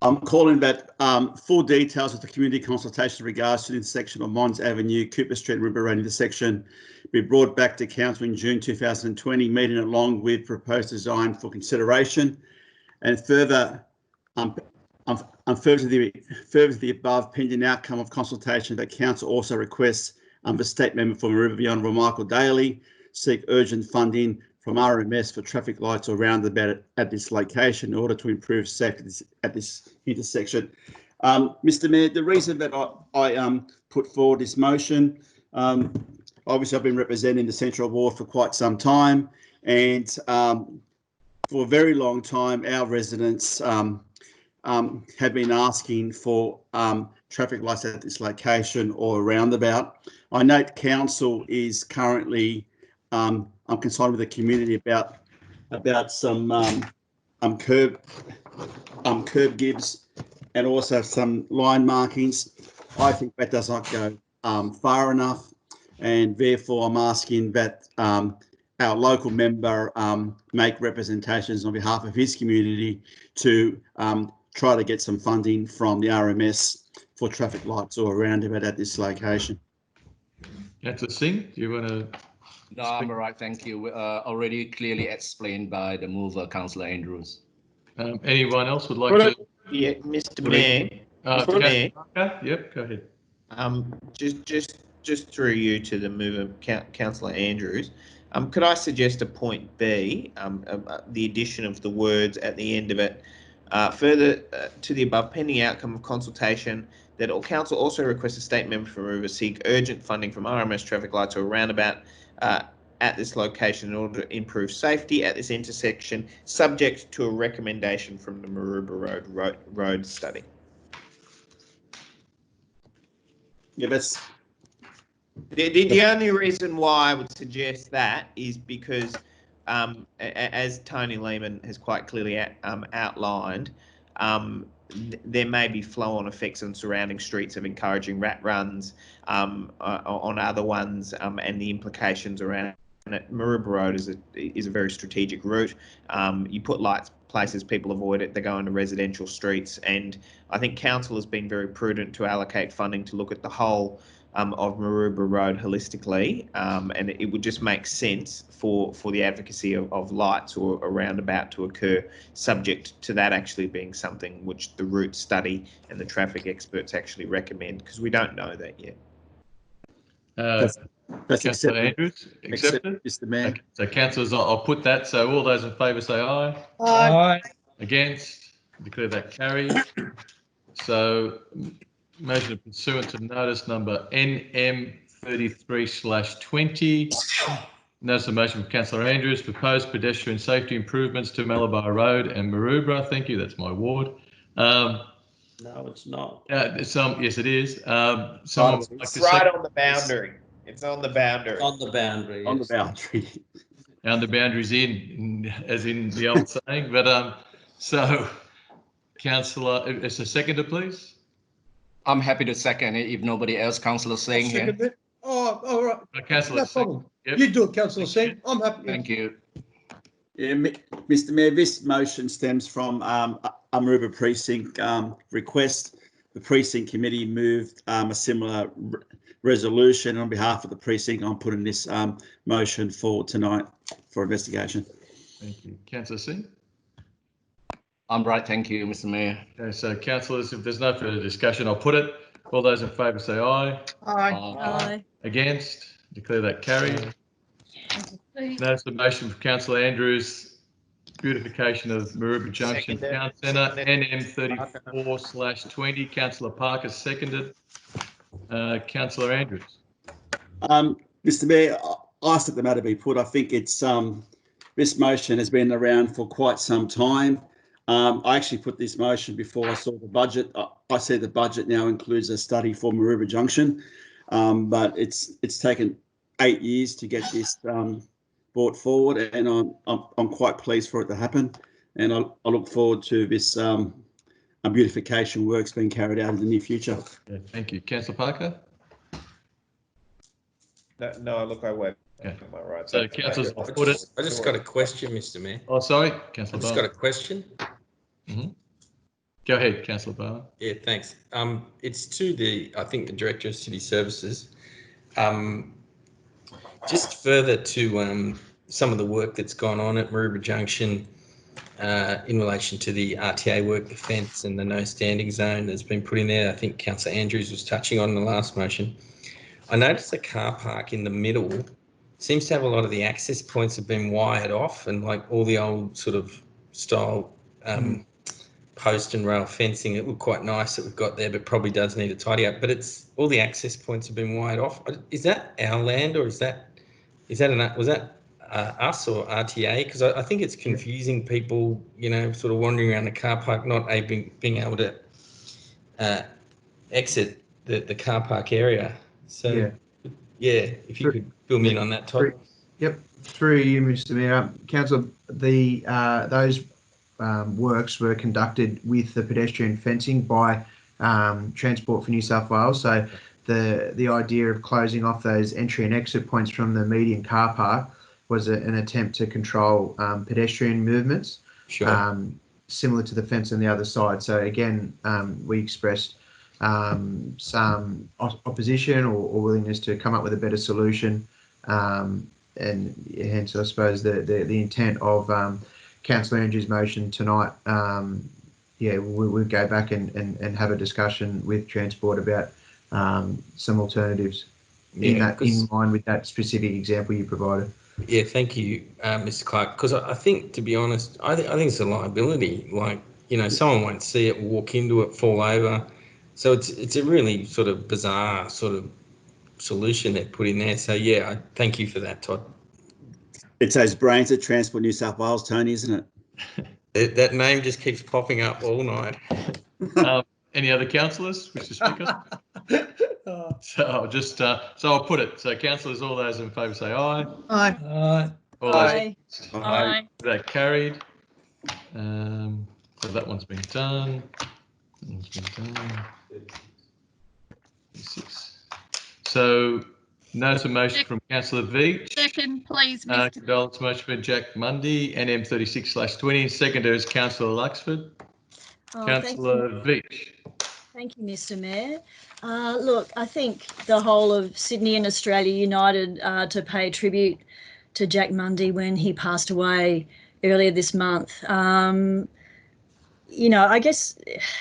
I'm calling that full details of the community consultation in regards to the intersection of Mons Avenue, Cooper Street, River Road intersection be brought back to council in June 2020, meeting along with proposed design for consideration. And further, further to the above, pending outcome of consultation, that council also requests the state member for Maroubra, the Honourable Michael Daly, seek urgent funding from RMS for traffic lights or roundabout at this location in order to improve safety at this intersection. Mr. Mayor, the reason that I put forward this motion, obviously I've been representing the Central Ward for quite some time, and for a very long time our residents have been asking for traffic lights at this location or a roundabout. I note council is currently, I'm concerned with the community about some curb gives and also some line markings. I think that does not go far enough, and therefore I'm asking that our local member make representations on behalf of his community to try to get some funding from the RMS for traffic lights or a roundabout at this location.
Councillor Singh, do you want to?
No, I'm all right, thank you. Already clearly explained by the mover, Councillor Andrews.
Anyone else would like to?
Yeah, Mr. Mayor.
Mr. Mayor. Yep, go ahead.
Just through you to the mover, Councillor Andrews. Could I suggest a point B, the addition of the words at the end of it, further to the above, pending outcome of consultation, that council also requests a state member from Maroubra seek urgent funding from RMS traffic lights or a roundabout at this location in order to improve safety at this intersection, subject to a recommendation from the Maroubra road study.
Yeah, that's
the only reason why I would suggest that is because, as Tony Lehman has quite clearly outlined, there may be flow-on effects on surrounding streets of encouraging rat runs on other ones, and the implications around it. Maroubra Road is a very strategic route. You put lights places, people avoid it, they go into residential streets, and I think council has been very prudent to allocate funding to look at the whole of Maroubra Road holistically, and it would just make sense for the advocacy of lights or a roundabout to occur, subject to that actually being something which the route study and the traffic experts actually recommend, because we don't know that yet.
That's accepted.
Andrews, accepted?
Mr. Mayor.
Okay, so councillors, I'll put that. So all those in favour say aye.
Aye.
Against? Declare that carried. So motion pursuant to notice number NM 33/20. Notice of motion from Councillor Andrews, proposed pedestrian safety improvements to Malabar Road and Maroubra. Thank you, that's my ward.
No, it's not.
Yes, it is. Someone would like
It's
to
right on the boundary. It's on the boundary.
On the boundary.
On the boundary.
And the boundaries as in the old saying. But so, Councillor, it's a seconder, please.
I'm happy to second it if nobody else, Councillor Singh here.
Oh, all right.
Councillor
No problem. Yep. You do it, Councillor Singh. I'm happy.
Thank you.
Yeah, Mr. Mayor, this motion stems from a Maroubra precinct request. The precinct committee moved a similar resolution on behalf of the precinct. I'm putting this motion forward tonight for investigation.
Thank you. Councillor Singh?
I'm right, thank you, Mr. Mayor.
Okay, so councillors, if there's no further discussion, I'll put it. All those in favour say aye.
Aye.
Aye.
Against? Declare that carried. Notice the motion for Councillor Andrews, beautification of Maroubra Junction Town Centre, NM 34/20. Councillor Parker seconded. Councillor Andrews.
Mr. Mayor, I asked that the matter be put. I think it's this motion has been around for quite some time. I actually put this motion before I saw the budget. I said the budget now includes a study for Maroubra Junction, but it's taken 8 years to get this brought forward, and I'm quite pleased for it to happen, and I look forward to this beautification works being carried out in the near future.
Yeah, thank you. Councillor Parker?
No, look, I won't.
Okay.
Am I right?
So councillors, I'll put it.
I just got a question, Mr. Mayor.
Oh, sorry, Councillor
I just got a question.
Go ahead, Councillor Barr.
Yeah, thanks. It's to I think the Director of City Services. Just further to some of the work that's gone on at Maroubra Junction in relation to the RTA work, the fence and the no standing zone that's been put in there. I think Councillor Andrews was touching on in the last motion. I noticed the car park in the middle seems to have a lot of the access points have been wired off, and like all the old sort of style post and rail fencing. It looked quite nice that we've got there, but probably does need a tidy up. But it's all the access points have been wired off. Is that our land, or was that us or RTA? Because I think it's confusing people, you know, sort of wandering around the car park, not being able to exit the car park area. So, yeah, if you could fill me in on that, Todd.
Yep, through you, Mr. Mayor. Councillor, those works were conducted with the pedestrian fencing by Transport for New South Wales. So the idea of closing off those entry and exit points from the median car park was an attempt to control pedestrian movements, similar to the fence on the other side. So again, we expressed some opposition or willingness to come up with a better solution, and hence I suppose the intent of Councillor Andrews' motion tonight. We'll go back and have a discussion with Transport about some alternatives in line with that specific example you provided.
Yeah, thank you, Mr. Clark. Because I think, to be honest, I think it's a liability. Like, you know, someone won't see it, walk into it, fall over. So it's a really sort of bizarre sort of solution they've put in there. So yeah, I thank you for that, Todd.
It's those brains at Transport New South Wales, Tony, isn't
it? That name just keeps popping up all night.
Any other councillors wish to speak on? So I'll just so I'll put it. So councillors, all those in favour say aye.
Aye.
Aye. All
Aye.
those
Aye.
That carried. So that one's been done. That one's been done. 6. So notice a motion from Councillor Veach.
Second, please, Mr.
Condolence motion for Jack Mundy, NM 36/20. Seconder is Councillor Luxford. Councillor Veach.
Thank you, Mr. Mayor. Look, I think the whole of Sydney and Australia united to pay tribute to Jack Mundy when he passed away earlier this month. You know, I guess,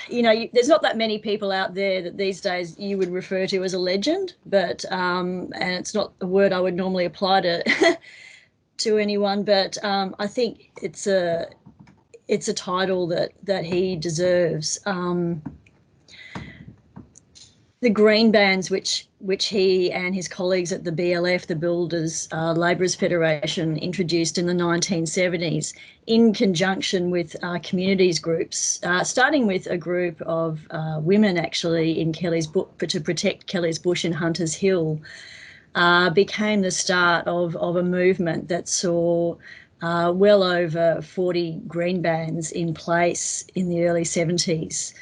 you know, there's not that many people out there that these days you would refer to as a legend, but and it's not a word I would normally apply to to anyone, but I think it's a title that he deserves. The green bands, which he and his colleagues at the BLF, the Builders Labourers Federation, introduced in the 1970s, in conjunction with communities groups, starting with a group of women actually in Kelly's Bush to protect Kelly's Bush and Hunters Hill, became the start of a movement that saw well over 40 green bands in place in the early 70s.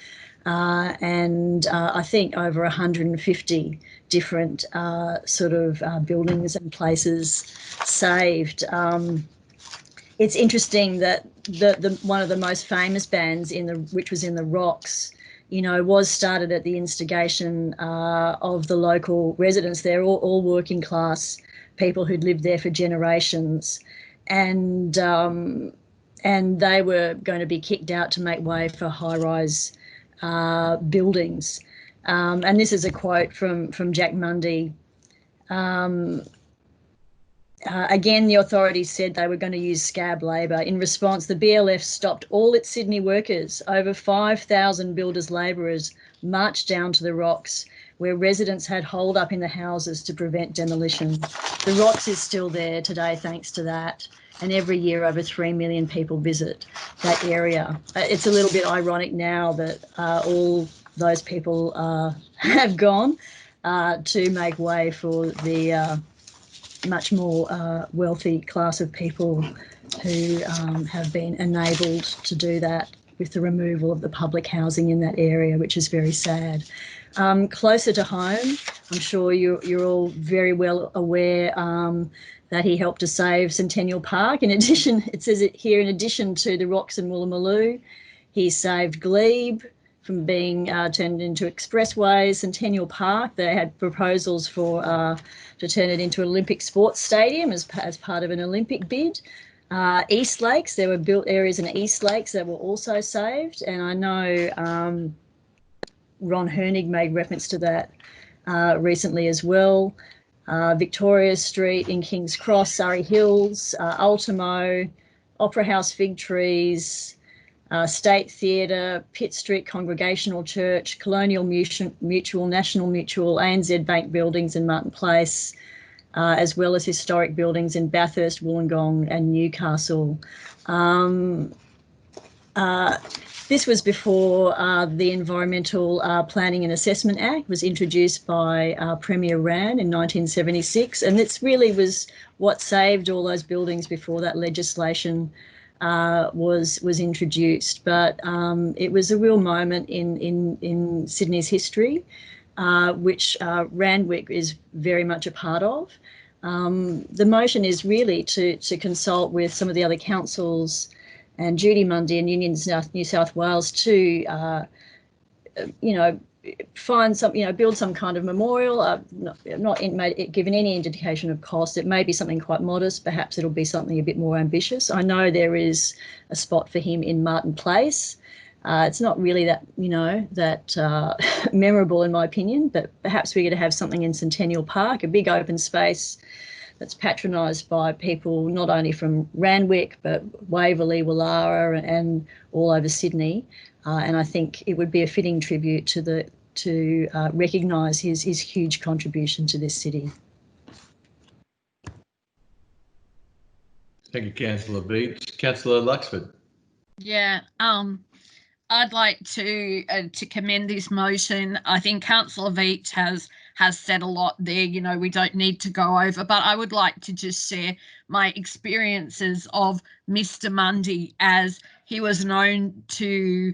And I think over 150 different sort of buildings and places saved. It's interesting that the one of the most famous bands which was in the Rocks, you know, was started at the instigation of the local residents. They're all working class people who'd lived there for generations, and they were going to be kicked out to make way for high-rise buildings. And this is a quote from Jack Mundy. Again, the authorities said they were going to use scab labour. In response, the BLF stopped all its Sydney workers. Over 5,000 builders' labourers marched down to the Rocks, where residents had holed up in the houses to prevent demolition. The Rocks is still there today thanks to that. And every year over 3 million people visit that area. It's a little bit ironic now that all those people have gone to make way for the much more wealthy class of people who have been enabled to do that with the removal of the public housing in that area, which is very sad. Closer to home, I'm sure you're all very well aware that he helped to save Centennial Park. In addition, it says it here, in addition to the Rocks and Woolloomooloo, he saved Glebe from being turned into expressways. Centennial Park, they had proposals for to turn it into an Olympic sports stadium as part of an Olympic bid. East Lakes, there were built areas in East Lakes that were also saved, and I know Ron Hernig made reference to that recently as well. Victoria Street in King's Cross, Surrey Hills, Ultimo, Opera House Fig Trees, State Theatre, Pitt Street Congregational Church, Colonial Mutual, National Mutual, ANZ Bank Buildings and Martin Place, as well as historic buildings in Bathurst, Wollongong and Newcastle. This was before the Environmental Planning and Assessment Act was introduced by Premier Rand in 1976, and this really was what saved all those buildings before that legislation was introduced. But it was a real moment in Sydney's history, which Randwick is very much a part of. The motion is really to consult with some of the other councils and Judy Mundy and Unions New South Wales to, find some, build some kind of memorial. Not given any indication of cost. It may be something quite modest. Perhaps it'll be something a bit more ambitious. I know there is a spot for him in Martin Place. It's not really that, memorable in my opinion, but perhaps we're going to have something in Centennial Park, a big open space that's patronised by people not only from Randwick, but Waverley, Wallara and all over Sydney. And I think it would be a fitting tribute to recognise his huge contribution to this city.
Thank you, Councillor Beach. Councillor Luxford.
Yeah, I'd like to commend this motion. I think Councillor Veach has said a lot there. We don't need to go over, but I would like to just share my experiences of Mr. Mundy, as he was known to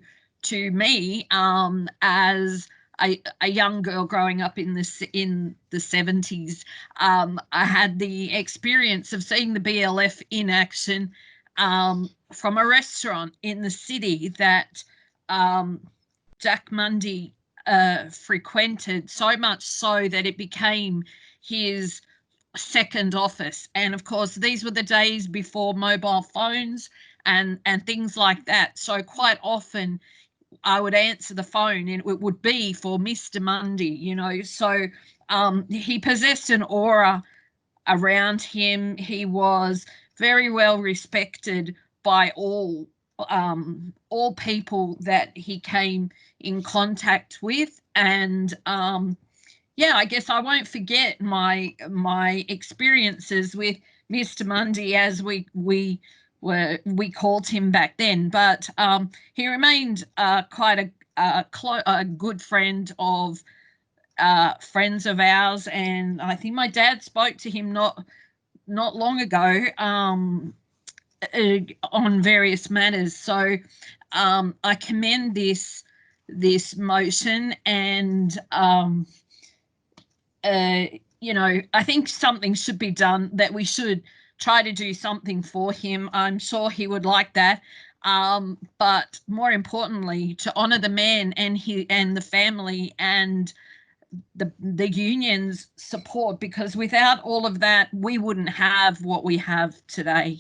me as a young girl growing up in the 70s. I had the experience of seeing the BLF in action from a restaurant in the city that Jack Mundy frequented, so much so that it became his second office. And of course, these were the days before mobile phones and things like that. So quite often I would answer the phone and it would be for Mr. Mundy, So he possessed an aura around him. He was very well respected by all people that he came in contact with. And I guess I won't forget my experiences with Mr. Mundy, as we called him back then. But he remained quite a good friend of friends of ours, and I think my dad spoke to him not long ago on various matters. So I commend this motion, and I think something should be done, that we should try to do something for him. I'm sure he would like that. But more importantly, to honour the man and the family and the union's support, because without all of that, we wouldn't have what we have today.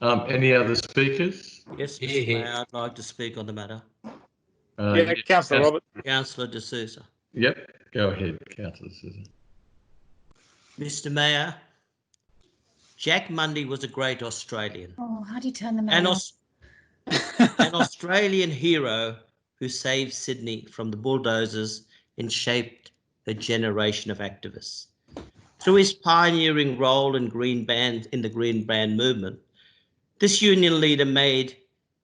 Any other speakers?
Yes, Mr. Mayor, I'd like to speak on the matter.
Councillor Robert.
Councillor De Souza.
Yep, go ahead, Councillor De Souza.
Mr. Mayor, Jack Mundy was a great Australian.
Oh, how do you turn the mail off?
An Australian hero who saved Sydney from the bulldozers and shaped a generation of activists. Through his pioneering role in the Green Band movement, this union leader made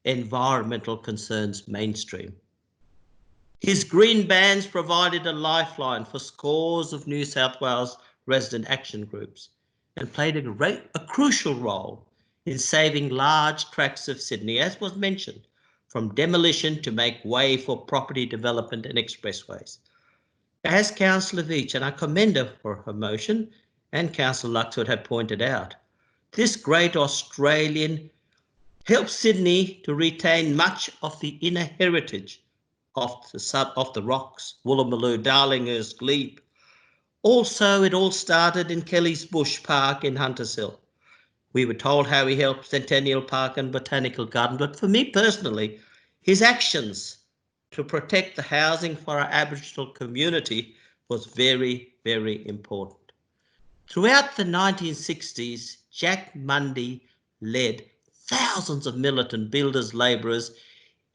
environmental concerns mainstream. His green bands provided a lifeline for scores of New South Wales resident action groups and played a crucial role in saving large tracts of Sydney, as was mentioned, from demolition to make way for property development and expressways. As Councillor Veach, and I commend her for her motion, and Councillor Luxford have pointed out, this great Australian helped Sydney to retain much of the inner heritage of the rocks, Woolloomooloo, Darlinghurst, Glebe. Also, it all started in Kelly's Bush Park in Hunters Hill. We were told how he helped Centennial Park and Botanical Garden, but for me personally, his actions to protect the housing for our Aboriginal community was very, very important. Throughout the 1960s, Jack Mundy led thousands of militant builders, labourers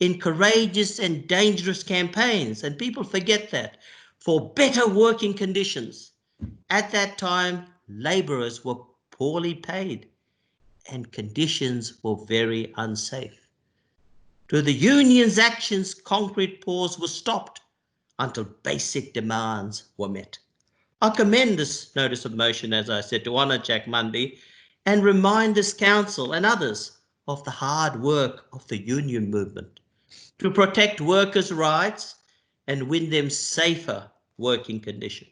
in courageous and dangerous campaigns, and people forget that, for better working conditions. At that time, labourers were poorly paid and conditions were very unsafe. Through the union's actions, concrete pours were stopped until basic demands were met. I commend this notice of motion, as I said, to honour Jack Mundy and remind this council and others of the hard work of the union movement to protect workers' rights and win them safer working conditions.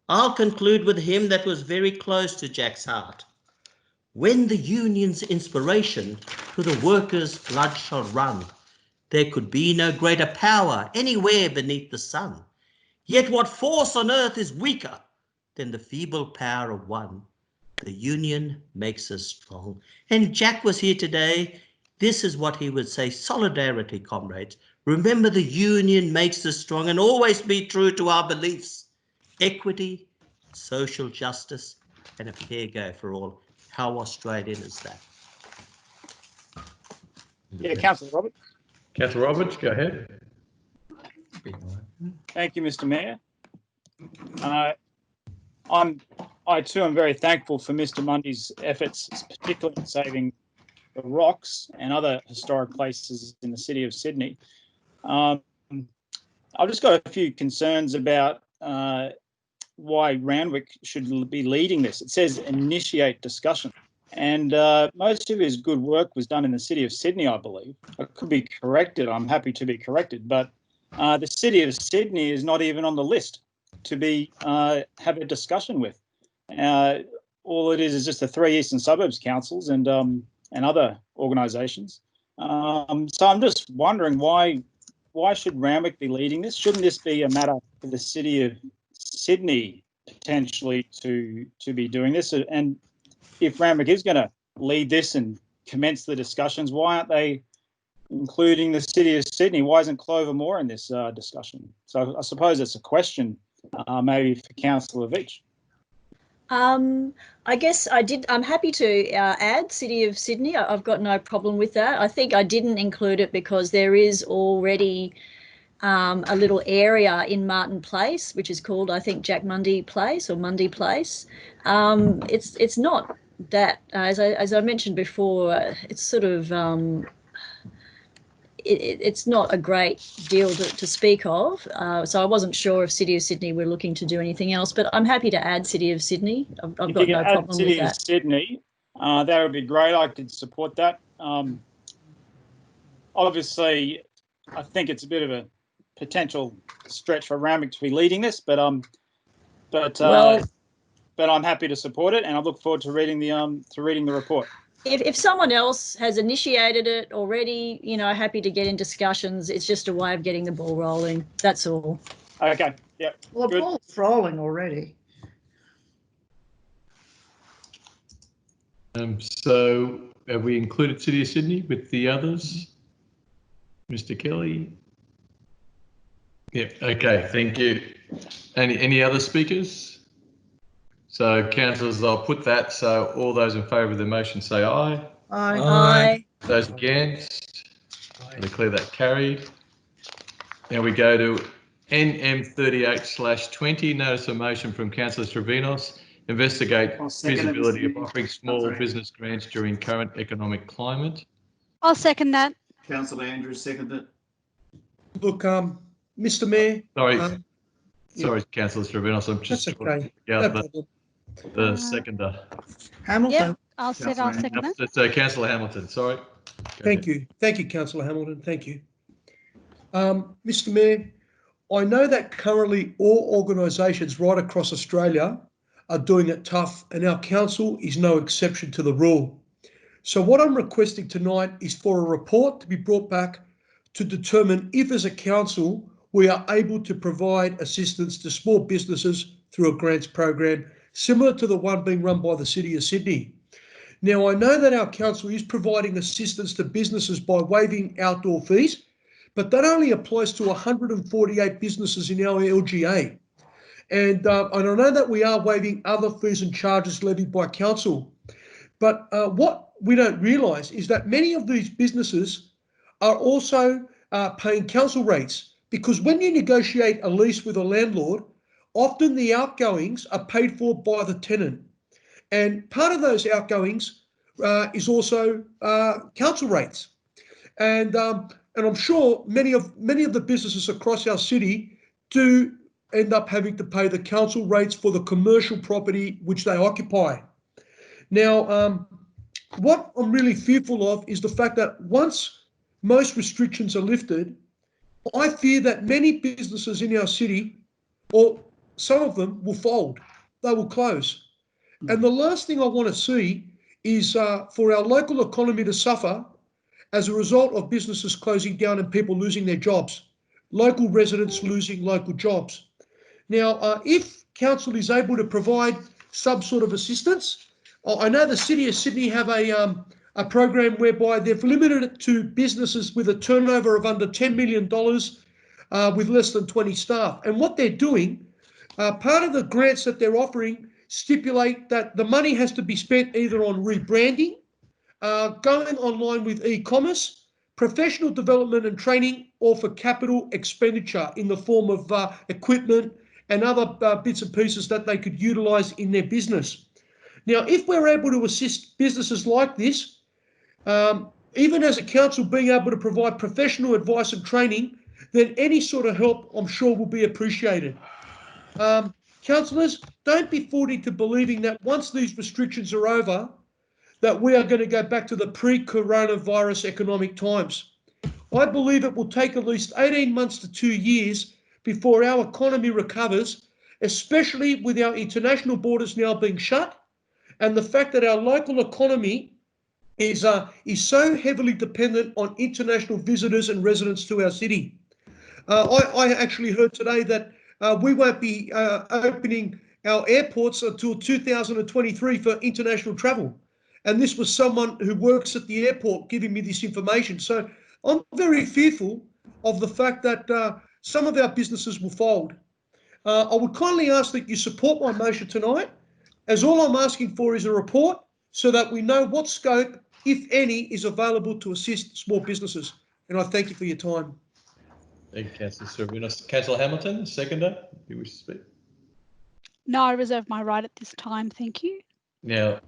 I'll conclude with a hymn that was very close to Jack's heart. When the union's inspiration to the workers' blood shall run, there could be no greater power anywhere beneath the sun. Yet what force on earth is weaker than the feeble power of one? The union makes us strong. And Jack was here today. This is what he would say: solidarity, comrades. Remember, the union makes us strong, and always be true to our beliefs. Equity, social justice, and a fair go for all. How Australian is that?
Yeah, Councillor Roberts.
Councillor Roberts, go ahead.
Thank you, Mr. Mayor. I too am very thankful for Mr. Mundy's efforts, particularly in saving the rocks and other historic places in the city of Sydney. I've just got a few concerns about why Randwick should be leading this. It says initiate discussion, and most of his good work was done in the city of Sydney, I believe. I could be corrected. I'm happy to be corrected, but the city of Sydney is not even on the list to be have a discussion with. All it is just the 3 eastern suburbs councils and other organisations. So I'm just wondering why should Randwick be leading this? Shouldn't this be a matter for the city of Sydney potentially to be doing this? And if Randwick is going to lead this and commence the discussions, why aren't they including the city of Sydney? Why isn't Clover Moore in this discussion? So I suppose it's a question maybe for Councillor Veitch.
I guess I'm happy to add City of Sydney. I've got no problem with that. I think I didn't include it because there is already a little area in Martin Place, which is called, I think, Jack Mundy Place or Mundy Place. It's not that, as I mentioned before, it's sort of it's not a great deal to speak of. So I wasn't sure if City of Sydney were looking to do anything else, but I'm happy to add City of Sydney. I've got no problem with that.
City of Sydney, that would be great. I could support that. Obviously, I think it's a bit of a potential stretch for Randwick to be leading this, but I'm happy to support it, and I look forward to reading the report.
If someone else has initiated it already, you know, happy to get in discussions. It's just a way of getting the ball rolling. That's all.
Okay. Yeah.
Well, the ball's rolling already.
So have we included City of Sydney with the others? Mr. Kelly? Yeah. Okay. Thank you. Any other speakers? So, councillors, I'll put that. So, all those in favour of the motion say aye.
Aye.
Aye.
Those against? I declare that carried. Now we go to NM 38/20, notice of motion from Councillor Trevinos. Investigate feasibility of offering small business grants during current economic climate.
I'll second that.
Councillor Andrews, seconded.
Look, Mr. Mayor.
Sorry, Councillor Trevinos, I'm just
okay.
the seconder.
Hamilton.
Yeah, I'll second that.
So Councillor Hamilton, sorry.
Thank you, Councillor Hamilton. Thank you, Mr. Mayor. I know that currently all organisations right across Australia are doing it tough, and our council is no exception to the rule. So what I'm requesting tonight is for a report to be brought back to determine if, as a council, we are able to provide assistance to small businesses through a grants program similar to the one being run by the City of Sydney. Now, I know that our council is providing assistance to businesses by waiving outdoor fees, but that only applies to 148 businesses in our LGA. And I know that we are waiving other fees and charges levied by council. But what we don't realise is that many of these businesses are also paying council rates because when you negotiate a lease with a landlord, often the outgoings are paid for by the tenant. And part of those outgoings is also council rates. And I'm sure many of the businesses across our city do end up having to pay the council rates for the commercial property which they occupy. Now, what I'm really fearful of is the fact that once most restrictions are lifted, I fear that many businesses in our city, or some of them, will fold. They will close. And the last thing I want to see is for our local economy to suffer as a result of businesses closing down and people losing their jobs, local residents losing local jobs. Now, if council is able to provide some sort of assistance, I know the City of Sydney have a program whereby they've limited it to businesses with a turnover of under $10 million with less than 20 staff. And what they're doing, part of the grants that they're offering stipulate that the money has to be spent either on rebranding, going online with e-commerce, professional development and training, or for capital expenditure in the form of equipment and other bits and pieces that they could utilise in their business. Now, if we're able to assist businesses like this, even as a council being able to provide professional advice and training, then any sort of help, I'm sure, will be appreciated. Councillors, don't be fooled into believing that once these restrictions are over, that we are going to go back to the pre-coronavirus economic times. I believe it will take at least 18 months to 2 years before our economy recovers, especially with our international borders now being shut and the fact that our local economy is so heavily dependent on international visitors and residents to our city. I actually heard today that we won't be opening our airports until 2023 for international travel. And this was someone who works at the airport giving me this information. So I'm very fearful of the fact that some of our businesses will fold. I would kindly ask that you support my motion tonight, as all I'm asking for is a report so that we know what scope, if any, is available to assist small businesses. And I thank you for your time.
Thank you, Councillor Servinos. Councillor Hamilton, seconder, do you wish to speak?
No, I reserve my right at this time. Thank you.
Now,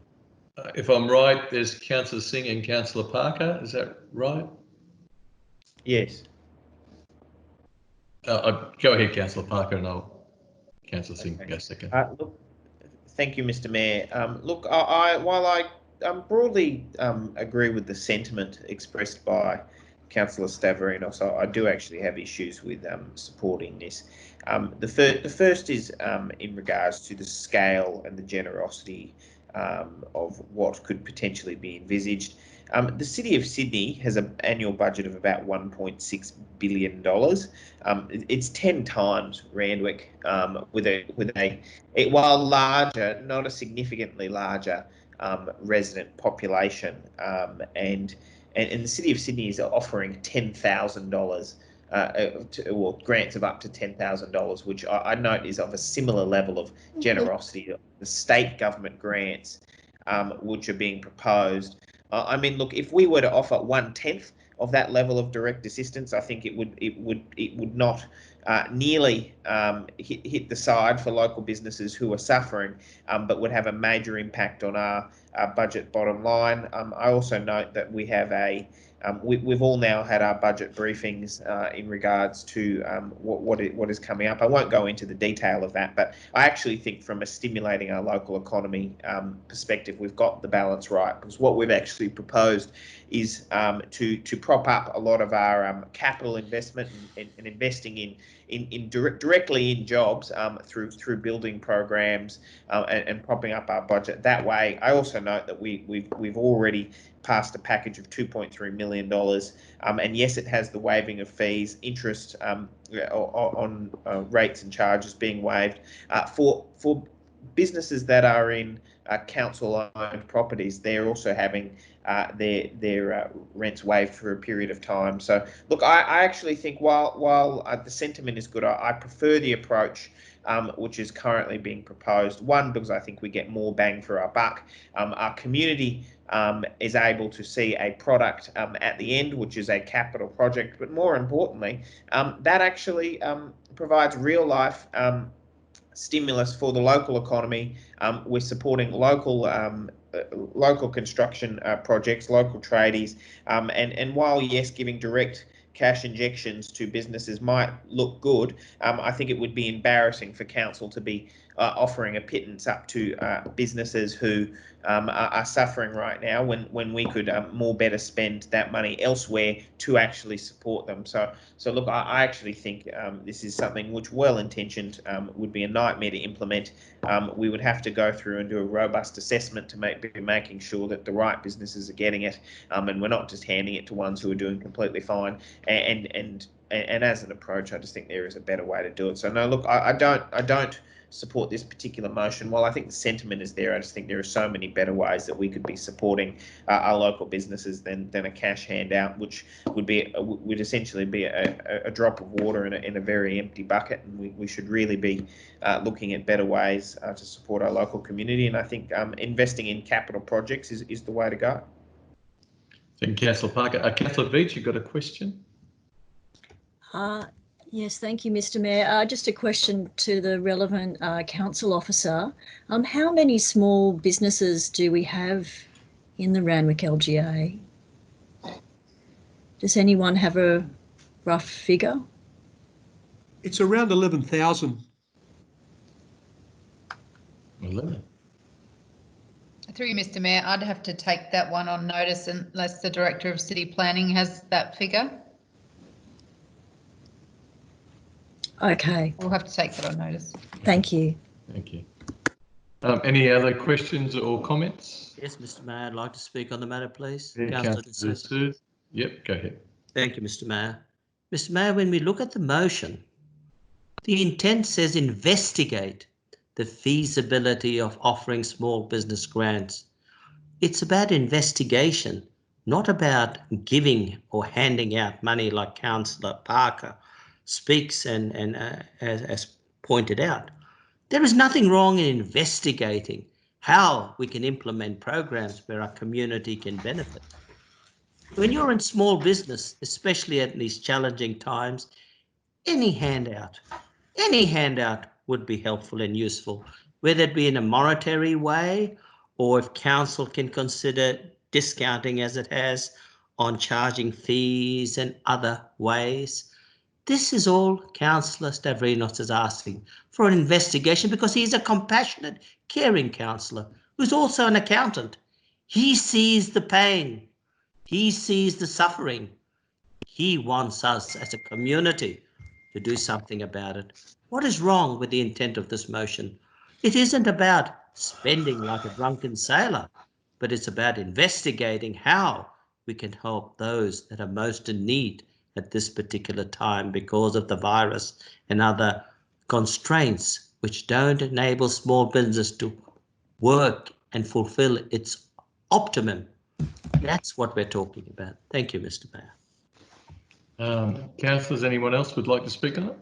if I'm right, there's Councillor Singh and Councillor Parker. Is that right?
Yes.
Go ahead, Councillor Parker, and Councillor Singh go second.
Look, thank you, Mr. Mayor. Look, while I broadly agree with the sentiment expressed by Councillor Stavrinos, I do actually have issues with supporting this. The first is in regards to the scale and the generosity of what could potentially be envisaged. The City of Sydney has an annual budget of about $1.6 billion. It's 10 times Randwick, while larger, not a significantly larger resident population, and the City of Sydney is offering $10,000 or grants of up to $10,000, which I note is of a similar level of generosity. The state government grants, which are being proposed. I mean, look, if we were to offer 1/10 of that level of direct assistance, I think it would not nearly hit the side for local businesses who are suffering, but would have a major impact on our budget bottom line. I also note that we have we've all now had our budget briefings in regards to what is coming up. I won't go into the detail of that, but I actually think from a stimulating our local economy perspective, we've got the balance right, because what we've actually proposed is to prop up a lot of our capital investment and investing directly in jobs through building programs and propping up our budget that way. I also note that we've already passed a package of $2.3 million, and yes, it has the waiving of fees, interest on rates and charges being waived for businesses that are in council-owned properties, they're also having their rents waived for a period of time. So look, I actually think while the sentiment is good, I prefer the approach which is currently being proposed. One, because I think we get more bang for our buck. Our community is able to see a product at the end, which is a capital project, but more importantly, that actually provides real life stimulus for the local economy. We're supporting local construction projects, local tradies, and while yes, giving direct cash injections to businesses might look good, I think it would be embarrassing for council to be offering a pittance up to businesses who are suffering right now when we could more better spend that money elsewhere to actually support them. So look, I actually think this is something which, well intentioned, would be a nightmare to implement. We would have to go through and do a robust assessment to be making sure that the right businesses are getting it, and we're not just handing it to ones who are doing completely fine. And as an approach, I just think there is a better way to do it. So no, look, I don't support this particular motion. While I think the sentiment is there, I just think there are so many better ways that we could be supporting our local businesses than a cash handout, which would essentially be a drop of water in a very empty bucket. And we should really be looking at better ways to support our local community. And I think investing in capital projects is the way to go.
Thank you, Councillor Parker. Councillor Veach, you've got a question?
Yes, thank you, Mr. Mayor. Just a question to the relevant council officer. How many small businesses do we have in the Randwick LGA? Does anyone have a rough figure?
It's around 11,000.
11.
Through you, Mr. Mayor, I'd have to take that one on notice unless the Director of City Planning has that figure.
Okay.
We'll have to take that on notice.
Thank you.
Thank you. Any other questions or comments?
Yes, Mr. Mayor, I'd like to speak on the matter, please.
Councillor Sue. Yep, go ahead.
Thank you, Mr. Mayor. Mr. Mayor, when we look at the motion, the intent says investigate the feasibility of offering small business grants. It's about investigation, not about giving or handing out money like Councillor Parker speaks and as pointed out. There is nothing wrong in investigating how we can implement programs where our community can benefit. When you're in small business, especially at these challenging times, any handout would be helpful and useful, whether it be in a monetary way or if council can consider discounting as it has on charging fees and other ways. This is all Councillor Stavrinos is asking for, an investigation, because he's a compassionate, caring councillor who's also an accountant. He sees the pain. He sees the suffering. He wants us as a community to do something about it. What is wrong with the intent of this motion? It isn't about spending like a drunken sailor, but it's about investigating how we can help those that are most in need at this particular time because of the virus and other constraints which don't enable small business to work and fulfill its optimum. That's what we're talking about. Thank you, Mr. Mayor.
Councillors, anyone else would like to speak on it?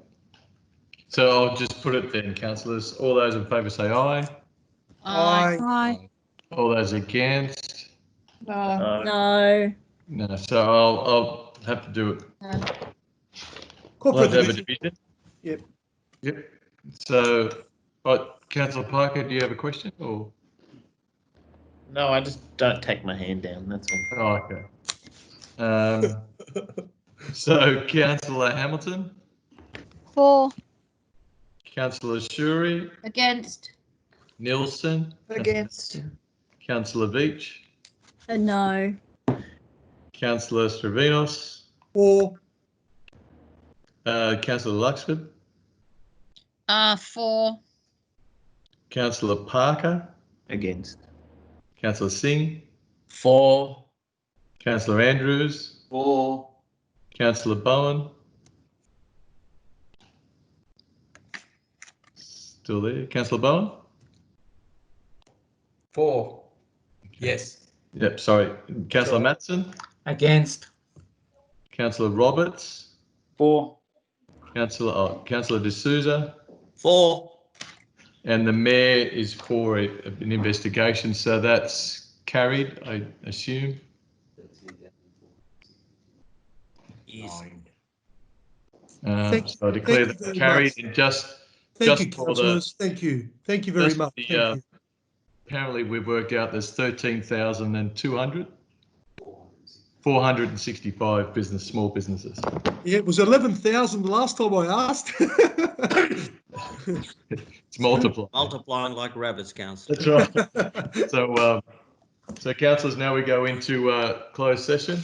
So I'll just put it then, councillors. All those in favour say aye.
Aye.
Aye.
All those against?
No.
No.
No, so I'll have to do it.
Corporate
I'll have a
division.
division.
Yep.
Yep. So, Councillor Parker, do you have a question or?
No, I just don't take my hand down. That's all.
Oh, okay. So, Councillor Hamilton.
For.
Councillor Shuri.
Against.
Nielsen.
Against.
Councillor Veach.
No.
Councillor Stavrinos.
For.
Councillor Luxford.
For.
Councillor Parker.
Against.
Councillor Singh.
For.
Councillor Andrews.
For.
Councillor Bowen. Still there. Councillor Bowen.
For. Yes.
Yep, sorry. Councillor Matson?
Against.
Councillor Roberts?
For.
Councillor D'Souza?
For.
And the mayor is for an investigation, so that's carried, I assume.
Yes.
So I declare that carried. And
Thank you, councillors. Thank you. Thank you very much. Thank you.
Apparently, we've worked out there's 13,200, 465 small businesses.
Yeah, it was 11,000 the last time I asked.
It's multiplying.
Multiplying like rabbits, councillor.
That's right. So councillors, now we go into closed session.